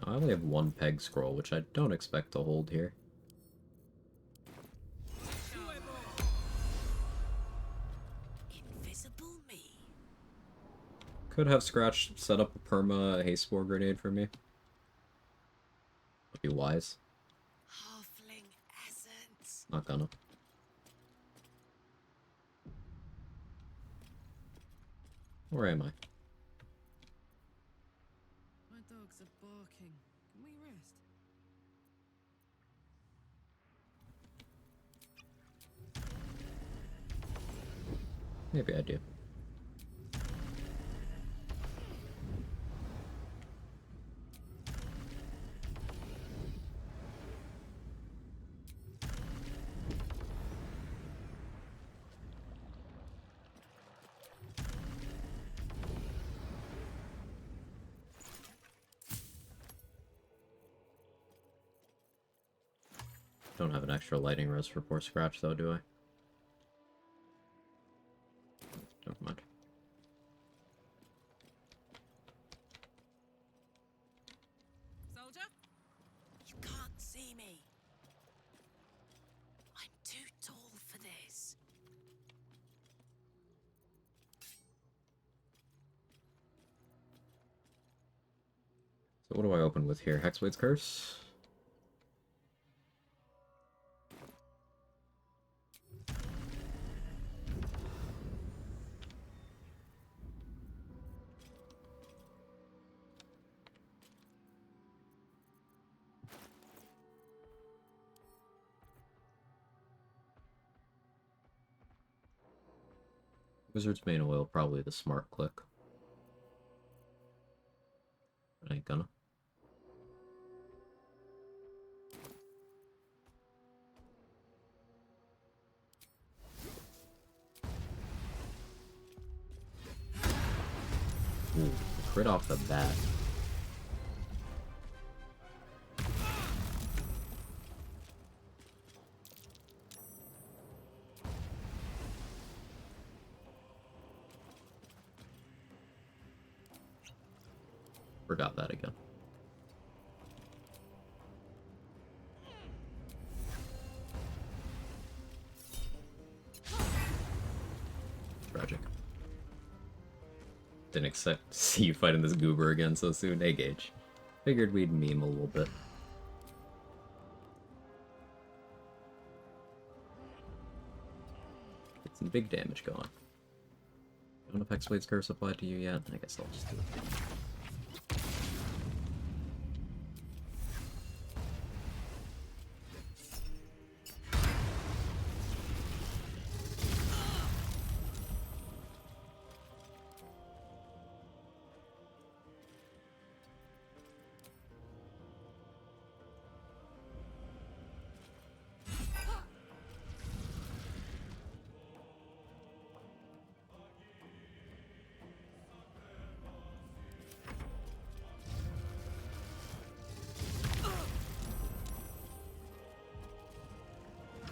I only have one peg scroll, which I don't expect to hold here. Could have Scratch set up a perma haste spore grenade for me. Would be wise. Halfling essence. Not gonna. Where am I? My dogs are barking. Can we rest? Maybe I do. Don't have an extra lighting res for poor Scratch though, do I? Never mind. Soldier? You can't see me. I'm too tall for this. So what do I open with here? Hexblade's Curse? Wizard's Main Oil, probably the smart click. But I ain't gonna. Ooh, crit off the bat. Forgot that again. Tragic. Didn't expect to see you fighting this goober again so soon. Hey, Gage. Figured we'd meme a little bit. Get some big damage going. Don't know if Hexblade's Curse applied to you yet. I guess I'll just do it.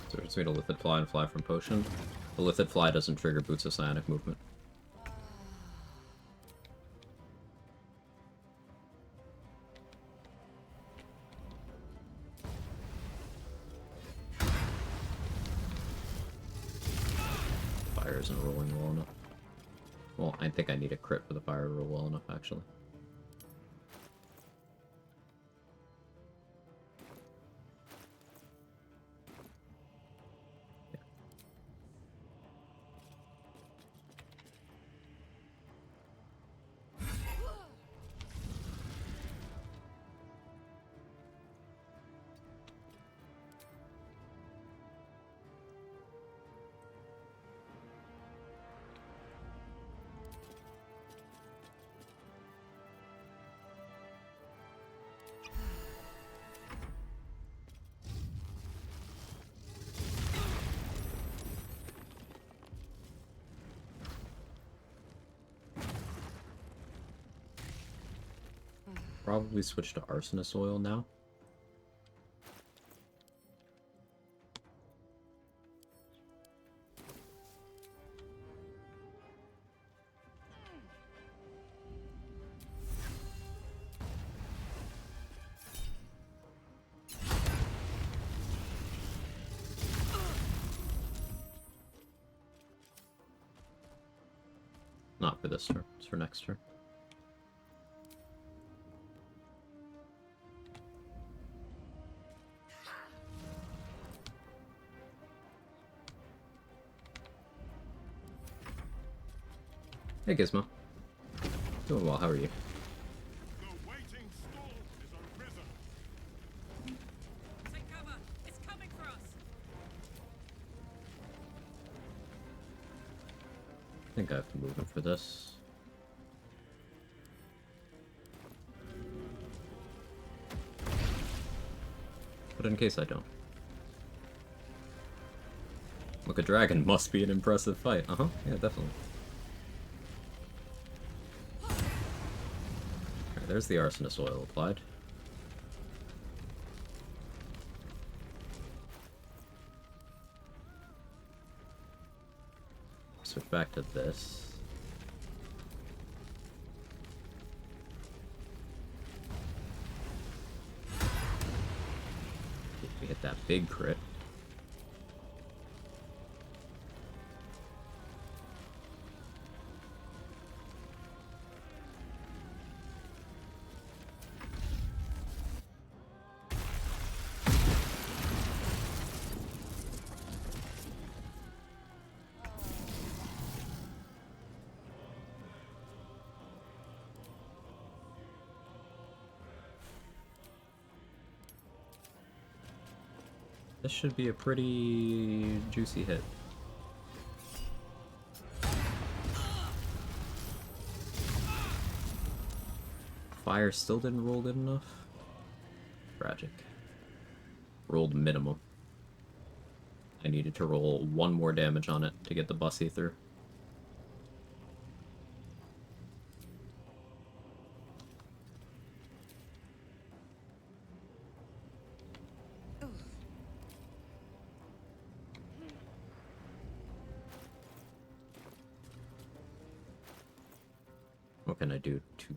So just made a Lithid Fly and fly from Potion. The Lithid Fly doesn't trigger Boots of Psionic movement. Fire isn't rolling well enough. Well, I think I need a crit for the fire to roll well enough, actually. Probably switch to Arsonist Oil now. Not for this turn, it's for next turn. Hey Gizmo. Doing well, how are you? Take cover. It's coming for us. I think I have to move in for this. But in case I don't. Look, a dragon must be an impressive fight. Uh-huh, yeah, definitely. Alright, there's the arsonist oil applied. Switch back to this. We hit that big crit. This should be a pretty juicy hit. Fire still didn't roll good enough. Tragic. Rolled minimum. I needed to roll 1 more damage on it to get the bussy through. What can I do to...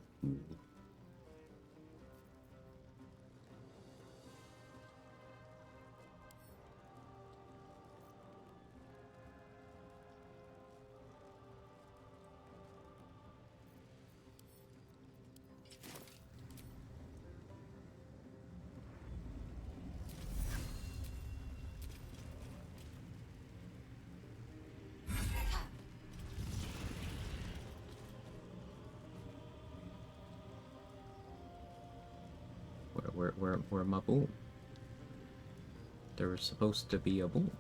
Where my boom? There was supposed to be a boom.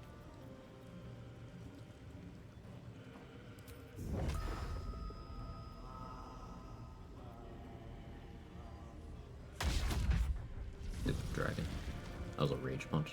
Stupid dragon. That was a rage punch.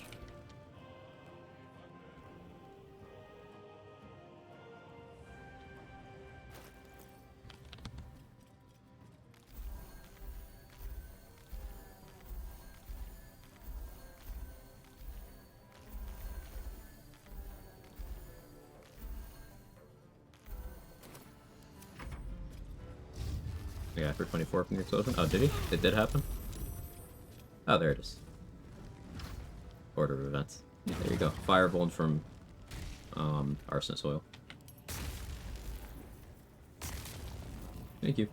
Yeah, for 24 from the explosion. Oh, did he? It did happen? Oh, there it is. Order of events. Yeah, there you go. Firebolt from arsonist oil. Thank you.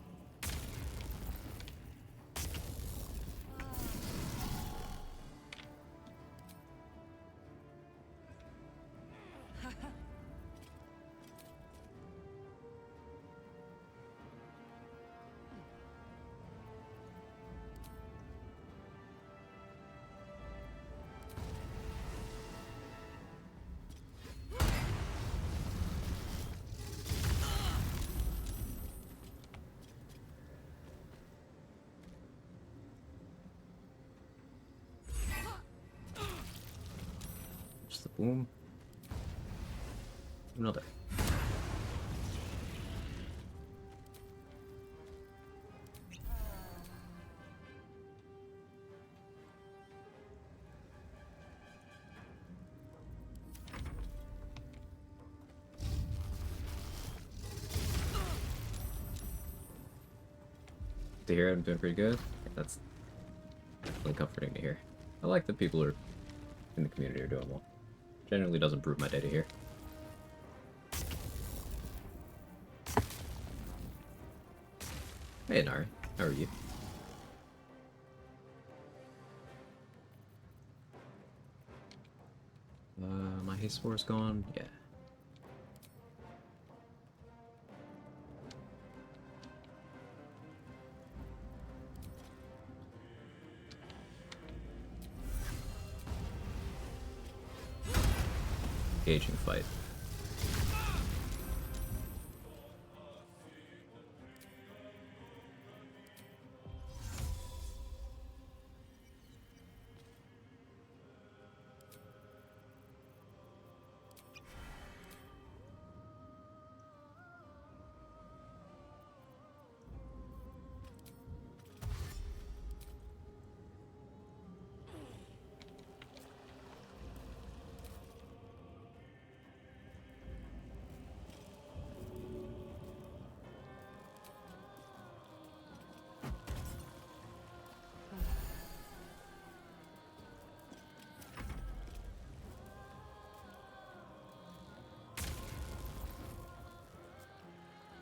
Just the boom. Another. To hear I'm doing pretty good. That's definitely comforting to hear. I like that people are in the community are doing well. Generally doesn't prove my day to hear. Hey Nari, how are you? My haste score is gone? Yeah. engaging fight.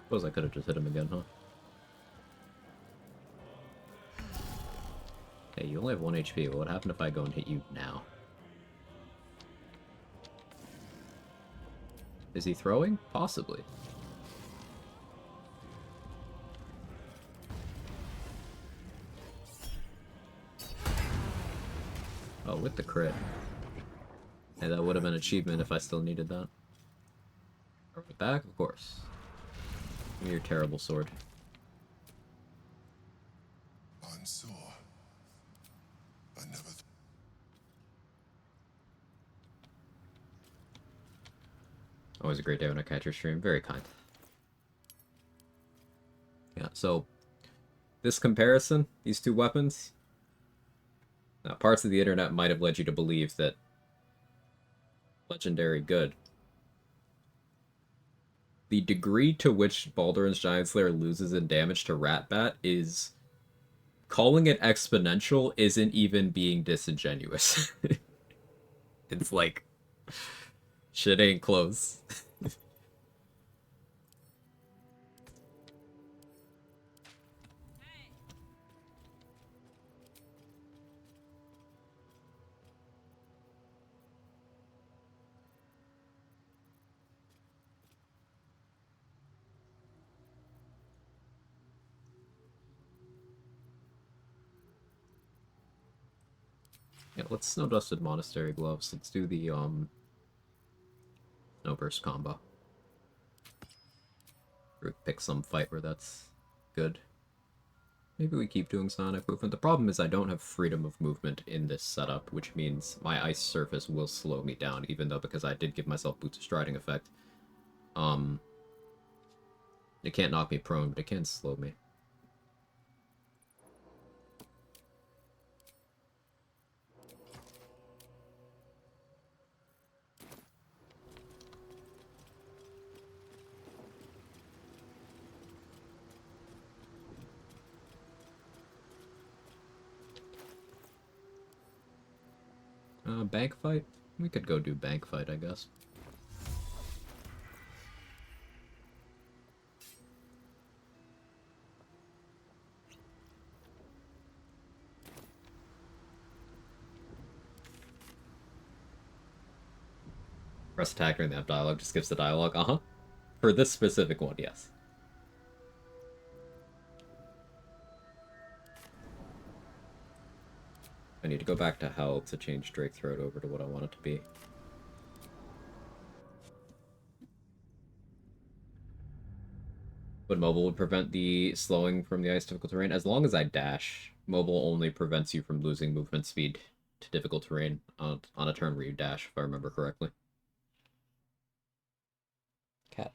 Suppose I could have just hit him again, huh? Hey, you only have 1 HP. What would happen if I go and hit you now? Is he throwing? Possibly. Oh, with the crit. Hey, that would have been an achievement if I still needed that. Are we back? Of course. Give me your terrible sword. I'm sore. I never. Always a great day when I catch your stream. Very kind. Yeah, so this comparison, these two weapons, parts of the internet might have led you to believe that legendary good. The degree to which Balduran's Giant Slayer loses in damage to Ratbat is... calling it exponential isn't even being disingenuous. It's like... shit ain't close. Yeah, let's Snow Dusted Monastery Gloves. Let's do the, Snowburst combo. Or pick some fight where that's good. Maybe we keep doing Sonic Movement. The problem is I don't have freedom of movement in this setup, which means my ice surface will slow me down, even though because I did give myself Boots of Striding effect. It can't knock me prone, but it can slow me. Bank fight? We could go do bank fight, I guess. Press attack during that dialogue just gives the dialogue, uh-huh. For this specific one, yes. I need to go back to Hell to change Drake Throat over to what I want it to be. But mobile would prevent the slowing from the ice difficult terrain. As long as I dash, mobile only prevents you from losing movement speed to difficult terrain on a turn where you dash, if I remember correctly. Cat.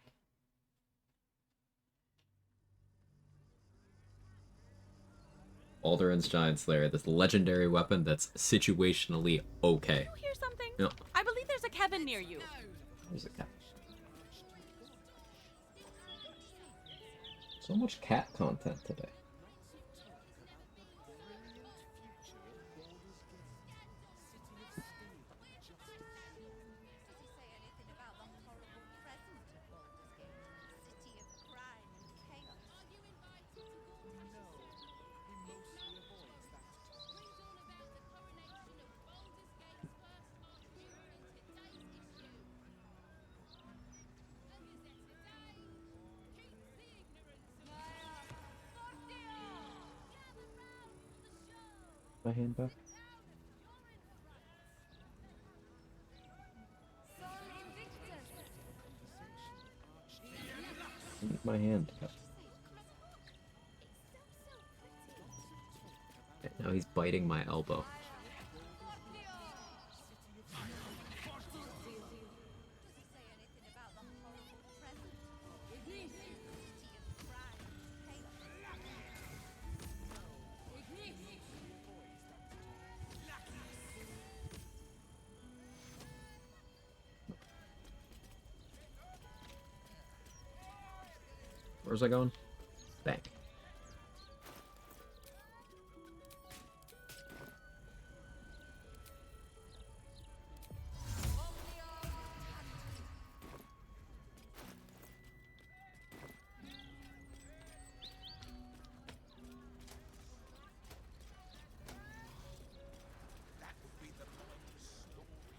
Balduran's Giant Slayer, this legendary weapon that's situationally okay. You hear something? Yep. I believe there's a Kevin near you. There's a cat. So much cat content today. My hand back. My hand. Now he's biting my elbow. Where's I going? Bank.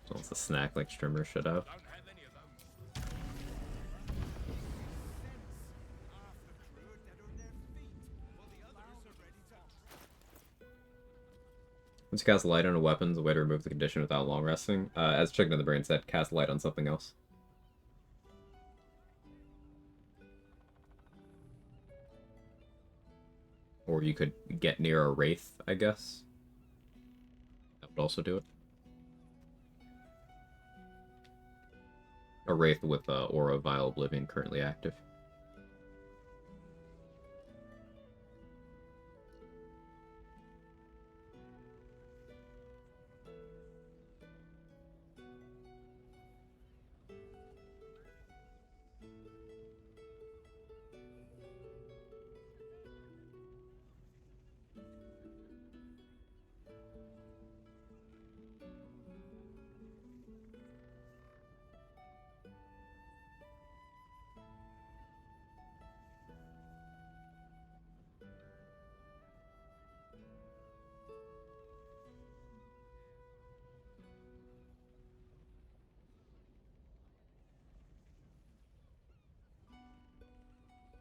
Well, it's a snack like Strimmer should have. Once you cast light on a weapon, the way to remove the condition without long resting. As Chicken in the Brain said, cast light on something else. Or you could get near a Wraith, I guess. That would also do it. A Wraith with Aura Vile Oblivion currently active.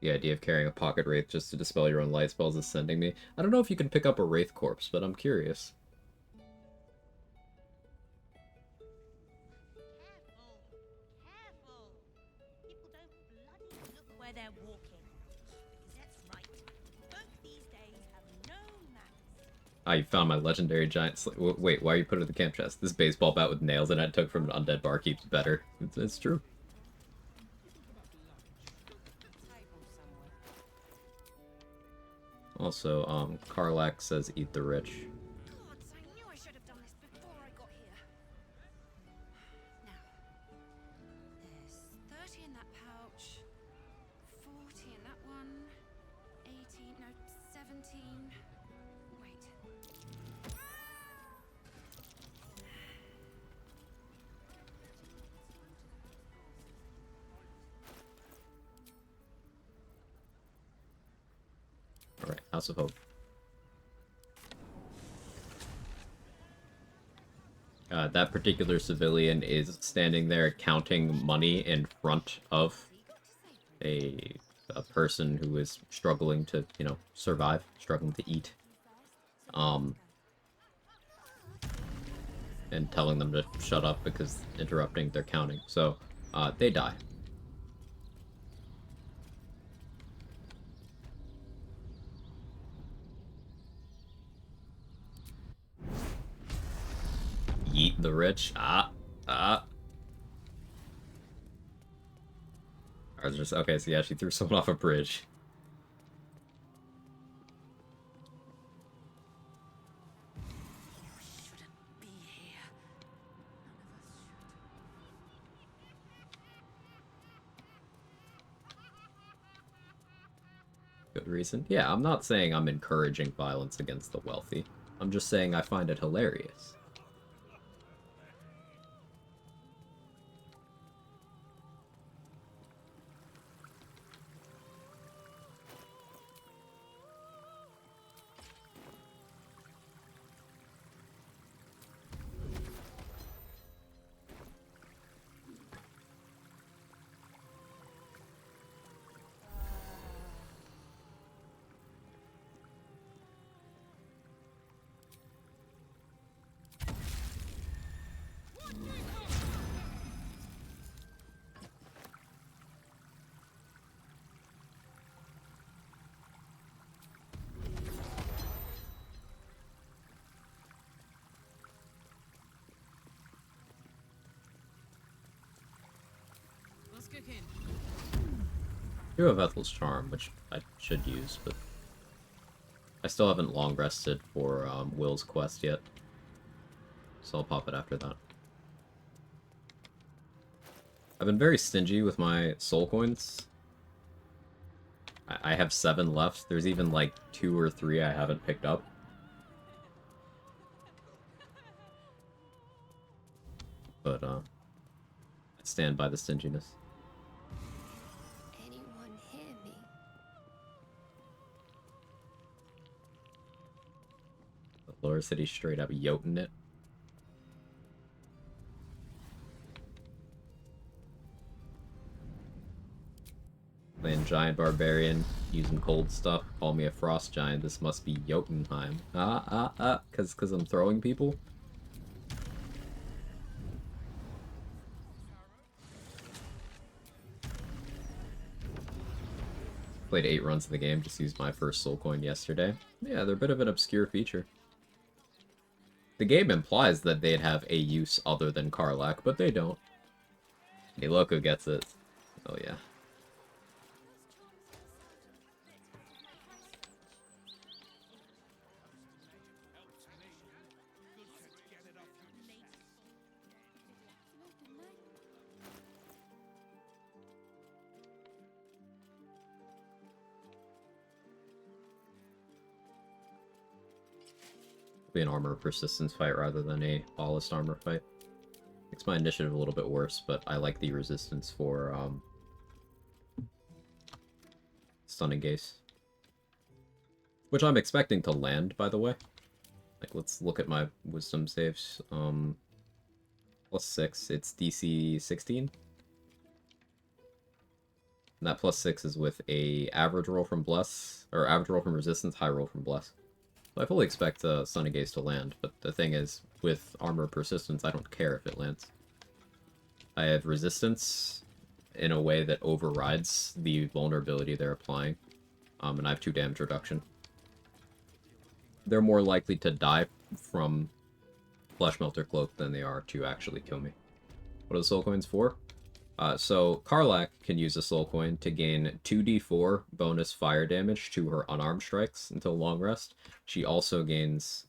The idea of carrying a pocket wraith just to dispel your own light spells is sending me. I don't know if you can pick up a wraith corpse, but I'm curious. People don't bloody look where they're walking. Because that's right. Folk these days have no manners. Ah, you found my legendary giant wait, why are you putting it in the camp chest? This baseball bat with nails in it I took from an undead barkeep's better. It's true. Also, Karlach says eat the rich. Gods, I knew I should have done this before I got here. Now, there's 30 in that pouch, 40 in that one, 18, no, 17. Wait. Alright, House of Hope. That particular civilian is standing there counting money in front of a person who is struggling to, you know, survive, struggling to eat. And telling them to shut up because interrupting their counting. So, they die. Yeet the rich. I was just okay. So yeah, she threw someone off a bridge. Good reason. Yeah, I'm not saying I'm encouraging violence against the wealthy. I'm just saying I find it hilarious. do have Ethel's Charm, which I should use, but I still haven't long rested for Wyll's quest yet, so I'll pop it after that. I've been very stingy with my soul coins. I have 7 left. There's even like 2 or 3 I haven't picked up. But I stand by the stinginess. Anyone hear me? The lower city straight up yoting it. Playing Giant Barbarian, using cold stuff. Call me a Frost Giant. This must be Jotunheim. Cause I'm throwing people. Played 8 runs of the game, just used my first soul coin yesterday. Yeah, they're a bit of an obscure feature. The game implies that they'd have a use other than Karlach, but they don't. Hey, look who gets it. Oh yeah. Be an armor persistence fight rather than a ballast armor fight. Makes my initiative a little bit worse, but I like the resistance for stunning gaze. Which I'm expecting to land, by the way. Like, let's look at my wisdom saves. +6, it's DC 16. And that +6 is with a average roll from Bless, or average roll from Resistance, high roll from Bless. So I fully expect Stunning Gaze to land, but the thing is, with Armor Persistence, I don't care if it lands. I have Resistance in a way that overrides the vulnerability they're applying, and I have 2 damage reduction. They're more likely to die from Flesh Melter Cloak than they are to actually kill me. What are the soul coins for? So Karlach can use a soul coin to gain 2d4 bonus fire damage to her unarmed strikes until long rest. She also gains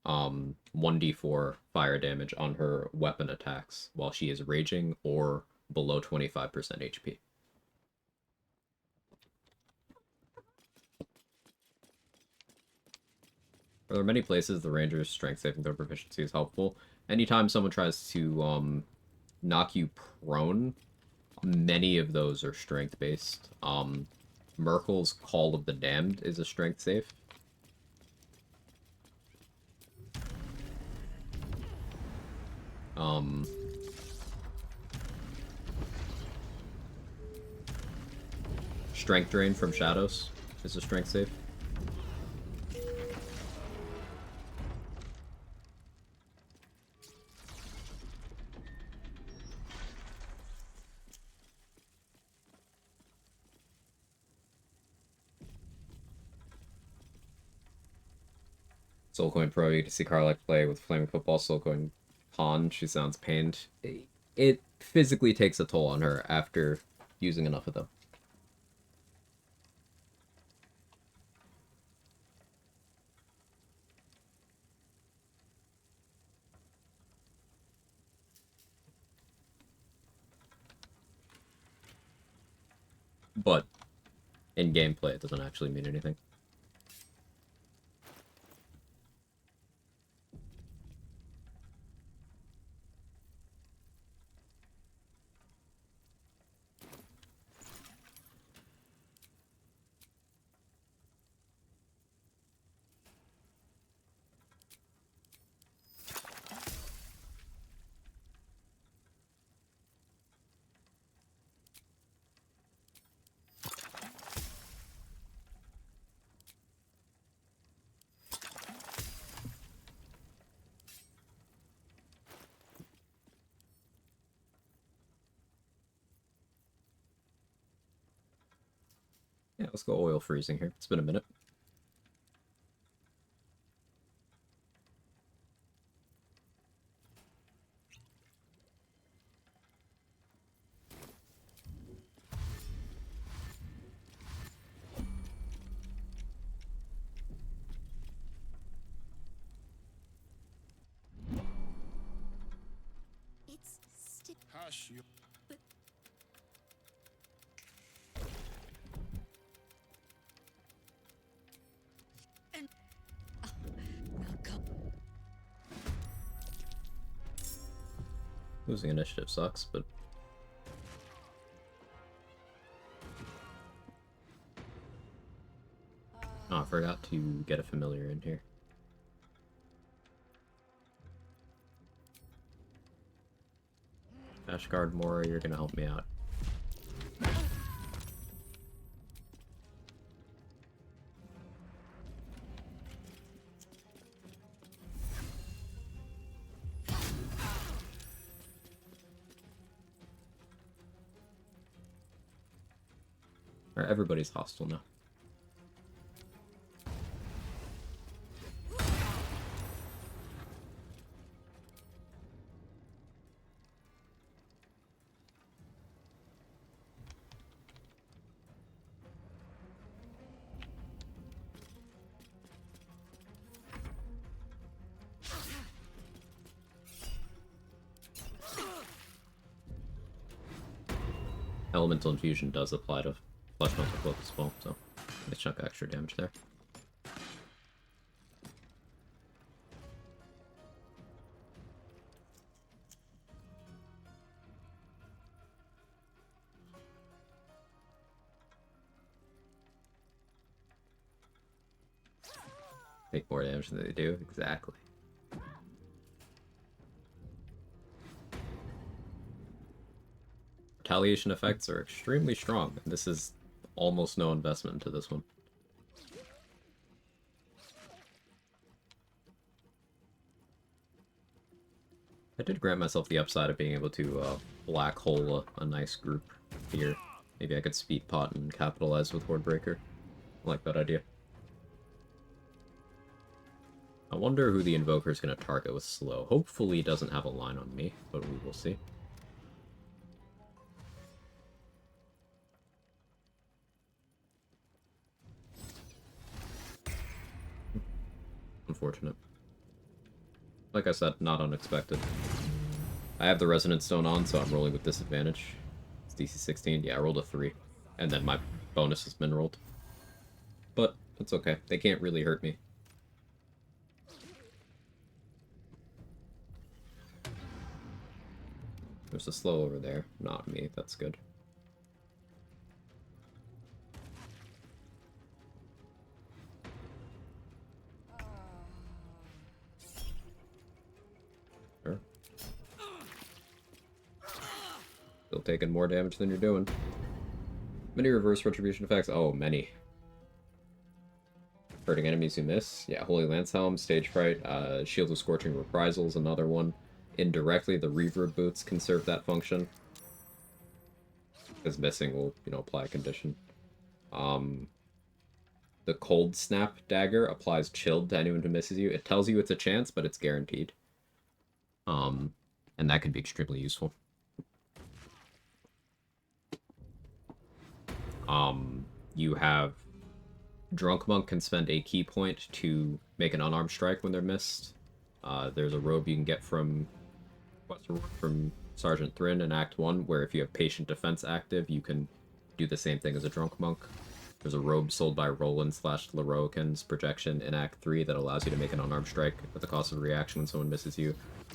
1d4 fire damage on her weapon attacks while she is raging or below 25% HP. There are many places the ranger's strength saving throw proficiency is helpful. Anytime someone tries to knock you prone, many of those are strength-based. Merkel's Call of the Damned is a strength save. Strength Drain from Shadows is a strength save. Soulcoin Pro, you get to see Karlach play with Flaming Football. Soulcoin Pawn, she sounds pained. It physically takes a toll on her after using enough of them. But in gameplay, it doesn't actually mean anything. Yeah, let's go oil freezing here. It's been a minute. Hush, you. Losing initiative sucks, but... Oh, I forgot to get a familiar in here. Ashgard Mora, you're gonna help me out. Alright, everybody's hostile now. Elemental Infusion does apply to Flesh Mental Cloak as well, so nice chunk of extra damage there. Take more damage than they do, exactly. Retaliation effects are extremely strong, and this is almost no investment into this one. I did grant myself the upside of being able to black hole a nice group here. Maybe I could speed pot and capitalize with Hordebreaker. I like that idea. I wonder who the Invoker is going to target with slow. Hopefully he doesn't have a line on me, but we will see. Unfortunate. Like I said, not unexpected. I have the Resonant Stone on, so I'm rolling with disadvantage. It's DC 16. Yeah, I rolled a 3. And then my bonus has been rolled. But it's okay. They can't really hurt me. There's a slow over there. Not me. That's good. Sure. Still taking more damage than you're doing. Many reverse retribution effects. Oh, many. Hurting enemies who miss. Yeah, Holy Lance Helm, Stage Fright, Shield of Scorching Reprisals, another one. Indirectly, the Reverb Boots can serve that function. Because missing will, you know, apply a condition. The Cold Snap Dagger applies Chilled to anyone who misses you. It tells you it's a chance, but it's guaranteed. And that can be extremely useful. You have... Drunk Monk can spend a key point to make an unarmed strike when they're missed. There's a robe you can get from Sergeant Thrin in Act 1, where if you have Patient Defense active, you can do the same thing as a Drunk Monk. There's a robe sold by Roland/Leroican's Projection in Act 3 that allows you to make an unarmed strike at the cost of a reaction when someone misses you.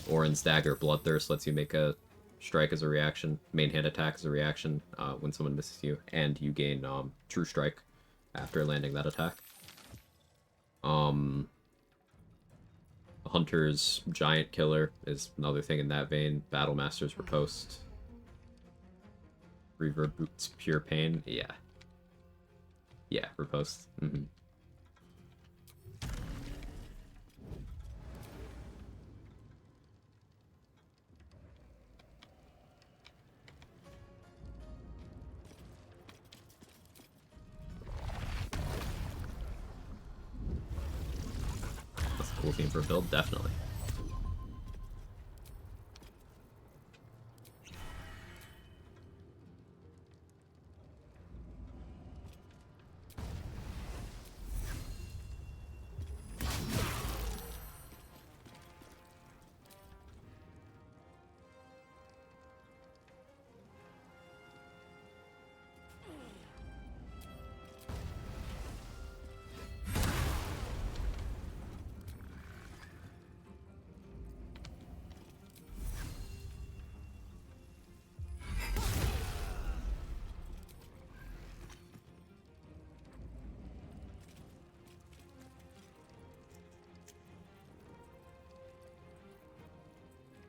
Orin's Dagger Bloodthirst lets you make a strike as a reaction, main hand attack as a reaction when someone misses you, and you gain True Strike after landing that attack. Hunter's Giant Killer is another thing in that vein. Battlemaster's Riposte. Reverb Boots Pure Pain. Yeah. Yeah, Riposte. That's a cool theme for a build, definitely.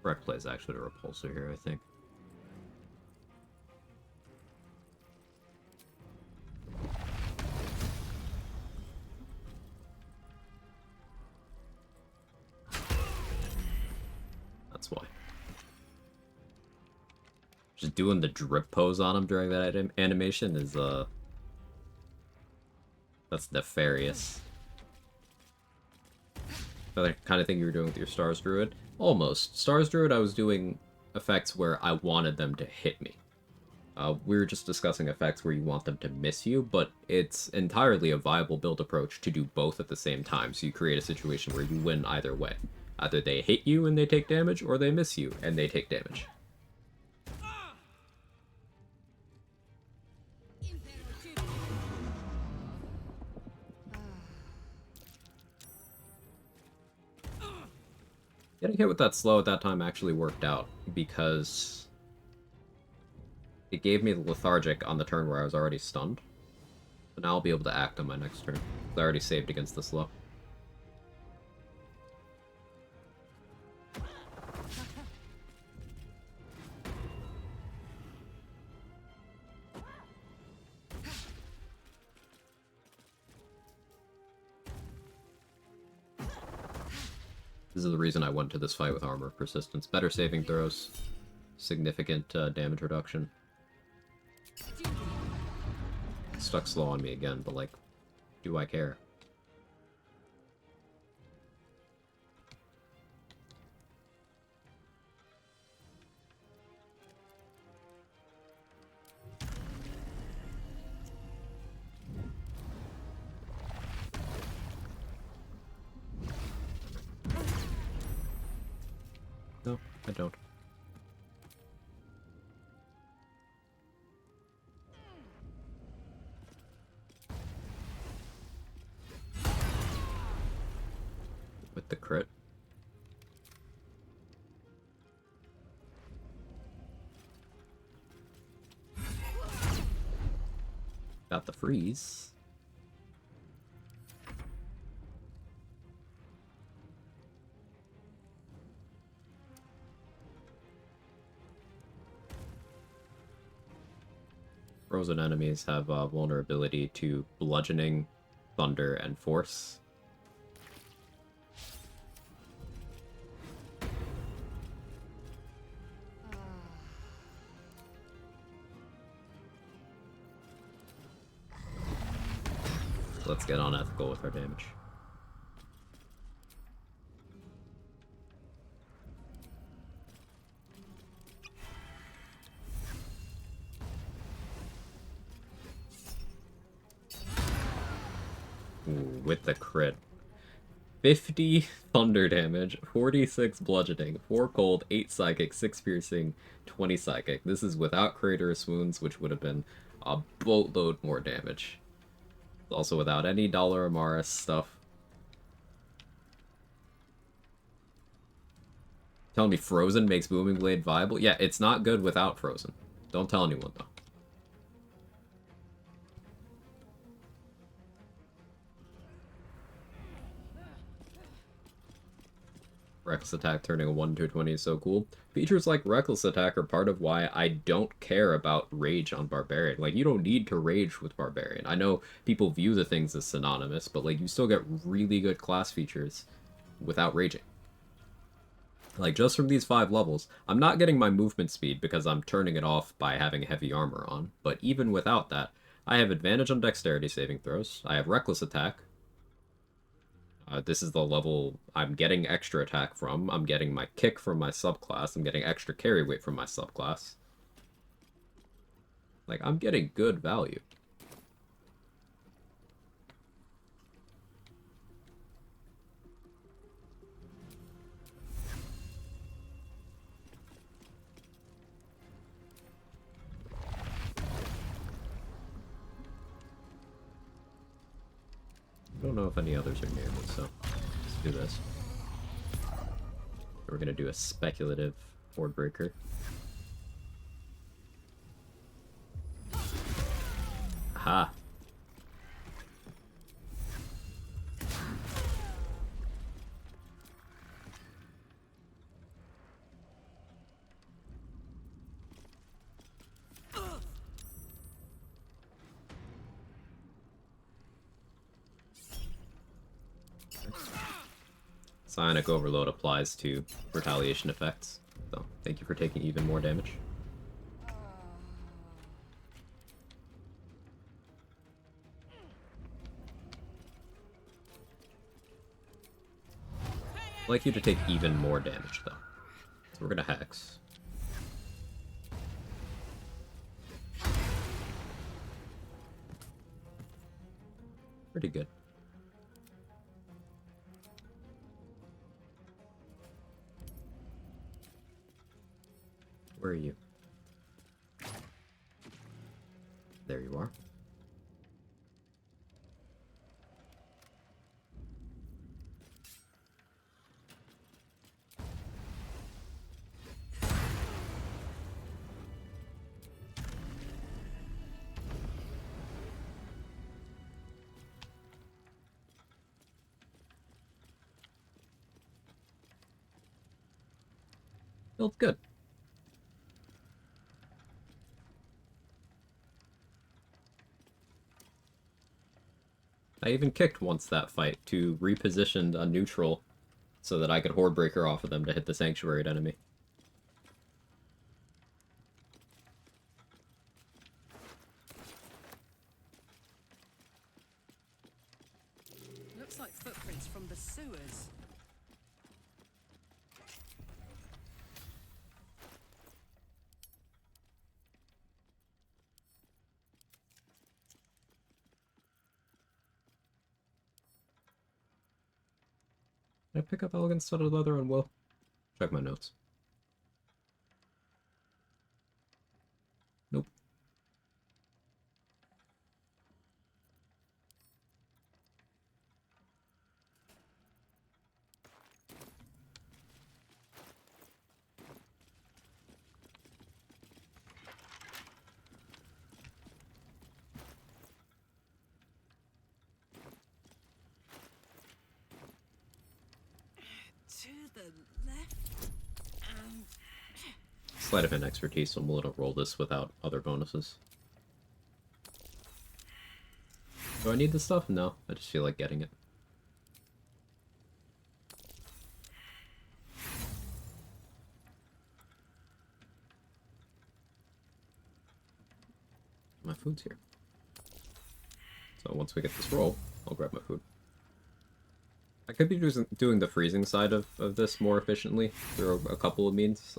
Correct play is actually the repulsor here, I think. That's why. Just doing the drip pose on him during that animation is, that's nefarious. The kind of thing you were doing with your Stars Druid? Almost. Stars Druid, I was doing effects where I wanted them to hit me. We were just discussing effects where you want them to miss you, but it's entirely a viable build approach to do both at the same time, so you create a situation where you win either way. Either they hit you and they take damage, or they miss you and they take damage. Getting hit with that slow at that time actually worked out, because it gave me the lethargic on the turn where I was already stunned. But now I'll be able to act on my next turn. I already saved against the slow. This is the reason I went to this fight with Armor of Persistence. Better saving throws, significant damage reduction. Stuck slow on me again, but like, do I care? No, I don't. With the crit. Got the freeze. Frozen enemies have vulnerability to bludgeoning, thunder, and force. Let's get unethical with our damage. Ooh, with the crit. 50 thunder damage, 46 bludgeoning, 4 cold, 8 psychic, 6 piercing, 20 psychic. This is without Craterous Wounds, which would have been a boatload more damage. Also without any Dollar Amaris stuff. Telling me Frozen makes Booming Blade viable? Yeah, it's not good without Frozen. Don't tell anyone, though. Reckless Attack turning a 1 to a 20 is so cool. Features like Reckless Attack are part of why I don't care about Rage on Barbarian. Like, you don't need to Rage with Barbarian. I know people view the things as synonymous, but, like, you still get really good class features without Raging. Like, just from these 5 levels, I'm not getting my movement speed because I'm turning it off by having heavy armor on, but even without that, I have advantage on dexterity saving throws, I have Reckless Attack. This is the level I'm getting extra attack from. I'm getting my kick from my subclass. I'm getting extra carry weight from my subclass. Like, I'm getting good value. I don't know if any others are near me, so let's do this. We're gonna do a speculative Horde Breaker. Aha! Psionic Overload applies to retaliation effects, so thank you for taking even more damage. I'd like you to take even more damage, though. So we're gonna Hex. Pretty good. Where are you? There you are. Felt good. I even kicked once that fight to reposition a neutral so that I could Horde Breaker off of them to hit the Sanctuaried enemy. Looks like footprints from the sewers. Did I pick up Elegant Studded Leather on Wyll? Check my notes. Nope. To the left and Sleight of hand expertise, so I'm willing to roll this without other bonuses. Do I need this stuff? No, I just feel like getting it. My food's here. So once we get this roll, I'll grab my food. I could be doing the freezing side of this more efficiently through a couple of means.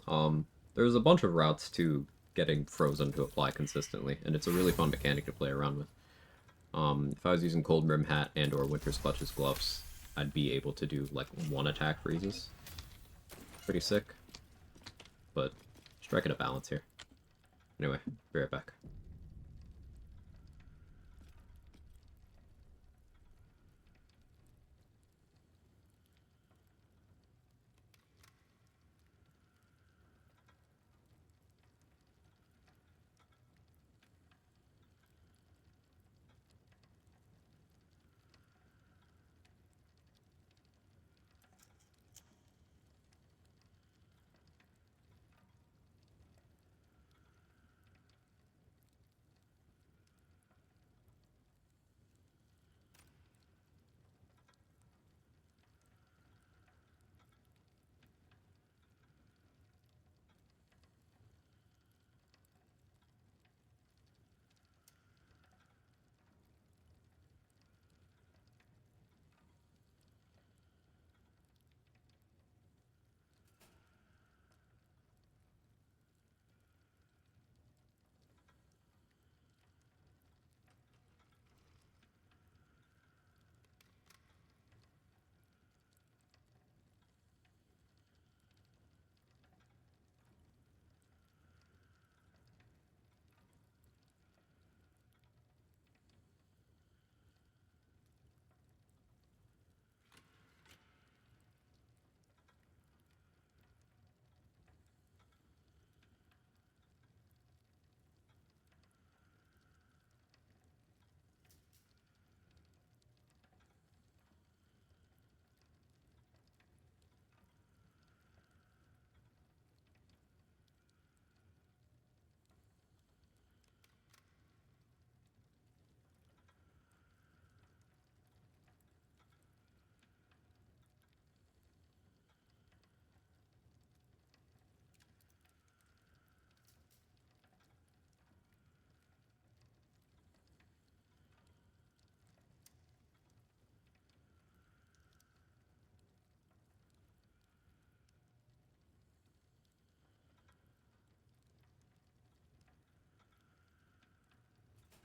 There's a bunch of routes to getting frozen to apply consistently, and it's a really fun mechanic to play around with. If I was using Cold Rim Hat and or Winter's Clutches gloves, I'd be able to do like one attack freezes. Pretty sick. But striking a balance here. Anyway, be right back.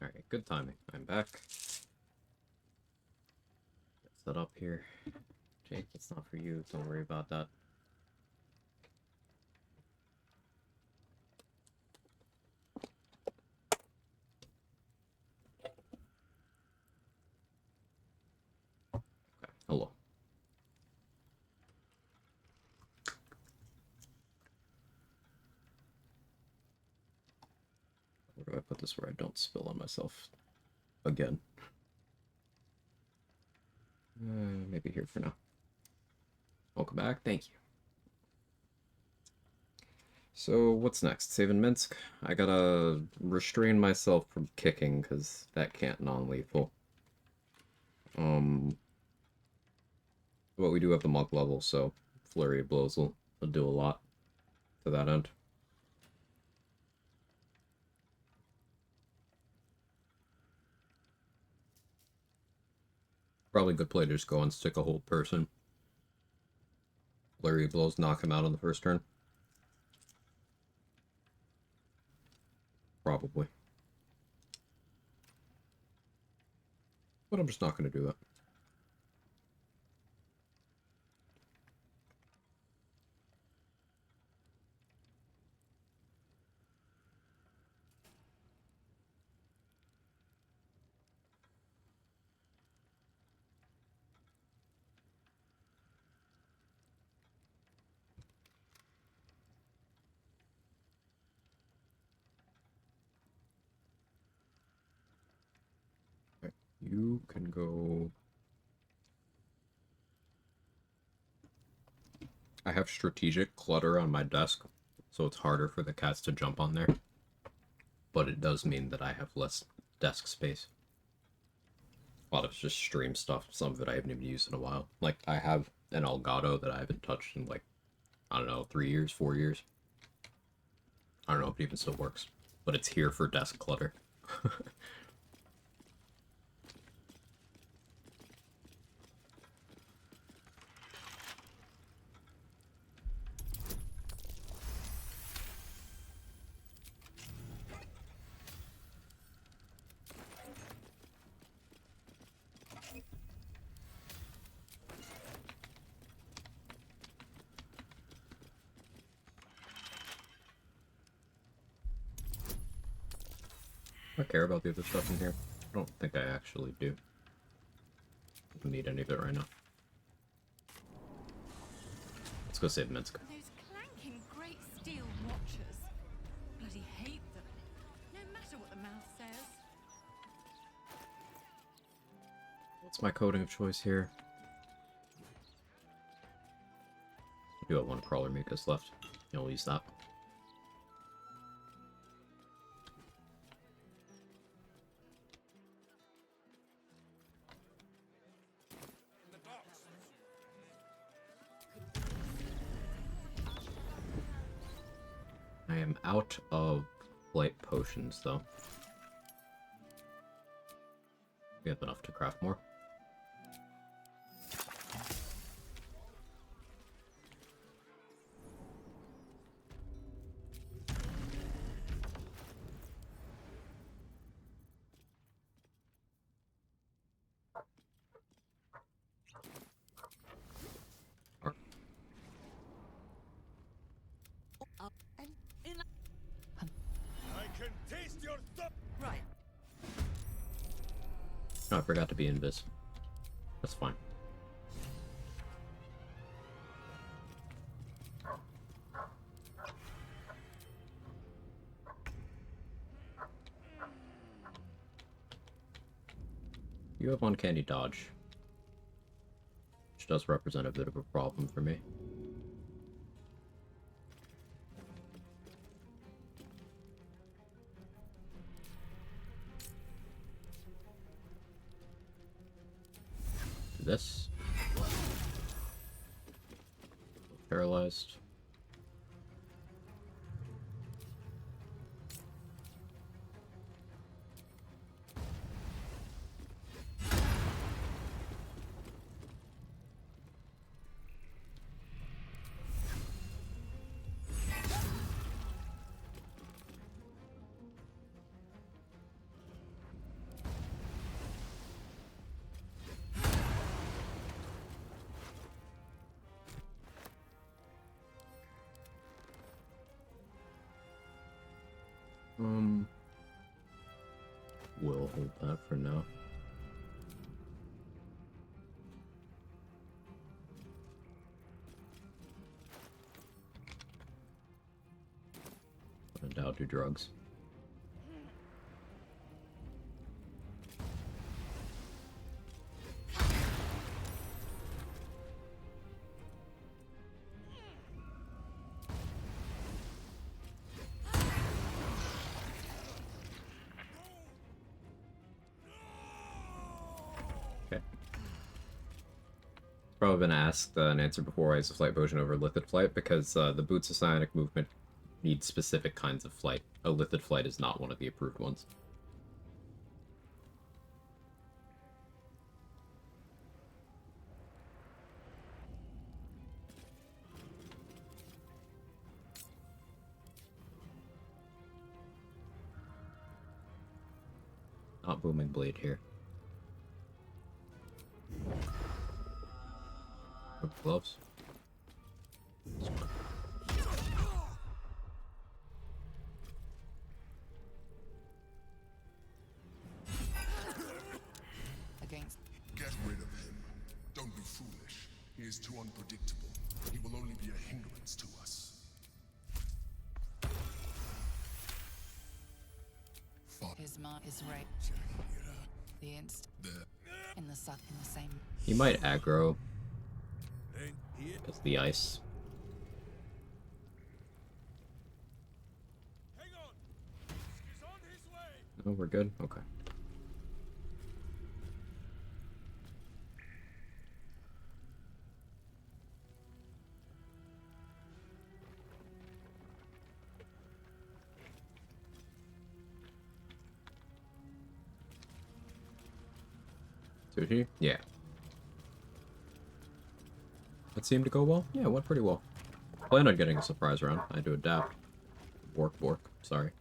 Alright, good timing. I'm back. Get set up here. Jake, it's not for you. Don't worry about that. Okay, hello. Where do I put this where I don't spill on myself again? Maybe here for now. Welcome back. Thank you. So, what's next? Saving Minsk? I gotta restrain myself from kicking, because that can't non-lethal. But we do have the monk level, so Flurry of Blows will do a lot to that end. Probably good play to just go and stick a hold person. Flurry of Blows, knock him out on the first turn. Probably. But I'm just not going to do that. Okay. You can go... I have strategic clutter on my desk, so it's harder for the cats to jump on there. But it does mean that I have less desk space. A lot of it's just stream stuff. Some of it I haven't even used in a while. Like, I have an Elgato that I haven't touched in, like, I don't know, 3 years, 4 years. I don't know if it even still works. But it's here for desk clutter. I care about the other stuff in here. I don't think I actually do. I don't need any of it right now. Let's go save Minsk. Those clanking great steel watchers. Bloody hate them. No matter what the mouth says. What's my coding of choice here? I do have one crawler Mikas left. I'll use that. I am out of light potions, though. We have enough to craft more. I can taste your stuff. Right. Oh, I forgot to be invis. That's fine. You have uncanny dodge, which does represent a bit of a problem for me. This. Paralyzed. We'll hold that for now. And I'll do drugs. Probably been asked and answered before why is the flight potion over lithid flight, because the boots of psionic movement need specific kinds of flight. A lithid flight is not one of the approved ones. Not booming blade here. Gloves. Against. Get rid of him. Don't be foolish. He is too unpredictable. He will only be a hindrance to us. His mark is right. The inst. In the same. He might aggro. Because the ice. Oh, we're good? Okay. Sushi? Yeah. That seemed to go well? Yeah, it went pretty well. Plan on getting a surprise round. I had to adapt. Bork. Sorry.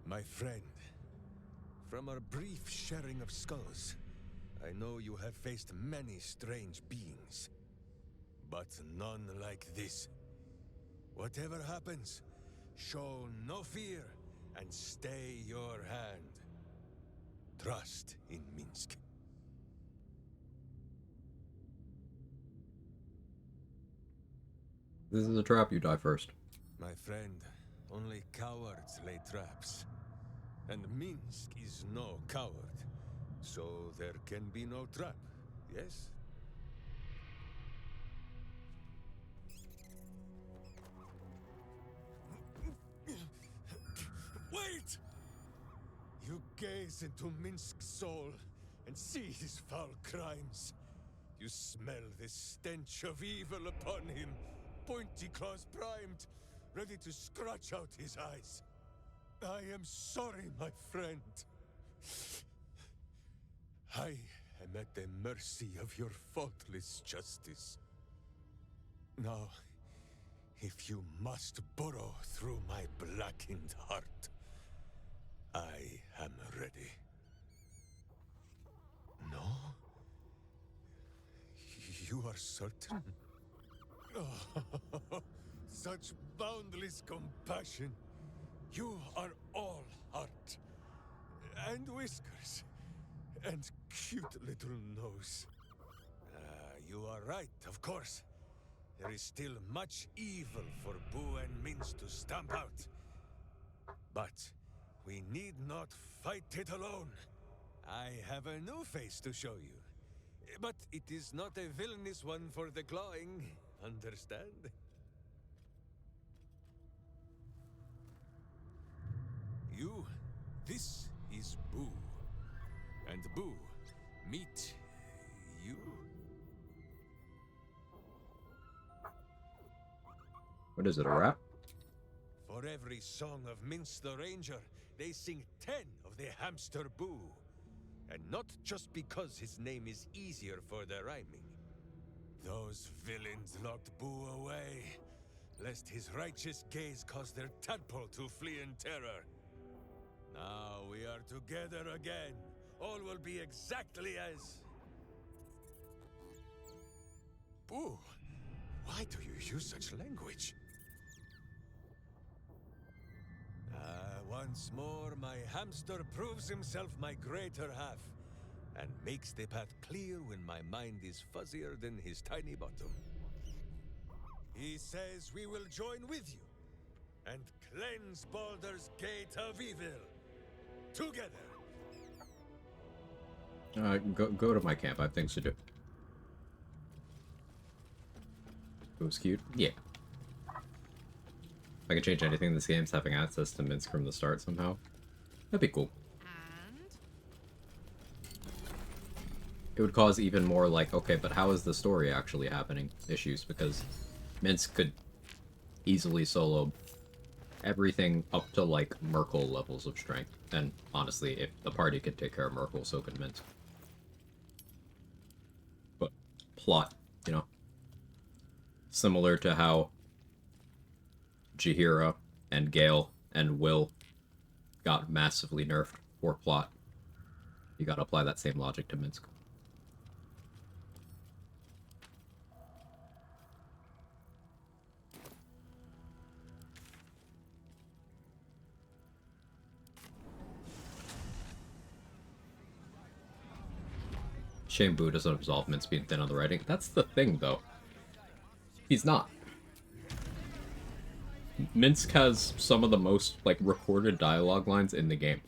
My friend, from our brief sharing of skulls, I know you have faced many strange beings, but none like this. Whatever happens, show no fear and stay your hand. Trust in Minsk. This is a trap, you die first. My friend, only cowards lay traps. And Minsk is no coward. So there can be no trap, yes? Wait! You gaze into Minsk's soul and see his foul crimes. You smell the stench of evil upon him, pointy claws primed, ready to scratch out his eyes. I am sorry, my friend. I am at the mercy of your faultless justice. Now, if you must burrow through my blackened heart, I am ready. No? You are certain? Oh, such boundless compassion. You are all heart, and whiskers, and cute little nose. You are right, of course. There is still much evil for Boo and Mince to stamp out. But we need not fight it alone. I have a new face to show you. But it is not a villainous one for the clawing, understand? This is Boo. And Boo, meet you. What is it, a rap? For every song of Mince the Ranger, they sing 10 of the hamster Boo. And not just because his name is easier for the rhyming. Those villains locked Boo away. lest his righteous gaze cause their tadpole to flee in terror. Now we are together again. All will be exactly as... Ooh, why do you use such language? Once more, my hamster proves himself my greater half, and makes the path clear when my mind is fuzzier than his tiny bottom. He says we will join with you, and cleanse Baldur's Gate of Evil. Together! Go to my camp. I have things to do. It was cute. Yeah. If I could change anything in this game's having access to Minsk from the start somehow. That'd be cool. It would cause even more like, okay, but how is the story actually happening issues, because Minsk could easily solo everything up to like Merkel levels of strength. And honestly, if the party could take care of Merkel, so could Minsk. But plot, you know. Similar to how Jaheira and Gale and Wyll got massively nerfed for plot. You gotta apply that same logic to Minsk. Shame Boo doesn't absolve Minsk being thin on the writing. That's the thing, though. He's not. Minsk has some of the most, like, recorded dialogue lines in the game.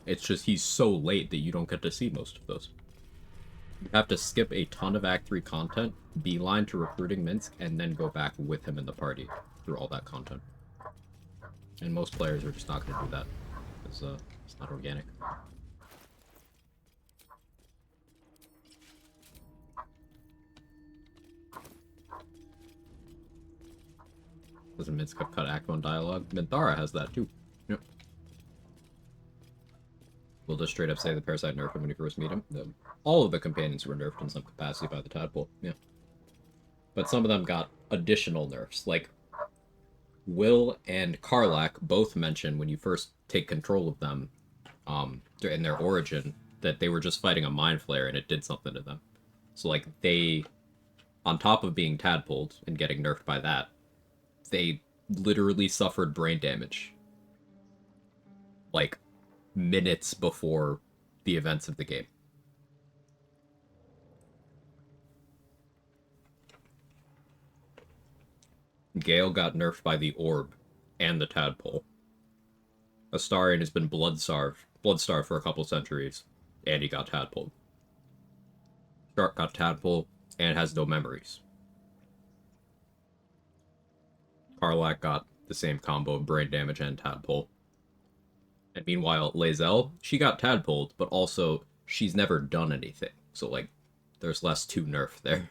It's just he's so late that you don't get to see most of those. You have to skip a ton of Act 3 content, beeline to recruiting Minsk, and then go back with him in the party through all that content. And most players are just not going to do that, because it's not organic. Doesn't Minsk have cut Act 1 dialogue? Minthara has that too. Yep. We'll just straight up say the Parasite nerfed him when you first meet him. All of the companions were nerfed in some capacity by the Tadpole, yeah. But some of them got additional nerfs, like Wyll and Karlach both mention when you first take control of them, in their origin, that they were just fighting a Mind Flayer and it did something to them. So like they, on top of being tadpoled and getting nerfed by that, they literally suffered brain damage. Like, minutes before the events of the game. Gale got nerfed by the Orb and the Tadpole. Astarion has been blood-starved for a couple centuries, and he got Tadpole. Shark got Tadpole and has no memories. Karlach got the same combo of brain damage and Tadpole. And meanwhile, Lae'zel, she got Tadpoled, but also she's never done anything. So, like, there's less to nerf there.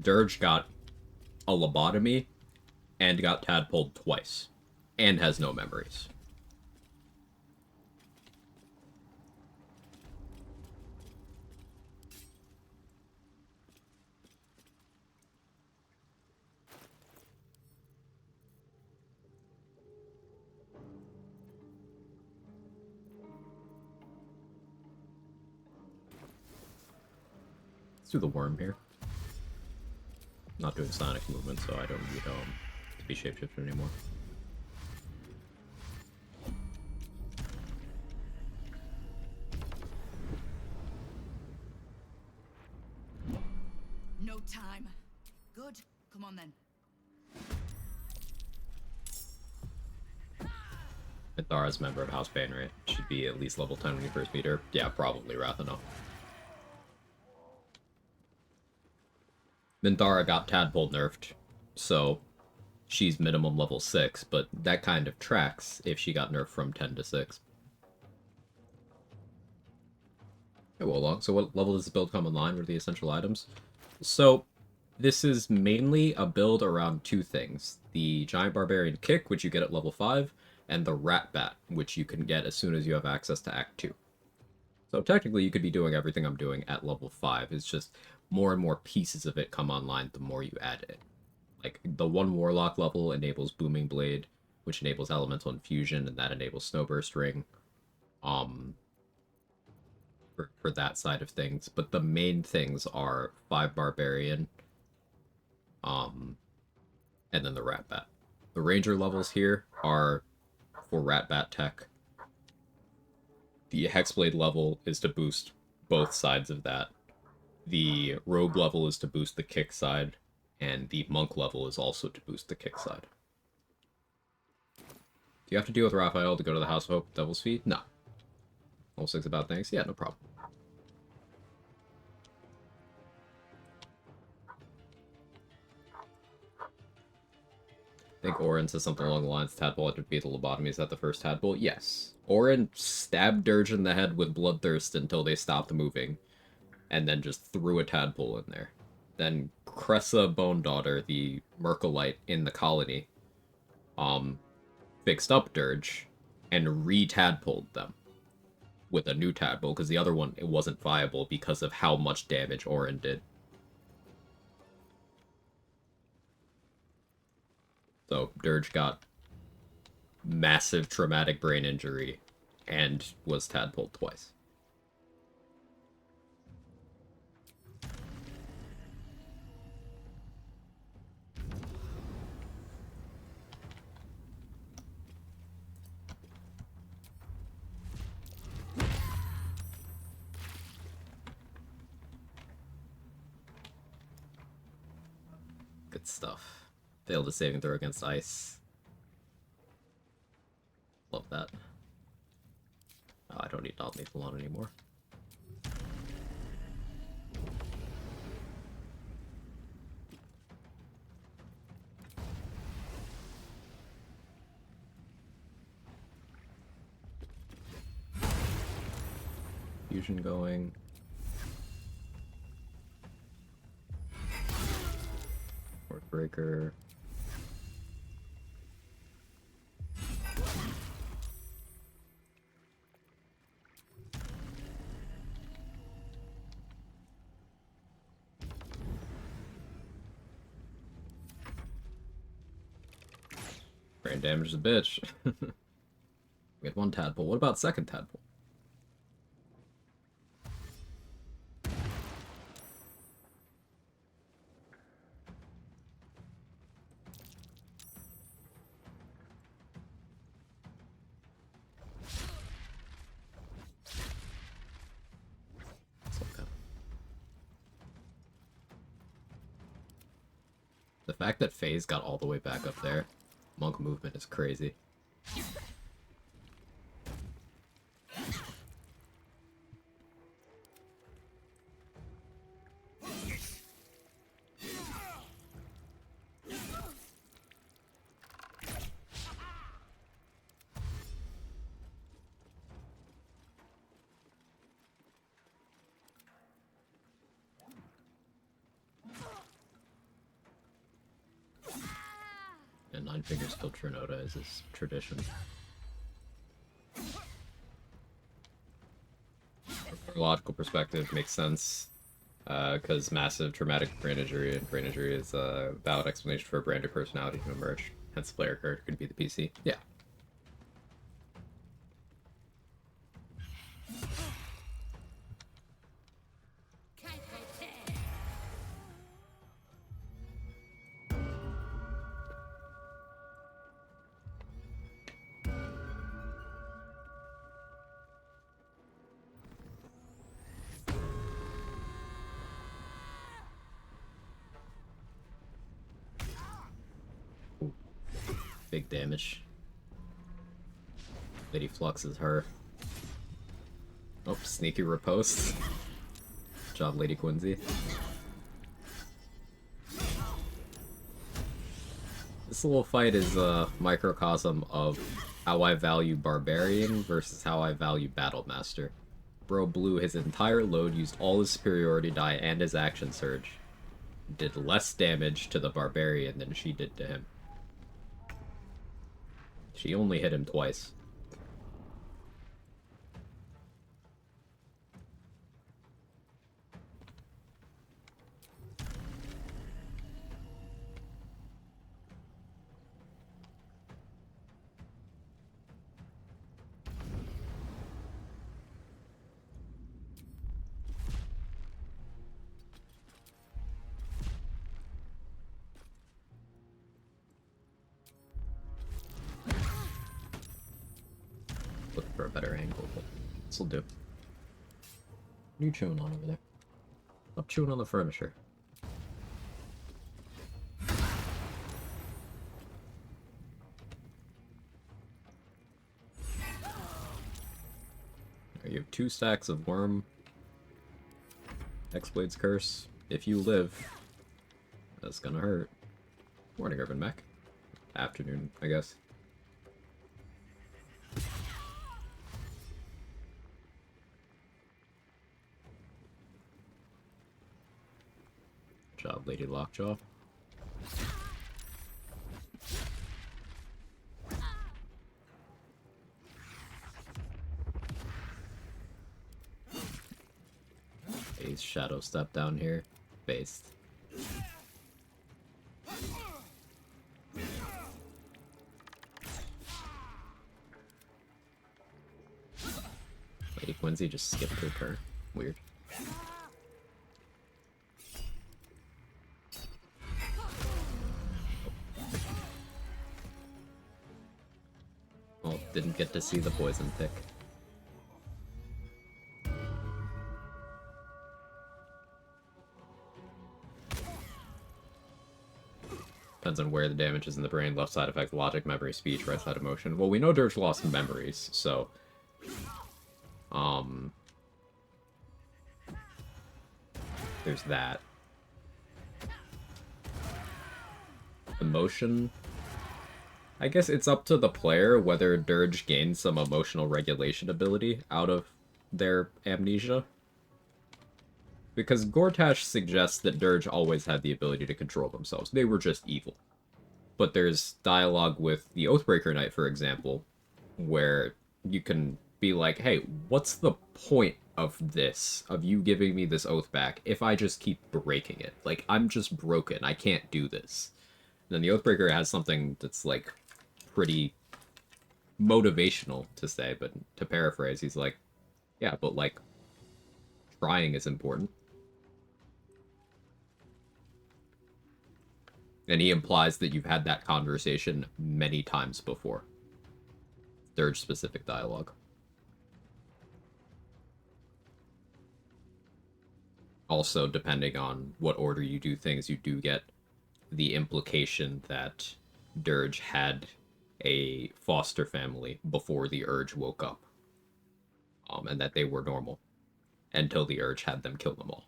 Dirge got a lobotomy and got Tadpoled twice. And has no memories. Let's do the worm here. Not doing sonic movement, so I don't need to be shapeshifted anymore. No time. Good. Come on then. Minthara's member of House Bane, right? Should be at least level 10 when you first meet her. Yeah, probably Rathano. Minthara got Tadpole nerfed, so she's minimum level 6, but that kind of tracks if she got nerfed from 10 to 6. Okay, well, long. So what level does this build come online? What are the essential items? So this is mainly a build around two things. The Giant Barbarian Kick, which you get at level 5, and the Rat Bat, which you can get as soon as you have access to Act 2. So technically you could be doing everything I'm doing at level 5. It's just more and more pieces of it come online the more you add it. Like, the 1 Warlock level enables Booming Blade, which enables Elemental Infusion, and that enables Snowburst Ring. For that side of things. But the main things are 5 Barbarian, and then the Rat Bat. The Ranger levels here are for Rat Bat tech. The Hexblade level is to boost both sides of that. The Rogue level is to boost the kick side, and the Monk level is also to boost the kick side. Do you have to deal with Raphael to go to the House of Hope Devil's Feet? No. Level 6 about things? Yeah, no problem. I think Orin says something along the lines, Tadpole had to beat the lobotomies at the first Tadpole. Yes. Orin stabbed Dirge in the head with Bloodthirst until they stopped moving, and then just threw a Tadpole in there. Then Cressa Bone Daughter, the Mercolite in the colony, fixed up Dirge and re-Tadpoled them with a new Tadpole, because the other one, it wasn't viable because of how much damage Orin did. So Dirge got massive traumatic brain injury and was Tadpoled twice. Good stuff. Failed a saving throw against ice. Love that. Oh, I don't need non-lethal on anymore. Fusion going. Breaker. Brain damage is a bitch. We had 1 Tadpole. What about second Tadpole? The fact that FaZe got all the way back up there, Monk movement is crazy. And 9 Fingers killed Trinoda is his tradition. From a logical perspective, makes sense, because massive traumatic brain injury, and brain injury is a valid explanation for a brand new personality to emerge. Hence, the player card could be the PC. Yeah. Big damage. Lady Flux is her. Oh, sneaky riposte. Good job, Lady Quincy. This little fight is a microcosm of how I value Barbarian versus how I value Battlemaster. Bro blew his entire load, used all his superiority die and his action surge. Did less damage to the Barbarian than she did to him. She only hit him twice. This'll do. What are you chewing on over there? Stop chewing on the furniture. There, you have 2 stacks of worm. Hexblade's Curse. If you live, that's gonna hurt. Morning, Urban Mech. Afternoon, I guess. Good job, Lady Lockjaw. He's Shadow Step down here. Based. Lady Quincy just skipped her turn. Weird. Well, didn't get to see the poison pick. Depends on where the damage is in the brain. Left side affects logic, memory, speech, right side emotion. Well, we know Dirge lost memories, so... there's that. Emotion... I guess it's up to the player whether Dirge gains some emotional regulation ability out of their amnesia. Because Gortash suggests that Dirge always had the ability to control themselves. They were just evil. But there's dialogue with the Oathbreaker Knight, for example, where you can be like, hey, what's the point of this, of you giving me this oath back, if I just keep breaking it? Like, I'm just broken. I can't do this. And then the Oathbreaker has something that's, like, pretty motivational to say, but to paraphrase, he's like, yeah, but, like, trying is important. And he implies that you've had that conversation many times before. Dirge-specific dialogue. Also, depending on what order you do things, you do get the implication that Dirge had a foster family before the Urge woke up. And that they were normal. Until the Urge had them kill them all.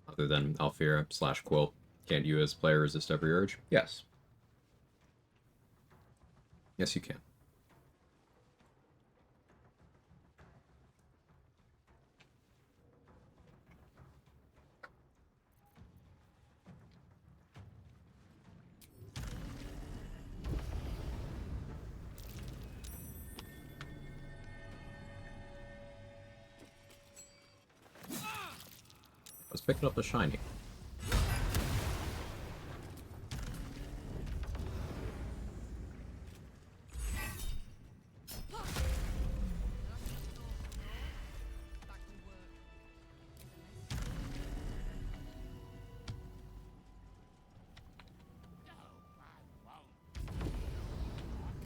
Other than Alfira / Quill, can't you as player resist every urge? Yes. Yes, you can. I was picking up the shiny.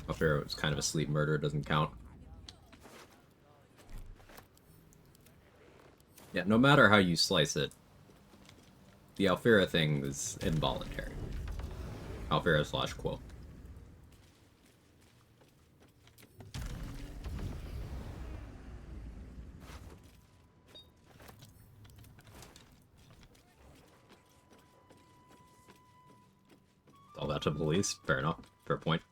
Alfira was kind of a sleep murder, doesn't count. Yeah, no matter how you slice it, the Alfira thing is involuntary. Alfira / Quill. All that to police? Fair enough. Fair point.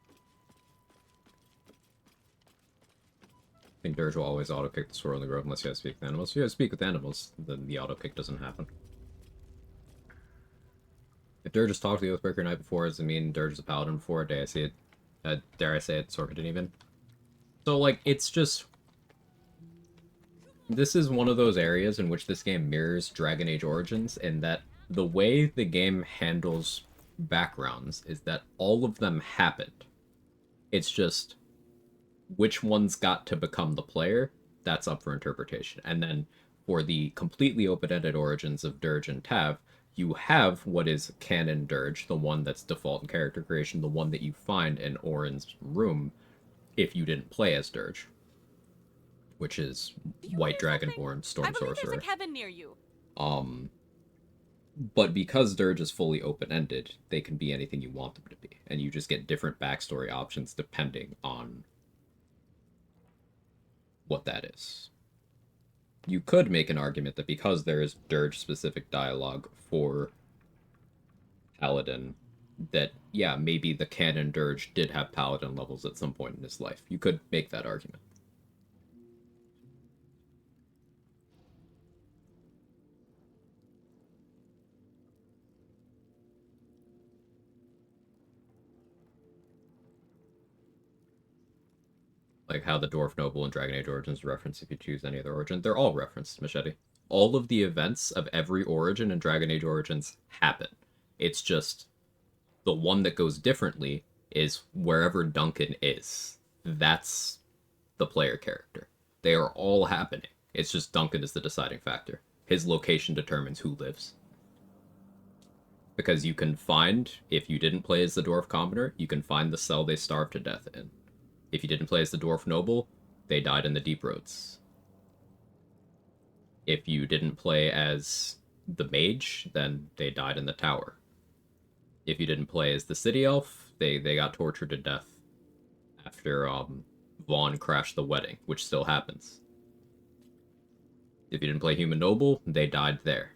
I think Dirge will always auto-kick the sword on the grove unless you have to speak with animals. If you have to speak with animals, then the auto-kick doesn't happen. If Dirge has talked to the Oathbreaker Knight before, does it mean Dirge is a paladin before? Dare I say it, Sorka didn't even. So, like, it's just... This is one of those areas in which this game mirrors Dragon Age Origins, in that the way the game handles backgrounds is that all of them happened. It's just... which ones got to become the player, that's up for interpretation. And then for the completely open-ended origins of Dirge and Tav, you have what is canon Dirge, the one that's default in character creation, the one that you find in Orin's room if you didn't play as Dirge, which is White Dragonborn Storm I believe Sorcerer. there's a Kevin near you. But because Dirge is fully open-ended, they can be anything you want them to be, and you just get different backstory options depending on what that is. You could make an argument that because there is Dirge-specific dialogue for Paladin, that, yeah, maybe the canon Dirge did have Paladin levels at some point in his life. You could make that argument. Like how the Dwarf Noble and Dragon Age Origins reference if you choose any other origin. They're all referenced, Machete. All of the events of every origin in Dragon Age Origins happen. It's just the one that goes differently is wherever Duncan is. That's the player character. They are all happening. It's just Duncan is the deciding factor. His location determines who lives. Because you can find, if you didn't play as the Dwarf Commoner, you can find the cell they starved to death in. If you didn't play as the Dwarf Noble, they died in the Deep Roads. If you didn't play as the Mage, then they died in the Tower. If you didn't play as the City Elf, they got tortured to death after Vaughn crashed the wedding, which still happens. If you didn't play Human Noble, they died there.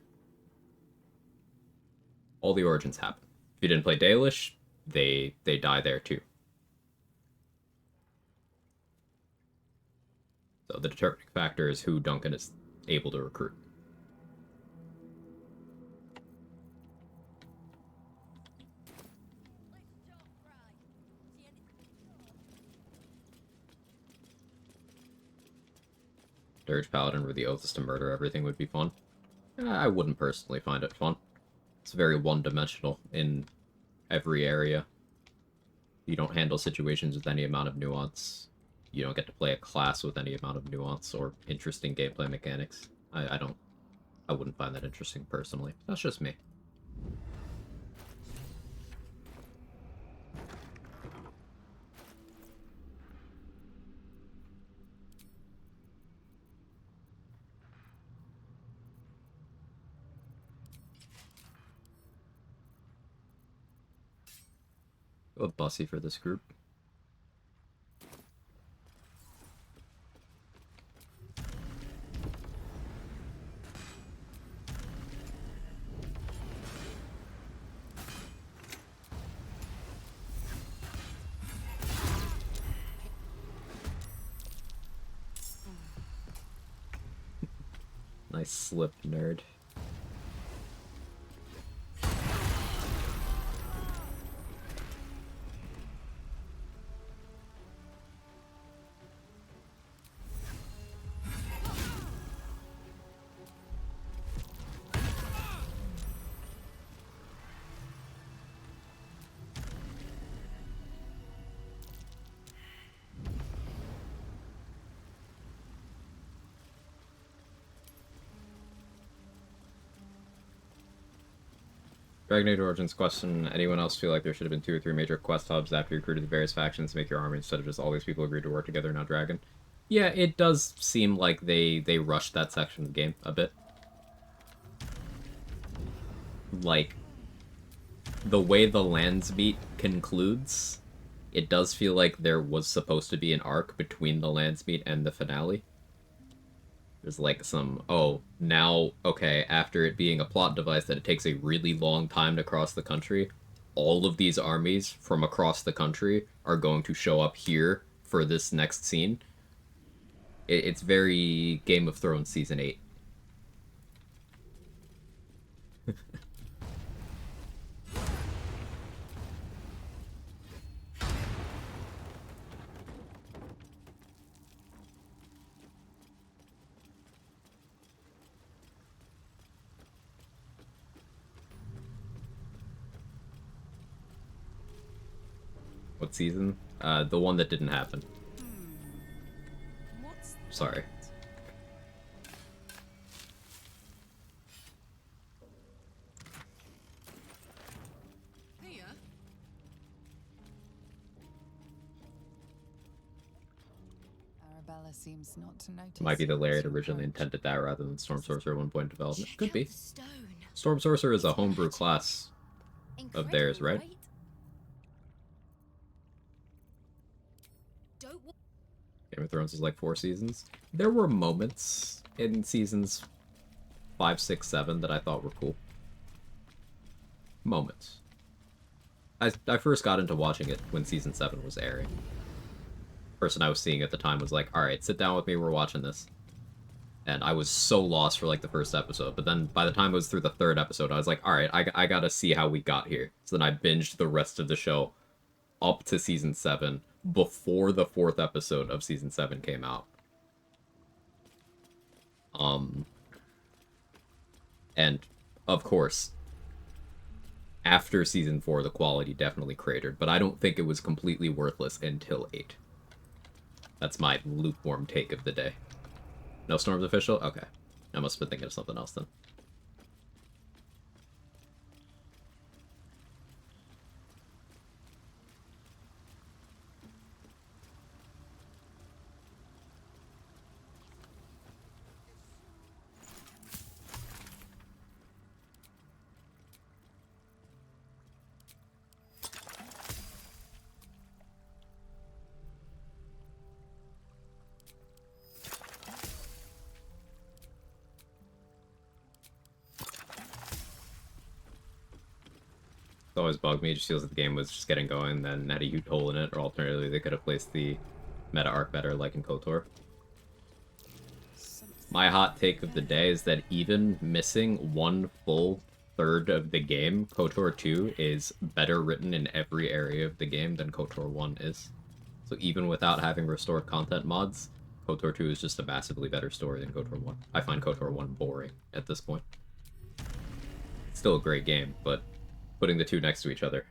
All the origins happen. If you didn't play Dalish, they die there too. So the determining factor is who Duncan is able to recruit. Dirge Paladin where the oath is to murder everything would be fun. I wouldn't personally find it fun. It's very one-dimensional in every area. You don't handle situations with any amount of nuance. You don't get to play a class with any amount of nuance or interesting gameplay mechanics. I wouldn't find that interesting personally. That's just me. Go with Bussy for this group. Nice slip, nerd. Dragon Age Origins question, anyone else feel like there should have been 2 or 3 major quest hubs after you recruited the various factions to make your army instead of just all these people agreed to work together now Dragon? Yeah, it does seem like they rushed that section of the game a bit. Like, the way the lands meet concludes, it does feel like there was supposed to be an arc between the lands meet and the finale. There's like some, oh, now, okay, after it being a plot device that it takes a really long time to cross the country, all of these armies from across the country are going to show up here for this next scene. It's very Game of Thrones Season 8. What season? The one that didn't happen. Sorry. Arabella seems not to notice. Might be the layer it your originally approach. intended that rather than Storm Sorcerer at one point in development. Could be. Stone. Storm Sorcerer is a homebrew class of theirs, right? Don't Game of Thrones is like 4 seasons. There were moments in seasons 5, 6, 7 that I thought were cool. Moments. I first got into watching it when season 7 was airing. The person I was seeing at the time was like, alright, sit down with me, we're watching this. And I was so lost for like the first episode, but then by the time it was through the 3rd episode, I was like, alright, I gotta see how we got here. So then I binged the rest of the show up to season 7 before the 4th episode of season 7 came out. And of course, after season 4, the quality definitely cratered, but I don't think it was completely worthless until 8. That's my lukewarm take of the day. No Storms official? Okay. I must have been thinking of something else then. It always bugged me. It just feels like the game was just getting going, then had a huge hole in it, or alternatively, they could have placed the meta arc better, like in KOTOR. My hot take of the day is that even missing 1 full third of the game, KOTOR 2 is better written in every area of the game than KOTOR 1 is. So even without having restored content mods, KOTOR 2 is just a massively better story than KOTOR 1. I find KOTOR 1 boring at this point. It's still a great game, but putting the two next to each other.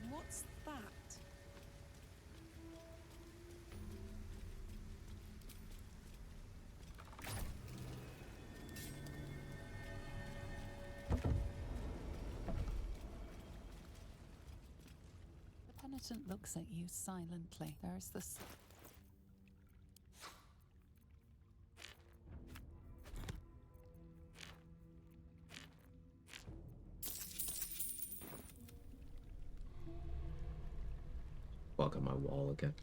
What's that? The penitent looks at you silently. There is this. Walk on my wall again.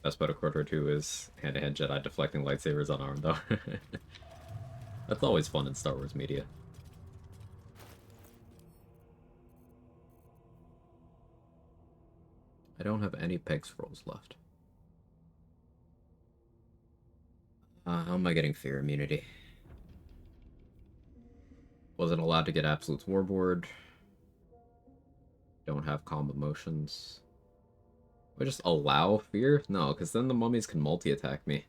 Best part of KOTOR 2 is hand-to-hand Jedi deflecting lightsabers unarmed, though. That's always fun in Star Wars media. I don't have any peg scrolls left. How am I getting fear immunity? Wasn't allowed to get Absolute's Warboard. Don't have calm emotions. Do I just allow fear? No, because then the mummies can multi-attack me.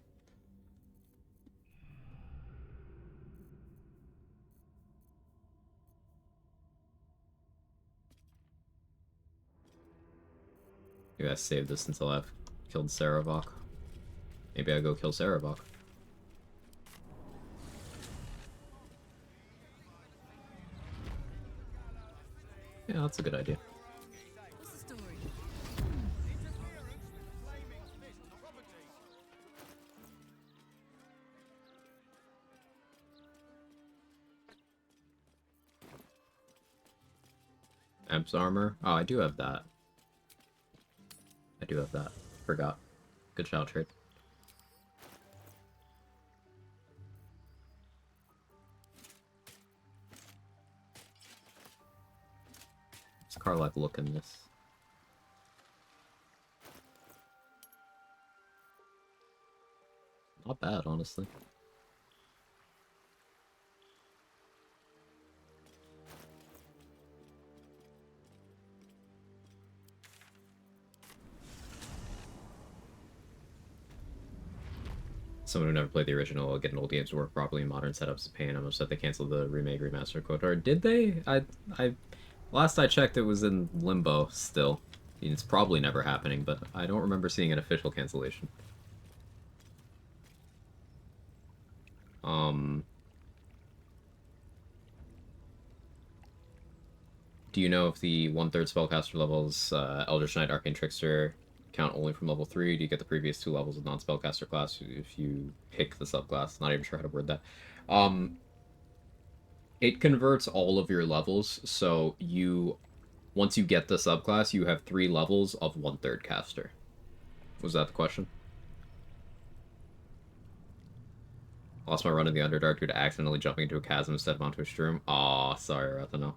Maybe I save this until I've killed Saravok. Maybe I go kill Saravok. Yeah, that's a good idea. What's the story? Emp's armor? Oh, I do have that. I do have that. Forgot. Good shout, trade. What's Karlach looking this? Not bad, honestly. Someone who never played the original, getting old games to work properly in modern setups is a pain. I'm upset they canceled the remake remaster of KOTOR. Did they? Last I checked, it was in limbo still. I mean, it's probably never happening, but I don't remember seeing an official cancellation. Do you know if the 1/3 spellcaster levels, Eldritch Knight, Arcane Trickster, count only from level 3? Do you get the previous 2 levels of non-spellcaster class if you pick the subclass? Not even sure how to word that. It converts all of your levels, so once you get the subclass, you have 3 levels of 1/3 caster. Was that the question? Lost my run in the Underdark due to accidentally jumping into a chasm instead of onto a shroom. Aw, sorry, Rathano.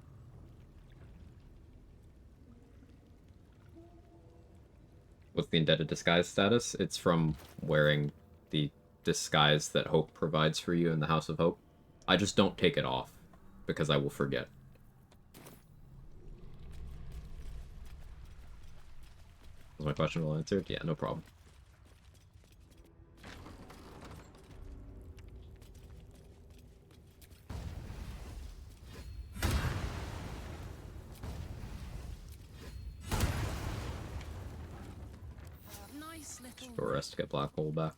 What's the indebted disguise status? It's from wearing the disguise that Hope provides for you in the House of Hope. I just don't take it off, because I will forget. Was my question well answered? Yeah, no problem. Nice little. For rest to get Black Hole back.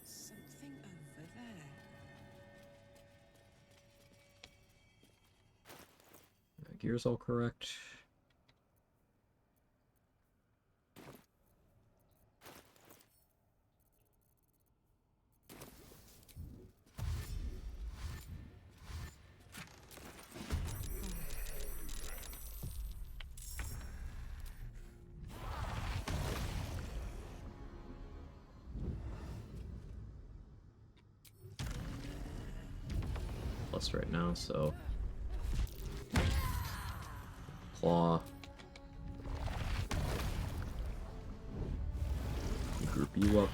Something over there. Gear's all correct. Plus right now, so claw. Group you up.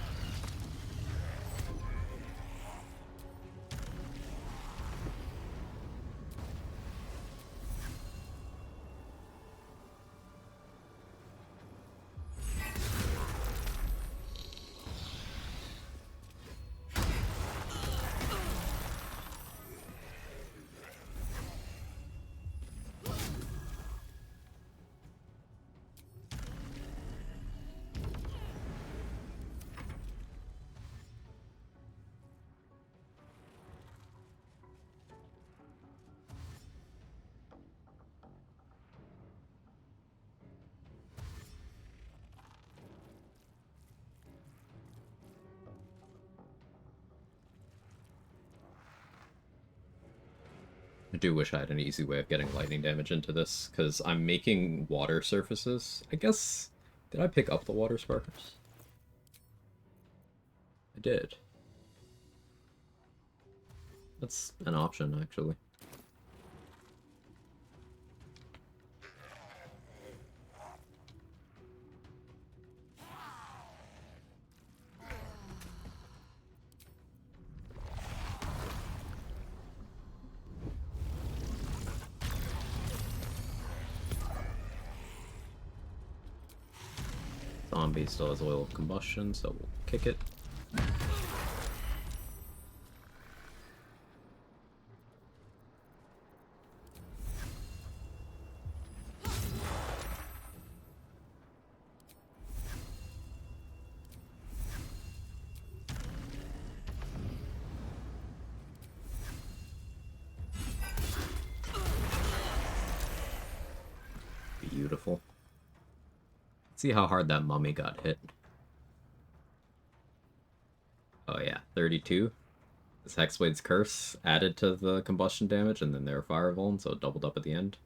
I do wish I had an easy way of getting lightning damage into this, because I'm making water surfaces. I guess... Did I pick up the water sparkers? I did. That's an option, actually. Zombie still has oil of combustion, so we'll kick it. Beautiful. See how hard that mummy got hit. Oh yeah, 32. This Hexblade's Curse added to the combustion damage, and then their Fire Vuln, so it doubled up at the end.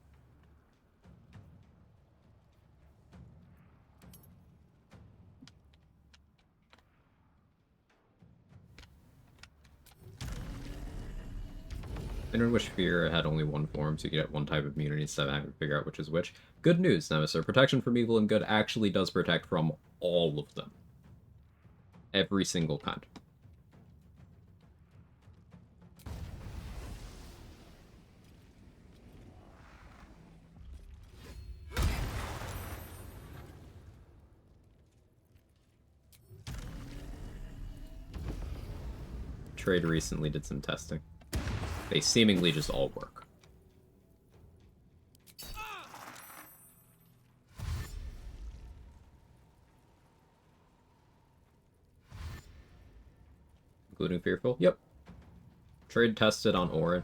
I don't wish Fear had only one form, so you get one type of immunity instead of having to figure out which is which. Good news, Nemesis. Protection from evil and good actually does protect from all of them. Every single kind. Trade recently did some testing. They seemingly just all work. including Fearful. Yep. Trade tested on Orin.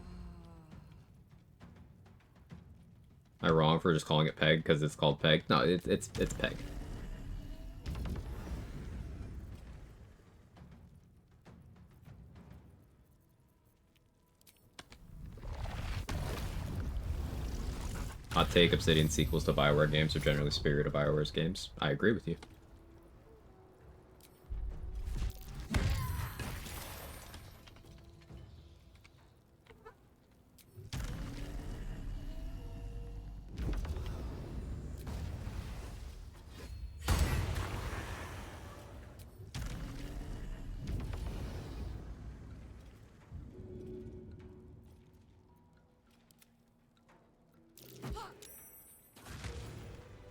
Am I wrong for just calling it Peg because it's called Peg? No, it's Peg. Hot take, Obsidian sequels to Bioware games are generally superior to Bioware's games. I agree with you.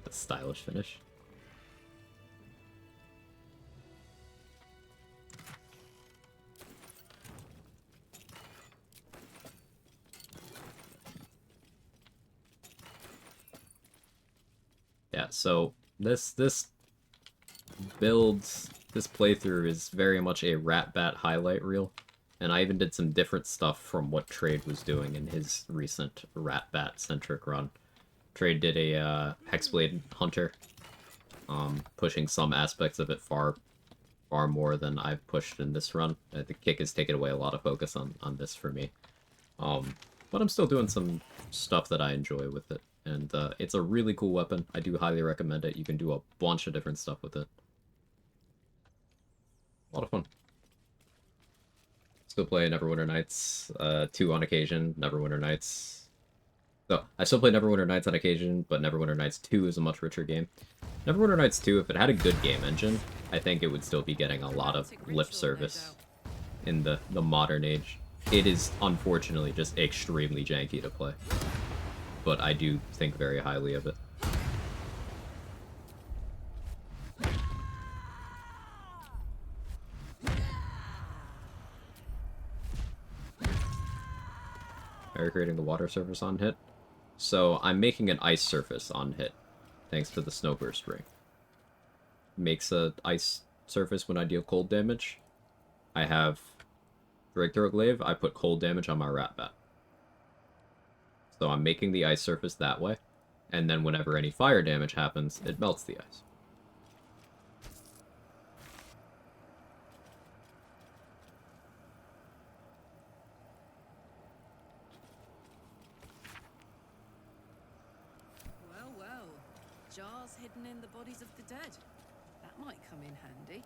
That's stylish finish. Yeah, so this playthrough is very much a Rat Bat highlight reel, and I even did some different stuff from what Trade was doing in his recent Rat Bat centric run. Trade did a Hexblade Hunter, pushing some aspects of it far more than I've pushed in this run. The kick has taken away a lot of focus on this for me, but I'm still doing some stuff that I enjoy with it. And it's a really cool weapon. I do highly recommend it. You can do a bunch of different stuff with it. A lot of fun. Still play Neverwinter Nights 2 on occasion, Neverwinter Nights. So, I still play Neverwinter Nights on occasion, but Neverwinter Nights 2 is a much richer game. Neverwinter Nights 2, if it had a good game engine, I think it would still be getting a lot of lip service in the modern age. It is, unfortunately, just extremely janky to play. But I do think very highly of it. Are you creating the water surface on hit? So I'm making an ice surface on hit, thanks to the Snowburst ring. Makes a ice surface when I deal cold damage. I have Dragthroat Glaive, I put cold damage on my Rat Bat. So I'm making the ice surface that way, and then whenever any fire damage happens, it melts the ice. Well, well. Jars hidden in the bodies of the dead. That might come in handy.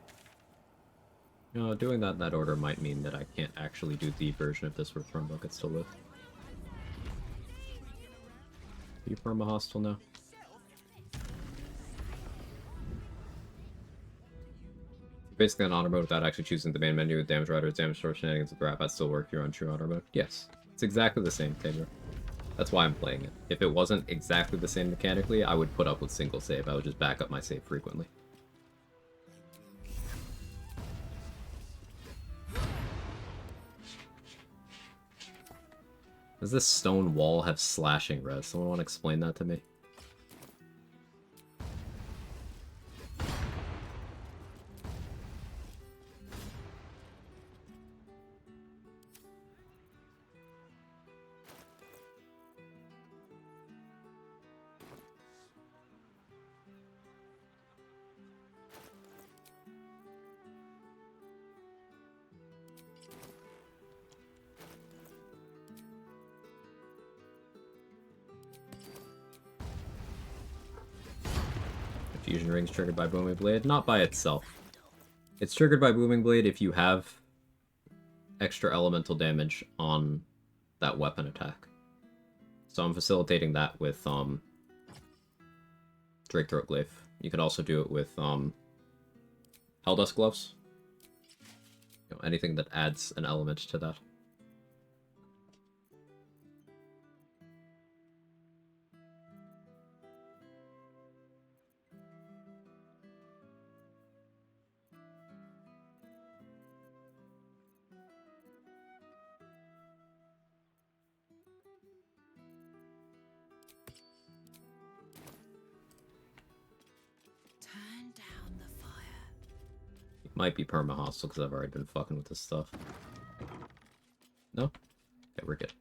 Doing that in that order might mean that I can't actually do the version of this where Throne Buckets to live. You perma hostile now? Basically on honor mode without actually choosing the main menu with damage riders, damage source shenanigans with the Rat still work here on true honor mode. Yes. It's exactly the same, Taylor. That's why I'm playing it. If it wasn't exactly the same mechanically, I would put up with single save. I would just back up my save frequently. Does this stone wall have slashing res? Someone want to explain that to me? Fusion Ring's triggered by Booming Blade? Not by itself. It's triggered by Booming Blade if you have extra elemental damage on that weapon attack. So I'm facilitating that with Dragthroat Glaive. You can also do it with Helldust Gloves. Anything that adds an element to that. Might be perma-hostile because I've already been fucking with this stuff. No? Okay, we're good.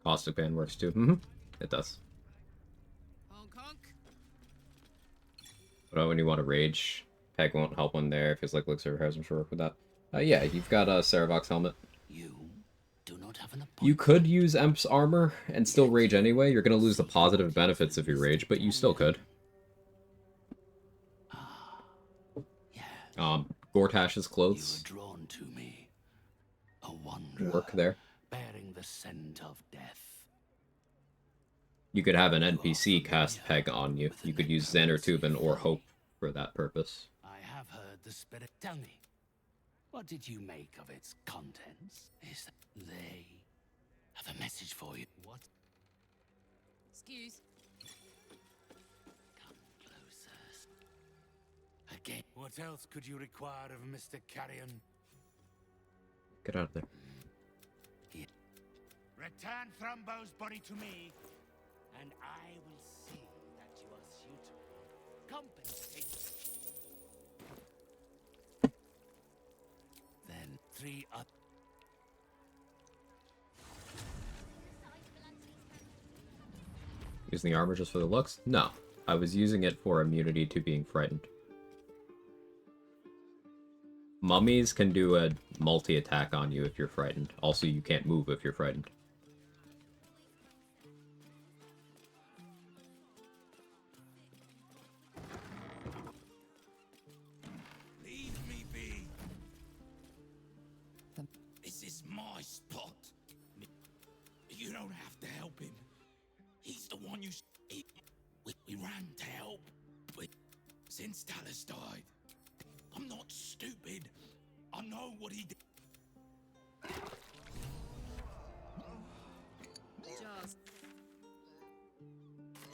Caustic Band works too. Mm-hmm. It does. What about when you want to rage? Peg won't help one there. Feels like Elixir repairs should work with that. Yeah, you've got a Saravox helmet. You do not have an You could use Emp's armor and still rage anyway. You're gonna lose the positive benefits of your rage, but you still could. Gortash's clothes. drawn to me. A wanderer Work there. bearing the scent of death. You could have an NPC cast Peg on you. You could use Xanartubin or Hope for that purpose. I have heard the spirit. Tell me, what did you make of its contents? Is that they have a message for you? What? Excuse. Come closer. Again. What else could you require of Mr. Carrion? Get out of there. Return Thrumbo's body to me, and I will see that you are suitable. Compensate. Then 3 other. Using the armor just for the looks? No. I was using it for immunity to being frightened. Mummies can do a multi-attack on you if you're frightened. Also, you can't move if you're frightened. Leave me be. This is my spot. You don't have to help him. He's the one you... We ran to help, but since Talus died, I'm not stupid. I know what he did. Jars.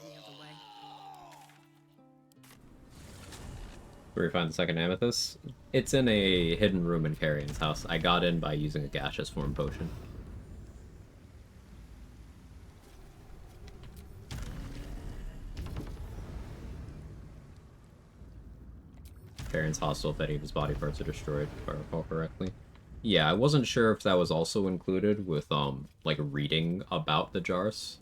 Any other way? Where we find the second amethyst? It's in a hidden room in Carrion's house. I got in by using a gaseous form potion. Carrion's hostile if any of his body parts are destroyed, if I recall correctly. Yeah, I wasn't sure if that was also included with, like, reading about the jars.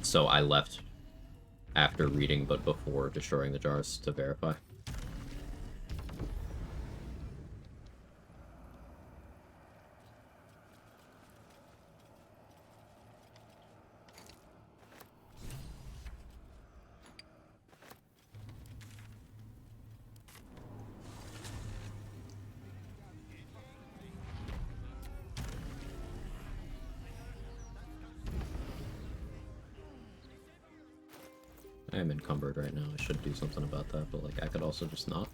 So I left after reading, but before destroying the jars to verify. I am encumbered right now. I should do something about that, but like I could also just not.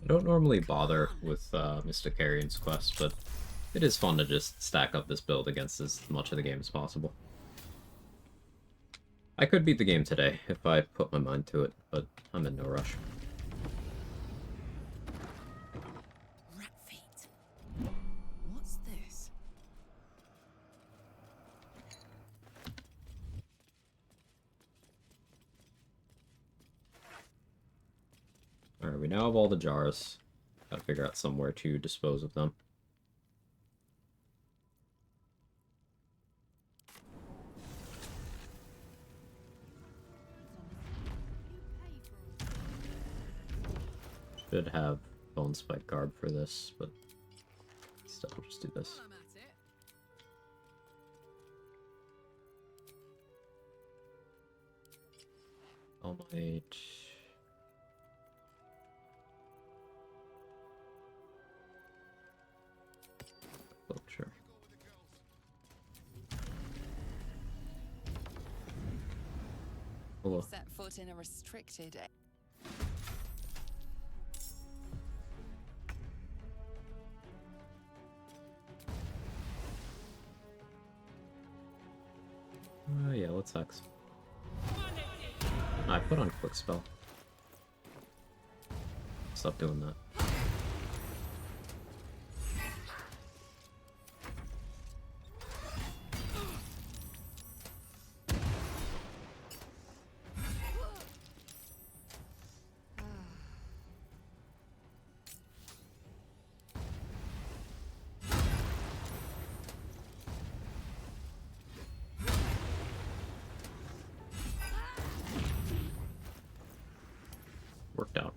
I don't normally bother with Mr. Carrion's quest, but it is fun to just stack up this build against as much of the game as possible. I could beat the game today if I put my mind to it, but I'm in no rush. Rat feet. What's this? Alright, we now have all the jars. Gotta figure out somewhere to dispose of them. Should have Bone Spike Garb for this, but still, we'll just do this. might... Oh, sure. Hello. Set foot in a restricted. Yeah, let's hex. I put on quick spell. Stop doing that. Worked out.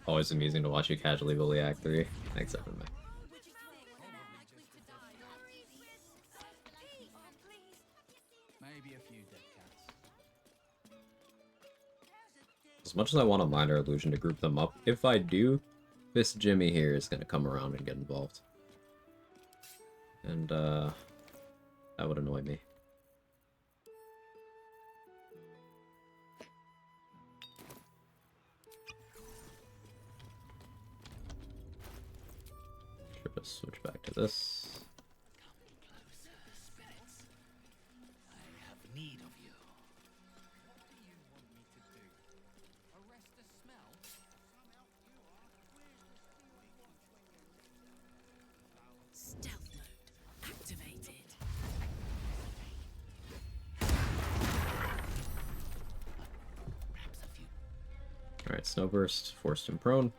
Always amusing to watch you casually bully Act 3. Thanks, everyone. Maybe a few dead cats. As much as I want a minor illusion to group them up, if I do, this Jimmy here is going to come around and get involved. And, that would annoy me. Should just switch back to this. Need of you. Stealth mode activated. Alright, Snowburst, forced him prone.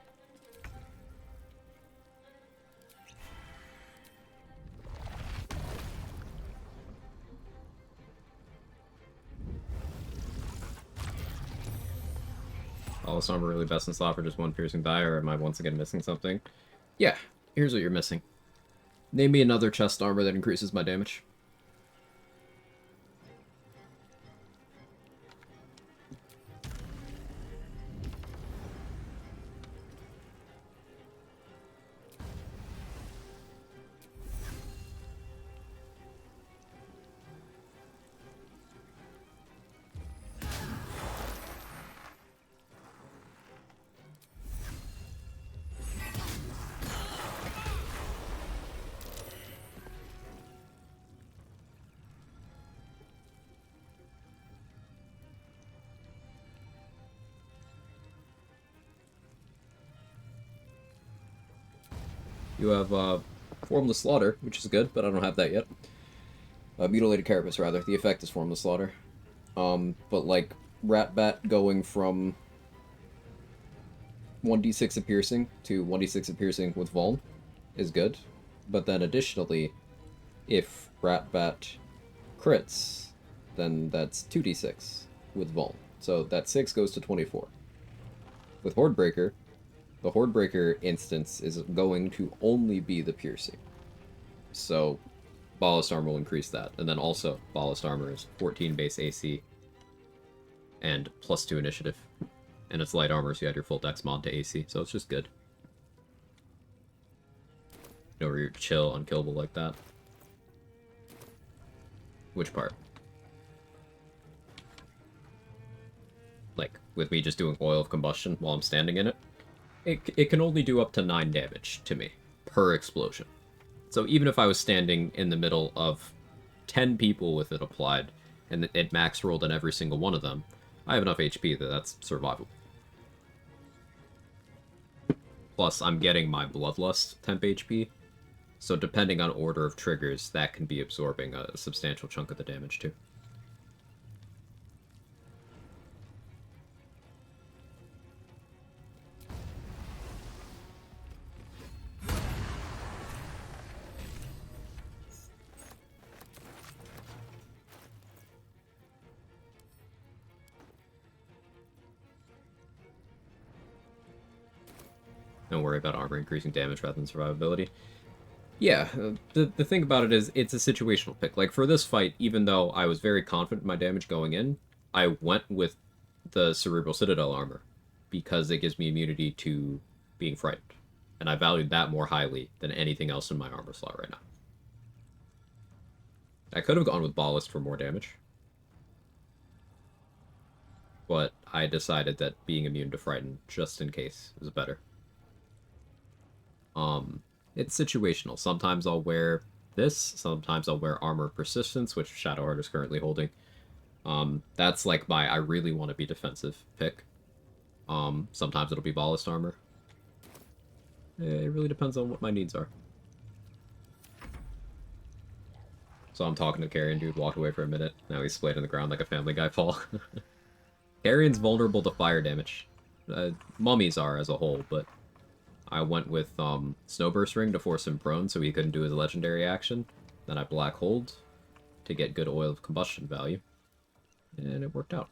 All this armor really best in slot for just one piercing die, or am I once again missing something? Yeah, here's what you're missing. Name me another chest armor that increases my damage. You have Formless Slaughter, which is good, but I don't have that yet. Mutilated Carapace, rather. The effect is Formless Slaughter. But like, Rat Bat going from 1d6 of piercing to 1d6 of piercing with Vuln is good. But then additionally, if Rat Bat crits, then that's 2d6 with Vuln. So that 6 goes to 24. With Hordebreaker, the Hordebreaker instance is going to only be the piercing. So Ballast Armor will increase that. And then also, Ballast Armor is 14 base AC and +2 initiative. And it's light armor, so you add your full dex mod to AC, so it's just good. You know, where you're chill, unkillable like that. Which part? Like, with me just doing Oil of Combustion while I'm standing in it? It can only do up to 9 damage to me, per explosion. So even if I was standing in the middle of 10 people with it applied, and it max rolled on every single one of them, I have enough HP that that's survivable. Plus, I'm getting my Bloodlust temp HP, so depending on order of triggers, that can be absorbing a substantial chunk of the damage too. Don't worry about armor increasing damage rather than survivability. Yeah, the thing about it is it's a situational pick. Like, for this fight, even though I was very confident in my damage going in, I went with the Cerebral Citadel armor because it gives me immunity to being frightened. And I valued that more highly than anything else in my armor slot right now. I could have gone with Ballast for more damage, but I decided that being immune to Frighten, just in case, is better. It's situational. Sometimes I'll wear this, sometimes I'll wear Armor Persistence, which Shadowheart is currently holding. That's like my I really want to be defensive pick. Sometimes it'll be Ballast Armor. It really depends on what my needs are. So I'm talking to Carrion dude, walked away for a minute. Now he's splayed on the ground like a Family Guy Paul. Carrion's vulnerable to fire damage. Mummies are as a whole, but I went with Snowburst Ring to force him prone so he couldn't do his legendary action. Then I Black Hold to get good Oil of Combustion value. And it worked out.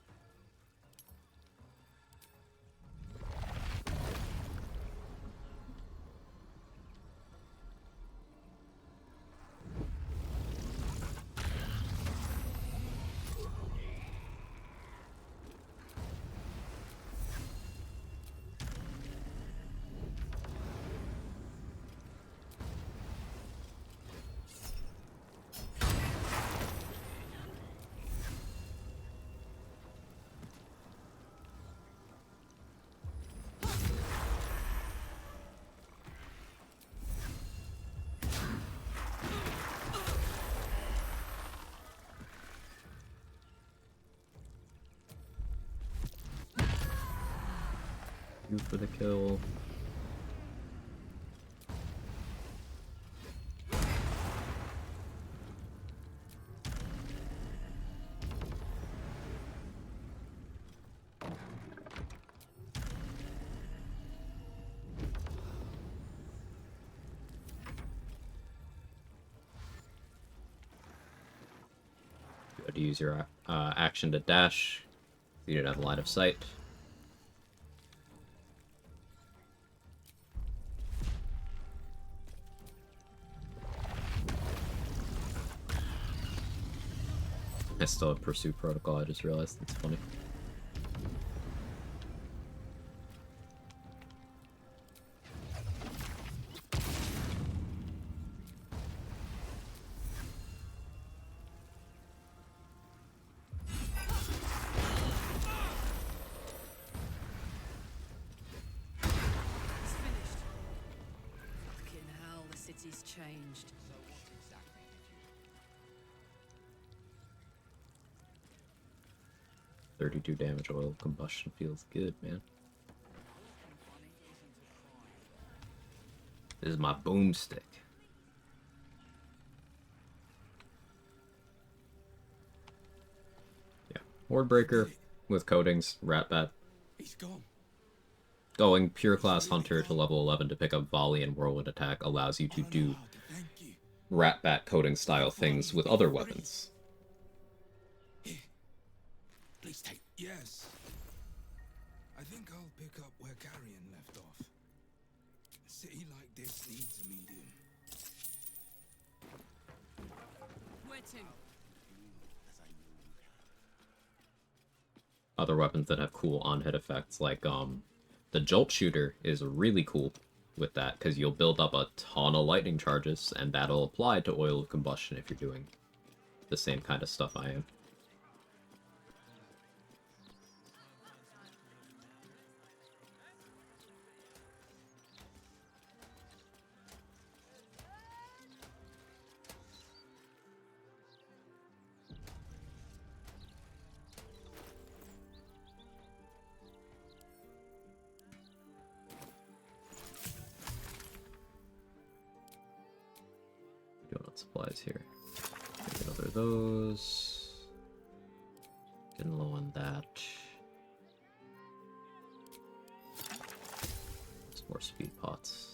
You for the kill. You had to use your action to dash. You didn't have line of sight. I still have Pursuit Protocol, I just realized. That's funny. It's finished. Fucking hell, the city's changed. 32 damage. Oil of Combustion feels good, man. This is my boomstick. Yeah. Wardbreaker with coatings, Ratbat. He's gone. Going pure class Hunter to level 11 to pick up Volley and Whirlwind Attack allows you to do Ratbat coating style things with other weapons. Please take. Yes. I think I'll pick up where Carrion left off. A city like this needs a medium. Where to? Other weapons that have cool on-hit effects, like the Jolt Shooter is really cool with that, because you'll build up a ton of lightning charges, and that'll apply to Oil of Combustion if you're doing the same kind of stuff I am. supplies here. Make another of those. Getting low on that. Some more speed pots.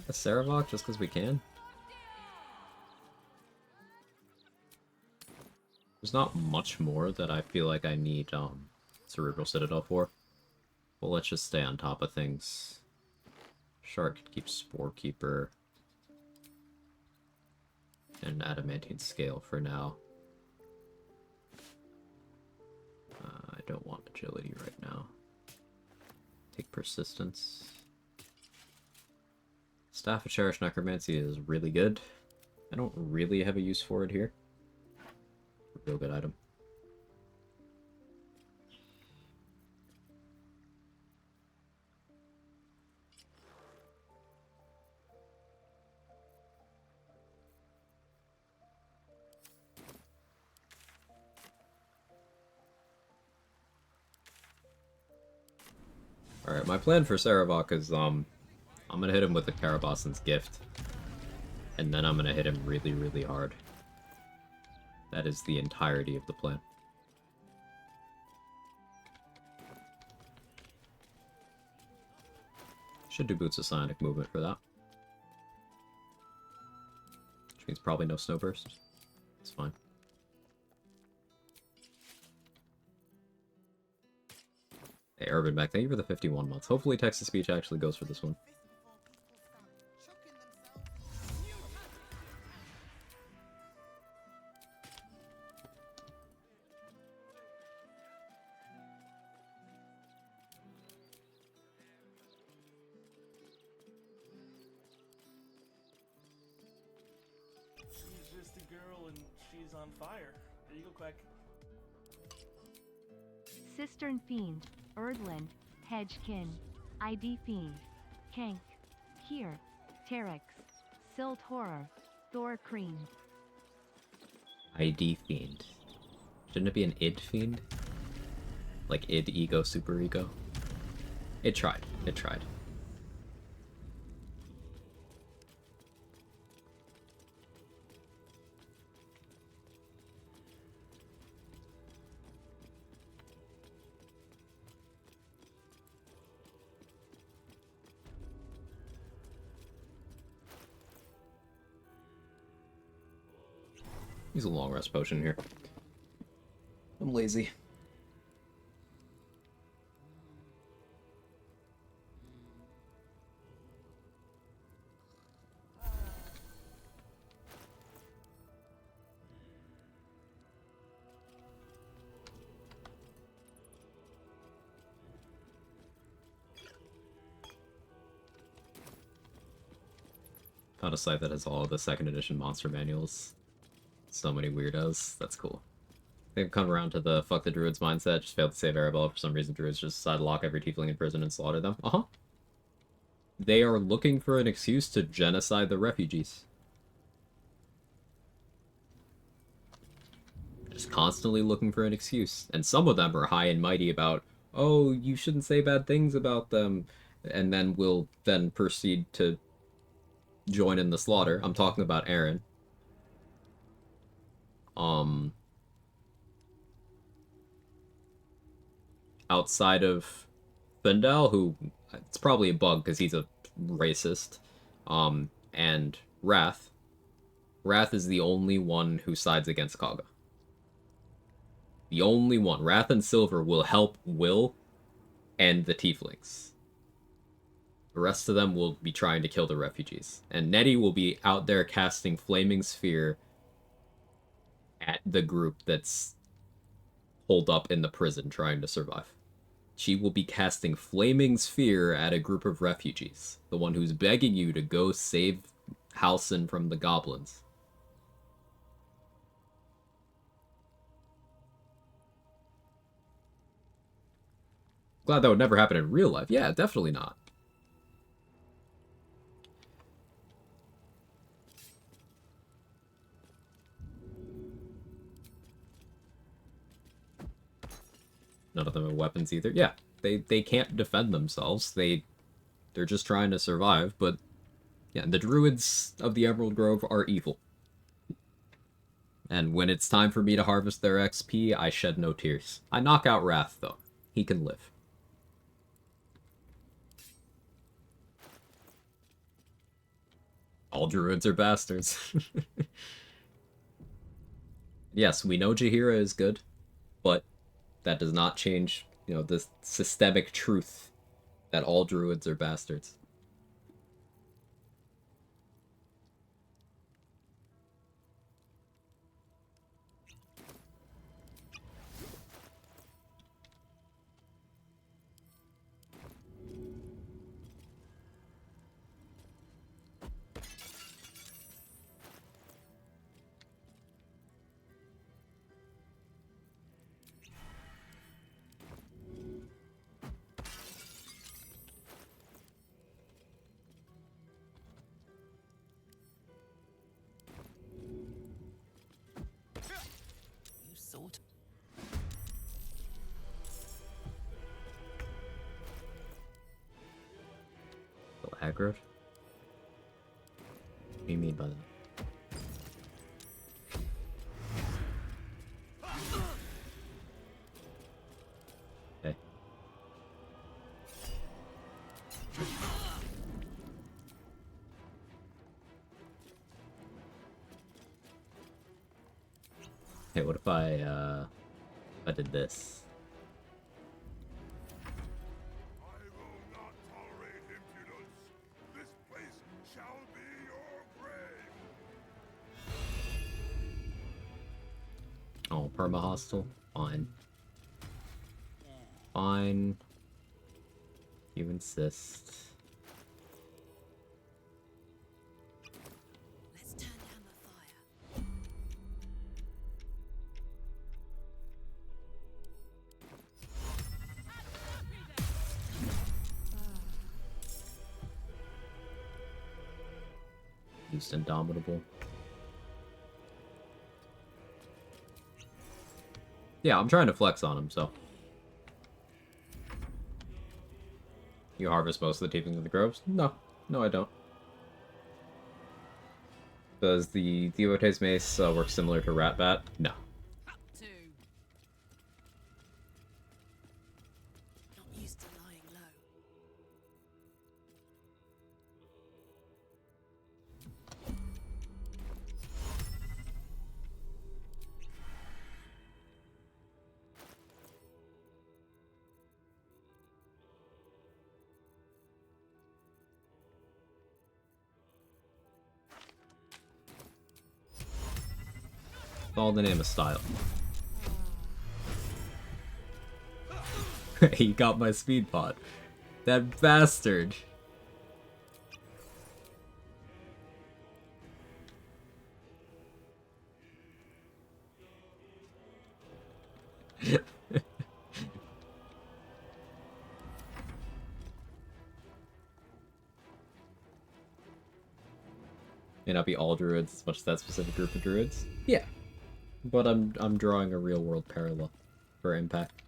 A Saravok just because we can? There's not much more that I feel like I need Cerebral Citadel for. Well, let's just stay on top of things. Shark could keep Spore Keeper. And Adamantine Scale for now. I don't want Agility right now. Take Persistence. Staff of Cherished Necromancy is really good. I don't really have a use for it here. Real good item. Alright, my plan for Saravok is, I'm gonna hit him with the Karabassan's Gift. And then I'm gonna hit him really, really hard. That is the entirety of the plan. Should do Boots of Psionic Movement for that. Which means probably no Snowburst. It's fine. Hey, Urban Mac, thank you for the 51 months. Hopefully Text-to-Speech actually goes for this one. She's just a girl and she's on fire. There you go, Quag. Cistern Fiend, Erdland, Hedgekin, ID Fiend, Kank, Kier, Terex, Silt Horror, Thor Cream. ID Fiend. Shouldn't it be an id Fiend? Like id, ego, super ego? It tried. It tried. Use a long rest potion here. I'm lazy. Found a site that has all of the 2nd edition monster manuals. So many weirdos. That's cool. They've come around to the fuck the druids mindset, just failed to save Arabella. For some reason, druids just decide to lock every tiefling in prison and slaughter them. They are looking for an excuse to genocide the refugees. Just constantly looking for an excuse. And some of them are high and mighty about, oh, you shouldn't say bad things about them, and then will then proceed to join in the slaughter. I'm talking about Aaron. Outside of Thundel, who, it's probably a bug because he's a racist, and Wrath. Wrath is the only one who sides against Kaga. The only one. Wrath and Silver will help Wyll and the Tieflings. The rest of them will be trying to kill the refugees. And Nettie will be out there casting Flaming Sphere at the group that's holed up in the prison trying to survive. She will be casting Flaming Sphere at a group of refugees. The one who's begging you to go save Halsin from the goblins. Glad that would never happen in real life. Yeah, definitely not. None of them have weapons either. Yeah, they can't defend themselves. They They're just trying to survive, but yeah, the druids of the Emerald Grove are evil. And when it's time for me to harvest their XP, I shed no tears. I knock out Wrath, though. He can live. All druids are bastards. Yes, we know Jaheira is good, but that does not change, you know, the systemic truth that all druids are bastards. You sort. Aggroed? What do you mean by that? Okay. Hey, what if I did this? This place shall be your grave. Oh, perma-hostile? Fine. Fine. You insist. Let's turn down the fire. Used Indomitable. Yeah, I'm trying to flex on him, so. You harvest most of the Teepings of the Groves? No. No, I don't. Does the Devotee's Mace work similar to Ratbat? No. Not used to lying low. All in the name of style. He got my speed pot. That bastard. May not be all druids as much as that specific group of druids. Yeah. But I'm drawing a real world parallel for impact.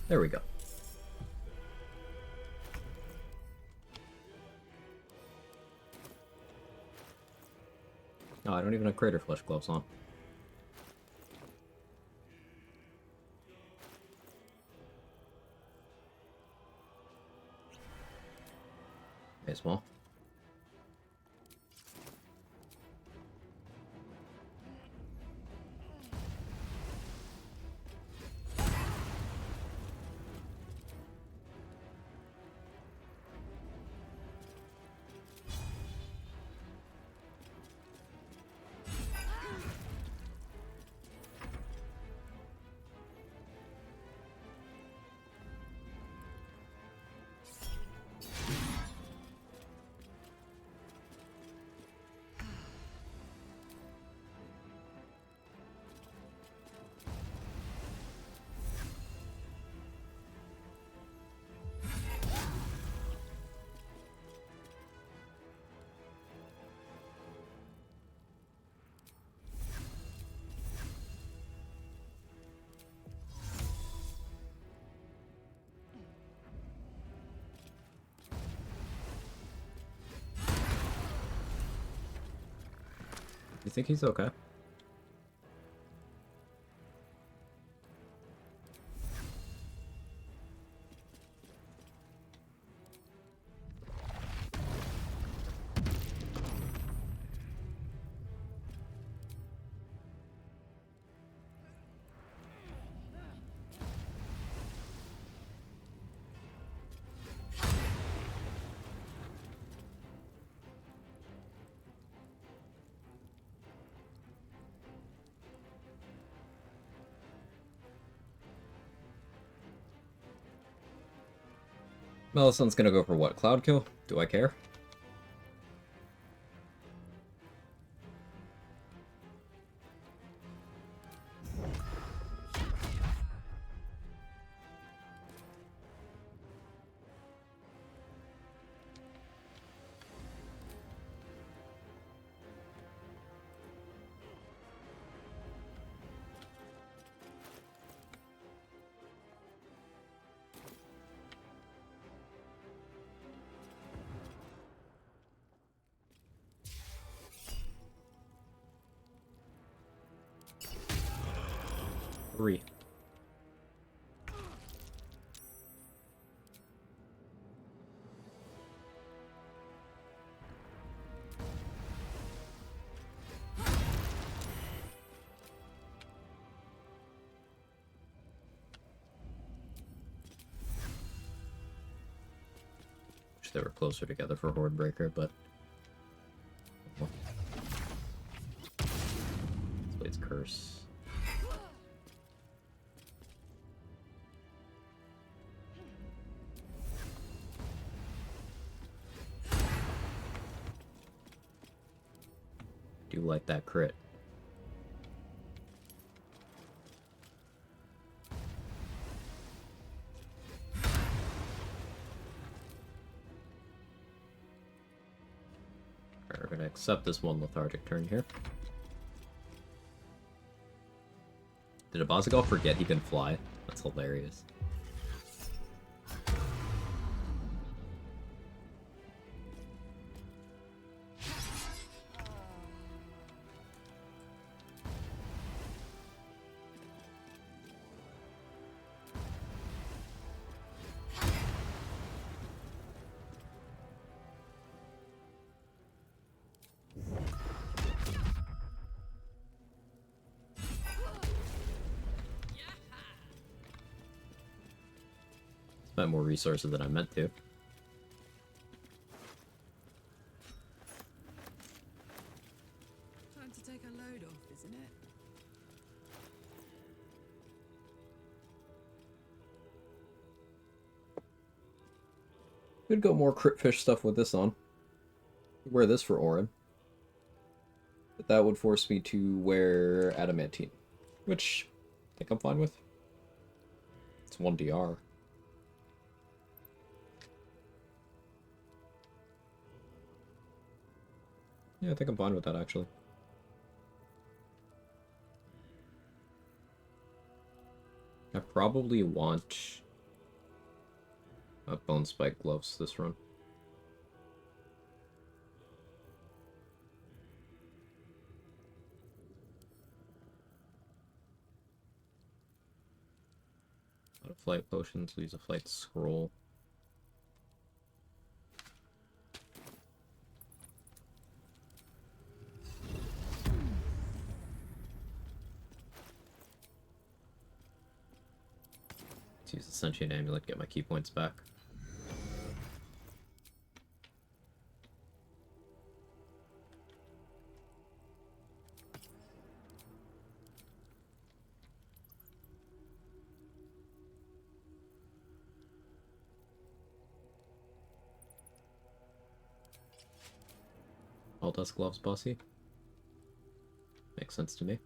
There we go. Oh, I don't even have Crater Flesh gloves on. May as well. You think he's okay? Melisand's gonna go for what? Cloud kill? Do I care? Three. Wish they were closer together for Hordebreaker, but this blade's curse. Do like that crit. Alright, we're gonna accept this one lethargic turn here. Did Abazagal forget he can fly? That's hilarious. Spent more resources than I meant to. Time to take a load off, isn't it? Could go more crit fish stuff with this on. Wear this for Orin. But that would force me to wear Adamantine. Which I think I'm fine with. It's 1 DR. Yeah, I think I'm fine with that, actually. I probably want bone spike gloves this run. A lot of flight potions, use a flight scroll. Let's use the sentient amulet, get my key points back. All dust gloves, bossy. Makes sense to me.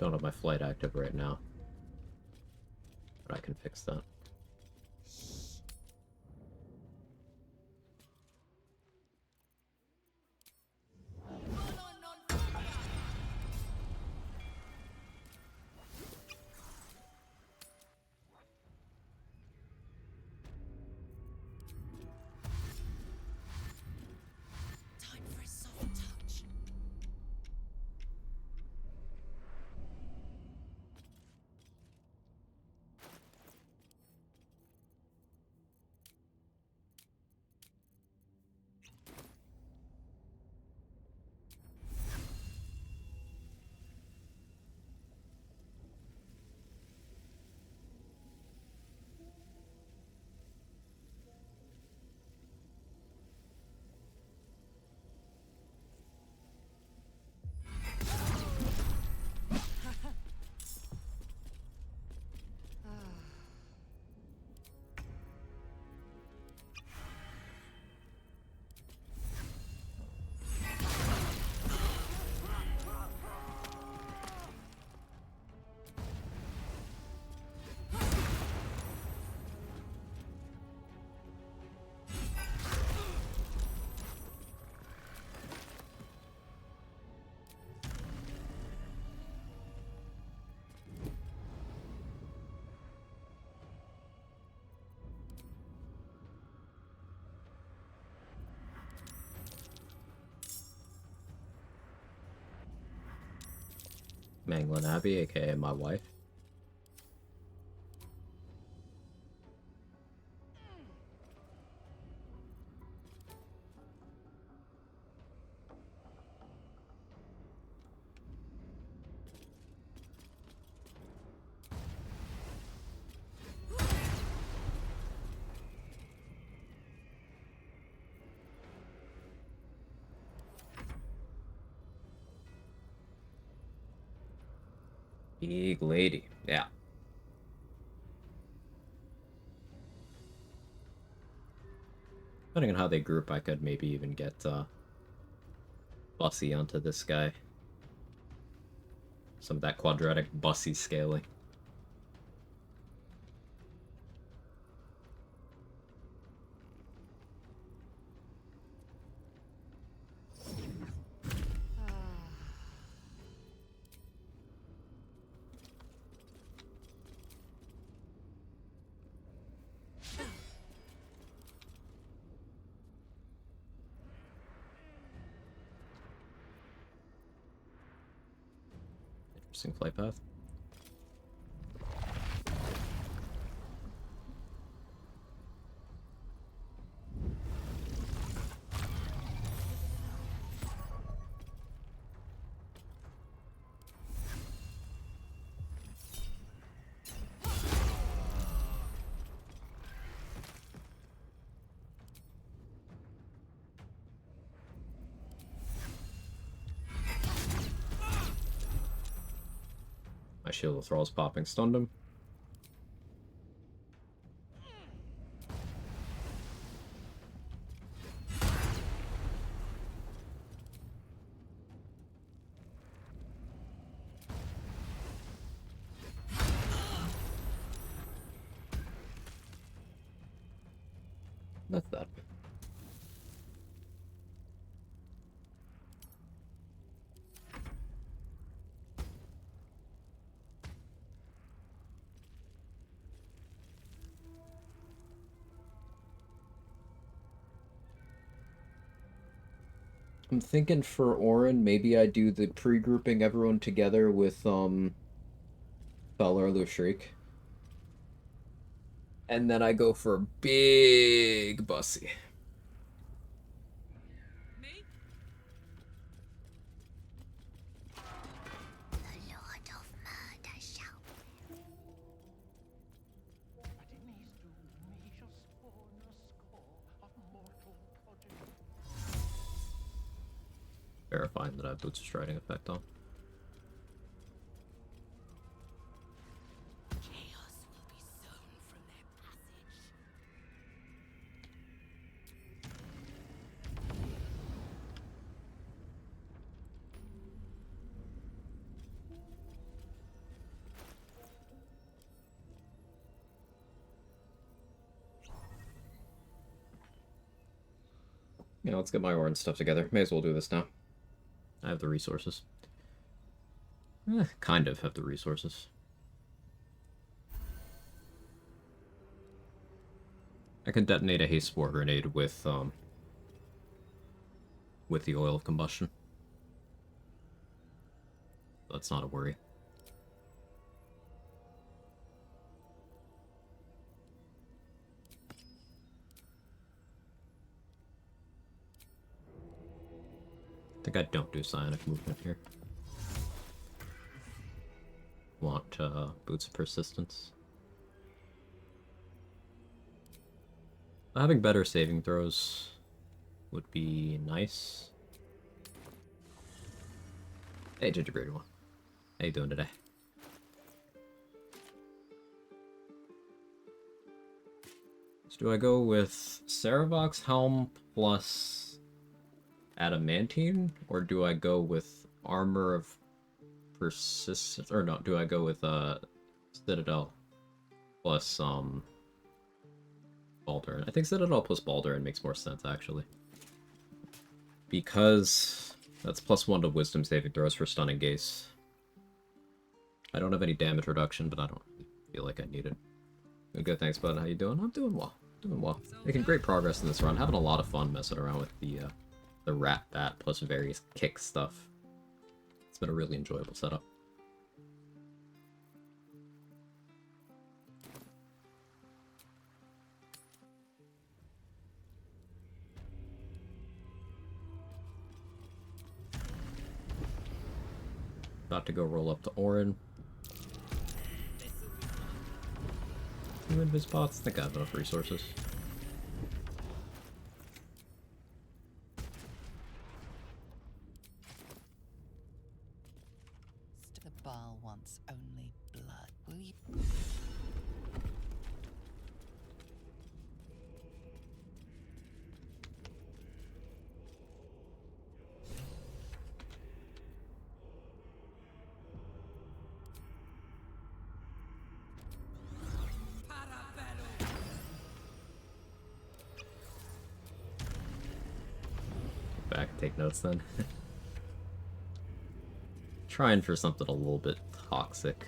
don't have my flight active right now. But I can fix that. Time for a soft touch. Manglin Abbey, aka my wife. Big lady, yeah. Depending on how they group, I could maybe even get Bussy onto this guy. Some of that quadratic Bussy scaling. Interesting flight path. My shield of thralls popping stunned him. That's that. I'm thinking for Orin, maybe I do the pre-grouping everyone together with Valor Shriek. And then I go for big Bussy. Verifying that I have Boots of Striding effect on. Yeah, let's get my ore and stuff together. May as well do this now. I have the resources. Kind of have the resources. I can detonate a haste spore grenade with the oil of combustion. That's not a worry. I think I don't do psionic movement here. Want boots of persistence. Having better saving throws would be nice. Hey, Gingerbread One. How you doing today? So do I go with Saravox Helm plus Adamantine, or do I go with Armor of Persistence? Or no, do I go with Citadel plus Baldurin? I think Citadel plus Baldurin makes more sense, actually. Because that's +1 to Wisdom saving throws for stunning gaze. I don't have any damage reduction, but I don't feel like I need it. Good, thanks, bud. How you doing? I'm doing well. Doing well. Making great progress in this run. Having a lot of fun messing around with the rat bat plus various kick stuff. It's been a really enjoyable setup. About to go roll up to Orin. 2 invis pots. I think I have enough resources. The Baal wants only blood. Will you? Back, take notes then. Trying for something a little bit toxic.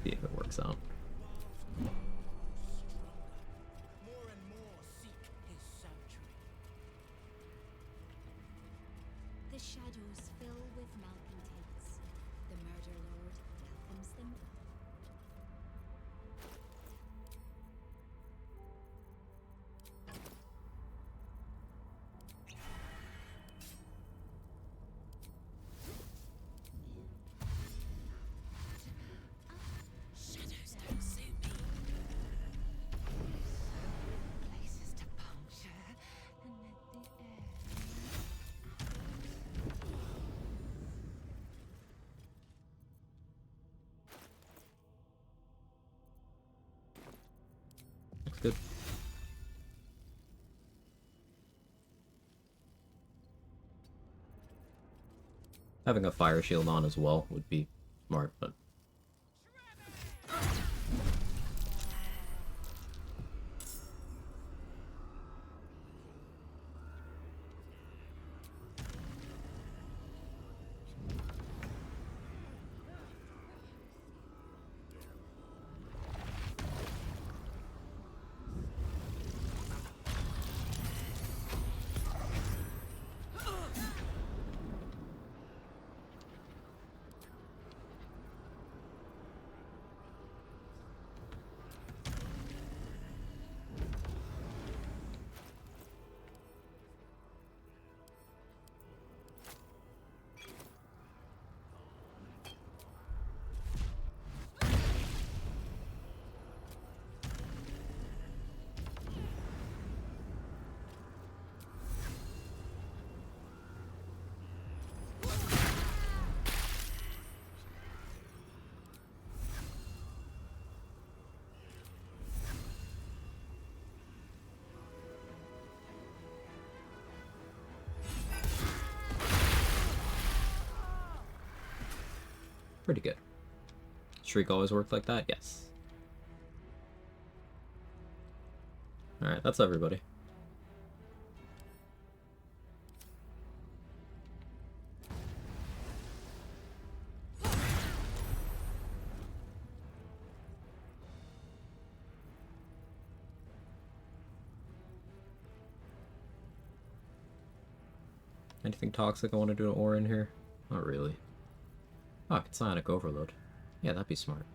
See if it works out. The shadows fill with malcontents. The Murder Lord welcomes them. Shadows don't suit me. Places to puncture and let the air Looks good. Having a fire shield on as well would be smart, but pretty good. streak always worked like that? Yes. Alright, that's everybody. Anything toxic I want to do to ore in here? Not really. Oh, I could Psionic Overload. Yeah, that'd be smart.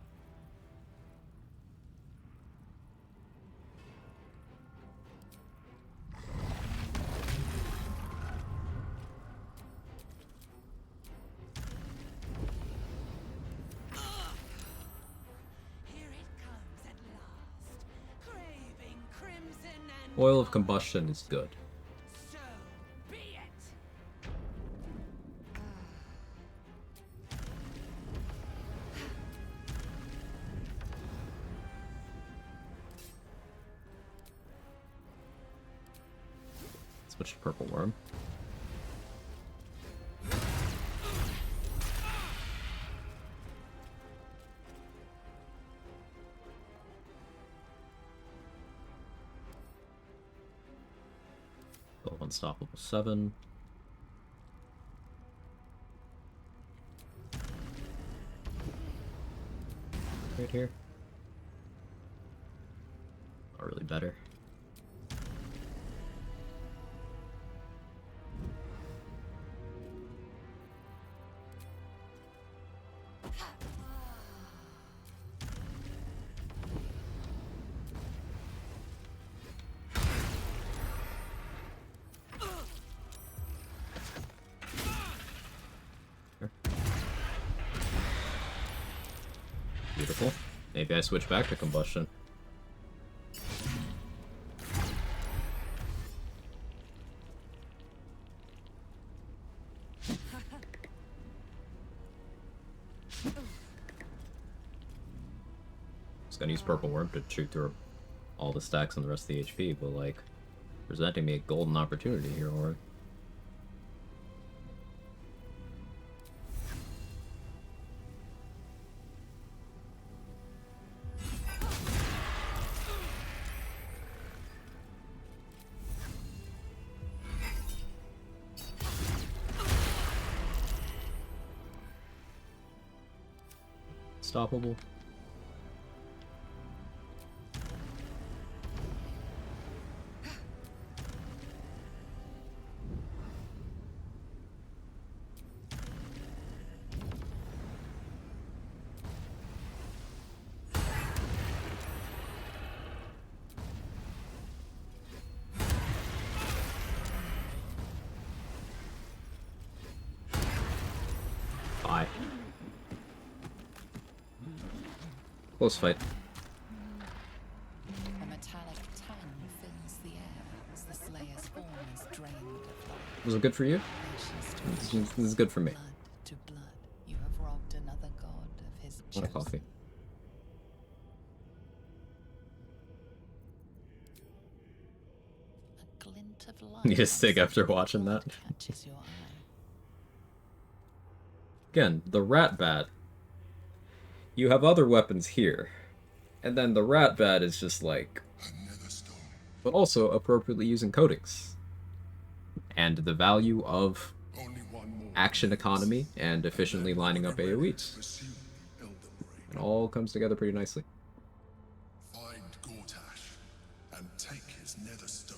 Oil of combustion is good. Switch to Purple Worm. Unstoppable 7. Right here. Not really better. Beautiful. Maybe I switch back to combustion. Just gonna use Purple Worm to shoot through all the stacks and the rest of the HP, but like, presenting me a golden opportunity here, alright. Unstoppable. Bye. Close fight. A metallic tang fills the air as the Slayer's form is drained of life. Was it good for you? This is good for me. Blood to blood, you have robbed another god of his Want a coffee? A glint of light. Need a stick after watching that. Catches your eye. Again, the Rat Bat. You have other weapons here. And then the Rat Bat is just like... But also appropriately using coatings. And the value of action economy and efficiently lining up AoEs. It all comes together pretty nicely. Find Gortash and take his nether stone.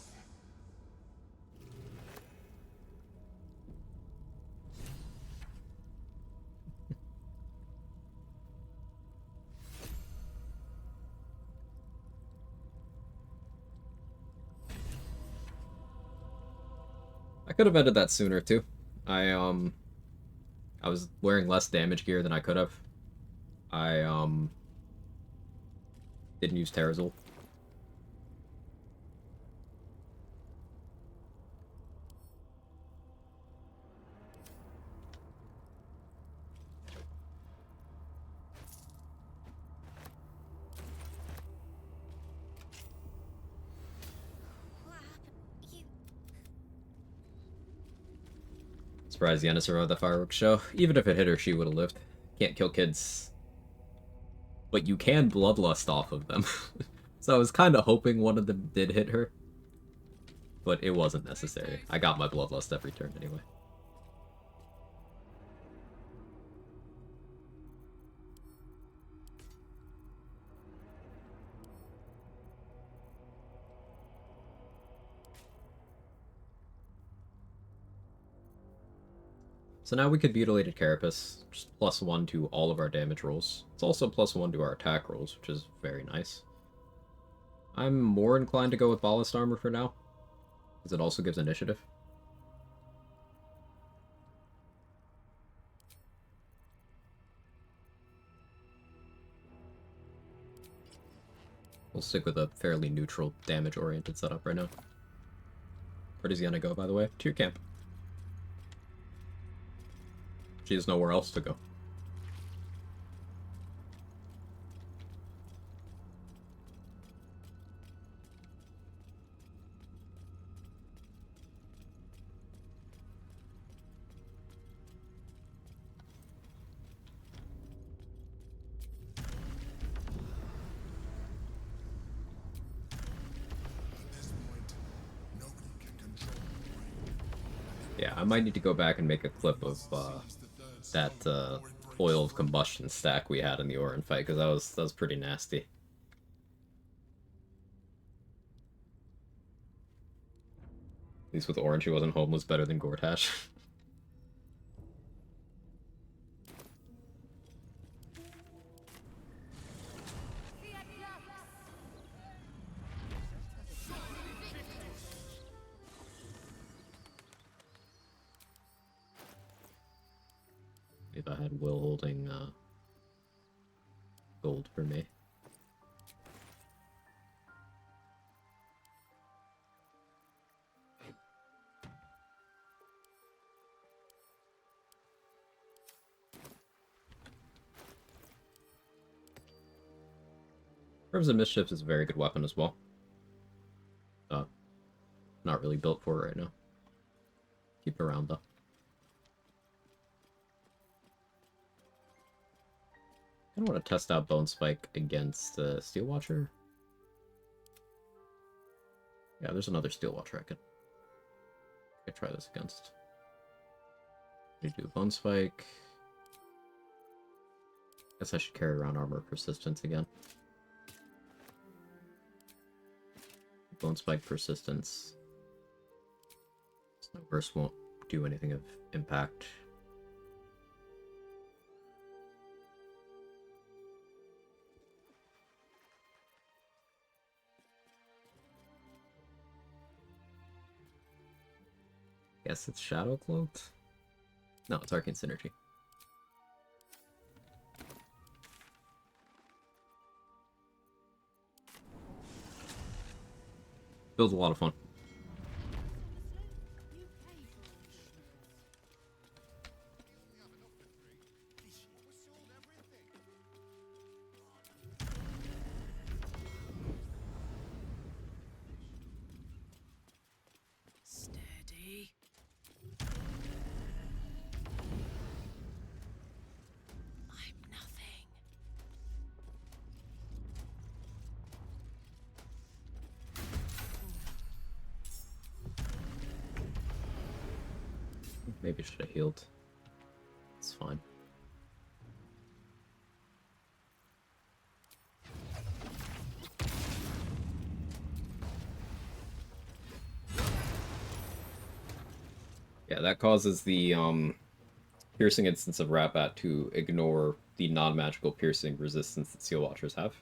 I could have ended that sooner too. I was wearing less damage gear than I could have. I didn't use Terrazul. Surprised Yenna survived the fireworks show. Even if it hit her, she would have lived. Can't kill kids. But you can bloodlust off of them. So I was kind of hoping one of them did hit her. But it wasn't necessary. I got my bloodlust every turn anyway. So now we could Mutilated Carapace, just +1 to all of our damage rolls. It's also +1 to our attack rolls, which is very nice. I'm more inclined to go with Ballast Armor for now, because it also gives initiative. We'll stick with a fairly neutral, damage-oriented setup right now. Where does Yenna go, by the way? To your camp. She has nowhere else to go. Yeah, I might need to go back and make a clip of that oil of combustion stack we had in the Orin fight, because that was pretty nasty. At least with Orin, she wasn't homeless, better than Gortash. If I had Wyll holding gold for me. Crimson Mischief is a very good weapon as well. Not really built for it right now. Keep it around though. I want to test out Bone Spike against Steel Watcher. Yeah, there's another Steel Watcher I could try this against. We do Bone Spike. Guess I should carry around Armor Persistence again. Bone Spike Persistence. Snow Burst won't do anything of impact. Guess it's Shadow Cloaked? No, it's Arcane Synergy. Feels a lot of fun. Steady. I'm nothing. Maybe I should have healed. It's fine. Yeah, that causes the piercing instance of Ratbat to ignore the non-magical piercing resistance that Seal Watchers have.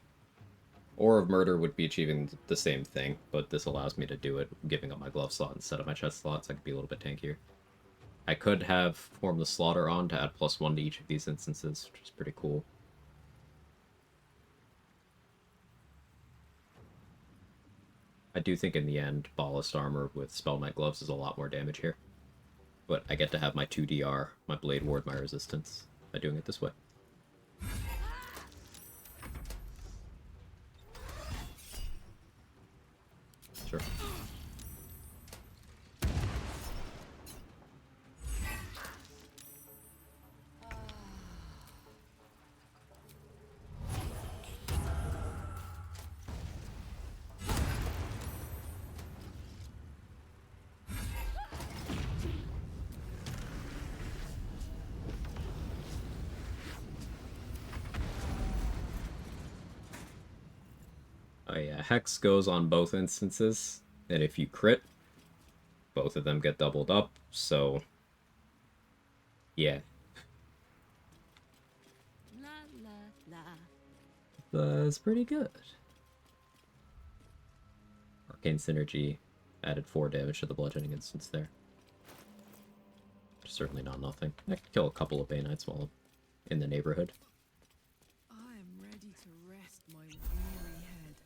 Or of Murder would be achieving the same thing, but this allows me to do it, giving up my glove slot instead of my chest slot, so I could be a little bit tankier. I could have Form the Slaughter on to add +1 to each of these instances, which is pretty cool. I do think in the end, Ballast Armor with Spell Knight Gloves is a lot more damage here. But I get to have my 2DR, my Blade Ward, my Resistance, by doing it this way. Sure. Hex goes on both instances, and if you crit, both of them get doubled up, so yeah. La la la. That's pretty good. Arcane Synergy added 4 damage to the bludgeoning instance there. Certainly not nothing. I could kill a couple of Bay Knights while in the neighborhood. I am ready to rest my weary head.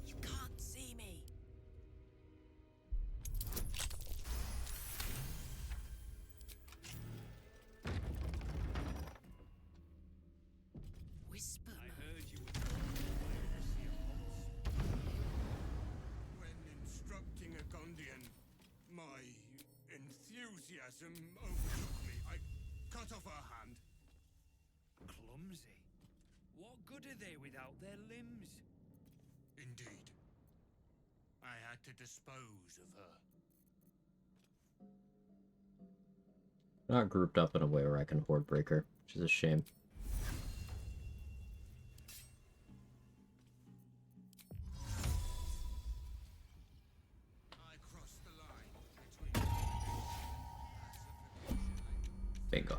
You can't see me. Whisper. I heard you were going to see a monster. When instructing a Gondian, my enthusiasm overtook me. I cut off her hand. Clumsy. What good are they without their limbs? Indeed. I had to dispose of her. Not grouped up in a way where I can Horde Breaker, which is a shame. Bingo.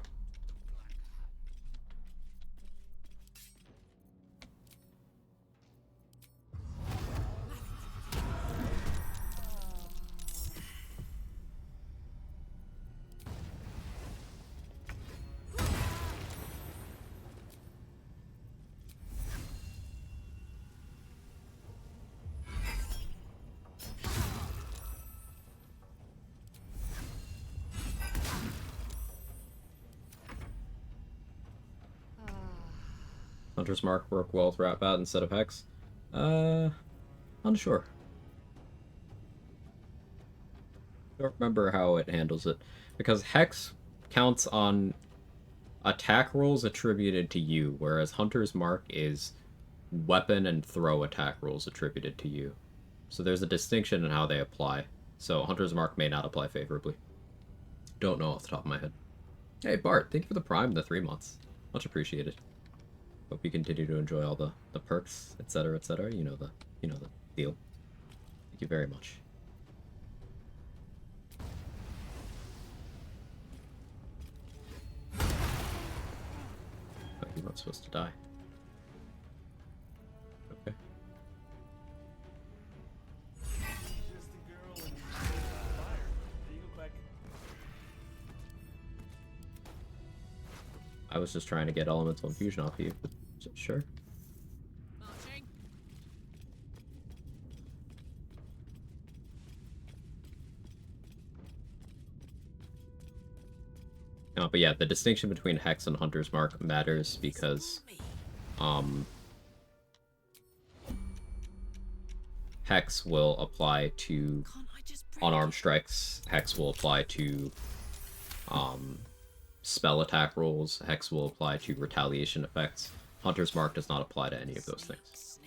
Hunter's Mark work well with Rat Bat instead of Hex? Unsure. Don't remember how it handles it. Because Hex counts on attack rolls attributed to you, whereas Hunter's Mark is weapon and throw attack rolls attributed to you. So there's a distinction in how they apply. So Hunter's Mark may not apply favorably. Don't know off the top of my head. Hey Bart, thank you for the Prime, the 3 months. Much appreciated. Hope you continue to enjoy all the perks, etc., etc. You know the deal. Thank you very much. Oh, you're not supposed to die. Okay. Just a girl and fire. There you go, Quag. I was just trying to get elemental infusion off you, but sure. Marching. But yeah, the distinction between Hex and Hunter's Mark matters because, Hex will apply to unarmed strikes. Hex will apply to, spell attack rolls. Hex will apply to retaliation effects. Hunter's Mark does not apply to any of those things.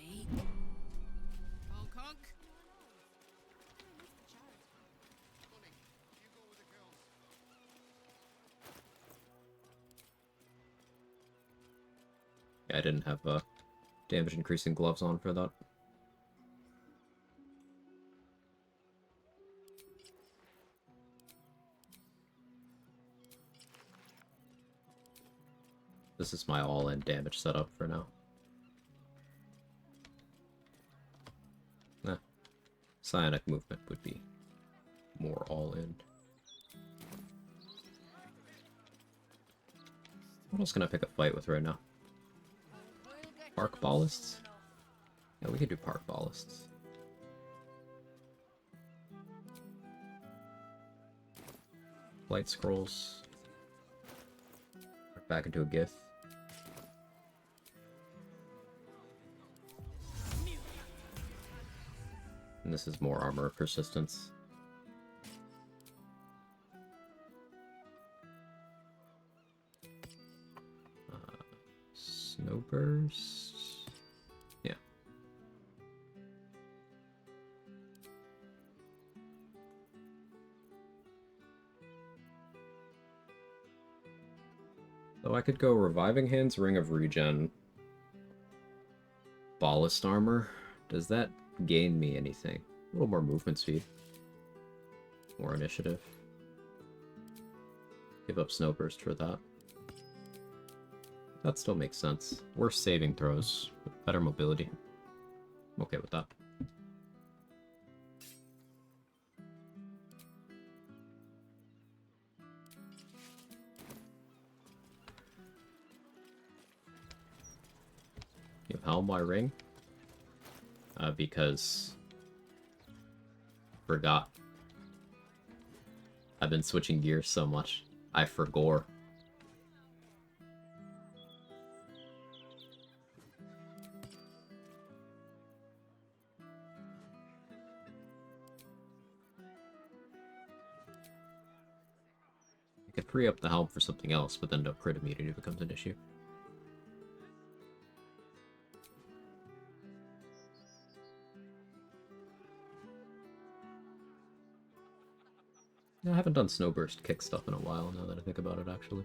Yeah, I didn't have damage increasing gloves on for that. This is my all-in damage setup for now. Psionic movement would be more all-in. What else can I pick a fight with right now? Park Ballists? Yeah, we could do Park Ballists. Light Scrolls. Back into a Gith. And this is more armor persistence. Snowburst. Yeah. So I could go Reviving Hands, Ring of Regen, Ballast Armor. Does that gain me anything? A little more movement speed. More initiative. Give up Snowburst for that. That still makes sense. Worse saving throws, with better mobility. I'm okay with that. You have Helm, why Ring? Because... Forgot. I've been switching gears so much. I forgore. I could free up the helm for something else, but then no crit immunity becomes an issue. I haven't done Snowburst kick stuff in a while, now that I think about it, actually.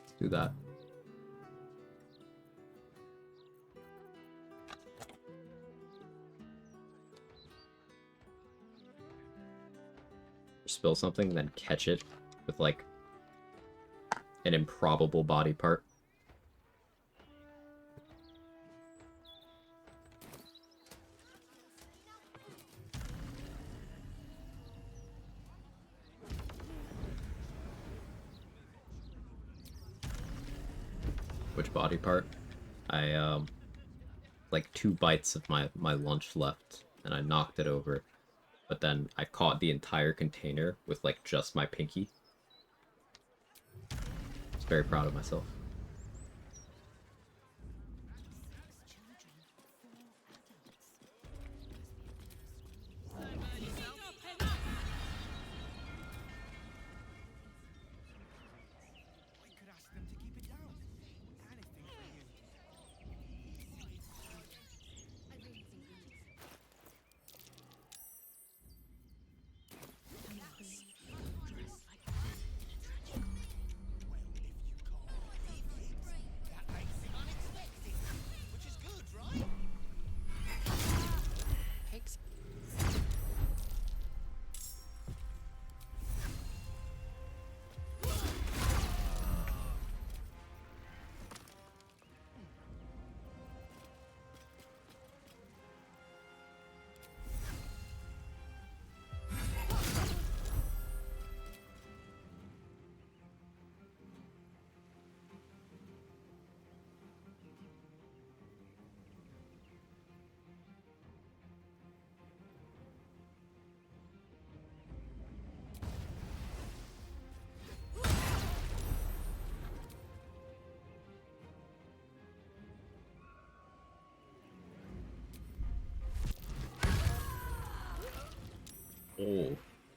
Let's do that. Spill something, then catch it with, like, an improbable body part. Which body part? I, like 2 bites of my lunch left, and I knocked it over. But then I caught the entire container with, like, just my pinky. I was very proud of myself.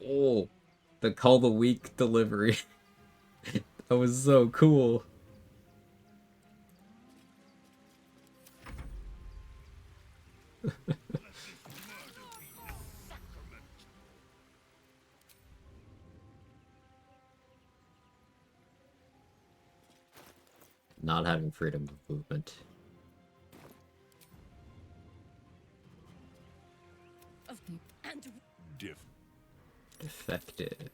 Oh, the Call the Week delivery. That was so cool. Not having freedom of movement. Defective.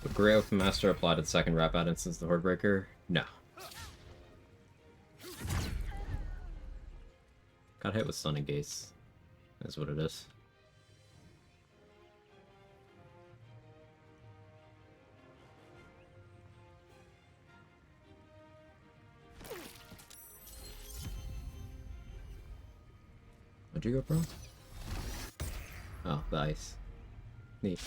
Would Grey Oath Master apply to the second Rap Out instance the Hordebreaker? No. Got hit with Stunning Gaze. That's what it is. Where'd you go, bro? Oh, the ice. Neat.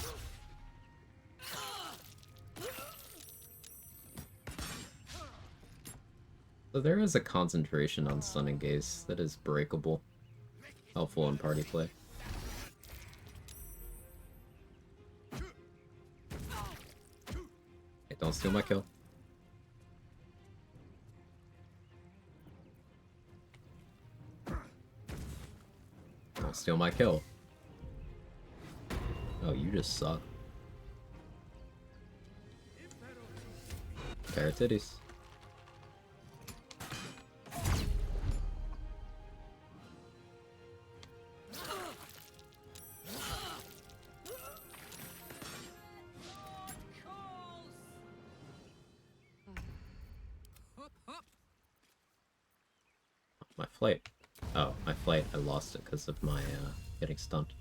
So there is a concentration on Stunning Gaze that is breakable. Helpful in party play. Hey, don't steal my kill. Don't steal my kill. Oh, you just suck. Pair of titties. My flight. Oh, my flight. I lost it because of my getting stunned.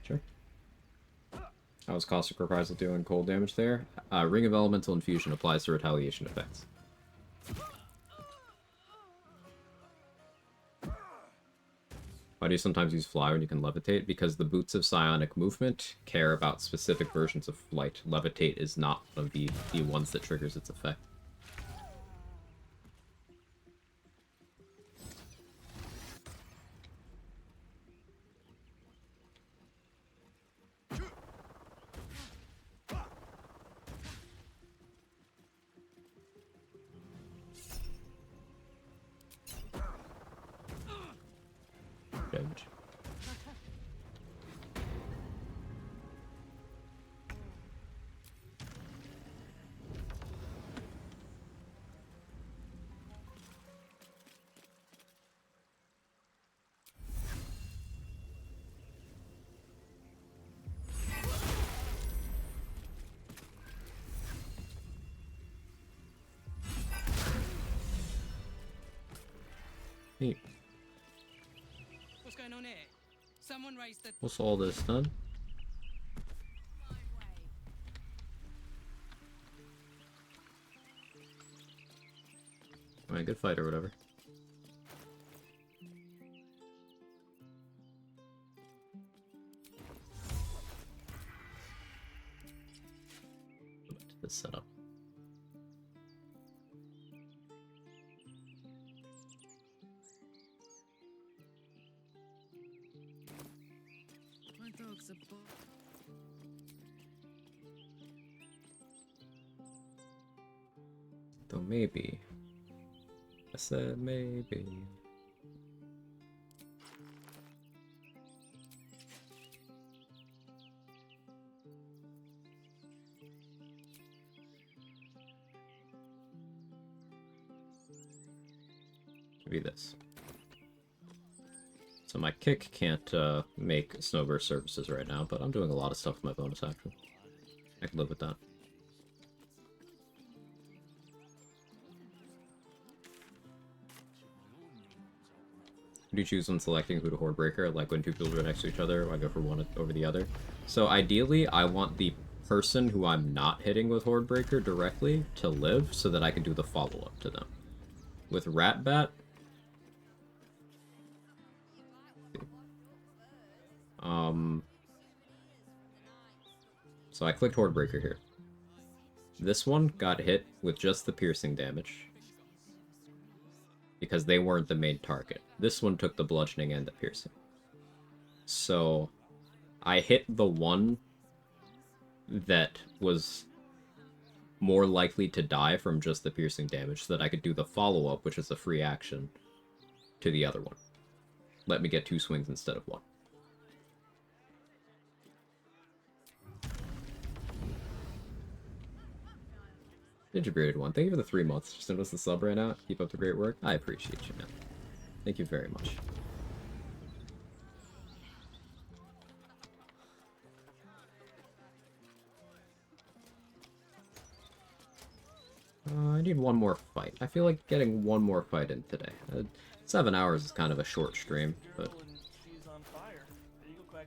Sure. How is Caustic Reprisal doing cold damage there? Ring of Elemental Infusion applies to retaliation effects. Why do you sometimes use fly when you can levitate? Because the Boots of Psionic Movement care about specific versions of flight. Levitate is not one of the ones that triggers its effect. Damage. Neat. What's going on here? Someone raised the... What's all this done? Alright, good fight or whatever. Go back to this setup. My dog's a Though maybe. I said maybe. Maybe this. So my kick can't make Snowburst services right now, but I'm doing a lot of stuff with my bonus action. I can live with that. Who do you choose when selecting who to Hordebreaker? Like when two people are next to each other, I go for one over the other. So ideally, I want the person who I'm not hitting with Hordebreaker directly to live so that I can do the follow-up to them. With Ratbat... So I clicked Hordebreaker here. This one got hit with just the piercing damage. because they weren't the main target. This one took the bludgeoning and the piercing. So I hit the one that was more likely to die from just the piercing damage so that I could do the follow-up, which is a free action, to the other one. Let me get 2 swings instead of 1. Ninja one, thank you for the 3 months. Just noticed the sub ran out. Keep up the great work. I appreciate you, man. Thank you very much. I need one more fight. I feel like getting one more fight in today. 7 hours is kind of a short stream, but... She's on fire. There you go, Quag.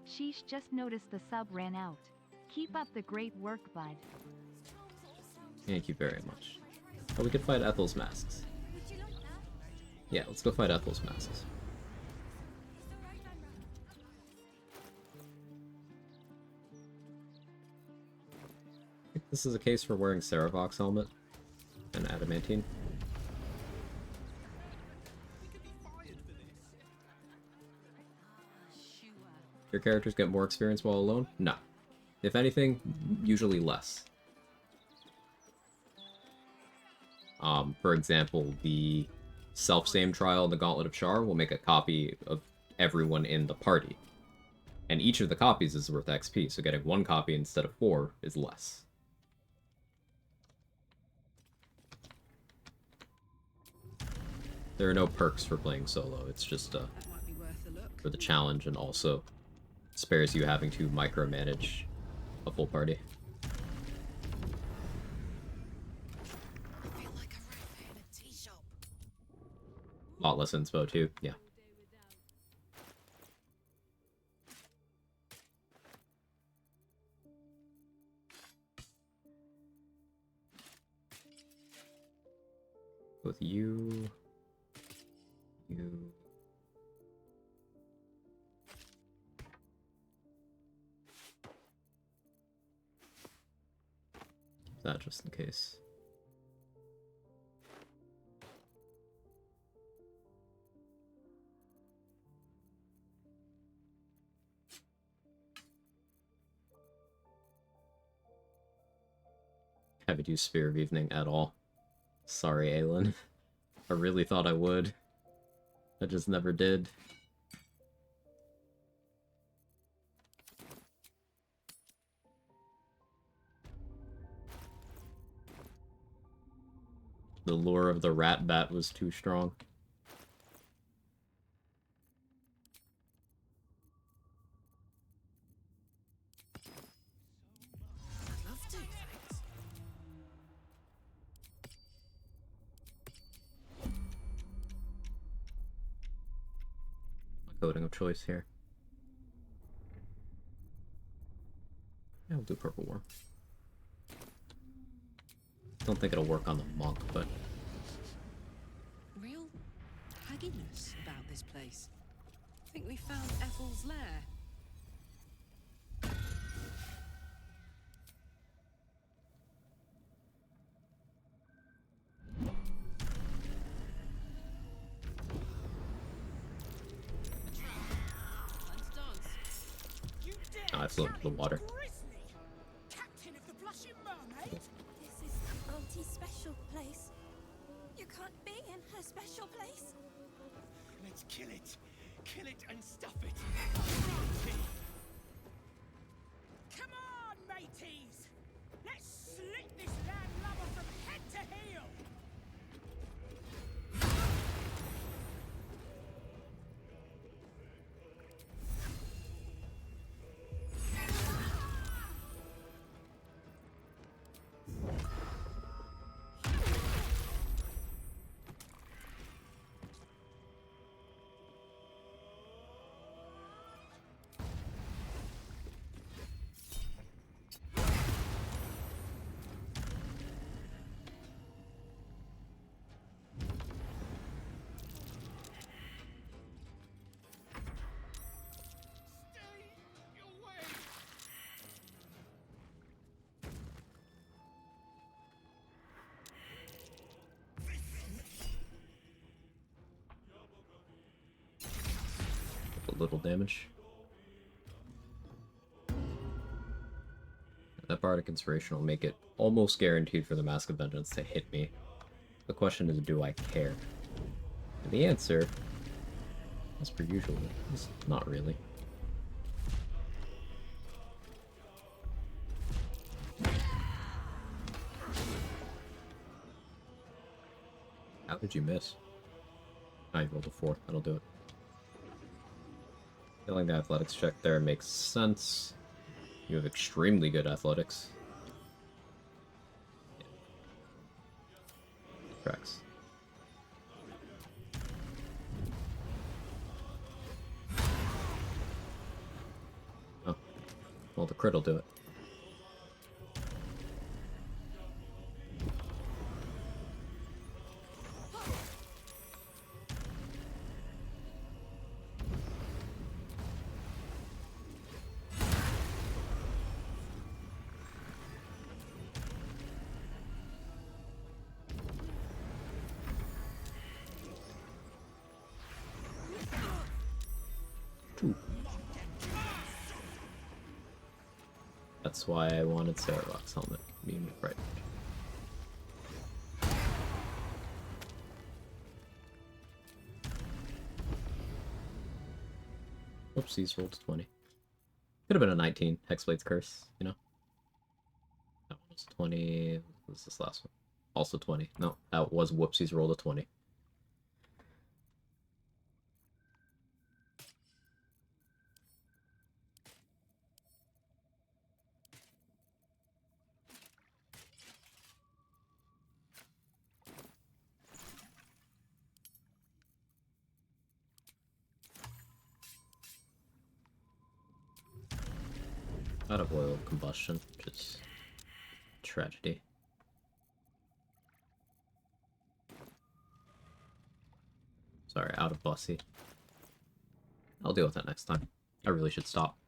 Sheesh just noticed the sub ran out. Keep up the great work, bud. Thank you very much. Oh, we could fight Ethel's masks. Yeah, let's go fight Ethel's masks. I think this is a case for wearing Saravox helmet and adamantine. Your characters get more experience while alone? No. If anything, usually less. For example, the self-same trial and the Gauntlet of Char will make a copy of everyone in the party. And each of the copies is worth XP, so getting 1 copy instead of 4 is less. There are no perks for playing solo, it's just for the challenge, and also spares you having to micromanage a full party. A lot less inspo too, yeah. With you... That just in case. Haven't used Spear of Evening at all. Sorry, Aelin. I really thought I would. I just never did. The lure of the rat bat was too strong. I'd love to, thanks. Coding of choice here. Yeah, we'll do Purple Worm. Don't think it'll work on the monk, but... Real hagginess about this place. Think we found Ethel's lair. Oh, I flew into the water. Captain of the Blushing Mermaid? This is Auntie's special place. You can't be in her special place. Let's kill it. Kill it and stuff it. Come on, mateys! Let's slit this landlubber from head to heel! a little damage. That Bardic Inspiration will make it almost guaranteed for the Mask of Vengeance to hit me. The question is, do I care? And the answer, as per usual, is not really. How did you miss? I rolled a 4. That'll do it. Feeling the athletics check there makes sense. You have extremely good athletics. Yeah. Tracks. Oh. Well, the crit will do it. That's why I wanted Sarah Rock's helmet. Being right. Oopsies, rolled a 20. Could have been a 19. Hexblade's Curse, you know? That one was 20. What was this last one? Also 20. No, that was whoopsies, rolled a 20. Out of oil combustion, just tragedy. Sorry, out of bussy. I'll deal with that next time. I really should stop.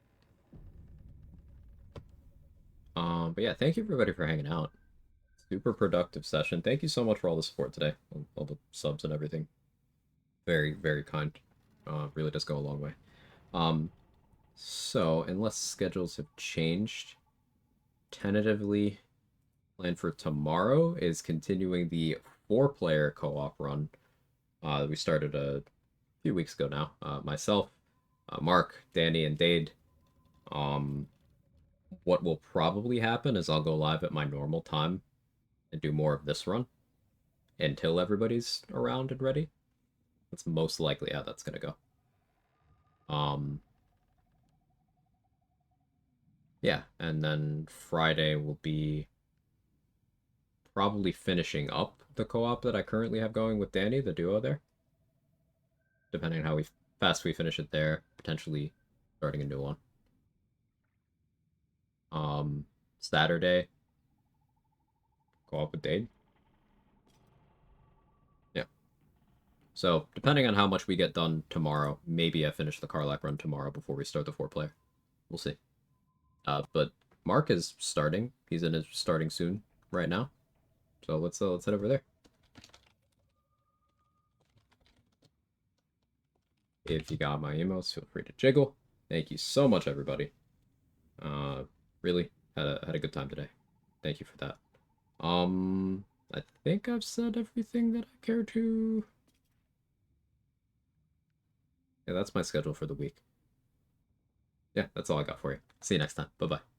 But yeah, thank you everybody for hanging out. Super productive session. Thank you so much for all the support today. All the subs and everything. Very, very kind. Really does go a long way. So, unless schedules have changed, tentatively plan for tomorrow is continuing the 4-player co-op run we started a few weeks ago now. Myself, Mark, Danny, and Dade. What will probably happen is I'll go live at my normal time and do more of this run until everybody's around and ready. That's most likely how that's going to go. Yeah, and then Friday will be probably finishing up the co-op that I currently have going with Danny, the duo there. Depending on how fast we finish it there, potentially starting a new one. Saturday, co-op with Dade. Yeah. So, depending on how much we get done tomorrow, maybe I finish the Karlach run tomorrow before we start the 4-player. We'll see. But Mark is starting. He's in his starting soon right now. So let's head over there. If you got my emos, feel free to jiggle. Thank you so much, everybody. Really had a good time today. Thank you for that. I think I've said everything that I care to. Yeah, that's my schedule for the week. Yeah, that's all I got for you. See you next time. Bye-bye.